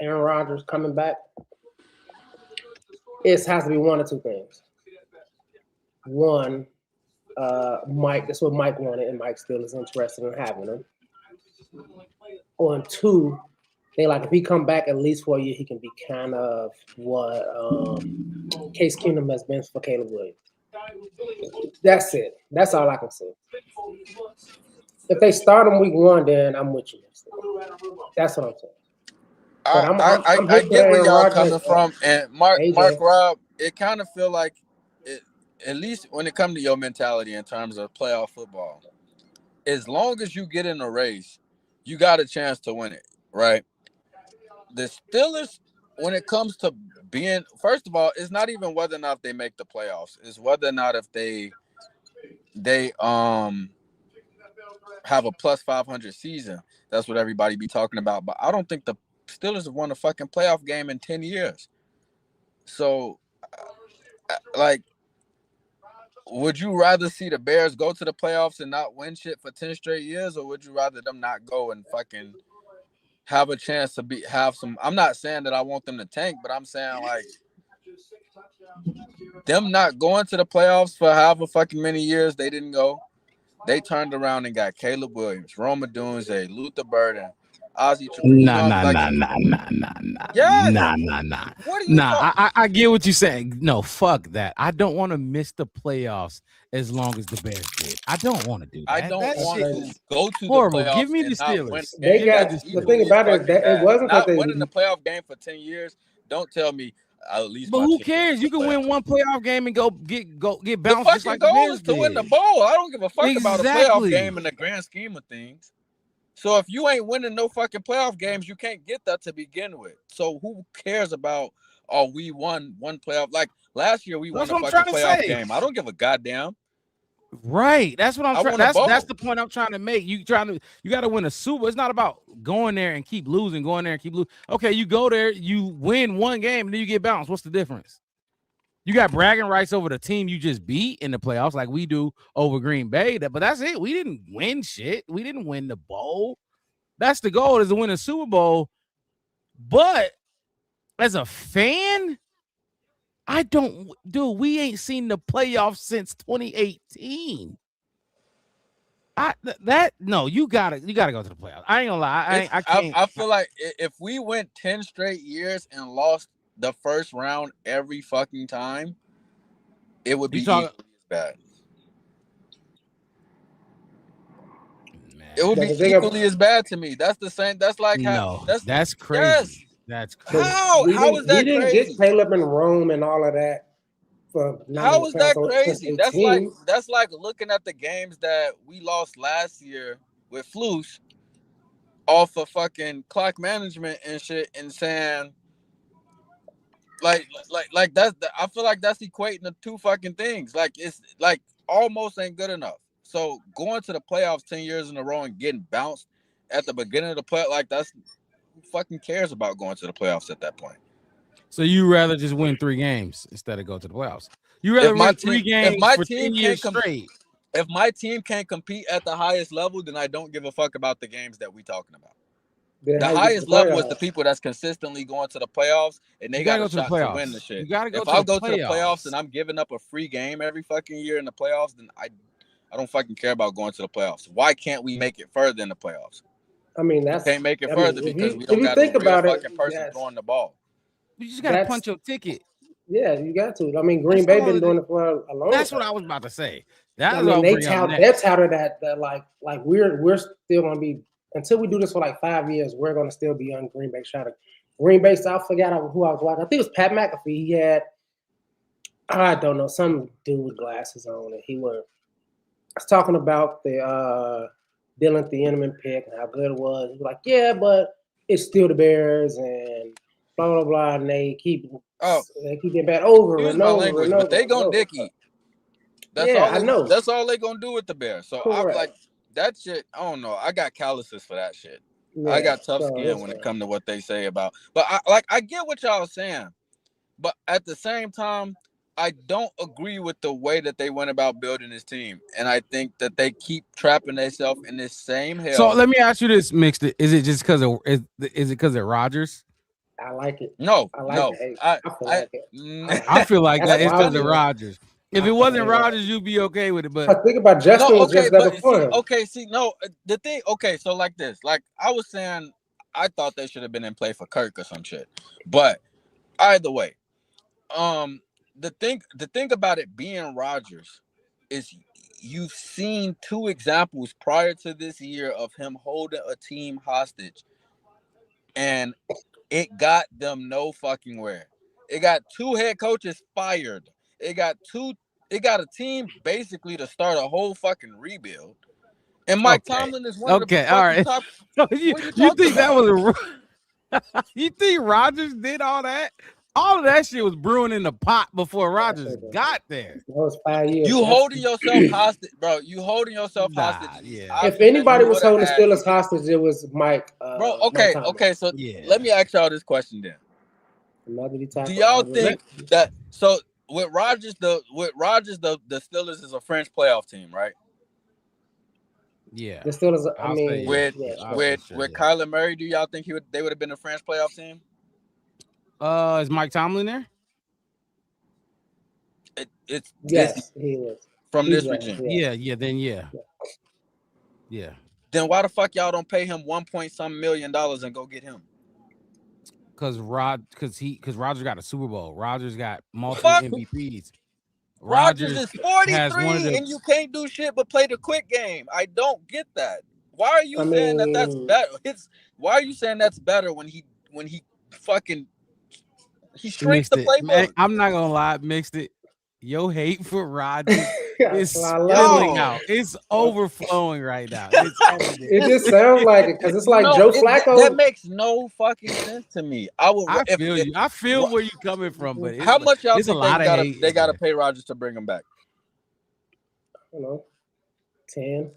Aaron Rodgers coming back, it has to be one or two things. One, Mike, that's what Mike wanted, and Mike still is interested in having him. Or two, they if he come back at least for a year, he can be kind of what Case Keenum has been for Caleb Williams. That's it. That's all I can say. If they start him week 1, then I'm with you. That's what I'm saying. I get where y'all coming from, and Mark Rob, it kind of feel like it, at least when it comes to your mentality in terms of playoff football, as long as you get in a race, you got a chance to win it, right? The Steelers, when it comes to being, first of all, it's not even whether or not they make the playoffs. It's whether or not if they have a plus 500 season. That's what everybody be talking about. But I don't think the Steelers have won a fucking playoff game in 10 years. So, like, would you rather see the Bears go to the playoffs and not win shit for 10 straight years, or would you rather them not go and fucking have a chance to have some? I'm not saying that I want them to tank, but I'm saying, like, them not going to the playoffs for however fucking many years they didn't go. They turned around and got Caleb Williams, Roma Dunze, Luther Burden, Ozzie. Nah. Yes. Nah. What are you I get what you're saying. No, fuck that. I don't want to miss the playoffs as long as the Bears did. I don't want to do that. I don't want to go to horrible. the playoffs. Give me the and not Steelers. win a They game. got That's the thing about it is that it wasn't not that they winning the playoff game for 10 years. Don't tell me at least. But my who team cares? wins You the can win playoffs. one playoff game and get The bounced just fucking like the goal Bears is to win the did. bowl. I don't give a fuck about a playoff Exactly. game in the grand scheme of things. So if you ain't winning no fucking playoff games, you can't get that to begin with. So who cares about, oh, we won one playoff? Like last year, we That's won a what I'm fucking trying to playoff say. game. I don't give a goddamn. Right. That's what I'm I trying. want a bowl. That's the point I'm trying to make. You got to win a Super. It's not about going there and keep losing, Okay, you go there, you win one game, and then you get bounced. What's the difference? You got bragging rights over the team you just beat in the playoffs, like we do over Green Bay. But that's it. We didn't win shit. We didn't win the bowl. That's the goal, is to win a Super Bowl. But as a fan, we ain't seen the playoffs since 2018. You gotta go to the playoffs. I ain't gonna lie. I can't. I feel like if we went 10 straight years and lost the first round every fucking time, it would be equally as bad. It would be equally as bad to me. That's the same. That's like how. That's crazy. Yes. That's crazy. How is that we didn't crazy? get Caleb and Rome and all of that. How is that crazy? That's like looking at the games that we lost last year with Flus off of fucking clock management and shit, and saying like that's. I feel like that's equating the two fucking things. Like it's like almost ain't good enough. So going to the playoffs 10 years in a row and getting bounced at the beginning of the play, like that's who fucking cares about going to the playoffs at that point. So you rather just win 3 games instead of go to the playoffs? You rather win 3 games for 10 years straight? If my team can't compete at the highest level, then I don't give a fuck about the games that we talking about. The highest level is the people that's consistently going to the playoffs, and they got a shot to win the shit. You gotta go if to I the go to the playoffs. playoffs and I'm giving up a free game every fucking year in the playoffs, then I don't fucking care about going to the playoffs. Why can't we make it further in the playoffs? I mean, that's we can't make it further because we don't if you got think a real about it, fucking person throwing the ball. You just gotta punch your ticket. Yeah, you got to. I mean, Green Bay been doing it for a long time. That's what I was about to say. I mean, they're touted that like we're still gonna be, until we do this for like 5 years, we're gonna still be on Green Bay shot. Green Bay, I forgot who I was watching. I think it was Pat McAfee. He had, I don't know, some dude with glasses on, and he was talking about the Dylan Thieneman pick and how good it was. He was like, yeah, but it's still the Bears and blah blah blah, and they keep getting bad over and over and over. But they gonna dick eat. I know. That's all they gonna do with the Bears. So I'm Correct. like, that shit. I don't know. I got calluses for that shit. Yeah, I got tough skin when it comes to what they say about. But I get what y'all saying, but at the same time, I don't agree with the way that they went about building this team, and I think that they keep trapping themselves in this same hell. So let me ask you this, Mixed. Is it just because is it because of Rodgers? I like it. No, I like no. it. I feel like it. I feel like that it's because of wild. Rodgers. If it wasn't Rodgers, you'd be okay with it. But I think about Justin was just never fun. The thing. Okay, so like this, like I was saying, I thought they should have been in play for Kirk or some shit. But either way, the thing about it being Rodgers is you've seen 2 examples prior to this year of him holding a team hostage, and it got them no fucking where. It got 2 head coaches fired. It got a team basically to start a whole fucking rebuild. And Mike Tomlin is one of the all right. top. you What are you think talking that about? was you think Rodgers did all that? All of that shit was brewing in the pot before Rodgers got there. That was 5 years. You holding yourself hostage, bro. You holding yourself hostage. Yeah. If anybody was holding the had- Steelers hostage, it was Mike. Bro, Mike Tomlin. okay. So let me ask y'all this question then. Do y'all think that so with Rodgers the Steelers is a French playoff team, right? Yeah. The Steelers. I'll say with yeah. with Sure, with yeah. Kyler Murray, do y'all think they would have been a French playoff team? Is Mike Tomlin there? It's Yes, he was. from He's this right, regime. Yeah. Then Then why the fuck y'all don't pay him $1 million and go get him? Because Rodgers got a Super Bowl. Rodgers got multiple Fuck. MVPs. Rodgers is 43 has one of the- and you can't do shit but play the quick game. I don't get that. Why are you saying that that's better? Why are you saying that's better when he fucking shrinks Mixed the it. playbook? Man, I'm not gonna lie, mixed it. Your hate for Rodgers is I love spilling it. out. It's overflowing right now. It just sounds like it because it's like No, Joe Flacco. That makes no fucking sense to me. I feel you. I feel where you're coming from, but how much y'all it's a think lot of hate. they gotta pay Rodgers to bring him back? I don't know, 10.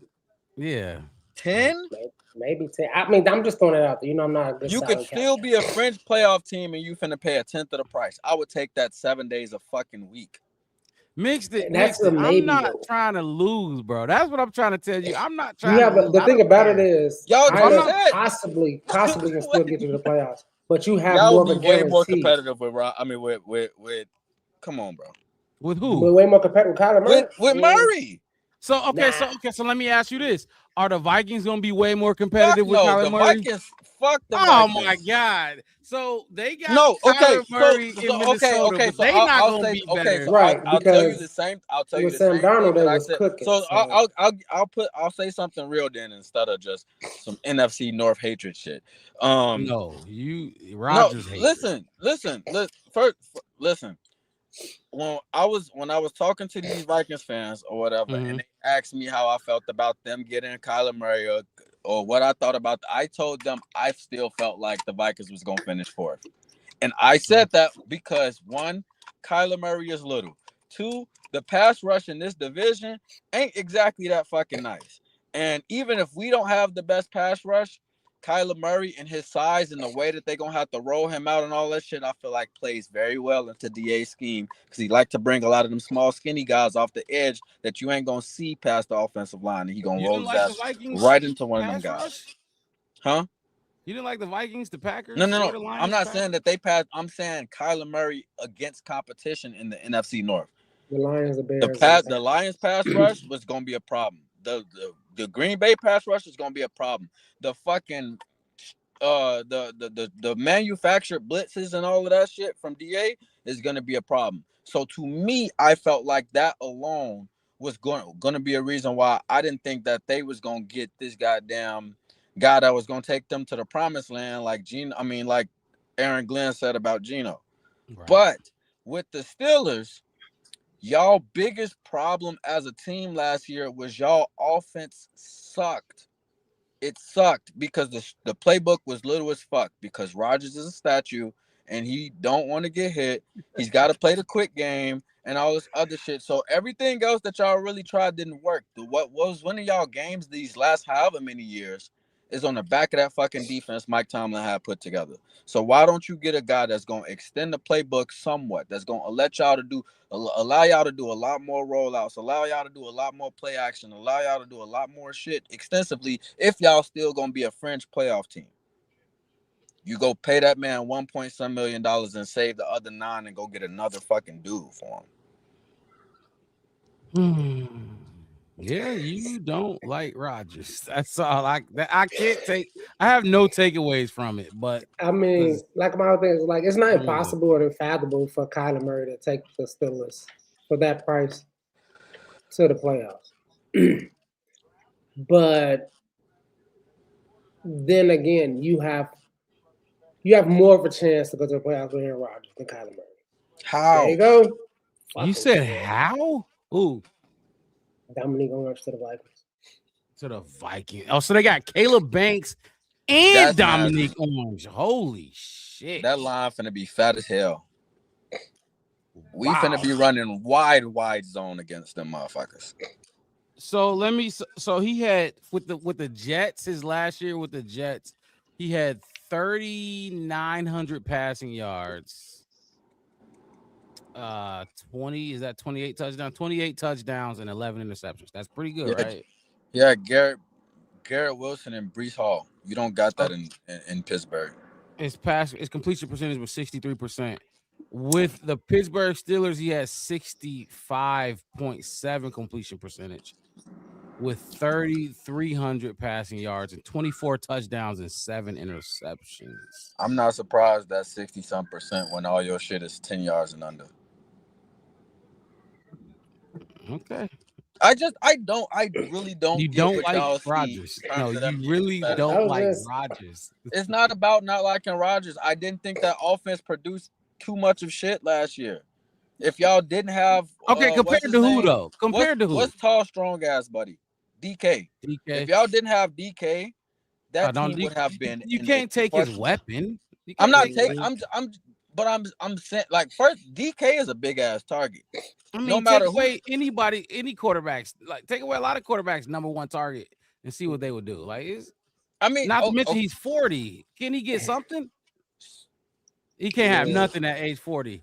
Yeah. 10? Maybe 10. I mean, I'm just throwing it out there. You know, I'm not a good You salary could still be a French playoff team and you finna pay 1/10 of the price. I would take that 7 days a fucking week. Mixed it. That's Mixed it. a maybe, I'm not though. trying to lose, bro. That's what I'm trying to tell you. I'm not trying You to have lose. the I thing don't about care. it is, Y'all Tyler just said- possibly can still get you to the playoffs, but you have Y'all more would of a be way more guarantee. competitive with with come on, bro. With But who? way more competitive with Kyler Murray. With Murray. So let me ask you this: are the Vikings gonna be way more competitive with no, Kyler the Murray? Vikings. Fuck the Oh Vikings. my god! So they got No, okay, Kyler Murray in Minnesota, okay, but so they I'll not say, gonna be okay, better. so Right, I'll tell you the because same. I'll tell you with the Sam same Darnold, thing they that I was said. cooking, So so- I'll say something real then instead of just some NFC North hatred shit. No, Rodgers hate. Listen. First, listen. When I was talking to these Vikings fans or whatever, and they asked me how I felt about them getting Kyler Murray or what I thought about, I told them I still felt like the Vikings was gonna finish fourth, and I said that because 1, Kyler Murray is little. 2, the pass rush in this division ain't exactly that fucking nice, and even if we don't have the best pass rush, Kyler Murray and his size and the way that they're going to have to roll him out and all that shit, I feel like plays very well into DA's scheme because he like to bring a lot of them small, skinny guys off the edge that you ain't going to see past the offensive line, and he going to roll his ass right into one of them guys. Rush? Huh? You didn't like the Vikings, the Packers? No. or the Lions, I'm not Packers? saying that they passed. I'm saying Kyler Murray against competition in the NFC North. The Lions, the Bears, The Lions pass rush was going to be a problem. The Green Bay pass rush is going to be a problem. The fucking the manufactured blitzes and all of that shit from DA is going to be a problem. So to me, I felt like that alone was going to be a reason why I didn't think that they was going to get this goddamn guy that was going to take them to the promised land like Aaron Glenn said about Geno. Right. But with the Steelers, y'all biggest problem as a team last year was y'all offense sucked. It sucked because the playbook was little as fuck because Rodgers is a statue and he don't want to get hit. He's got to play the quick game and all this other shit. So everything else that y'all really tried didn't work. What was winning y'all games these last however many years is on the back of that fucking defense Mike Tomlin had put together. So why don't you get a guy that's going to extend the playbook somewhat, that's going to allow y'all to do a lot more rollouts, allow y'all to do a lot more play action, allow y'all to do a lot more shit extensively if y'all still going to be a French playoff team. You go pay that man $1 million and save the other 9 and go get another fucking dude for him. Yeah, you don't like Rodgers. That's all. I can't take. I have no takeaways from it. But I mean, like my other thing is like it's not impossible or unfathomable for Kyler Murray to take the Steelers for that price to the playoffs. But then again, you have more of a chance to go to the playoffs with Aaron Rodgers than Kyler Murray. How? There you go. You Fucking said shit. how? Ooh, Dominique Orange to the Vikings. to the Vikings. Oh, so they got Caleb Banks and That's Dominique Orange. Holy shit. That line finna be fat as hell. We Wow. finna be running wide zone against them motherfuckers. So let me. So he had with the Jets his last year with the Jets, he had 3,900 passing yards. 28 touchdowns, 28 touchdowns and 11 interceptions. That's pretty good, right? Yeah, Garrett Wilson and Breece Hall. You don't got that in Pittsburgh. His completion percentage was 63%. With the Pittsburgh Steelers, he has 65.7 completion percentage with 3,300 passing yards and 24 touchdowns and 7 interceptions. I'm not surprised that 60-some% when all your shit is 10 yards and under. Okay. I really don't. You get don't what like y'all see Rodgers. in terms No, of them you being really better. don't like Rodgers. It's not about not liking Rodgers. I didn't think that offense produced too much of shit last year. If y'all didn't have compared to who though? Compared to who? What's tall, strong ass buddy? DK. If y'all didn't have DK, that team would have been. You can't take his weapon. I'm not taking. I'm saying, like, first, DK is a big ass target. I mean, no matter take away any quarterbacks, like take away a lot of quarterbacks' number one target and see what they would do. Like, not to mention he's 40. Can he get something? He can't have nothing at age 40.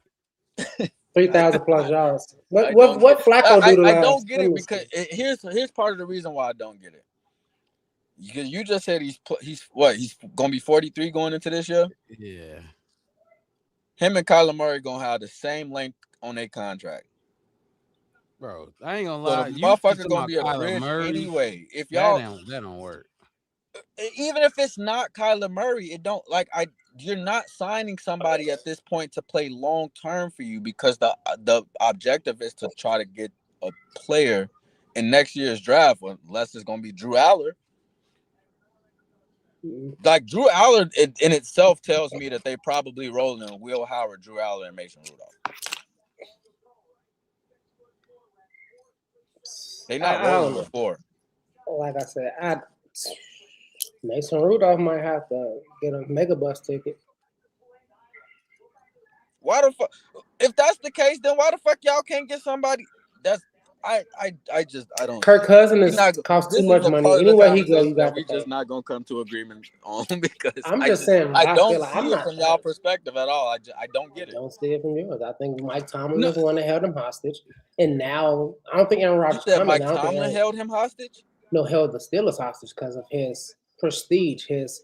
3,000 plus yards. What Flacco do to I don't get it because here's part of the reason why I don't get it. You just said he's gonna be 43 going into this year. Yeah. Him and Kyler Murray gonna have the same length on their contract. Bro, I ain't gonna lie. So the motherfucker gonna be a bridge anyway. If y'all that don't work. Even if it's not Kyler Murray, it don't you're not signing somebody at this point to play long term for you because the objective is to try to get a player in next year's draft, unless it's gonna be Drew Aller. Like Drew Aller in itself tells me that they probably rolling in Will Howard, Drew Aller, and Mason Rudolph. They not rolling before. Like I said, Mason Rudolph might have to get a mega bus ticket. Why the fuck? If that's the case, then why the fuck y'all can't get somebody? That's I don't. Kirk Cousins costs too much money. Anywhere he go, you got we just not gonna come to agreement on because I'm just saying. I don't see it from y'all perspective at all. I don't get it. I don't see it from yours. I think Mike Tomlin was the one that held him hostage, and now I don't think Aaron Rodgers. You said Mike Tomlin held him hostage? No, held the Steelers hostage because of his prestige, his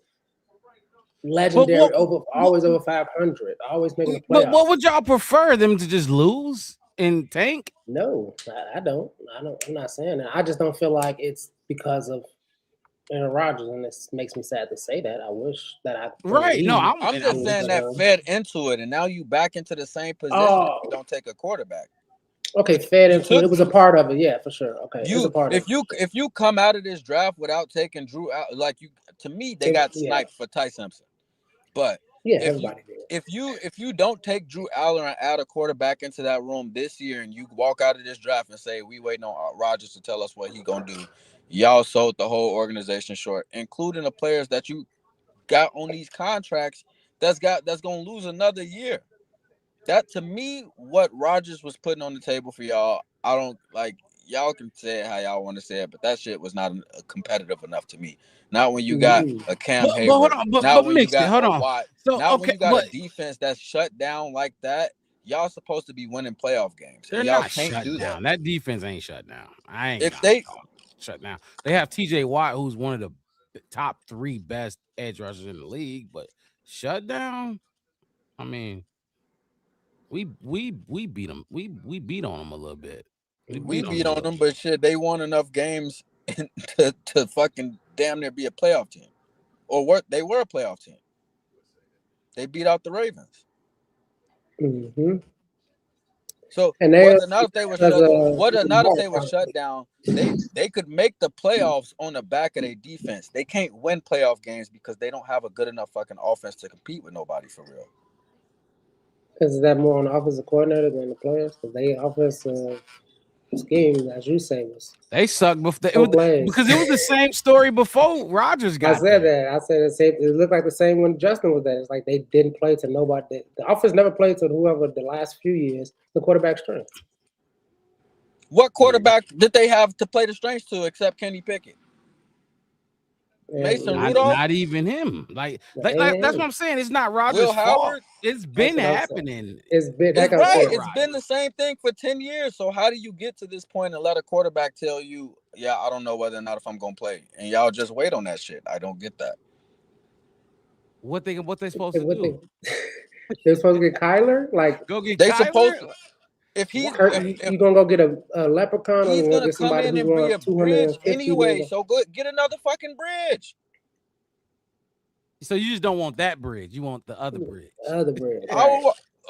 legendary always over 500, always making the playoffs. But what would y'all prefer, them to just lose and tank? No, I don't. I'm not saying that. I just don't feel like it's because of Aaron Rodgers, and this makes me sad to say that. I wish that I right. No, I'm just saying that fed into it, and now you back into the same position. If you don't take a quarterback. Okay, fed into it. It was a part of it, yeah, for sure. Okay, it was a part of it. If you come out of this draft without taking Drew out, to me, they got sniped for Ty Simpson. But if you don't take Drew Aller and add a quarterback into that room this year, and you walk out of this draft and say we waiting on Rodgers to tell us what he gonna do, y'all sold the whole organization short, including the players that you got on these contracts that's gonna lose another year. That, to me, what Rodgers was putting on the table for y'all, I don't like. Y'all can say it how y'all want to say it, but that shit was not competitive enough to me. Not when you got a Cam Hayward. Hold on, not when you got a Watt. Not when you got a defense that's shut down like that. Y'all supposed to be winning playoff games. They're y'all not can't shut do down. that. That defense ain't shut down. Shut down. They have TJ Watt, who's one of the top 3 best edge rushers in the league, but shut down. I mean, we beat them. We beat on them a little bit. We beat on them, but shit, they won enough games to fucking damn near be a playoff team, or they were a playoff team. They beat out the Ravens. Mm-hmm. So whether or not if they were shut down, they could make the playoffs on the back of their defense. They can't win playoff games because they don't have a good enough fucking offense to compete with nobody for real. Is that more on the offensive coordinator than the players? Because they offensive scheme, as you say, was They suck before plays. because it was the same story before Rodgers got I said there. that. I said the same. It looked like the same when Justin was there. It's like they didn't play to nobody. The offense never played to whoever the last few years the quarterback strength. What quarterback did they have to play the strengths to except Kenny Pickett? Mason Rudolph? Not even him. Like that's what I'm saying. It's not Rodgers' Will fault. Howard? It's been happening. It's been It's right. It's been the same thing for 10 years. So how do you get to this point and let a quarterback tell you, yeah, I don't know whether or not if I'm gonna play, and y'all just wait on that shit? I don't get that. What they supposed to do? They're supposed to get Kyler. Like go get they Kyler? supposed to. If he's you gonna go get a leprechaun, or he's you gonna get come somebody in who's and be a going bridge 250 anyway. million. So good, get another fucking bridge. So you just don't want that bridge. You want the other bridge. Other bridge.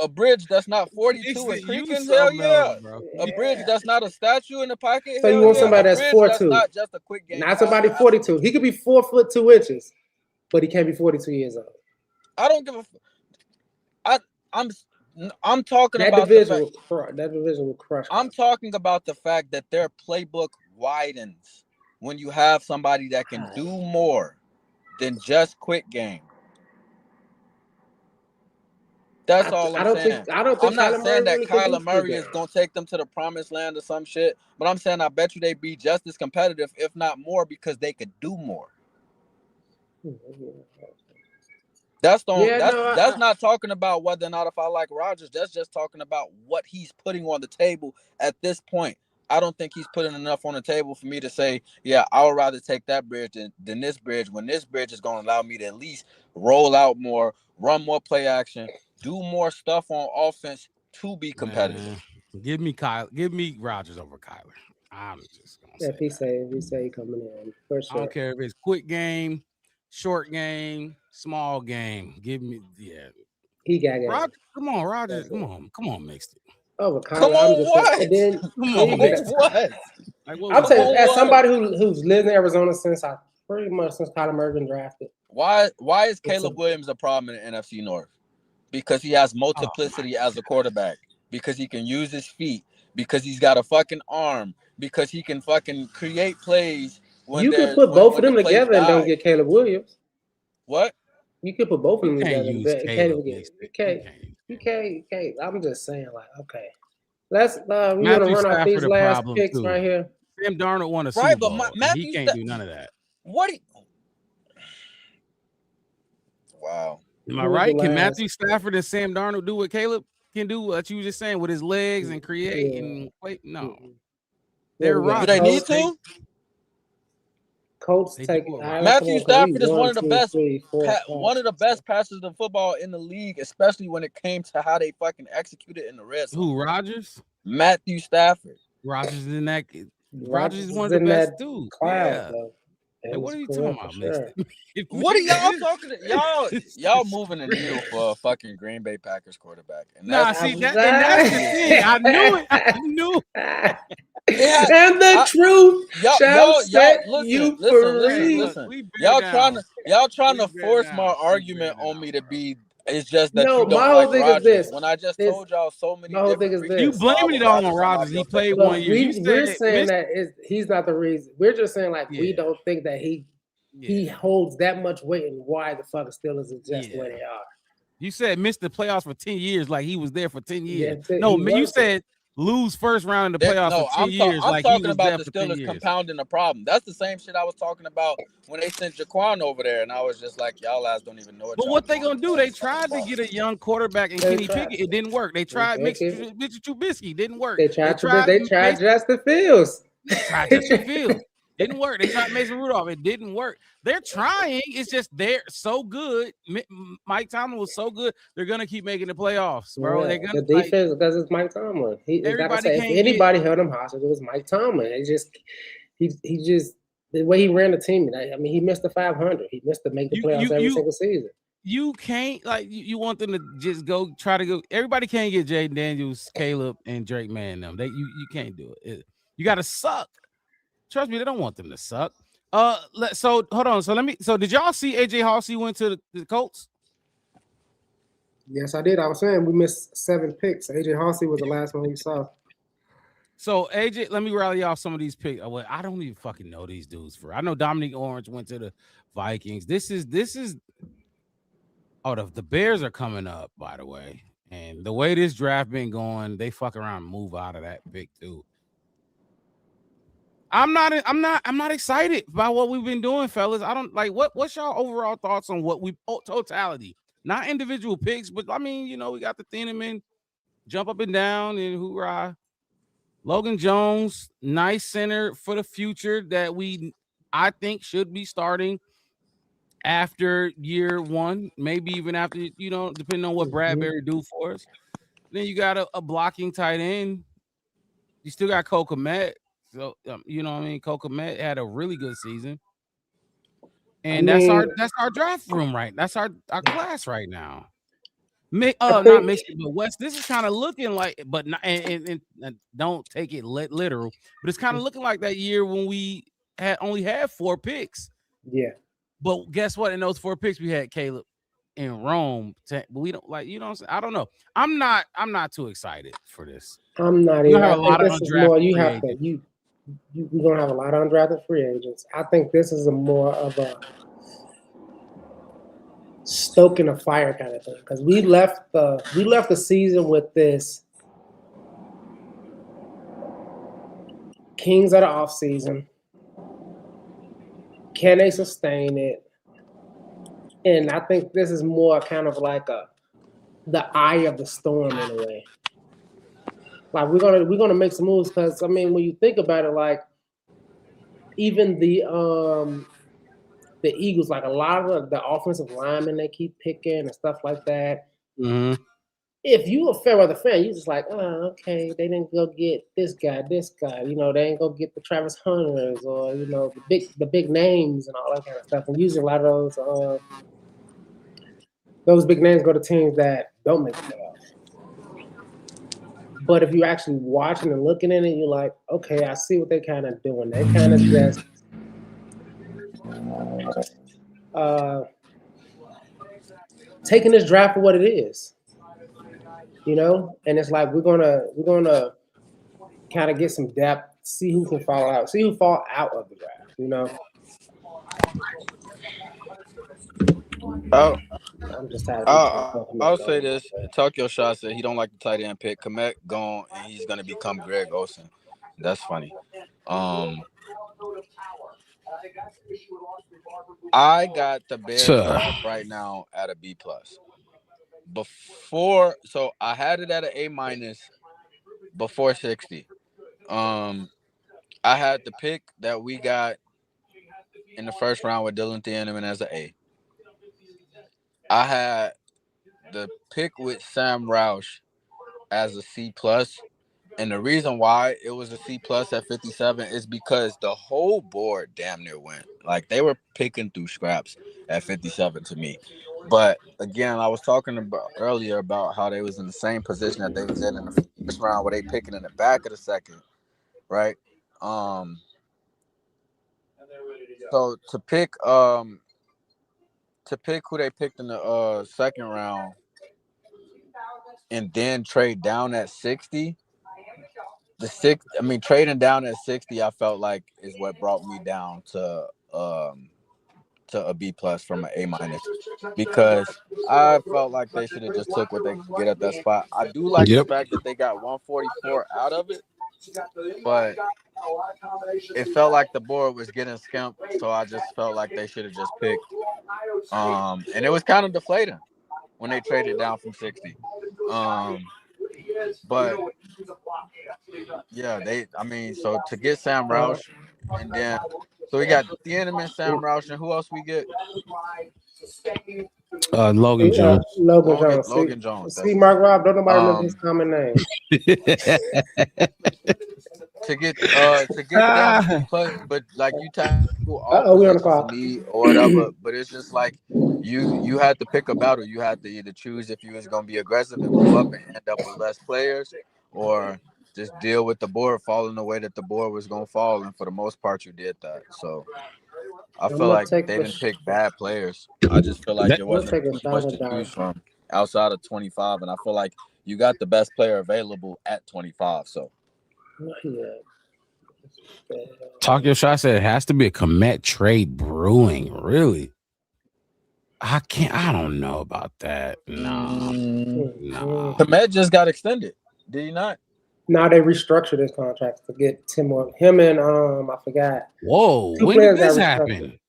A bridge that's not 42 and creaking, hell yeah. A bridge that's not a statue in the pocket. So you want somebody that's 4'2", not just a quick game. not somebody 42. He could be 4 foot 2 inches, but he can't be 42 years old. I don't give a. I'm talking That about division. That division will crush. I'm talking about the fact that their playbook widens when you have somebody that can do more than just quick game. That's all I'm saying. I don't think I'm not Kyler saying that Murray really can Kyler do Murray quick is game. going to take them to the promised land or some shit, but I'm saying I bet you they be just as competitive, if not more, because they could do more. That's that's not talking about whether or not if I like Rodgers. That's just talking about what he's putting on the table at this point. I don't think he's putting enough on the table for me to say, yeah, I would rather take that bridge than this bridge, when this bridge is going to allow me to at least roll out more, run more play action, do more stuff on offense to be competitive. Man, give me Rodgers over Kyler. I'm just gonna say if he say coming in for sure. I don't care if it's quick game, short game, small game. Give me He got it. Rodgers, come on, Rodgers. Come on, mixed it. Oh, Kyler, Come on, I'm just what? saying, then, Come on, then what? Like, I'm saying, as somebody who's lived in Arizona since Kyler Murray been drafted. Why is Caleb Williams a problem in the NFC North? Because he has multiplicity as a quarterback. Because he can use his feet. Because he's got a fucking arm. Because he can fucking create plays. You could put both of them together and don't get Caleb Williams. What? You could put both of them together. You can't. I'm just saying, like, okay. Let's we want to run off these last picks right here. Sam Darnold won a Super Bowl. He can't do none of that. What? Wow. Am I right? Can Matthew Stafford and Sam Darnold do what Caleb can do? What you were just saying with his legs and create and wait? No. They're right. Do they need to? Colts take Matthew Stafford is one of the best passers of football in the league, especially when it came to how they fucking executed in the red zone. Who, Rodgers? Matthew Stafford. Rodgers is in that. Rodgers is one of the best too. Yeah. Like, what are you talking about, sure. What are y'all talking to? Y'all moving the needle for a fucking Green Bay Packers quarterback. And that's the thing. I knew it. I knew it. And the truth shall set you free. Listen. Y'all trying to force my argument on me to be. It's just that you don't like Rodgers. When I just told y'all so many different reasons. You blaming it all on Rodgers. He played 1 year. We're saying that he's not the reason. We're just saying like we don't think that he holds that much weight in why the fuck Steelers is just where they are. You said missed the playoffs for 10 years, like he was there for 10 years. Yeah, no, man, you said lose first round in the playoffs for 10 years. I'm like talking he was about there the for 10 Steelers years. compounding the problem. That's the same shit I was talking about when they sent Jaquan over there, and I was just like, y'all guys don't even know it. But what they gonna do? They tried to get a young quarterback in Kenny Pickett. It didn't work. They tried Mitchell Trubisky. Didn't work. They tried Justin Fields. Justin Fields. Didn't work. They tried Mason Rudolph. It didn't work. They're trying. It's just they're so good. Mike Tomlin was so good. They're gonna keep making the playoffs, bro. Yeah, they're gonna the defense because it's Mike Tomlin. If anybody held him hostage, it was Mike Tomlin. He just the way he ran the team. I mean, he missed the 500. He missed to make the playoffs every single season. You can't you want them to just try to go. Everybody can't get Jaden Daniels, Caleb, and Drake May them. You can't do it. You got to suck. Trust me, they don't want them to suck. So hold on. So did y'all see AJ Hawsey went to the Colts? Yes, I did. I was saying we missed 7 picks. AJ Hossey was the last one we saw. So AJ, let me rally off some of these picks. Well, I don't even fucking know these dudes. I know Dominique Orange went to the Vikings. This is. Oh, the Bears are coming up, by the way. And the way this draft been going, they fuck around and move out of that pick too. I'm not excited about what we've been doing, fellas. I don't like what's y'all overall thoughts on what we totality, not individual picks, but I mean, we got the Thieneman jump up and down and hoorah. Logan Jones, nice center for the future that I think should be starting after year 1, maybe even after, depending on what Bradbury do for us. Then you got a blocking tight end. You still got Cole Kmet. So you know what I mean? Cole Kmet had a really good season. And that's our draft room, right? That's our class right now. Not Michigan, but West. This is kind of looking like, but not, and don't take it literal, but it's kind of looking like that year when we only had 4 picks. Yeah. But guess what? In those 4 picks, we had Caleb in Rome. But we don't what I'm saying? I don't know. I'm not too excited for this. I'm not You either. have a lot of undrafted you're gonna have a lot of undrafted free agents. I think this is more of a stoking a fire kind of thing, because we left the season with this Kings at the off season. Can they sustain it? And I think this is more kind of like the eye of the storm in a way. Like we're gonna make some moves, because I mean, when you think about it, like even the Eagles, like a lot of the offensive linemen they keep picking and stuff like that. Mm-hmm. If you a Fairweather fan, you just like, oh, okay, they didn't go get this guy. They ain't go get the Travis Hunters or the big names and all that kind of stuff. And usually a lot of those big names go to teams that don't make the playoffs. But if you're actually watching and looking at it, you're like, okay, I see what they're kind of doing. They kind of just taking this draft for what it is, and it's like we're gonna kind of get some depth, see who can fall out, see who fall out of the draft, I'm just tired. I'll say this: Tokyo Shot said he don't like the tight end pick. Kmet gone, and he's gonna become Greg Olsen. That's funny. I got the Bears right now at a B+. So I had it at an A- before 60. I had the pick that we got in the first round with Dylan Thieneman as an A. I had the pick with Sam Roush as a C+. And the reason why it was a C+ at 57 is because the whole board damn near went. Like, they were picking through scraps at 57 to me. But, again, I was talking about earlier about how they was in the same position that they was in the first round where they picking in the back of the second, right? So to pick who they picked in the second round and then trade down at 60, trading down at 60, I felt like is what brought me down to a B+ from an A-, because I felt like they should have just took what they could get at that spot. I do like the fact that they got 144 out of it, but it felt like the board was getting skimped, so I just felt like they should have just picked. And it was kind of deflating when they traded down from 60. But yeah, so to get Sam Roush, and then so we got Thieneman, Sam Roush, and who else we get? Logan Jones. Logan Jones. See, Mark Rob, don't nobody remember his common name. To get them, but like you tackle all we on the clock or whatever, but it's just like you had to pick a battle. You had to either choose if you was gonna be aggressive and move up and end up with less players, or just deal with the board falling the way that the board was gonna fall. And for the most part, you did that. So I feel like they didn't pick bad players. I just feel like it wasn't too much to choose from. outside of 25, and I feel like you got the best player available at 25. So Yeah. Talk Your Shot said it has to be a Komet trade brewing. Really? I don't know about that. No. Komet just got extended. Did he not? Now they restructured his contract to get 10 more. Him and I forgot. Whoa, Two when did players got this restructured. happen?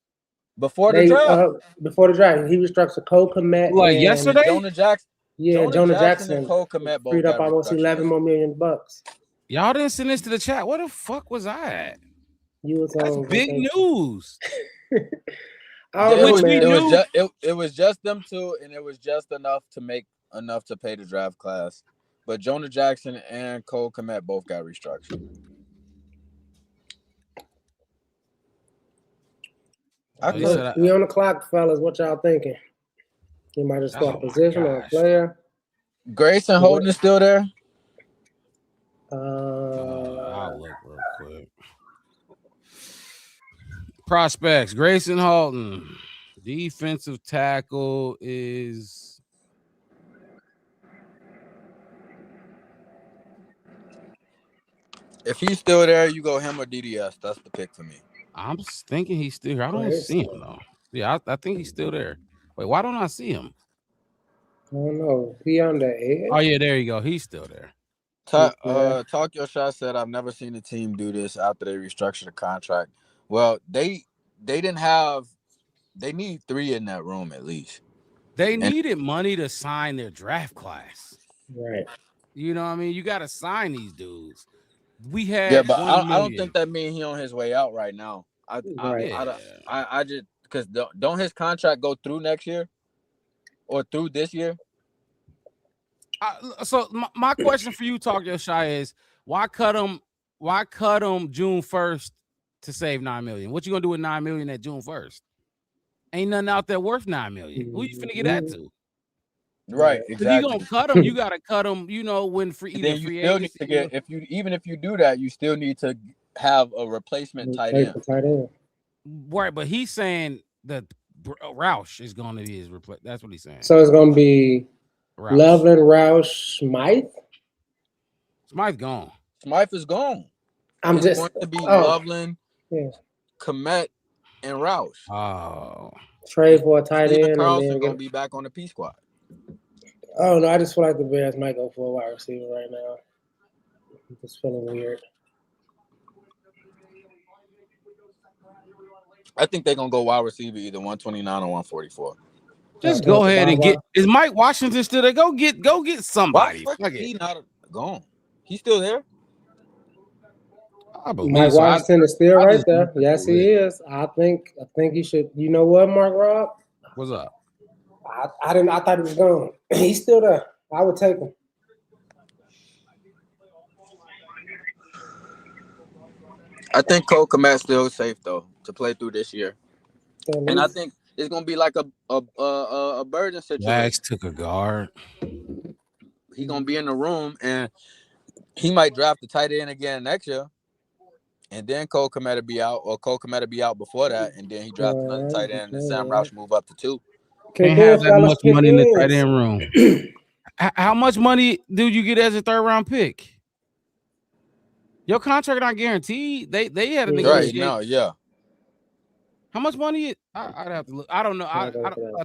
Before the draft. Before the draft, he restructured Cole Komet. Like and yesterday? Jonah Jackson. Yeah, Jonah Jackson and Cole Komet both freed up got almost restructured. $11 more million. Y'all didn't send this to the chat. Where the fuck was I at? You was That's on big vacation. news. I don't know, man. It was just them two, and it was just enough to pay the draft class. But Jonah Jackson and Cole Komet both got restructured. We on the clock, fellas. What y'all thinking? You might just start a position or a player. Grayson Holden is still there? I'll look real quick. Prospects: Grayson Holden, defensive tackle is. If he's still there, you go him or DDS. That's the pick for me. I'm thinking he's still here. I don't see him though. Yeah, I think he's still there. Wait, why don't I see him? I don't know. He on the edge. Oh yeah, there you go. He's still there. Talk Your Shot said, I've never seen a team do this after they restructured the contract. Well, they didn't have. They need 3 in that room at least. They needed money to sign their draft class. Right. You know what I mean? You got to sign these dudes. We had but $1 I don't million. think that means he on his way out right now. I just because don't his contract go through next year or through this year? So my question for you, Talk Your Shot, is why cut him? Why cut him June 1st to save $9 million? What you gonna do with $9 million at June 1st? Ain't nothing out there worth $9 million. Who you finna get that to? Right, If exactly. you gonna cut him, you gotta cut him. You know, when free. Then you still need to get if you do that, you still need to have a replacement tight end. Right, but he's saying that Roush is going to be his replace. That's what he's saying. So it's gonna be Roush. Loveland, Roush, Smythe. Smythe gone. Smythe is gone. It's just going to be Loveland, Komet, and Roush. Oh, trade for a tight Steven end. Carlson and gonna be back on the P squad. Oh no, I just feel like the Bears might go for a wide receiver right now. I'm just feeling weird. I think they're gonna go wide receiver either 129 or 144. Just go ahead and get. Is Mike Washington still there? Go get somebody. He's not gone. He's still there. I believe Mike so. Washington is still right there. Yes, he is. I think he should. You know what, Mark Rob? What's up? I didn't. I thought he was gone. He's still there. I would take him. I think Cole Komet's still safe though to play through this year, and I think it's gonna be like a Burden situation. Jags took a guard. He's gonna be in the room, and he might draft the tight end again next year, and then Cole Komet will be out, or Cole Komet will be out before that, and then he draft another tight end, and Sam Roush move up to 2. Can't have that much money in the tight end room. How much money do you get as a 3rd round pick? Your contract not guaranteed. They had to negotiate. Right now, yeah. How much money? I'd have to look. I don't know. I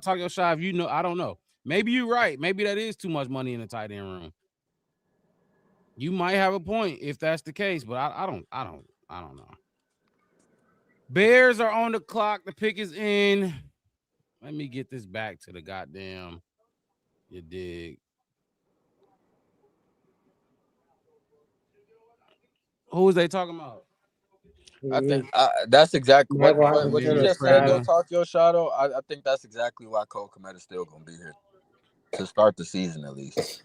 Talk Your Shot. If you know, I don't know. Maybe you're right. Maybe that is too much money in the tight end room. You might have a point if that's the case, but I don't know. Bears are on the clock. The pick is in. Let me get this back to the goddamn. You dig? Who was they talking about? I think that's exactly what you just said. Though, Talk Your Shot. I think that's exactly why Cole Komet is still gonna be here to start the season at least.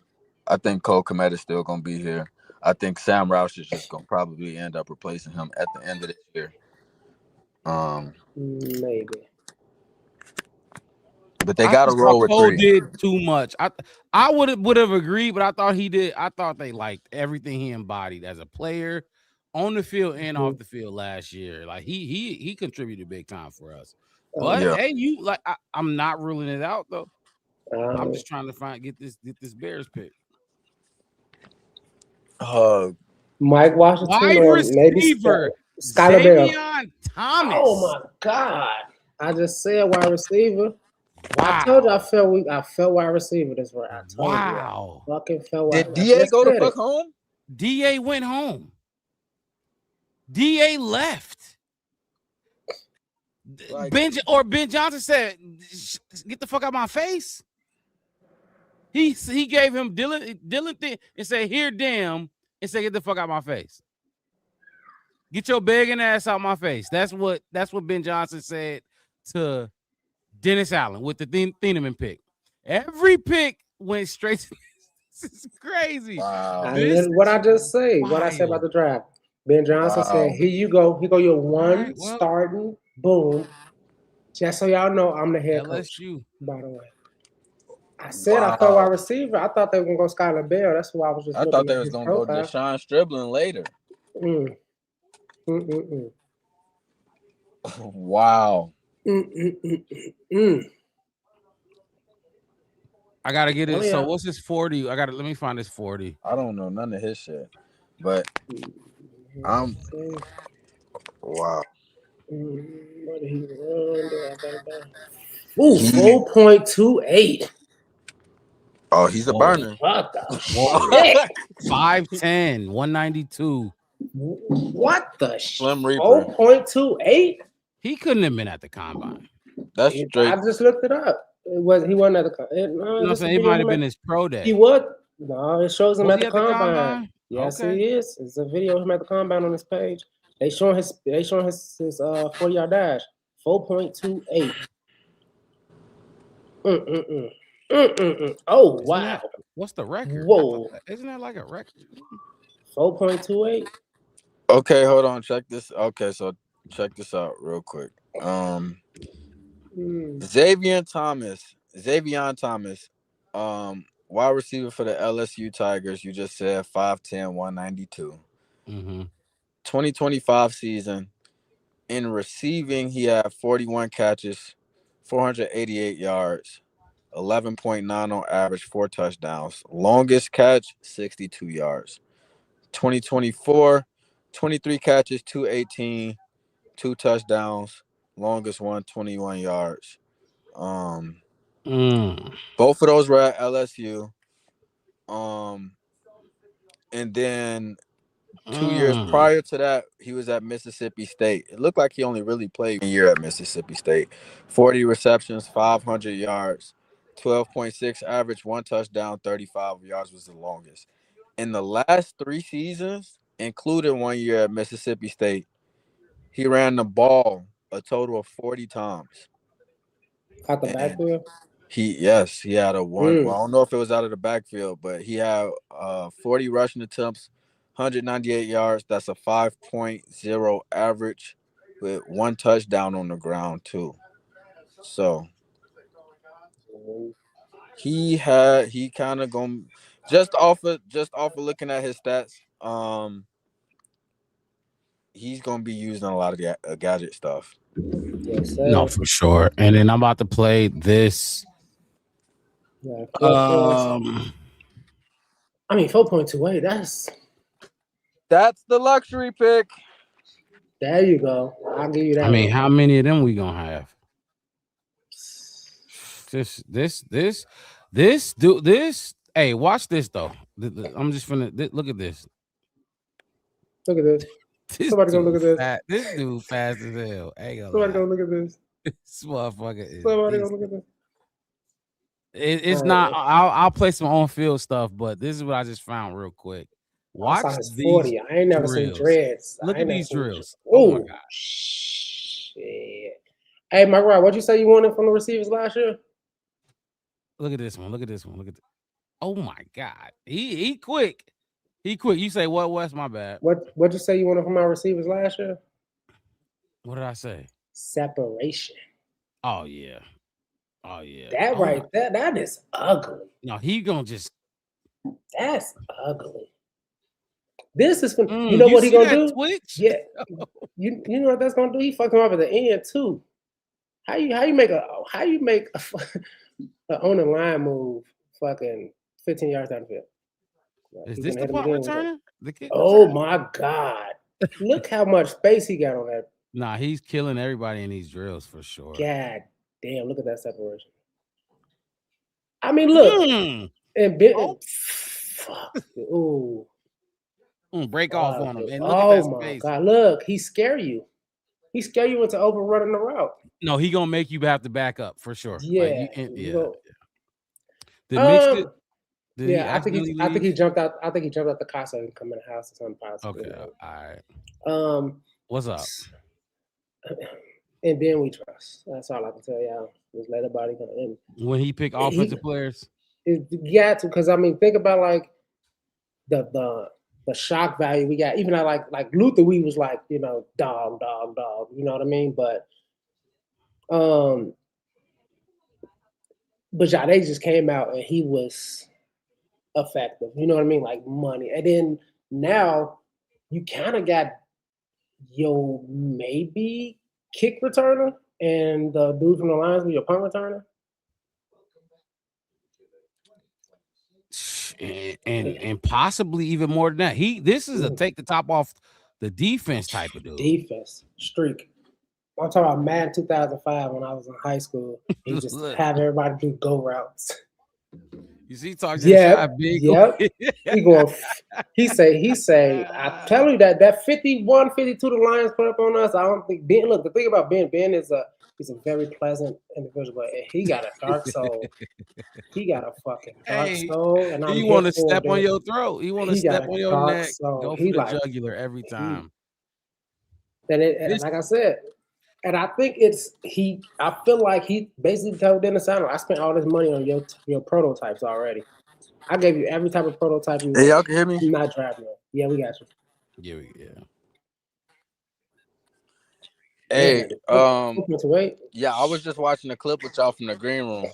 I think Cole Komet is still gonna be here. I think Sam Roush is just gonna probably end up replacing him at the end of this year. Maybe. But they got to roll with Cole 3. did too much. I would have agreed, but I thought he did. I thought they liked everything he embodied as a player, on the field and off the field last year. Like he contributed big time for us. But hey, I'm not ruling it out though. I'm just trying to get this Bears pick. Mike Washington Wide or maybe receiver, Skylar Bell. Xavier Thomas. Oh my God! I just said wide receiver. Wow. I told you I felt wide receiver this round. I told Wow. you I fucking felt wide. Did DA go the fuck home? DA went home. DA left. Like- Ben Johnson said, "Get the fuck out of my face." He gave him Dylan thing and said, "Here, damn," and said, "Get the fuck out of my face. Get your begging ass out of my face." That's what Ben Johnson said to Dennis Allen with the Thieneman pick. Every pick went straight to this is crazy. Wow. What I just say, what I said about the draft. Ben Johnson said, "Here you go. Here go your one starting. Boom. Just so y'all know, I'm the head coach. LSU. By the way, I said I felt wide receiver. I thought they were gonna go Skylar Bell. That's who I was just. I thought they was gonna go Deshaun Stribling later. Wow. I gotta get it. Oh, yeah. So what's his 40? Let me find his 40. I don't know none of his shit, but I'm wow. What did he run? Ooh, 4.28. Oh, he's a burner. What the shit? 5'10", 192. What the Slim Reaper. 4.28? He couldn't have been at the combine. That's straight. I just looked it up. He wasn't at the combine. No, I'm saying it might have been his pro day. He was. No, it shows him Was at he the combine. combine? Yes, Okay. he is. It's a video of him at the combine on his page. They showing his 40-yard dash. 4.28. Oh, wow. What's the record? Whoa. Isn't that like a record? 4.28. Okay, hold on. Check this. Okay, so check this out real quick. Xavier Thomas, wide receiver for the LSU Tigers. You just said 5'10", 192. 2025 season. In receiving, he had 41 catches, 488 yards, 11.9 on average, 4 touchdowns. Longest catch, 62 yards. 2024, 23 catches, 218, 2 touchdowns. Longest one, 21 yards. Both of those were at LSU. And then 2 years prior to that, he was at Mississippi State. It looked like he only really played a year at Mississippi State. 40 receptions, 500 yards, 12.6 average, 1 touchdown, 35 yards was the longest. In the last 3 seasons, including 1 year at Mississippi State, he ran the ball a total of 40 times. Out the backfield? He had a one. Well, I don't know if it was out of the backfield, but he had 40 rushing attempts, 198 yards. That's a 5.0 average with 1 touchdown on the ground too. So he kind of going just off of looking at his stats. He's gonna be using a lot of the gadget stuff. Yes, sir. No, for sure. And then I'm about to play this. Yeah, I mean, 4.28. That's the luxury pick. There you go. I'll give you that. I mean, how many of them we gonna have? This. Hey, watch this though. I'm just finna look at this. Look at this. Somebody go look at this. This dude fast as hell. Somebody go look at this. This motherfucker is. Somebody go look at this. It's not. I'll play some on field stuff, but this is what I just found real quick. Watch these 40. I ain't never seen drills. dreads. Look at these drills. Oh my god. Shit. Hey, Mike Wright, what'd you say you wanted from the receivers last year? Look at this one. Look at this. Oh my god. He quick. He quick. You say what, Wes? My bad. What'd you say you wanted from our receivers last year? What did I say? Separation. Oh yeah. That right there, that is ugly. No, he gonna just. That's ugly. This is when you know what he gonna do? Twitch? Yeah. You know what that's gonna do? He fucking up at the end too. How you make on the line move, fucking 15 yards down the field. Is He's this gonna the hit him punt again. returner? The kick Oh returner? my God. Look how much space he got on that. Nah, he's killing everybody in these drills for sure. God damn, look at that separation. I mean, look. And Ben, fuck. Ooh. Break off on him. And look Oh at that my space. God. Look, he scare you. He scare you into overrunning the route. No, he gonna make you have to back up for sure. Yeah. Like, you know, Did Mitch did he yeah, I think accidentally he leave? jumped out. I think he jumped out the casa and come in the house or something possible. Okay, all right. What's up? And Ben we trust. That's all I can tell y'all. Just let everybody go in. When he pick offensive players, You got to, because I mean, think about like the shock value we got. Even like Luther, we was like, you know, dog. You know what I mean? But Jade just came out and he was effective. You know what I mean? Like money. And then now you kind of got your maybe kick returner and the dude from the Lions with your punt returner. and possibly even more than that. This is a take the top off the defense type of dude. Defense streak. I'm talking about Madden 2005 when I was in high school. He just have everybody do go routes. You see, talking to big. Yep. He say. I tell you that 51, 52 the Lions put up on us. I don't think Ben. Look, the thing about Ben is he's a very pleasant individual, but he got a dark soul. He got a fucking dark soul, and he want to step on your throat. He want to step on your neck. Soul. Go for the jugular every time. And like I said. And I think I feel like he basically told Dennis Allen, I spent all this money on your prototypes already. I gave you every type of prototype you want. Hey, y'all can hear me? I'm not driving it. Yeah, we got you. Yeah. Hey, yeah, I was just watching a clip with y'all from the green room.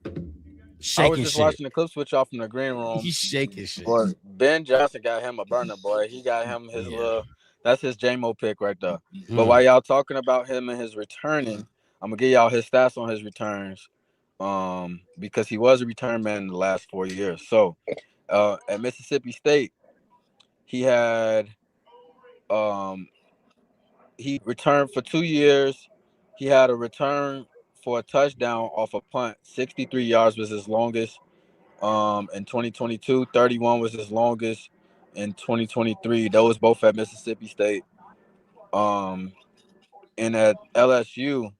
Watching the clips with y'all from the green room. He's shaking shit. Boy, Ben Johnson got him a burner, boy. He got him his little. That's his J-Mo pick right there. But while y'all talking about him and his returning, I'm gonna give y'all his stats on his returns, because he was a return man in the last 4 years. So, at Mississippi State, he had, he returned for 2 years. He had a return for a touchdown off a punt. 63 yards was his longest. In 2022, 31 was his longest. In 2023, those both at Mississippi State. And at LSU,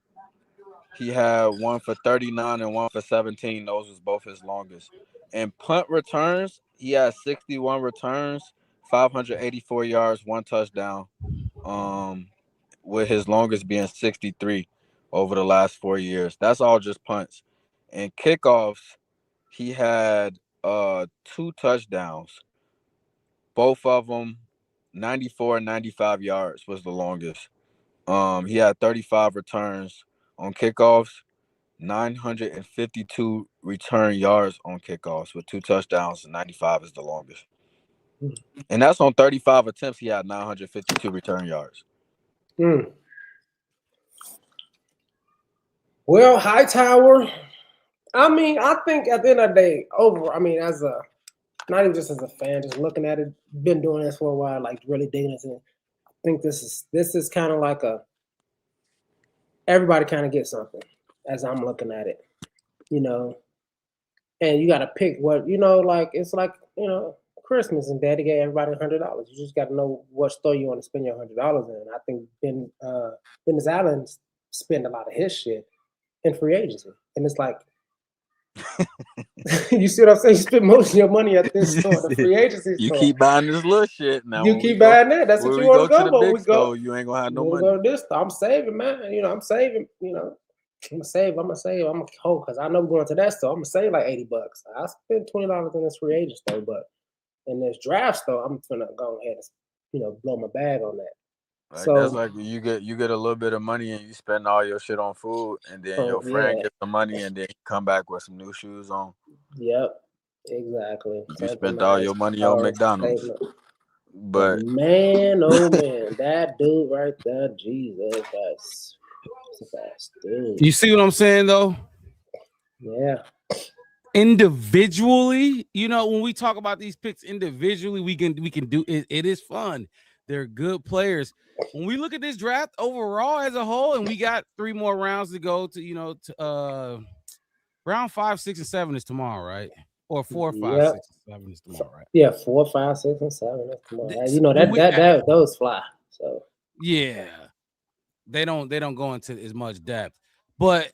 he had one for 39 and one for 17. Those was both his longest. And punt returns, he had 61 returns, 584 yards, one touchdown. With his longest being 63 over the last 4 years. That's all just punts. And kickoffs, he had 2 touchdowns. Both of them 94 and 95 yards was the longest. He had 35 returns on kickoffs, 952 return yards on kickoffs with 2 touchdowns, and 95 is the longest. And that's on 35 attempts. He had 952 return yards. Well, Hightower, I mean, I think at the end of the day, as a not even just as a fan, just looking at it, been doing this for a while, like really digging into it. I think this is kind of like everybody kind of gets something as I'm looking at it, you know. And you got to pick what, you know, like it's like, you know, Christmas and Daddy gave everybody $100. You just got to know what store you want to spend your $100 in. I think Dennis Allen spent a lot of his shit in free agency, and it's like. You see what I'm saying? You spend most of your money at this store, the free agency store. You keep buying this little shit now. You keep buying that. That's what you want to go. But we go. You ain't gonna have no money. Go to this store. I'm saving, man. You know, I'm saving. You know, I'm gonna save. I'm gonna hold because I know we're going to that store. I'm gonna save like $80. I spend $20 in this free agent store, but in this draft store, I'm gonna go ahead and, you know, blow my bag on that. Like, so that's like you get a little bit of money and you spend all your shit on food, and then your friend gets the money and then you come back with some new shoes on. Yep, exactly. You spent all your money on McDonald's. But man, oh man, that dude right there, Jesus, that's a fast dude. You see what I'm saying though? Yeah. Individually, you know, when we talk about these picks individually, we can do it. It is fun. They're good players. When we look at this draft overall as a whole, and we got 3 more rounds to go to, you know, to round 5, 6, and 7 is tomorrow, right? Or 4, 5, Yep. 6, and 7 is tomorrow, right? Yeah, 4, 5, 6, and 7. That's tomorrow. This- You know when we- that those fly. So Yeah, they don't go into as much depth, but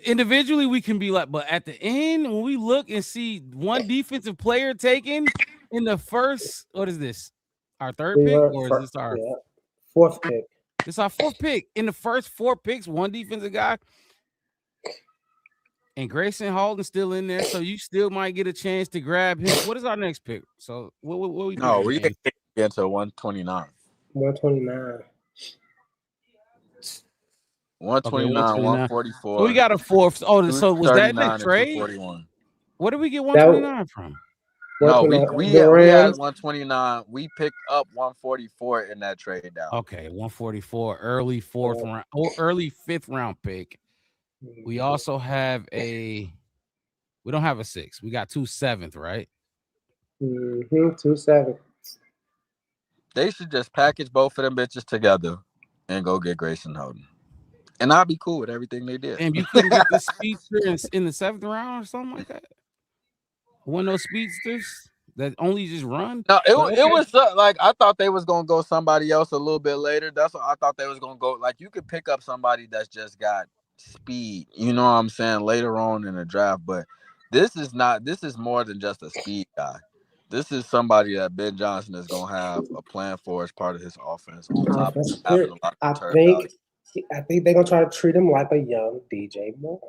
individually we can be like, but at the end when we look and see one defensive player taken in the first, what is this, our third pick, or is this our fourth pick? This our 4th pick. In the first 4 picks, one defensive guy, and Grayson Halton's still in there, so you still might get a chance to grab him. What is our next pick? So what we No, picking, we James? get to 129. 129. 129, 144. So we got a 4th. Oh, so was that in the 239 and trade? 241. Where did we get 129 from? No, we The had Rams. 129. We picked up 144 in that trade down. Okay, 144, early 4th round or early 5th round pick. We also have we don't have a 6. We got 2 7th, right? 2 7. They should just package both of them bitches together and go get Grayson Holden. And I'll be cool with everything they did. And you couldn't get the speedster in the 7th round or something like that? One of those speedsters that only just run? No, it Okay. was like I thought they was gonna go somebody else a little bit later. That's what I thought they was gonna go. Like you could pick up somebody that's just got speed, you know what I'm saying, later on in the draft. But this is not. This is more than just a speed guy. This is somebody that Ben Johnson is gonna have a plan for as part of his offense. On top of having a lot of return value. I think they're gonna try to treat him like a young DJ Moore.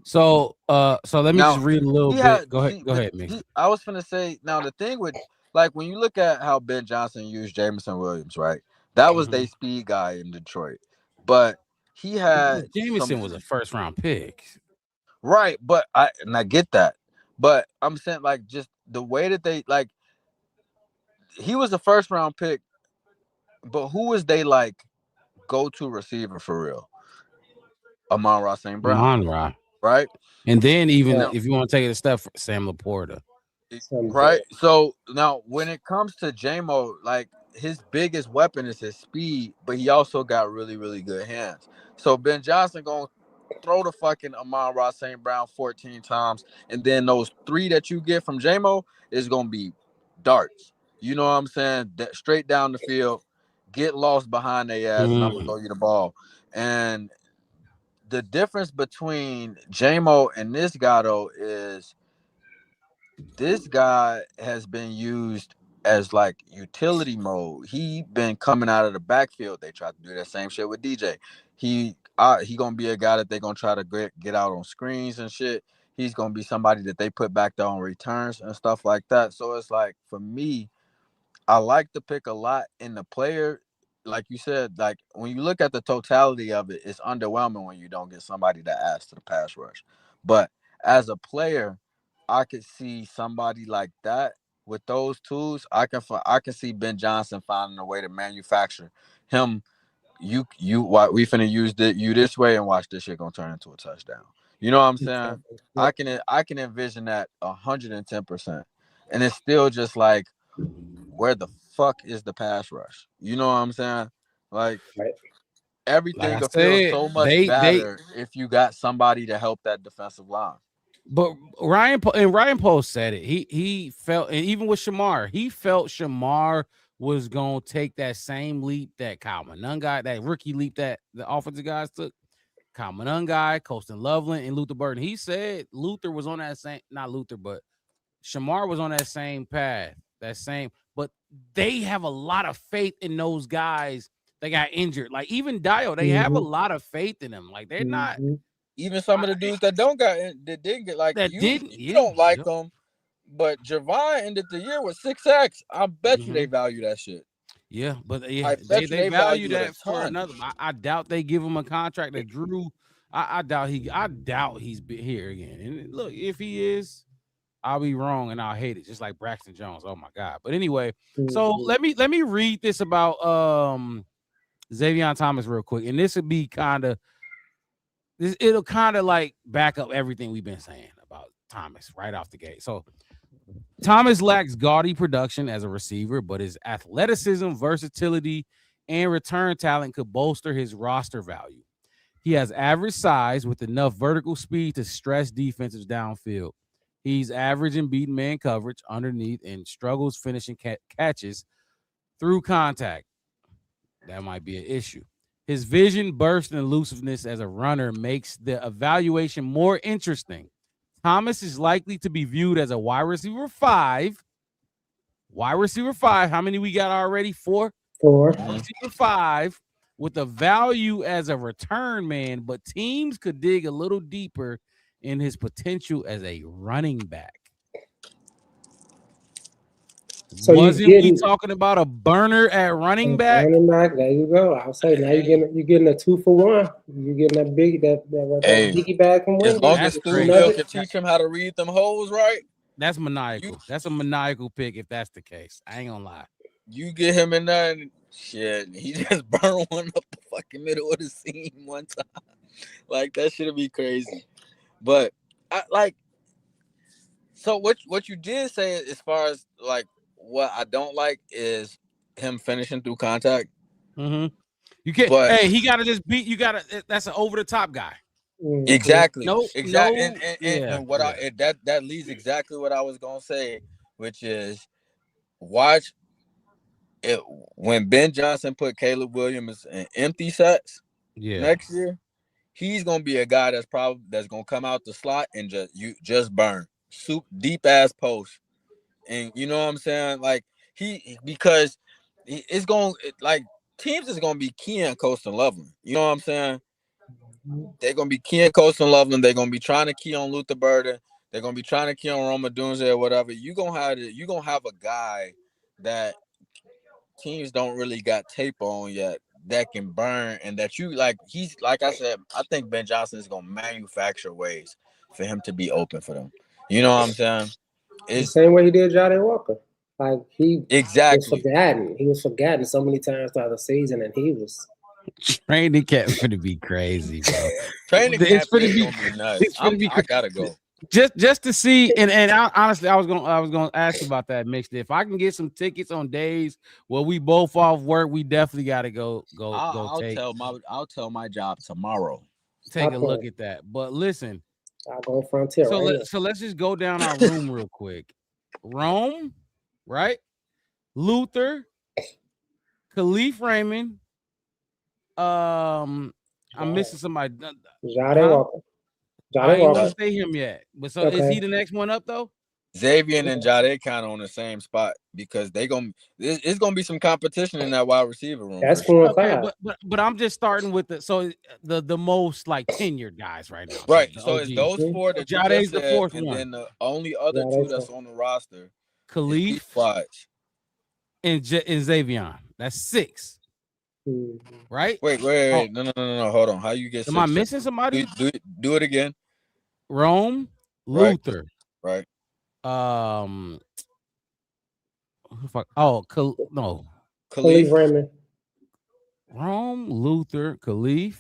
So let me Now, just read a little he bit. had- Go ahead, he- go ahead, Mick. he- I was gonna say now the thing with like when you look at how Ben Johnson used Jameson Williams, right? That was their speed guy in Detroit, but he had Jameson was a 1st round pick, right? But I get that, but I'm saying like just the way that they like he was a 1st round pick, but who was they like go-to receiver for real? Amon-Ra St. Brown. Amon-Ra. Right? And then even Yeah. if you want to take it a step, Sam Laporta. Right. So now when it comes to J-Mo, like his biggest weapon is his speed, but he also got really, really good hands. So Ben Johnson gonna throw the fucking Amon-Ra St. Brown 14 times, and then those 3 that you get from J-Mo is gonna be darts. You know what I'm saying? Straight down the field, get lost behind their ass, and I'm gonna throw you the ball. And the difference between J-Mo and this guy though is this guy has been used as like utility mode. He been coming out of the backfield. They tried to do that same shit with DJ. He gonna be a guy that they're gonna try to get out on screens and shit. He's gonna be somebody that they put back there on returns and stuff like that. So it's like for me, I like the pick a lot in the player. Like you said, like when you look at the totality of it, it's underwhelming when you don't get somebody that adds to the pass rush. But as a player, I could see somebody like that with those tools. I can see Ben Johnson finding a way to manufacture him. We finna use you this way and watch this shit gonna turn into a touchdown. You know what I'm saying? I can envision that 110%, and it's still just like, where the fuck is the pass rush? You know what I'm saying? Like everything Like I will feel said, so much better if you got somebody to help that defensive line. But Ryan Post said it. He felt, and even with Shamar, he felt Shamar was gonna take that same leap that Kyle Monangai, that rookie leap that the offensive guys took. Kyle Monangai, Colston Loveland, and Luther Burton. He said Luther was on that same, not Luther, but Shamar was on that same path, but they have a lot of faith in those guys that got injured. Like even Dio, they have a lot of faith in them. Like they're not. Even some of the dudes that didn't get like you don't like them, but Javon ended the year with 6 sacks. I bet you they value that shit. Yeah, but I bet they you they value value it that a for ton. another. I doubt they give him a contract that Drew. I doubt he's here again. And look, if he is, I'll be wrong and I'll hate it, just like Braxton Jones. Oh my God. But anyway, so let me read this about Xavier Thomas real quick, and this would be kind of it'll kind of like back up everything we've been saying about Thomas right off the gate. So Thomas lacks gaudy production as a receiver, but his athleticism, versatility, and return talent could bolster his roster value. He has average size with enough vertical speed to stress defenses downfield. He's average in beating man coverage underneath and struggles finishing catches through contact. That might be an issue. His vision, burst, and elusiveness as a runner makes the evaluation more interesting. Thomas is likely to be viewed as a wide receiver 5. Wide receiver 5. How many we got already? 4? 4. Wide receiver 5 with a value as a return man, but teams could dig a little deeper in his potential as a running back. So Wasn't we talking about a burner at running back? Running back, there you go. I'll say now you're getting a 2-for-1. You're getting that big that biggie bag from As Wendy's. long as Steele can teach him how to read them holes right. That's maniacal. That's a maniacal pick if that's the case. I ain't gonna lie. You get him in there and shit, he just burned one up the fucking middle of the seam one time. Like that should be crazy. But I like so what you did say as far as like what I don't like is him finishing through contact. Mm-hmm. You can't. But, hey, he gotta just beat. You gotta. That's an over the top guy. Exactly. No. Exactly. No, And what that leads exactly what I was gonna say, which is watch it when Ben Johnson put Caleb Williams in empty sets next year. He's gonna be a guy that's gonna come out the slot and just burn deep ass post. And you know what I'm saying? Like because it's going like teams is gonna be keying Coastal Loveland. You know what I'm saying? They're gonna be keying Coastal Loveland. They're gonna be trying to key on Luther Burden. They're gonna be trying to key on Roma Dunze or whatever. You're gonna have a guy that teams don't really got tape on yet that can burn and that you like. He's like I said, I think Ben Johnson is gonna manufacture ways for him to be open for them. You know what I'm saying? It's the same way he did Jade Walker. Like he exactly He was forgotten so many times throughout the season, and he was training camp for to be crazy, bro. Training camp for to be nuts. I gotta go. Just to see, and honestly, I was gonna ask you about that mixed. If I can get some tickets on days where we both off work, we definitely gotta go. I'll tell my job tomorrow. Take a look at that. But listen. I'll go Frontier. So let's just go down our room real quick. Rome, right? Luther, Khalif Raymond. I'm missing somebody. Jade Walker. I ain't gonna say him yet. But so is he the next one up though? Xavier and Jade kind of on the same spot because it's gonna be some competition in that wide receiver room. That's going but I'm just starting with the most like tenured guys right now. Right. So it's those 4 that Jade's the 4th and one. then the only other 2 that's on the roster, Khalif and Xavier. That's 6. Right? Wait. No. Hold on. How you get? Am I missing somebody? Do it again. Rome, Luther. Right. No. Khalif Raymond. Rome, Luther, Khalif,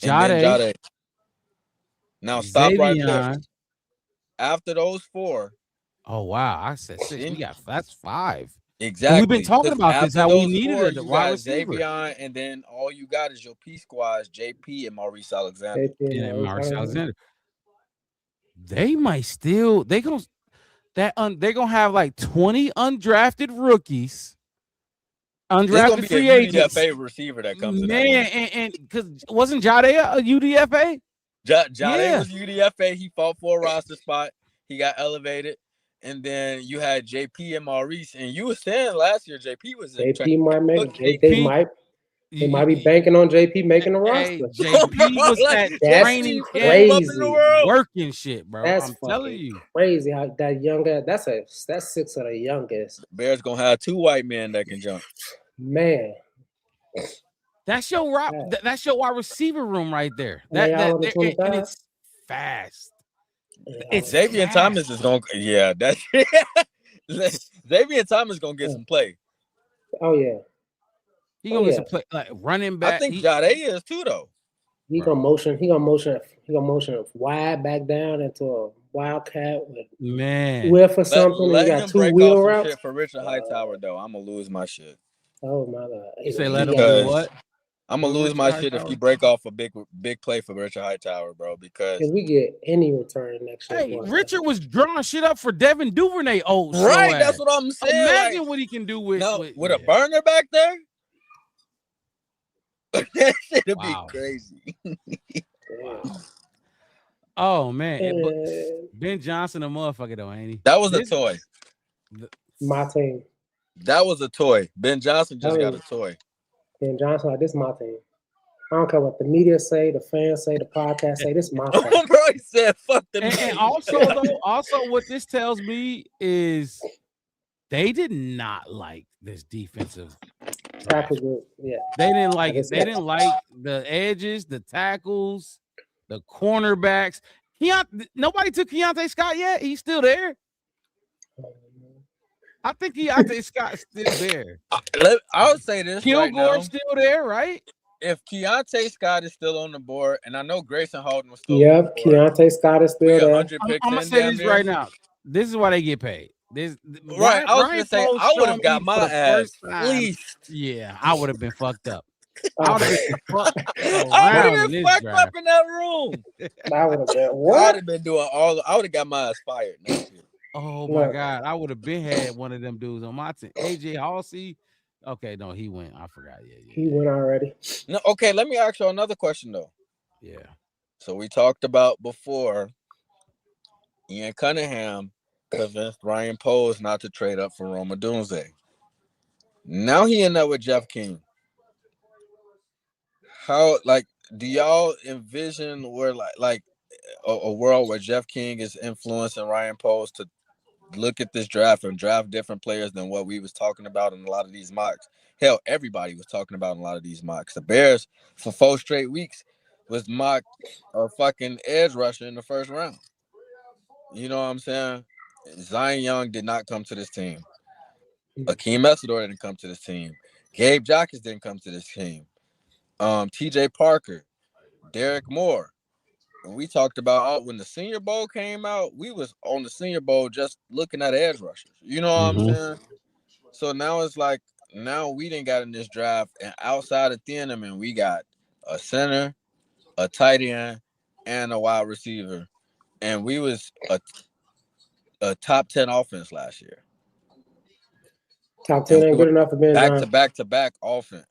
Jade. Now stop Xavier. right there. After those 4. Oh wow, I said 6. That's 5. Exactly. We've been talking about this. How we needed a wide receiver. Xavier, and then all you got is your P squads, JP and Maurice Alexander. Maurice Alexander. They might still. They're gonna have like 20 undrafted rookies. Undrafted free agents. UDFA receiver that comes in. And because wasn't Jade a UDFA? Jade was UDFA. He fought for a roster spot. He got elevated. And then you had JP and Maurice, and you were saying last year JP was in. JP might make it. They might be banking on JP making the roster. JP was at training crazy, working shit, bro. That's I'm telling you, crazy how that younger. That's 6 of the youngest. Bears gonna have 2 white men that can jump. Man, that's your wide receiver room right there. And it's fast. Xavier Thomas is gonna Xavier Thomas is gonna get some play. Oh yeah. He gonna get some play like running back. I think Jade is too though. He gonna motion wide back down into a wildcat with Man, whiff or something. And Let you got him two break wheel off some routes. shit for Richard Hightower though. I'm gonna lose my shit. Oh my God! you say let him do Because what? I'm gonna For lose Richard my shit if Hightower? you break off a big play for Richard Hightower, bro. Because If we get any return next year, Hey, for him. Richard was drawing shit up for Devin Duvernay. Oh, right, that's what I'm saying. Imagine like, what he can do with a burner back there. That shit'd be crazy. Oh man, but Ben Johnson a motherfucker though, ain't he? That was a toy. My team. That was a toy. Ben Johnson just That got was- a toy. Ben Johnson, like, this is my team. I don't care what the media say, the fans say, the podcast say. This is my team. Oh, bro, he said, "Fuck the." And also what this tells me is they did not like this defensive tackle group. Yeah, They didn't like Like I it. They said. didn't like the edges, the tackles, the cornerbacks. Nobody took Keontae Scott yet. He's still there. I think Keontae Scott's still there. I would say this right now. Kilgore's still there, right? If Keontae Scott is still on the board, and I know Grayson Holden was still Yep, Keontae Scott is still there. I'm gonna say this right now. This is why they get paid. Right, I was gonna say I would have got my ass fleeced. Yeah, I would have been fucked up. I would have been fucked I would around have in been this fucked draft. up in that room. I would have been I what? would have been doing all. I would have got my ass fired next year. Oh my Look. god, I would have been had one of them dudes on my team. AJ Halsey. Okay, no, he went. I forgot. Yeah. He went already. No, okay. Let me ask you another question though. Yeah. So we talked about before. Ian Cunningham convinced Ryan Poles not to trade up for Roma Dunze. Now he ended up with Jeff King. How, like, do y'all envision where like a world where Jeff King is influencing Ryan Poles to look at this draft and draft different players than what we was talking about in a lot of these mocks? Hell, everybody was talking about in a lot of these mocks. The Bears for 4 straight weeks was mocked a fucking edge rusher in the first round. You know what I'm saying? Zion Young did not come to this team. Akeem Messidor didn't come to this team. Gabe Jacques didn't come to this team. TJ Parker, Derek Moore. And we talked about when the Senior Bowl came out, we was on the Senior Bowl just looking at edge rushers. You know what I'm saying? So now it's like, now we didn't got in this draft, and outside of Thieneman, we got a center, a tight end, and a wide receiver. And we was a top 10 offense last year. Top 10 ain't good enough for Ben Johnson. Back-to-back offense.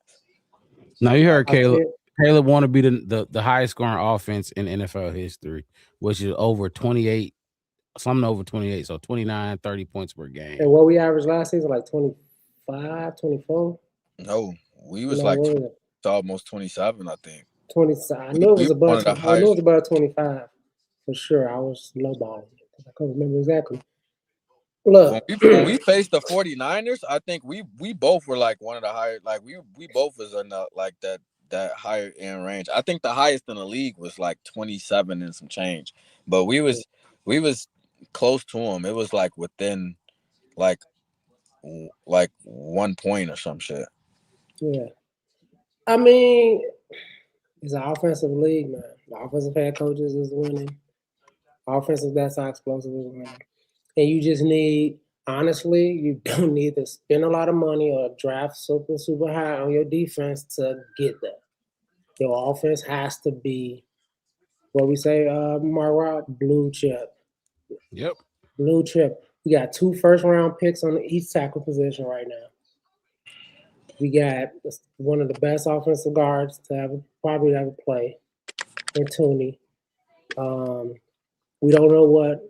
Now you heard I Caleb. feel- Caleb want to be the highest scoring offense in NFL history, which is over 28, something over 28, so 29, 30 points per game. And what we averaged last season, like 25, 24? No, we was No, like what was it? almost 27, I think. 20. I knew it was we above. one of the I knew it was highest. above 25 for sure. I was lowballing it. I couldn't remember exactly. Look, When we faced the 49ers, I think we both were like one of the higher, like we both was in the, like that higher end range. I think the highest in the league was like 27 and some change, but we was close to them. It was like within like 1 point or some shit. yeah. I mean, it's an offensive league, man. The offensive head coaches is winning. Offensive, that's how explosive is winning. And you just need, honestly, you don't need to spend a lot of money or draft super high on your defense to get there. Your offense has to be, what we say, Mark Rob, blue chip. Yep. Blue chip. We got 2 first-round picks on each tackle position right now. We got one of the best offensive guards to probably ever play in Tooney. We don't know what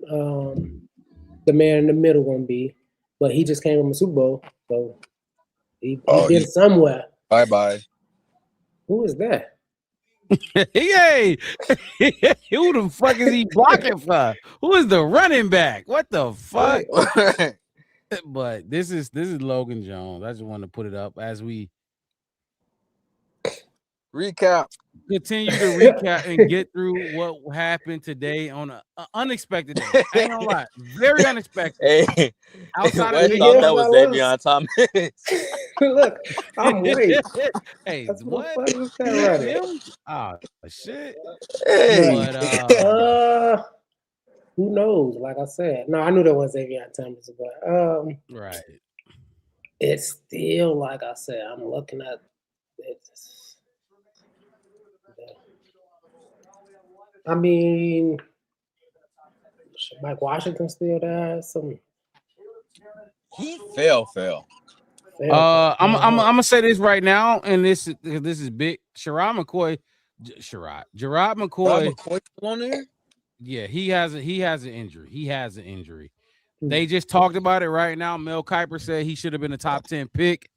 the man in the middle going to be, but he just came from a Super Bowl, so he did it somewhere. Bye-bye. Who is that? Hey, who the fuck is he blocking for? Who is the running back? What the fuck? But this is Logan Jones. I just want to put it up as we Recap. continue to recap and get through what happened today on an unexpected day. I ain't gonna lie, very unexpected. Hey, Outside of Wes the thought video, that was Davion Thomas. Look, I'm waiting. Hey, That's what? what the fuck is that running? Him? Oh shit. Hey. But Who knows? Like I said, no, I knew there was Xavier Thomas, but right. it's still like I said. I'm looking at it. I mean, Mike Washington still there. Some He fell. I'm gonna say this right now, and this is big. Gerard McCoy. Rob McCoy on there? Yeah, he has an injury. They just talked about it right now. Mel Kiper said he should have been a top 10 pick.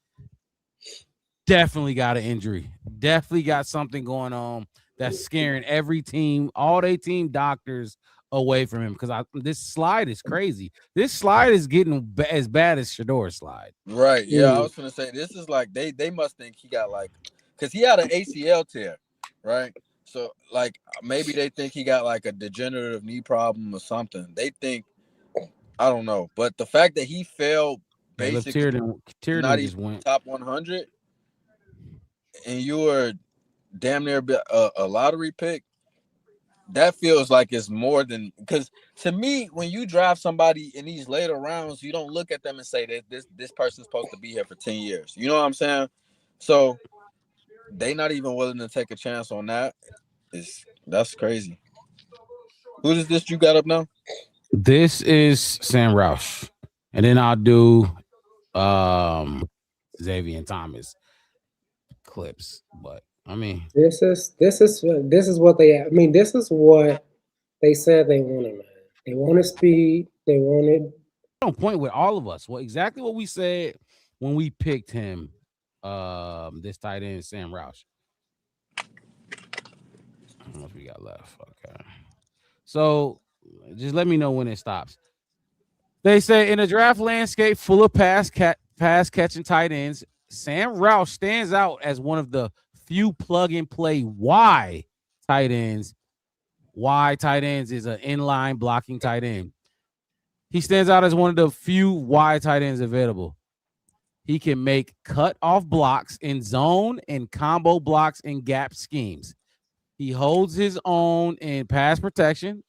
Definitely got an injury. Definitely got something going on that's scaring every team, all their team doctors away from him. Because this slide is crazy. This slide is getting as bad as Shador's slide. Right. Yeah, I was gonna say this is like they must think he got like, because he had an ACL tear, right? So like maybe they think he got like a degenerative knee problem or something. They think, I don't know, but the fact that he fell basically not just even went top 100, and you were damn near a lottery pick, that feels like it's more than, because to me, when you draft somebody in these later rounds, you don't look at them and say that this person's supposed to be here for 10 years. You know what I'm saying? So they not even willing to take a chance on that. That's crazy. Who is this you got up now? This is Sam Roush, and then I'll do Xavier Thomas clips. But I mean, this is what they. I mean, this is what they said they wanted, man. They wanted speed. They wanted on point with all of us. Well, exactly what we said when we picked him. This tight end, Sam Roush. How much we got left? Okay. So just let me know when it stops. They say in a draft landscape full of pass catching tight ends, Sam Roush stands out as one of the few plug and play Y tight ends. Y tight ends is an inline blocking tight end. He stands out as one of the few Y tight ends available. He can make cut off blocks in zone and combo blocks in gap schemes. He holds his own in pass protection.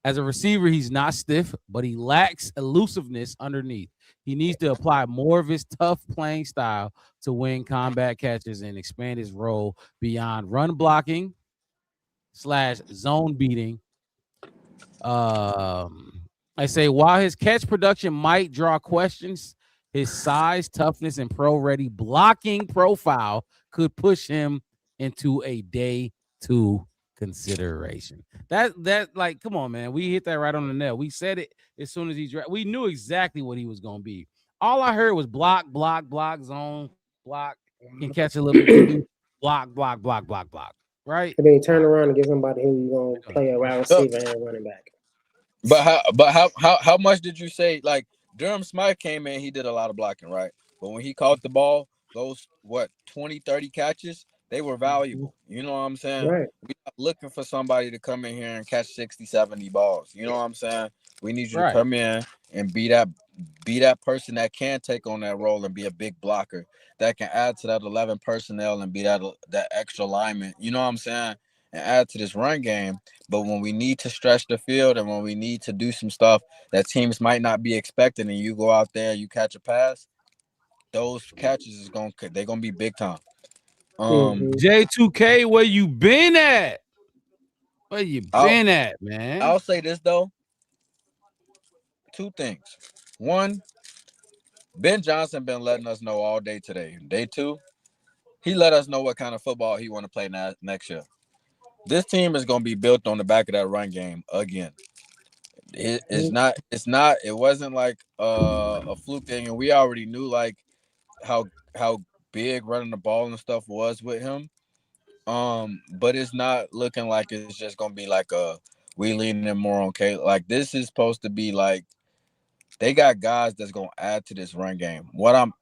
As a receiver, he's not stiff, but he lacks elusiveness underneath. He needs to apply more of his tough playing style to win combat catches and expand his role beyond run blocking / zone beating. I say while his catch production might draw questions, his size, toughness, and pro-ready blocking profile could push him into a day 2 consideration. That like, come on, man. We hit that right on the nail. We said it as soon as he drafted. We knew exactly what he was going to be. All I heard was block, zone, block, can catch a little bit, block. Right? And then you turn around and give somebody who you gonna play a wide receiver and running back. But how much did you say? Like Durham Smythe came in, he did a lot of blocking, right? But when he caught the ball, those 20, 30 catches, they were valuable. You know what I'm saying? Right. We're not looking for somebody to come in here and catch 60, 70 balls. You know what I'm saying? We need you to come in and be that person that can take on that role and be a big blocker that can add to that 11 personnel and be that extra lineman. You know what I'm saying? And add to this run game. But when we need to stretch the field and when we need to do some stuff that teams might not be expecting, and you go out there, you catch a pass, those catches they're gonna be big time. J2K, where you been at? Where you been at, man? I'll say this though. 2 things. 1, Ben Johnson been letting us know all day today. Day 2, he let us know what kind of football he want to play next year. This team is going to be built on the back of that run game again. It wasn't like a fluke thing, and we already knew like how big running the ball and stuff was with him. But it's not looking like it's just going to be like we leaning more on K. Like this is supposed to be like they got guys that's going to add to this run game. What I'm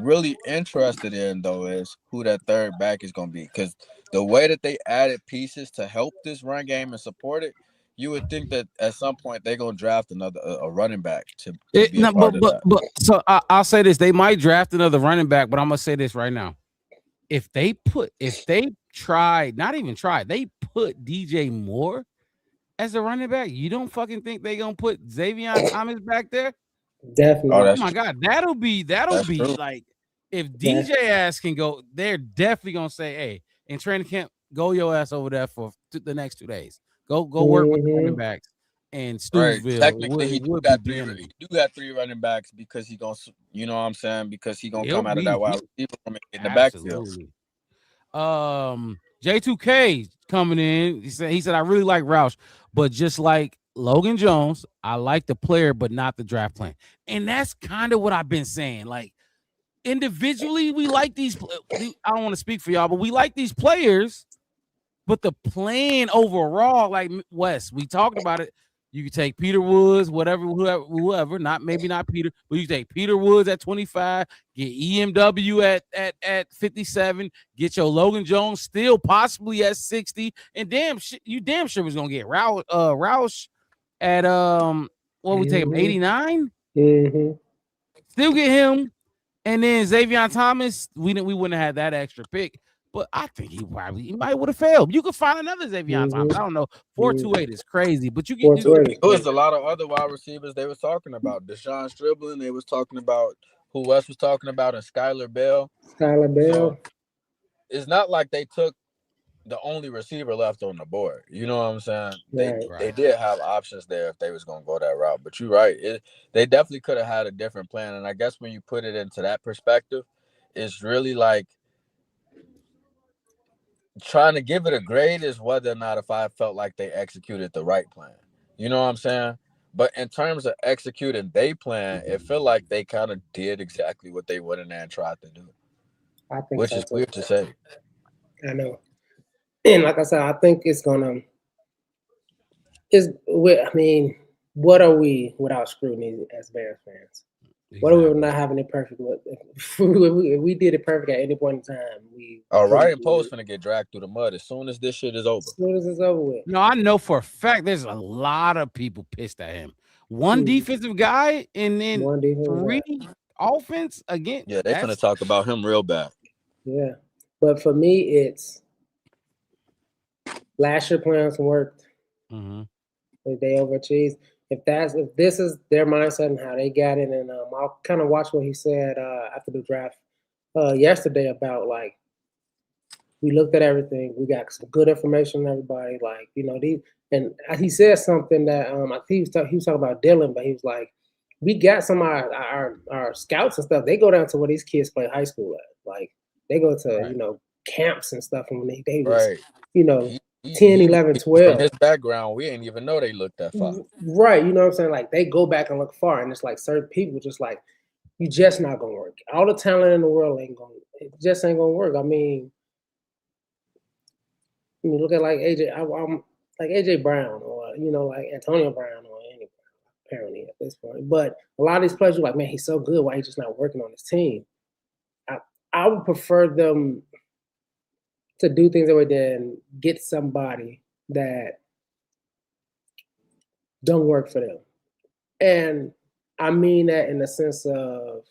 really interested in, though, is who that third back is going to be. Because the way that they added pieces to help this run game and support it, you would think that at some point they're gonna draft another a running back to It, be a no, part of that. but so I'll say this: they might draft another running back, but I'm gonna say this right now: if they put DJ Moore as a running back, you don't fucking think they gonna put Xavier Thomas back there? Definitely. Oh my god, that'll be true. like if DJ ass can go, they're definitely gonna say, hey, in training camp, go your ass over there for the next 2 days. Go work with the running backs and Right. Stewsville. Technically, he would got be three. beginning. He do got 3 running backs because he gonna, you know what I'm saying? Because he gonna He'll come out of be- that wide receiver room and get in the backfield. Absolutely. J2K coming in. He said I really like Roush, but just like Logan Jones, I like the player, but not the draft plan. And that's kind of what I've been saying. Like individually, we like these. I don't want to speak for y'all, but we like these players. But the plan overall, like Wes, we talked about it. You could take Peter Woods, whoever, not Peter, but you take Peter Woods at 25, get EMW at 57, get your Logan Jones still possibly at 60, and you damn sure was gonna get Roush at what we take him 89. Still get him, and then Xavier Thomas. We wouldn't have had that extra pick. But I think he might would have failed. You could find another Xavier Thomas. I don't know. 4.28 is crazy, but you get. There was a lot of other wide receivers they was talking about. Deshaun Striblin, they was talking about who Wes was talking about, and Skylar Bell. So it's not like they took the only receiver left on the board. You know what I'm saying? They did have options there if they was gonna go that route. But you're right. They definitely could have had a different plan. And I guess when you put it into that perspective, it's really like trying to give it a grade is whether or not if I felt like they executed the right plan. You know what I'm saying? But in terms of executing their plan, it felt like they kind of did exactly what they went in there and tried to do. I think which is weird to say. I know. And like I said, I think it's gonna what are we without scrutiny as Bears fans? What are we not having it perfect with? If we did it perfect at any point in time, Ryan Poe's gonna get dragged through the mud as soon as this shit is over. As soon as it's over with. No, I know for a fact there's a lot of people pissed at him. One defensive guy and then 3 offense again. Yeah, they're gonna talk about him real bad. Yeah, but for me, it's last year plans worked. They overachieved. If this is their mindset and how they got it, and I'll kind of watch what he said after the draft yesterday about like we looked at everything, we got some good information on everybody, like and he said something that I think he was talking about Dylan, but he was like, we got some of our scouts and stuff. They go down to where these kids play high school at, like they go to camps and stuff, and when they was 10, 11, 12. From his background, we didn't even know they looked that far. Right, you know what I'm saying? Like they go back and look far, and it's like certain people just like you just not gonna work. All the talent in the world ain't gonna work. I mean, look at like AJ. I'm like AJ Brown or like Antonio Brown or anybody apparently at this point. But a lot of these players are like, man, he's so good. Why he's just not working on his team? I would prefer them to do things that way than get somebody that don't work for them. And I mean that in the sense of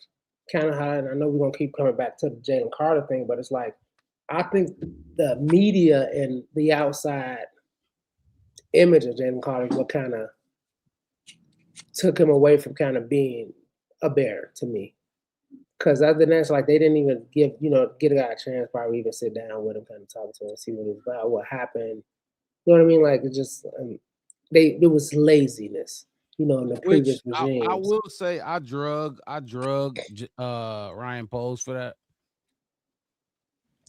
kind of how, and I know we're going to keep coming back to the Jalen Carter thing, but it's like, I think the media and the outside image of Jalen Carter is what kind of took him away from kind of being a Bear to me. Because other than that, it's like they didn't even get a guy a chance, probably even sit down with him, kind of talk to him, see what he's about, what happened. You know what I mean? Like it just, it was laziness, in the previous regime. I will say I drug Ryan Poles for that.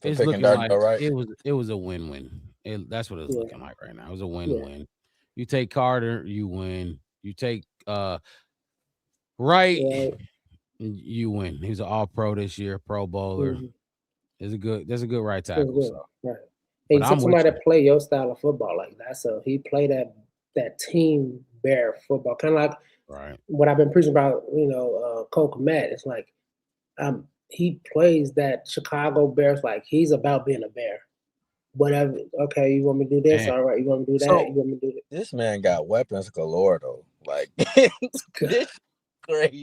It's looking like it was a win-win. That's what it's looking like right now. It was a win-win. Yeah. You take Carter, you win. You take Wright. You win. He's an all-pro this year, Pro Bowler. There's a good right tackle. So. Right. Hey, somebody that play your style of football, like he played that team Bear football, kind of like what I've been preaching about. Cole Kmet. It's like he plays that Chicago Bears like he's about being a Bear. whatever. Okay, you want me to do this? Man. All right, you want me to do that? So- You want me to do that? This man got weapons galore though. Like this crazy.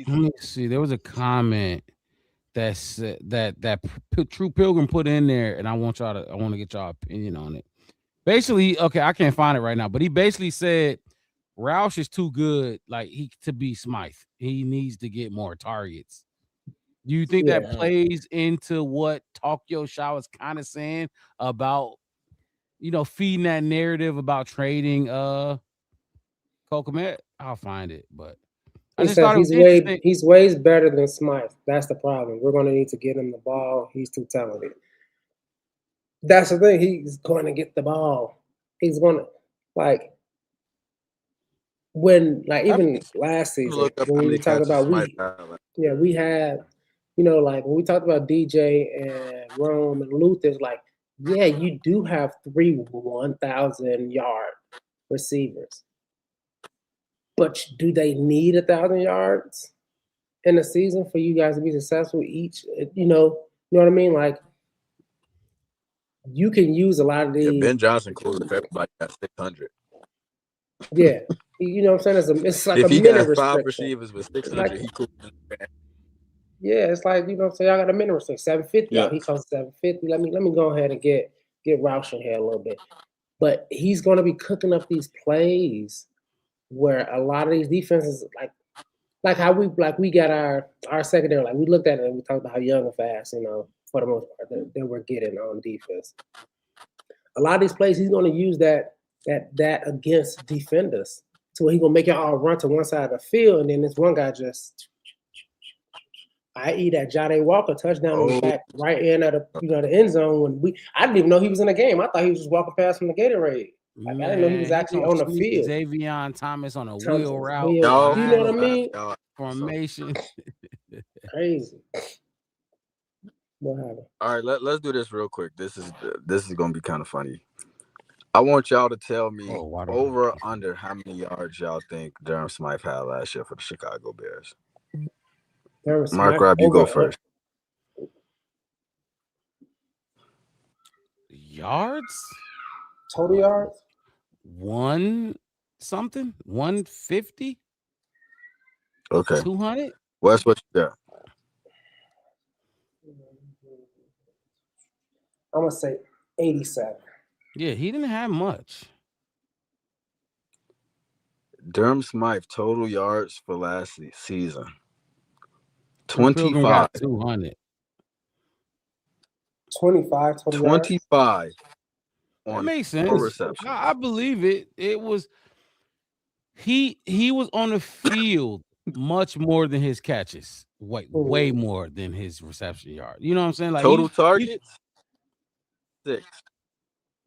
Let me see. There was a comment that said that True Pilgrim put in there, and I want to get y'all opinion on it. Basically, okay, I can't find it right now, but he basically said Roush is too good, like to be Smythe. He needs to get more targets. Do you think that plays into what Talk Your Shot was kind of saying about, feeding that narrative about trading Kokomet? I'll find it, but I He just said thought it was he's way better than Smythe. That's the problem. We're going to need to get him the ball. He's too talented. That's the thing. He's going to get the ball. He's going to even last season when we talked about we had when we talked about DJ and Rome and Luther, you do have 3 1,000-yard receivers. But do they need 1,000 yards in a season for you guys to be successful each? You know what I mean? Like, you can use a lot of these. Yeah, Ben Johnson cool if everybody got 600. Yeah, you know what I'm saying? It's like if a he minute got 5 restriction. receivers with 600, he cool. Yeah, it's like, you know what I'm saying? I got a minute restriction, 750. Yeah. He costs 750. Let me go ahead and get Roush in here a little bit. But he's going to be cooking up these plays where a lot of these defenses, like how we got our secondary, like we looked at it and we talked about how young and fast, for the most part that we're getting on defense. A lot of these plays, he's going to use that against defenders. So he's going to make it all run to one side of the field, and then this one guy just, i.e. that Jade Walker touchdown in the back right in at the end zone I didn't even know he was in the game. I thought he was just walking past from the Gatorade. I didn't know he was actually on the field. Xavier Thomas on a wheel route. Do you know what I mean? Formation. Crazy. What happened? All right, let's do this real quick. This is gonna be kind of funny. I want y'all to tell me over or under how many yards y'all think Durham Smythe had last year for the Chicago Bears. Mark Rob, you go first. Yards? Total yards? 150? Okay. 200? Wes, what you got? I'm gonna say 87. Yeah, he didn't have much. Durham Smythe total yards for last season. 25. 200. 25. 25. That makes sense. I believe it. It was he was on the field much more than his catches. Way more than his reception yard. You know what I'm saying? Like total targets? 6.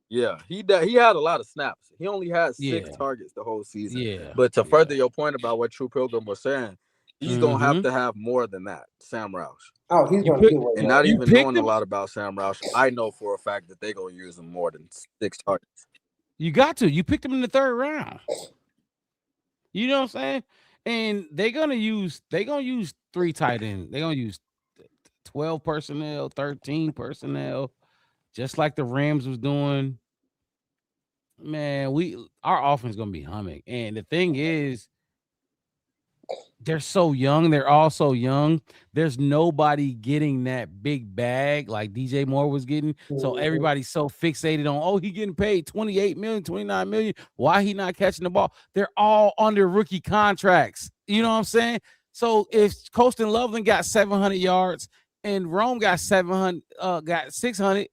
Yeah, he had a lot of snaps. He only had 6 targets the whole season. Yeah. But to further your point about what True Pilgrim was saying, he's gonna have to have more than that. Sam Roush. Oh, he's gonna do it. And not even knowing a lot about Sam Roush, I know for a fact that they're gonna use him more than 6 targets. You got to. You picked him in the 3rd round. You know what I'm saying? And they're gonna use 3 tight ends. They're gonna use 12 personnel, 13 personnel, just like the Rams was doing. Man, our offense is gonna be humming. And the thing is, they're so young. They're all so young. There's nobody getting that big bag like DJ Moore was getting. So everybody's so fixated on, he getting paid 28 million, 29 million. Why he not catching the ball? They're all under rookie contracts. You know what I'm saying? So if Colston Loveland got 700 yards and Rome got 600,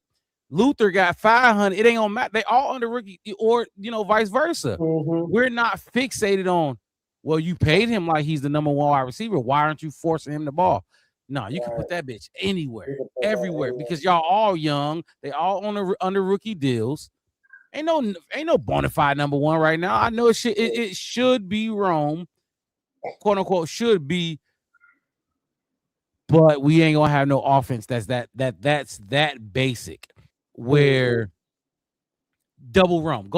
Luther got 500, it ain't gonna matter. They all under rookie or, vice versa. We're not fixated on, well, you paid him like he's the number 1 wide receiver. Why aren't you forcing him the ball? No, you can put that bitch anywhere, everywhere, because y'all all young. They all under rookie deals. Ain't no bona fide number 1 right now. I know it should be Rome, quote unquote, should be, but we ain't gonna have no offense that's that basic where double Rome,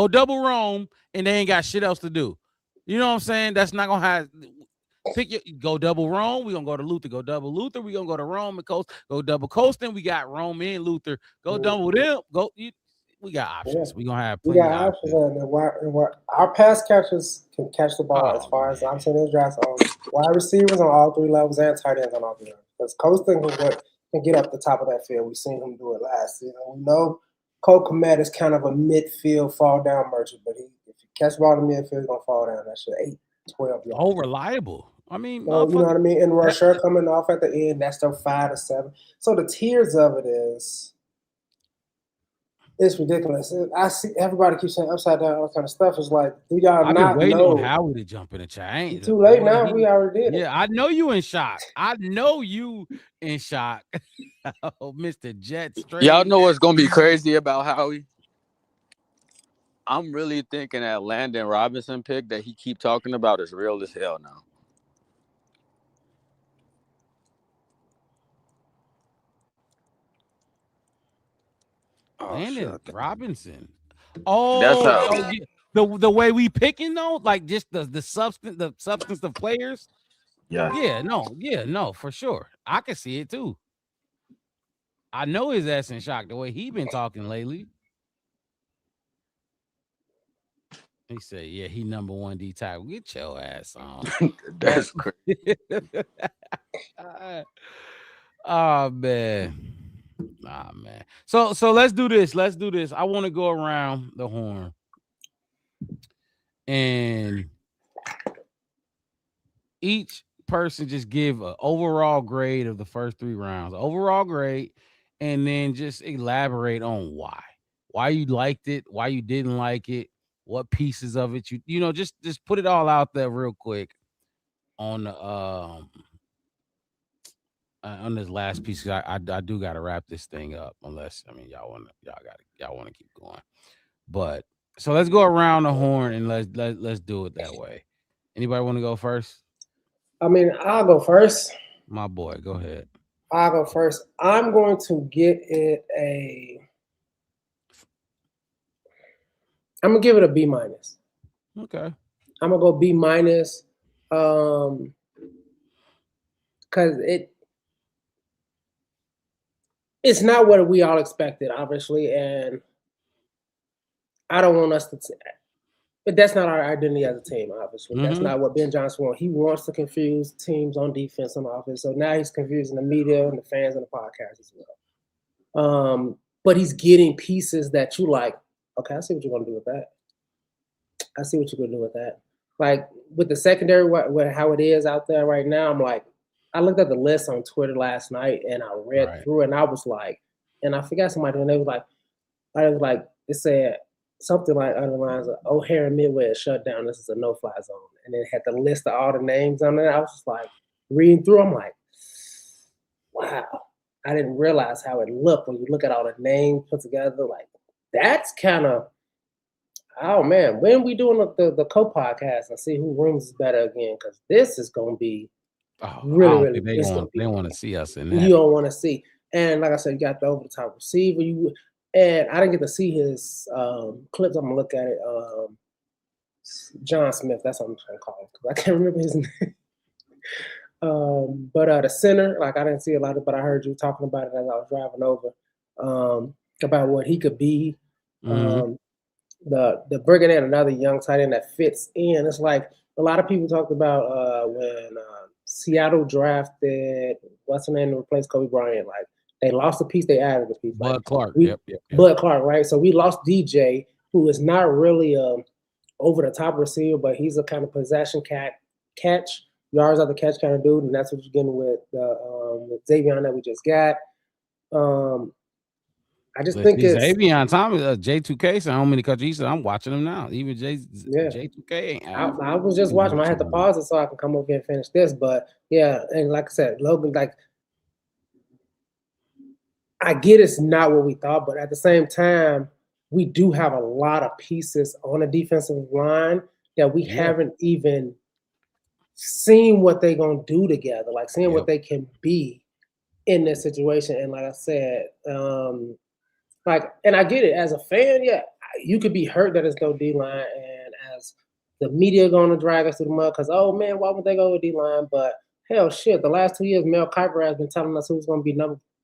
and they ain't got shit else to do. You know what I'm saying? That's not gonna have. Go double Rome. We're gonna go to Luther. Go double Luther. We're gonna go to Rome and Coast. Go double Colston. We got Rome and Luther. Go double them. we got options. We're gonna have We plenty got of options, and our pass catchers can catch the ball as far as I'm saying. This draft on wide receivers on all three levels and tight ends on all three levels. Because Coaston can get up the top of that field. We've seen him do it last season. We know Cole Kmet is kind of a midfield fall down merchant, but if he catch the ball in the midfield, he's gonna fall down. That shit 8, 12 yards. Oh, reliable. I mean, so, you know what I mean? And Rasher coming off at the end, that's their 5 to 7. So the tiers of it is it's ridiculous. I see everybody keeps saying upside down, all that kind of stuff. It's like, do y'all I've not been waiting know? on Howie to jump in the chat. I ain't Too late now. We already did it. Yeah, I know you in shock. I know you in shock. Oh, Mr. Jet Straight. Y'all know what's gonna be crazy about Howie? I'm really thinking that Landon Robinson pick that he keep talking about is real as hell now. Landon Robinson. Oh, That's how. yeah. The way we picking though, like just the substance of players. Yeah. No, for sure. I can see it too. I know his ass in shock the way he been talking lately. He said, "Yeah, he number 1 D tackle. Get your ass on." That's crazy. Oh man. Nah, man. So let's do this. I want to go around the horn and each person just give an overall grade of the first 3 rounds. Overall grade, and then just elaborate on why you liked it, why you didn't like it, what pieces of it you know, just put it all out there real quick on the on this last piece. I do got to wrap this thing up, unless y'all want to keep going. But so let's go around the horn and let's do it that way. Anybody want to go first? I mean, I'll go first. My boy, go ahead. I'll go first. I'm going to get it I'm gonna give it a B-. Okay. I'm gonna go B-, because it's not what we all expected, obviously, and I don't want us to. But that's not our identity as a team, obviously. That's not what Ben Johnson wants. He wants to confuse teams on defense and offense. So now he's confusing the media and the fans and the podcast as well. But he's getting pieces that you like. Okay, I see what you're gonna do with that. I see what you're gonna do with that. Like with the secondary, how it is out there right now, I'm like, I looked at the list on Twitter last night and I read through it and I was like, and I forgot somebody, and they was like, it said something like under the lines of O'Hare and Midway is shut down. This is a no-fly zone. And it had the list of all the names on there. I was just like reading through. I'm like, wow. I didn't realize how it looked when you look at all the names put together. Like that's kind of, oh man, when we doing the co-podcast and see who rooms is better again? Because this is gonna be really. They want to see us in that. You don't want to see. And like I said, you got the over the top receiver. And I didn't get to see his clips. I'm gonna look at it. John Smith, that's what I'm trying to call him because I can't remember his name. But the center, like I didn't see a lot of, but I heard you talking about it as I was driving over, about what he could be. The bringing in another young tight end that fits in. It's like a lot of people talked about when Seattle drafted what's her name to replace Kobe Bryant. Like they lost a piece, they added a piece. Bud Clark. Yep. Bud Clark, right? So we lost DJ, who is not really over the top receiver, but he's a kind of possession catch, yards out the catch kind of dude, and that's what you're getting with Xavier that we just got. I just think it's Xavier Thomas, J2K. So how many countries? He said I'm watching him now. Even J2K. I was just watching. I had to pause it so I can come over here and finish this. But yeah, and like I said, Logan, like I get it's not what we thought, but at the same time, we do have a lot of pieces on the defensive line that we haven't even seen what they're gonna do together, like seeing what they can be in this situation. And like I said, and I get it as a fan, you could be hurt that it's no D-line, and as the media going to drag us through the mud because, oh man, why would they go with D-line? But hell shit, the last 2 years, Mel Kiper has been telling us who's going to be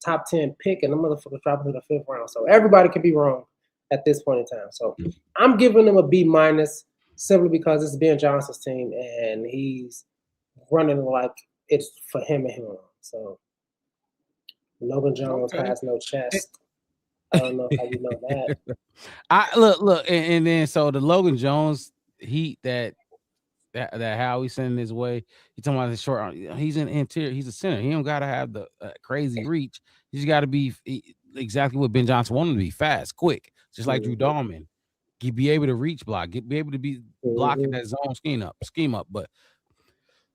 top 10 pick, and the motherfucker dropping to the 5th round. So everybody can be wrong. at this point in time. So I'm giving him a B minus simply because it's Ben Johnson's team and he's running like it's for him and him alone. So Logan Jones has no chest. I don't know how you know that. I look, and then so the Logan Jones heat that Howie sending his way. He talking about his short arm. He's an interior. He's a center. He don't gotta have the crazy reach. He's got to be exactly what Ben Johnson wanted to be: fast, quick, just like Drew Dahlman. Be able to reach block, be able to be blocking that zone scheme up. But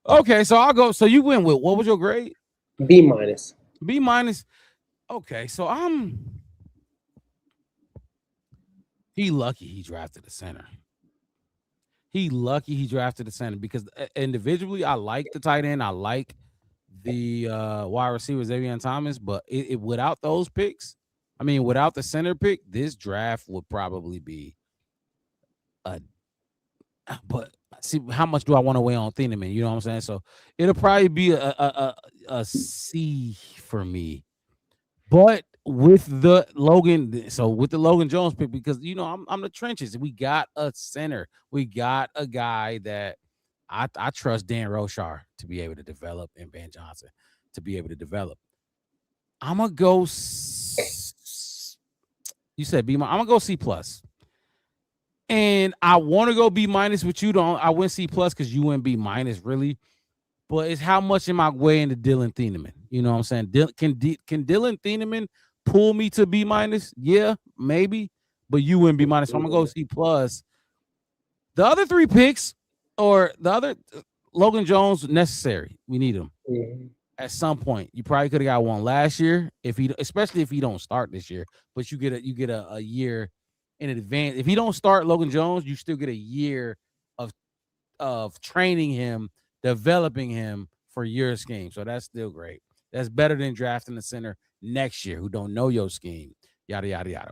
okay, so I'll go. So you went with what was your grade? B minus. B minus. Okay, so he lucky he drafted a center. He lucky he drafted a center because individually I like the tight end. I like the wide receiver Xavier Thomas, but it without those picks, I mean, without the center pick, this draft would probably be but see how much do I want to weigh on Thieneman? You know what I'm saying? So it'll probably be a C for me. But with the Logan Jones pick, because you know I'm the trenches. We got a center. We got a guy that I trust Dan Roshar to be able to develop and Ben Johnson to be able to develop. I'm gonna go. You said B. I'm gonna go C plus. And I want to go B minus, but you don't. I went C plus because you went B minus, really. But it's how much am I weighing to Dylan Thieneman? You know what I'm saying? Can Dylan Thieneman pull me to B minus? Yeah, maybe. But you went B minus. So I'm gonna go C plus. The other three picks, or the other Logan Jones, necessary. We need him at some point. You probably could have got one last year, especially if he don't start this year. But you get a year in advance. If he don't start Logan Jones, you still get a year of training him, developing him for your scheme. So that's still great. That's better than drafting the center next year who don't know your scheme. Yada yada yada.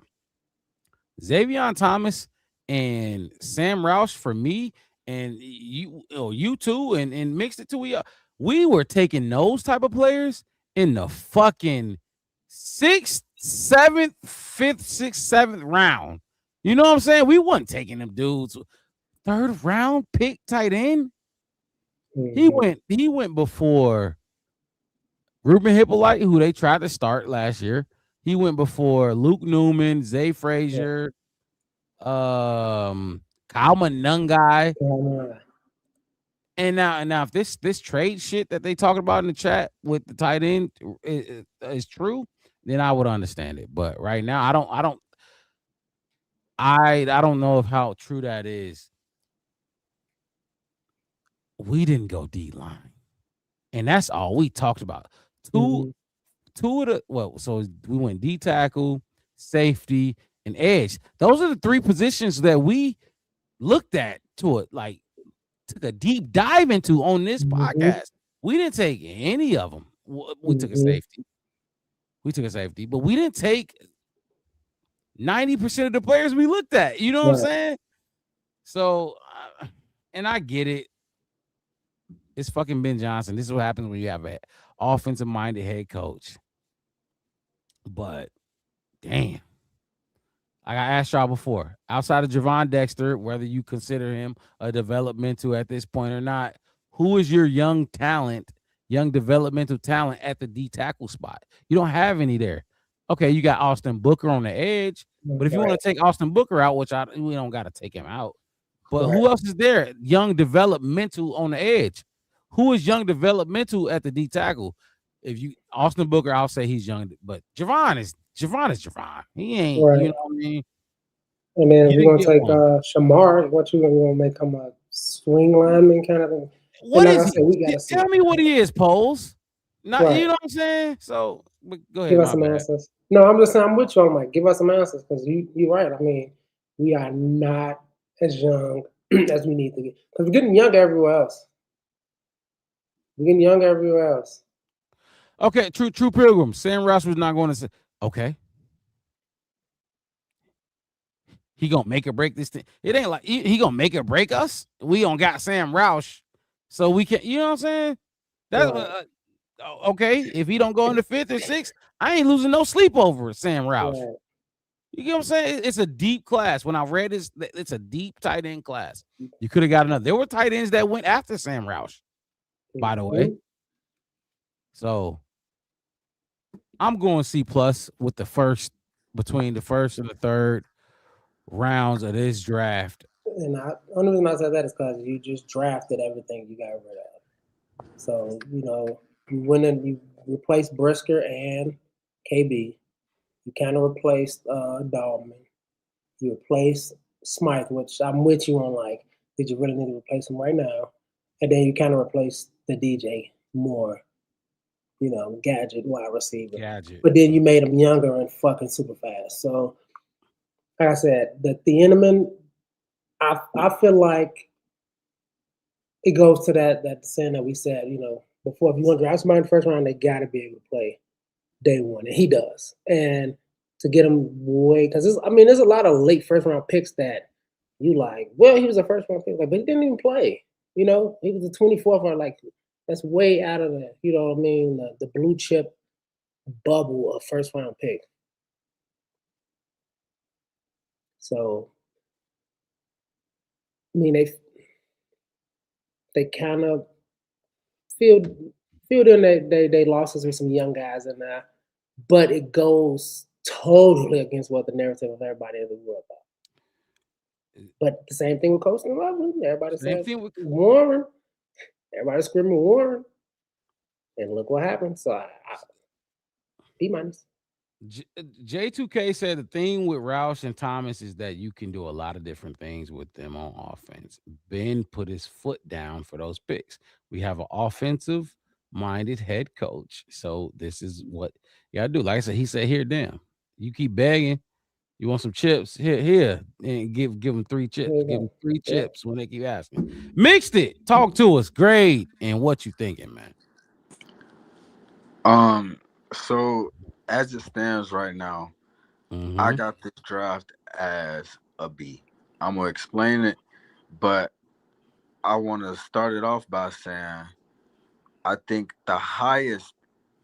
Xavier Thomas and Sam Roush for me, and you two, and mixed it to we were taking those type of players in the fucking 6th, 7th, 5th, 6th, 7th round. You know what I'm saying? We wasn't taking them dudes. 3rd round pick tight end. He went before Ruben Hippolyte, who they tried to start last year. He went before Luke Newman, Zay Frazier, Kyle Monungai. And now if this trade shit that they talking about in the chat with the tight end is true, then I would understand it. But right now, I don't know of how true that is. We didn't go D line, and that's all we talked about. Two of the so we went D tackle, safety, and edge. Those are the 3 positions that we looked at took a deep dive into on this podcast. We didn't take any of them. We took a safety. But we didn't take 90% of the players we looked at. You know what I'm saying? So, and I get it. It's fucking Ben Johnson. This is what happens when you have an offensive-minded head coach. But, damn. Like I asked y'all before, outside of Javon Dexter, whether you consider him a developmental at this point or not, who is your young developmental talent at the D tackle spot? You don't have any there. Okay, you got Austin Booker on the edge, but if you want to take Austin Booker out, which we don't got to take him out, but who else is there? Young developmental on the edge. Who is young developmental at the D tackle? If you Austin Booker, I'll say he's young, but Javon is Javon. He ain't, you know what I mean? And then if you're gonna take Shamar, what you gonna make him a swing lineman kind of thing? What is he? Tell me what he is, Poles. Not you know what I'm saying? So go ahead. Give us some answers. No, I'm just saying I'm with you. I'm like, give us some answers because you're right. I mean, we are not as young as we need to be because we're getting younger everywhere else. Okay, true Pilgrim. Sam Roush was not going to say, okay. He gonna make or break this thing. It ain't like he gonna make or break us. We don't got Sam Roush, so we can. You know what I'm saying? That's okay. If he don't go in the 5th or 6th, I ain't losing no sleep over Sam Roush. You get what I'm saying? It's a deep class. When I read this, it's a deep tight end class. You could have got another. There were tight ends that went after Sam Roush, by the way. So I'm going C+ with between the first and the third rounds of this draft. And the only reason I said that is because you just drafted everything you got rid of. So, you went and you replaced Brisker and KB. You kind of replaced Dahlman. You replaced Smythe, which I'm with you on, like, did you really need to replace him right now? And then you kind of replaced the DJ Moore, gadget wide receiver. Gadget. But then you made him younger and fucking super fast. So, like I said, the Thieneman, I feel like it goes to that saying that we said, before, if you want to draft somebody in the first round, they got to be able to play day one, and he does. And to get him because there's a lot of late first round picks that you like. Well, he was a first round pick, but he didn't even play. He was the 24th round. Like, that's way out of the blue chip bubble of first round pick. So, they kind of filled in they losses with some young guys in there, but it goes totally against what the narrative of everybody in the world thought. But the same thing with Coastal Lovely. Everybody said Warren. Everybody screaming Warren, and look what happened. So I B-. J2K said the thing with Roush and Thomas is that you can do a lot of different things with them on offense. Ben put his foot down for those picks. We have an offensive-minded head coach, so this is what you gotta do. Like I said, he said, "Here, damn, you keep begging. You want some chips? Here, and give them 3 chips. Give them 3 chips when they keep asking." Mixed it. Talk to us. Grade and what you thinking, man? So as it stands right now, I got this draft as a B. I'm gonna explain it, but I want to start it off by saying I think the highest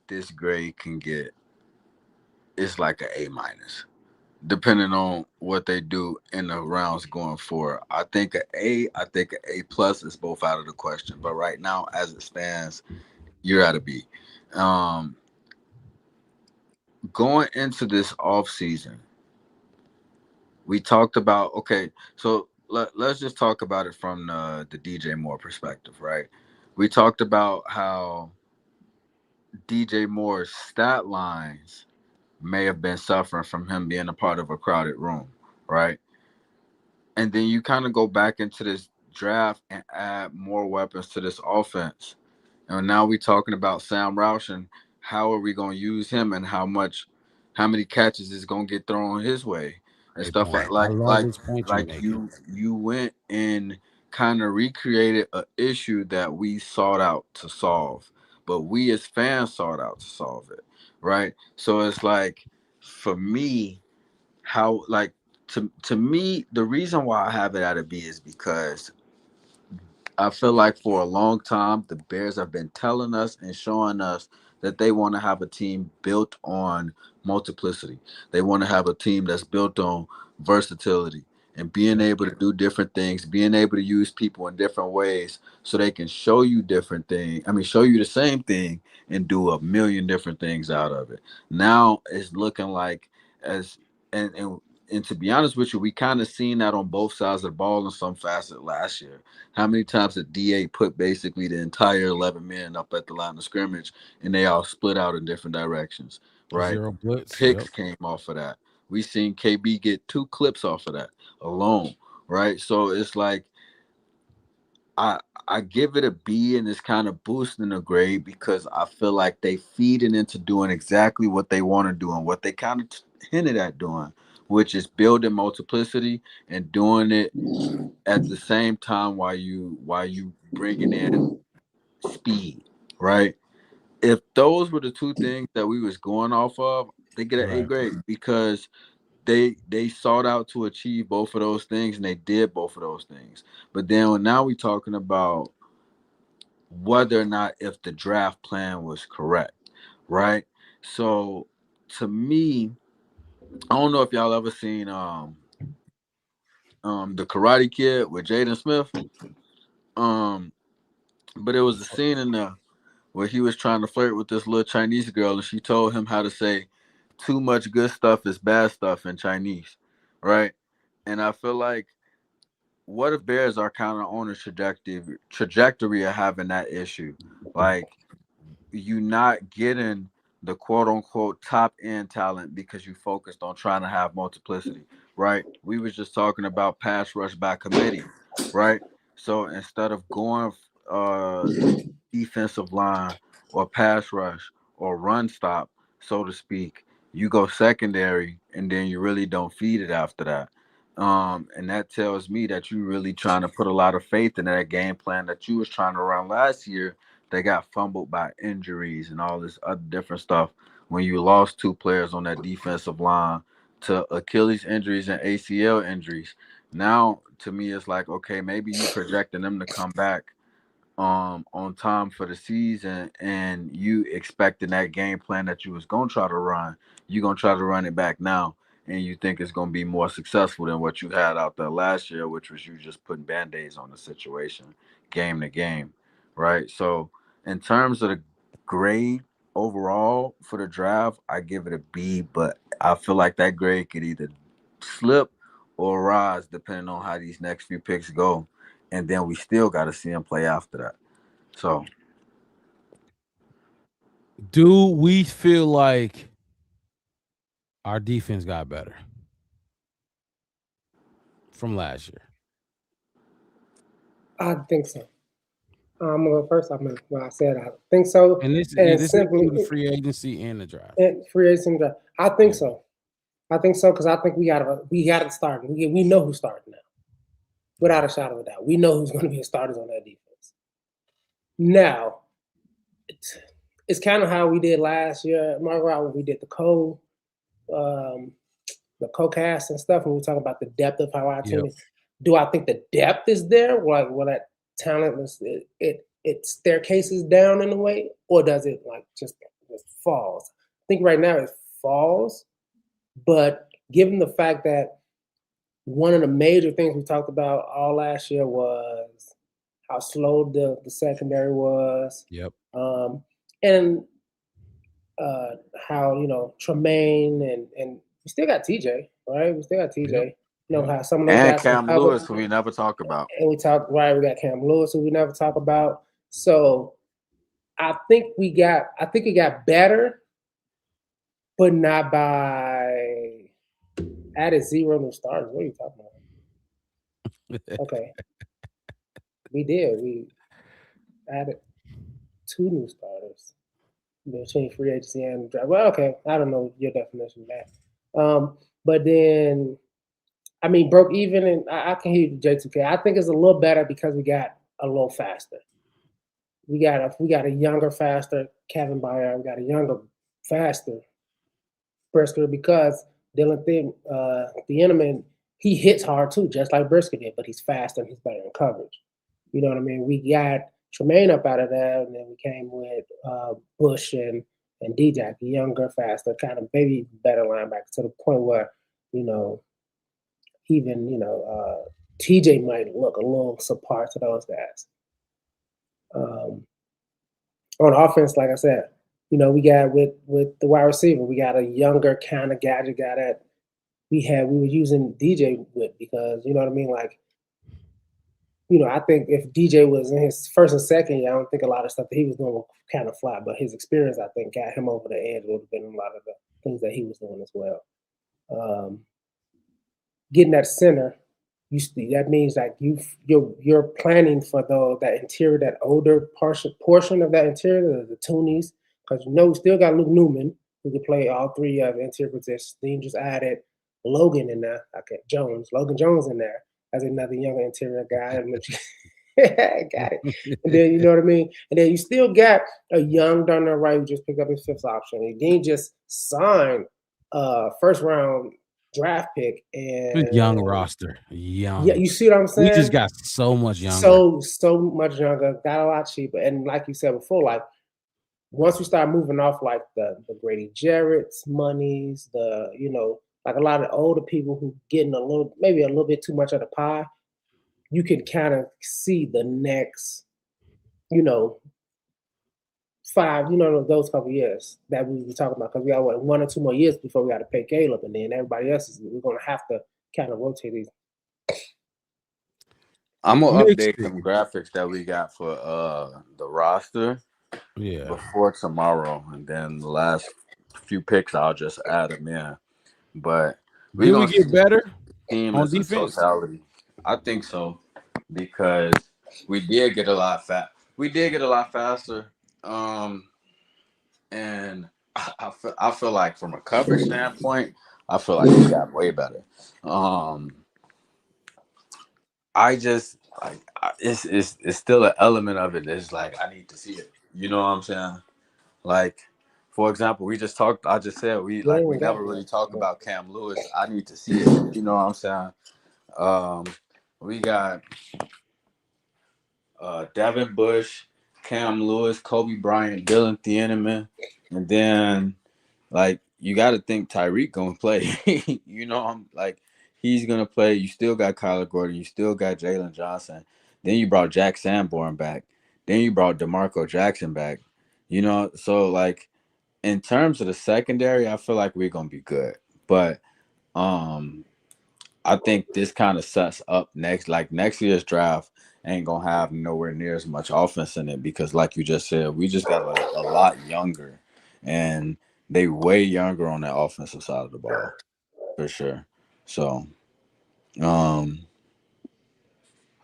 this grade can get is like an A-, depending on what they do in the rounds going forward. I think an A plus is both out of the question. But right now, as it stands, you're at a B. Going into this offseason, we talked about, so let's just talk about it from the DJ Moore perspective, right? We talked about how DJ Moore's stat lines may have been suffering from him being a part of a crowded room, right? And then you kind of go back into this draft and add more weapons to this offense. And now we're talking about Sam Roush and how are we going to use him and how many catches is going to get thrown his way and stuff like you went and kind of recreated an issue that we sought out to solve, but we as fans sought out to solve it, right? So it's like, for me, to me, the reason why I have it at a B is because I feel like for a long time, the Bears have been telling us and showing us that they want to have a team built on multiplicity. They want to have a team that's built on versatility and being able to do different things, being able to use people in different ways so they can show you different things. Show you the same thing and do a million different things out of it. Now it's looking like and to be honest with you, we kind of seen that on both sides of the ball in some facet last year. How many times did DA put basically the entire 11 men up at the line of scrimmage and they all split out in different directions, right? 0 blitz. Picks came off of that. We seen KB get 2 clips off of that alone, right? So it's like I give it a B, and it's kind of boosting the grade because I feel like they feed it into doing exactly what they want to do and what they kind of hinted at doing, which is building multiplicity and doing it at the same time while you bringing in speed, right? If those were the 2 things that we was going off of, they get an A grade because they sought out to achieve both of those things and they did both of those things. But then now we're talking about whether or not if the draft plan was correct, right? So to me, I don't know if y'all ever seen the Karate Kid with Jaden Smith. But it was a scene in there where he was trying to flirt with this little Chinese girl, and she told him how to say too much good stuff is bad stuff in Chinese, right? And I feel like, what if Bears are kind of on a trajectory of having that issue? Like, you not getting the quote unquote top end talent because you focused on trying to have multiplicity, right? We was just talking about pass rush by committee, right? So instead of going defensive line or pass rush or run stop, so to speak, you go secondary and then you really don't feed it after that. And that tells me that you really trying to put a lot of faith in that game plan that you was trying to run last year. They got fumbled by injuries and all this other different stuff when you lost 2 players on that defensive line to Achilles injuries and ACL injuries. Now, to me, it's like, okay, maybe you projecting them to come back on time for the season, and you expecting that game plan that you was gonna try to run, you're gonna try to run it back now, and you think it's gonna be more successful than what you had out there last year, which was you just putting band-aids on the situation game to game, right? So in terms of the grade overall for the draft, I give it a B, but I feel like that grade could either slip or rise depending on how these next few picks go. And then we still got to see him play after that. So, do we feel like our defense got better from last year? I think so. I'm gonna go first. I said I think so. And this simply includes the free agency and the draft. And free agency and draft. I think so. I think so because I think we got to start. We know who's starting now, without a shadow of a doubt. We know who's going to be the starters on that defense. Now, it's kind of how we did last year, Margaret, when we did the co-cast and stuff, when we talk about the depth of how our team is. Do I think the depth is there? Like, well, that talent is it staircases down in a way, or does it like just falls? I think right now it falls, but given the fact that one of the major things we talked about all last year was how slow the secondary was. Yep. And how Tremaine and we still got TJ, right? We still got TJ. Yep. You know how some of those and guys Cam Lewis, who we never talk about. And we got Cam Lewis, who we never talk about. So I think we got better, but not by added 0 new starters. What are you talking about? Okay. We did. We added 2 new starters between free agency and draft. Well, okay. I don't know your definition of that. But then, I mean, broke even, and I can hear you, J2K. I think it's a little better because we got a little faster. We got a younger, faster Kevin Byard. We got a younger, faster Brisker because Dylan Thieneman, he hits hard too, just like Brisker did, but he's faster and he's better in coverage. You know what I mean? We got Tremaine up out of there, and then we came with Bush and D-Jack, younger, faster, kind of maybe better linebacker to the point where, even TJ might look a little subpar to those guys. On offense, like I said, we got with the wide receiver, we got a younger kind of gadget guy that we were using DJ with because, you know what I mean? Like, I think if DJ was in his first and second year, I don't think a lot of stuff that he was doing would kind of fly, but his experience, I think, got him over the edge a little bit in a lot of the things that he was doing as well. Getting that center, that means like you're planning for that interior, that older portion of that interior, the toonies, because we still got Luke Newman who can play all 3 of the interior positions. Then you just added Logan in there, Logan Jones in there as another younger interior guy. Got it. And then you know what I mean. And then you still got a young Darnell Wright who just picked up his 5th option. He didn't just sign first round draft pick and young roster. Young. Yeah, you see what I'm saying? We just got so much younger. So much younger, got a lot cheaper. And like you said before, like once we start moving off like the Grady Jarrett's monies, a like a lot of older people who getting maybe a little bit too much of the pie, you can kind of see the next, 5, those couple years that we were talking about, because we got 1 or 2 more years before we got to pay Caleb, and then everybody else we're gonna have to kind of rotate these. I'm gonna update some graphics that we got for the roster before tomorrow, and then the last few picks I'll just add them in. But did we get better on defense? Totality. I think so, because we did get a lot faster. And I feel like from a coverage standpoint, I feel like we got way better. I just like it's still an element of it. It's like I need to see it. You know what I'm saying? Like, for example, I just said we never really talked about Cam Lewis. I need to see it. You know what I'm saying? We got Devin Bush, Cam Lewis, Kobe Bryant, Dylan Thieneman, and then like you got to think Tyreek gonna play. He's gonna play. You still got Kyler Gordon. You still got Jalen Johnson. Then you brought Jack Sanborn back. Then you brought DeMarco Jackson back. So like in terms of the secondary, I feel like we're gonna be good. But I think this kind of sets up next year's draft ain't gonna have nowhere near as much offense in it, because like you just said, we just got a lot younger, and they way younger on that offensive side of the ball for sure. So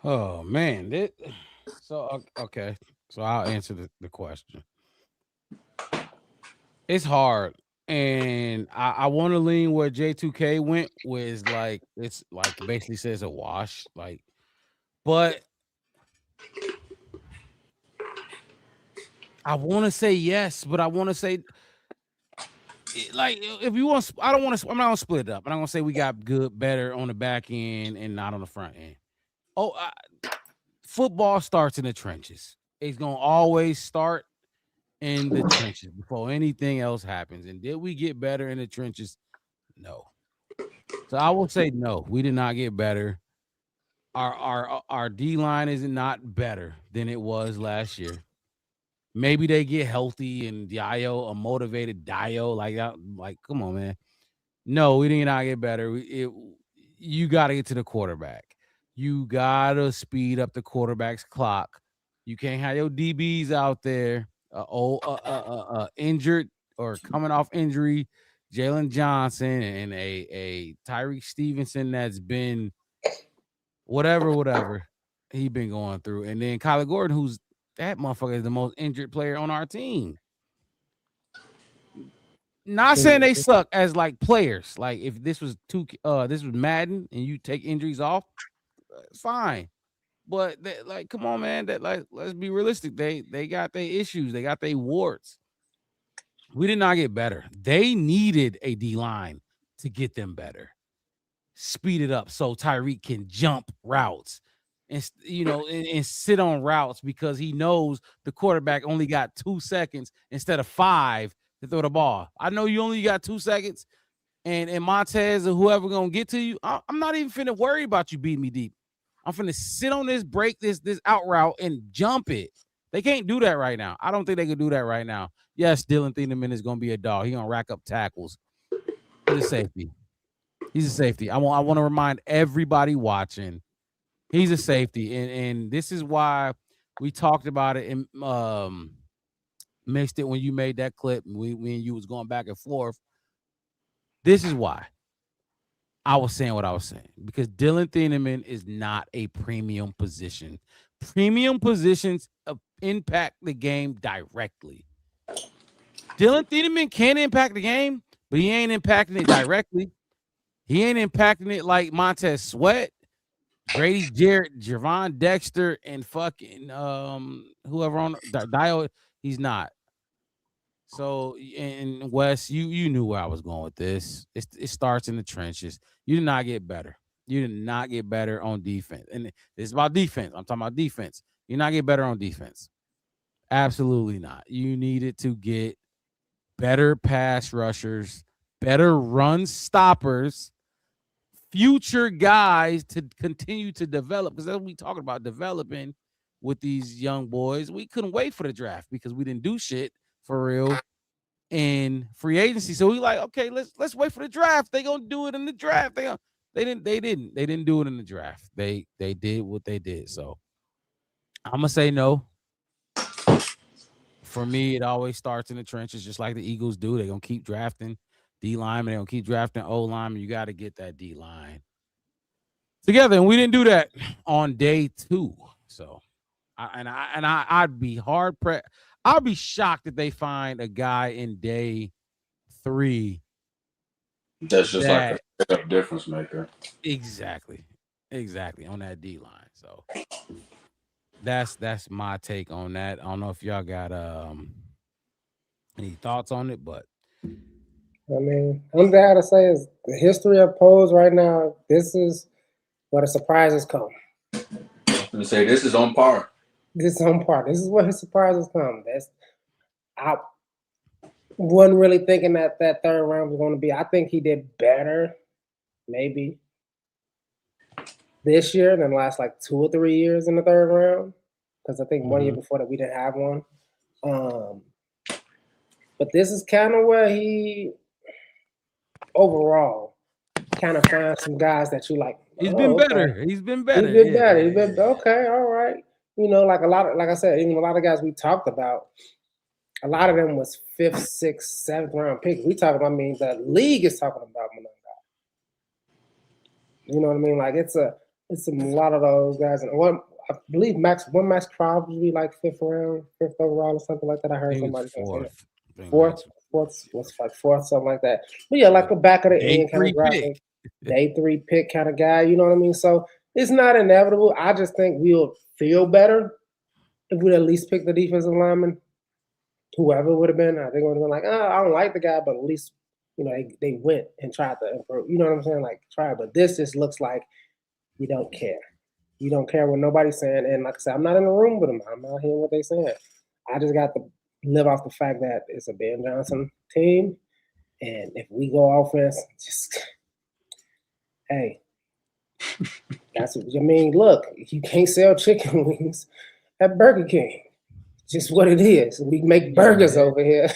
oh man, okay, so I'll answer the question. It's hard, and I want to lean where J2K went, was like it's like basically says a wash, like, but I want to say yes, but I want to say like if you want, I'm not gonna split it up. I'm not gonna say we got better on the back end and not on the front end. Football starts in the trenches. It's gonna always start in the trenches before anything else happens. And did we get better in the trenches? No. So I will say no. We did not get better. Our D line is not better than it was last year. Maybe they get healthy and Dio, a motivated Dio, like come on, man. No, we did not get better. You got to get to the quarterback. You got to speed up the quarterback's clock. You can't have your DBs out there injured or coming off injury. Jalen Johnson and a Tyreek Stevenson that's been whatever he been going through. And then Kyler Gordon, who's that motherfucker is the most injured player on our team. Not saying they suck as like players. Like if this was Madden and you take injuries off, fine. But come on, man. Let's be realistic. They got their issues. They got their warts. We did not get better. They needed a D line to get them better. Speed it up so Tyreek can jump routes and sit on routes, because he knows the quarterback only got 2 seconds instead of 5 to throw the ball. I know you only got 2 seconds, and Montez or whoever gonna get to you. I'm not even finna worry about you beating me deep. I'm finna sit on this break, this out route, and jump it. They can't do that right now. I don't think they can do that right now. Yes, Dylan Thieneman is gonna be a dog. He's gonna rack up tackles. He's a safety. He's a safety. I want to remind everybody watching, he's a safety, and this is why we talked about it and mixed it when you made that clip. When you was going back and forth. This is why I was saying what I was saying, because Dylan Thieneman is not a premium position. Premium positions impact the game directly. Dylan Thieneman can impact the game, but he ain't impacting it directly. He ain't impacting it like Montez Sweat, Grady Jarrett, Javon Dexter, and fucking whoever on Dio. He's not. So, in Wes, you knew where I was going with this. It starts in the trenches. You did not get better. You did not get better on defense. And it's about defense. I'm talking about defense. You not get better on defense. Absolutely not. You needed to get better pass rushers, better run stoppers, future guys to continue to develop. Because that's what we talking about, developing with these young boys. We couldn't wait for the draft because we didn't do shit for real in free agency. So we like, okay, let's wait for the draft. They gonna do it in the draft. They didn't do it in the draft. They did what they did. So I'm gonna say no. For me, it always starts in the trenches, just like the Eagles do. They're gonna keep drafting D linemen, they're gonna keep drafting O linemen. You got to get that D line together. And we didn't do that on day 2. So I'd be hard pressed. I'll be shocked if they find a guy in day 3 That's just like a difference maker. Exactly on that D line. So that's my take on that. I don't know if y'all got any thoughts on it, but I mean, one thing I gotta say is the history of Pose right now. This is where the surprises come. I'm gonna say this is on par. This is on par. This is where his surprises come. I wasn't really thinking that third round was going to be. I think he did better, maybe this year than the last like 2 or 3 years in the third round. Because I think 1 year before that we didn't have one. But this is kind of where he overall kind of finds some guys that you like. He's been better. He's been better. He's been better. He's been okay. All right. You know, like I said, even a lot of guys we talked about, a lot of them was 5th, 6th, 7th round picks. We talking about, I mean, the league is talking about Mononga. You know what I mean? Like it's a lot of those guys. And I believe Max Crosby like 5th overall or something like that. I heard somebody say that. Fourth was like 4th, something like that. But yeah, like a back of the end kind of graphic, day 3 pick kind of guy. You know what I mean? So it's not inevitable. I just think we'll feel better if we'd at least pick the defensive lineman. Whoever would have been, I think would have been like, I don't like the guy, but at least, you know, they went and tried to improve. You know what I'm saying? Like, try. But this just looks like you don't care. You don't care what nobody's saying. And like I said, I'm not in the room with them. I'm not hearing what they're saying. I just got to live off the fact that it's a Ben Johnson team. And if we go offense, just, hey, that's what I mean. Look, you can't sell chicken wings at Burger King. Just what it is. We make burgers over here.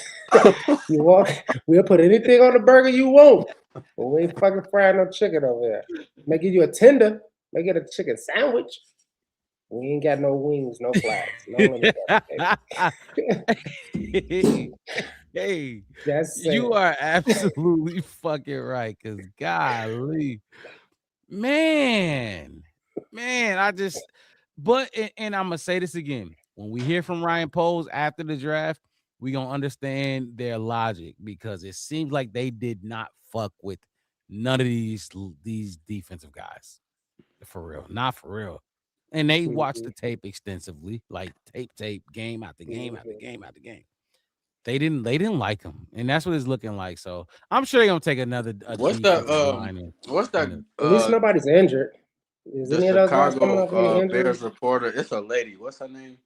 You want? We'll put anything on the burger you want. But we ain't fucking frying no chicken over here. Make it you a tender. Make it a chicken sandwich. We ain't got no wings, no flags. No hey, that's you are absolutely fucking right. Cause golly, man, I just. But and I'm gonna say this again. When we hear from Ryan Poles after the draft, we're going to understand their logic because it seems like they did not fuck with none of these defensive guys. For real. Not for real. And they watched the tape extensively, like tape, game after game after game after game. They didn't like him. And that's what it's looking like. So I'm sure they're going to take another. What's that? At least nobody's injured. Is any of those guys coming up Chicago injured? Bears reporter. It's a lady. What's her name?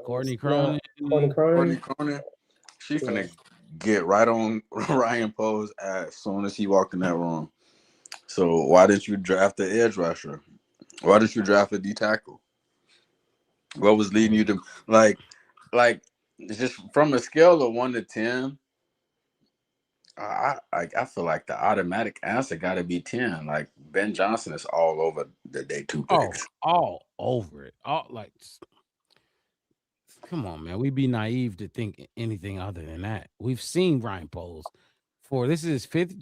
Courtney Cronin. Courtney Cronin. She finna get right on Ryan Poles as soon as he walked in that room. So why didn't you draft the edge rusher? Why didn't you draft a D tackle? What was leading you to like just from a scale of 1 to 10? I feel like the automatic answer got to be 10. Like Ben Johnson is all over the day 2 picks. All over it. Come on, man. We'd be naive to think anything other than that. We've seen Ryan Poles this is his 5th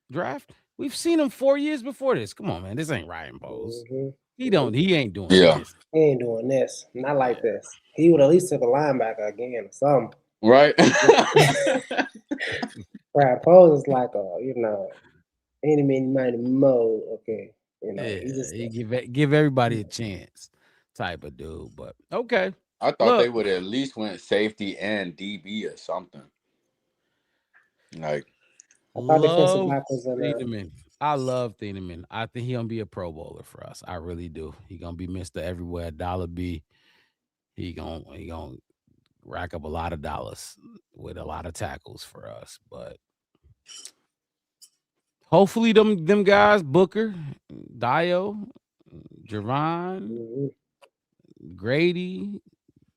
draft. We've seen him 4 years before this. Come on, man. This ain't Ryan Poles. He ain't doing this. He ain't doing this. Not like this. He would at least took a linebacker again or something. Right. Ryan Poles is like any mighty mo. Okay. You know, he give everybody a chance type of dude. But okay. I thought they would at least went safety and DB or something. Like, I love Thieneman. I think he's gonna be a Pro Bowler for us. I really do. He's gonna be Mr. Everywhere, dollar B. He gonna rack up a lot of dollars with a lot of tackles for us. But Hopefully them guys, Booker, Dio, Javon, Grady,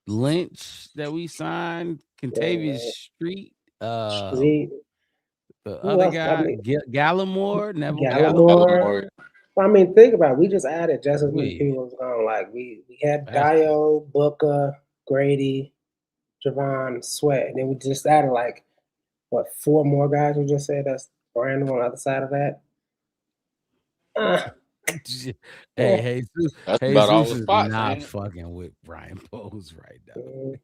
Lynch that we signed, Contavious Street, Street. the Who other else? guy, I mean, Gallimore, Neville Gallimore. I mean, think about it. We just added just as many We- people as gone. Like we had That's- Dio, Booker, Grady, Javon, Sweat. And then we just added like what 4 more guys we just said that's random on the other side of that. Hey, Jesus, That's about all the is spots, not ain't it? fucking with Brian Pose right now. Mm,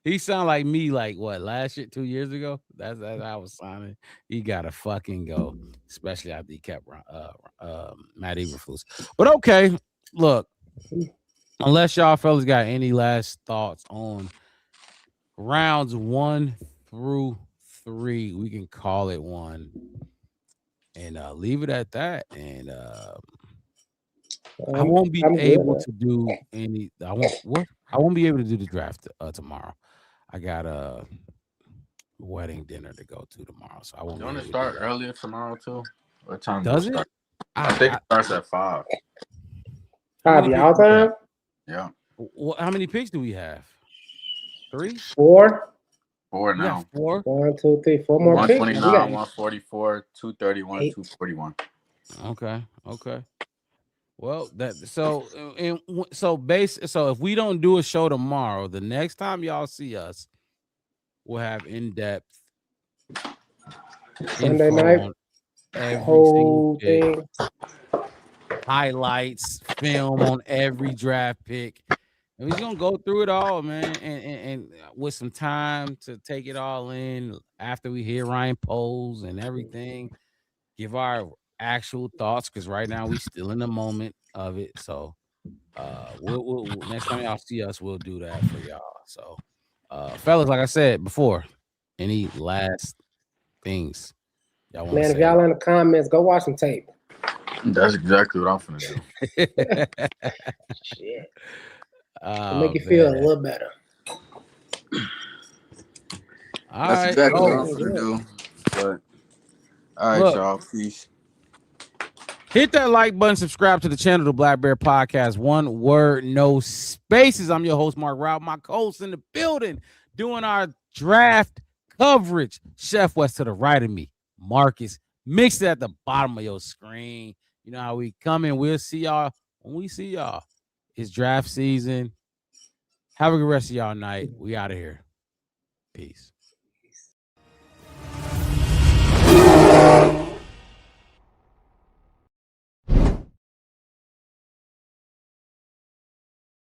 He sound like me, like what last year, 2 years ago. That's how I was signing. He gotta fucking go, especially after he kept Matt Eberflus. But okay, look, unless y'all fellas got any last thoughts on rounds 1 through 3, we can call it one and leave it at that. And I won't be I'm good, able man. to do any. I won't be able to do the draft tomorrow. I got a wedding dinner to go to tomorrow, so I won't. Don't be it able to start do that. earlier tomorrow too? What time Does it it? start? I think it starts at 5. How How many y'all picks do we have? time? Yeah, How many picks do we have? 3? 4. 4 We got now. 4. 1, 2, 3, 4 more picks. 129, We got 144, 231, 8. 241. Okay. Well, so if we don't do a show tomorrow, the next time y'all see us, we'll have in-depth Sunday info night, on every whole single pick, thing. highlights, film on every draft pick. And we're just gonna go through it all, man, and with some time to take it all in after we hear Ryan Poles and everything, give our actual thoughts, because right now we still in the moment of it. So we'll next time y'all see us, we'll do that for y'all. So fellas, like I said before, any last things y'all want to Man, say? if y'all in the comments, go watch some tape. That's exactly what I'm finna do. Shit. Oh, Make you feel a man. little better. All That's right. exactly what Oh, I'm finna do. But all right, Look. y'all. Peace. Hit that like button, subscribe to the channel, the Black Bear Podcast. One word, no spaces. I'm your host, Mark Rob. My co-host in the building doing our draft coverage. Chef West to the right of me, Marcus. Mix it at the bottom of your screen. You know how we come in. We'll see y'all when we see y'all. It's draft season. Have a good rest of y'all night. We out of here. Peace.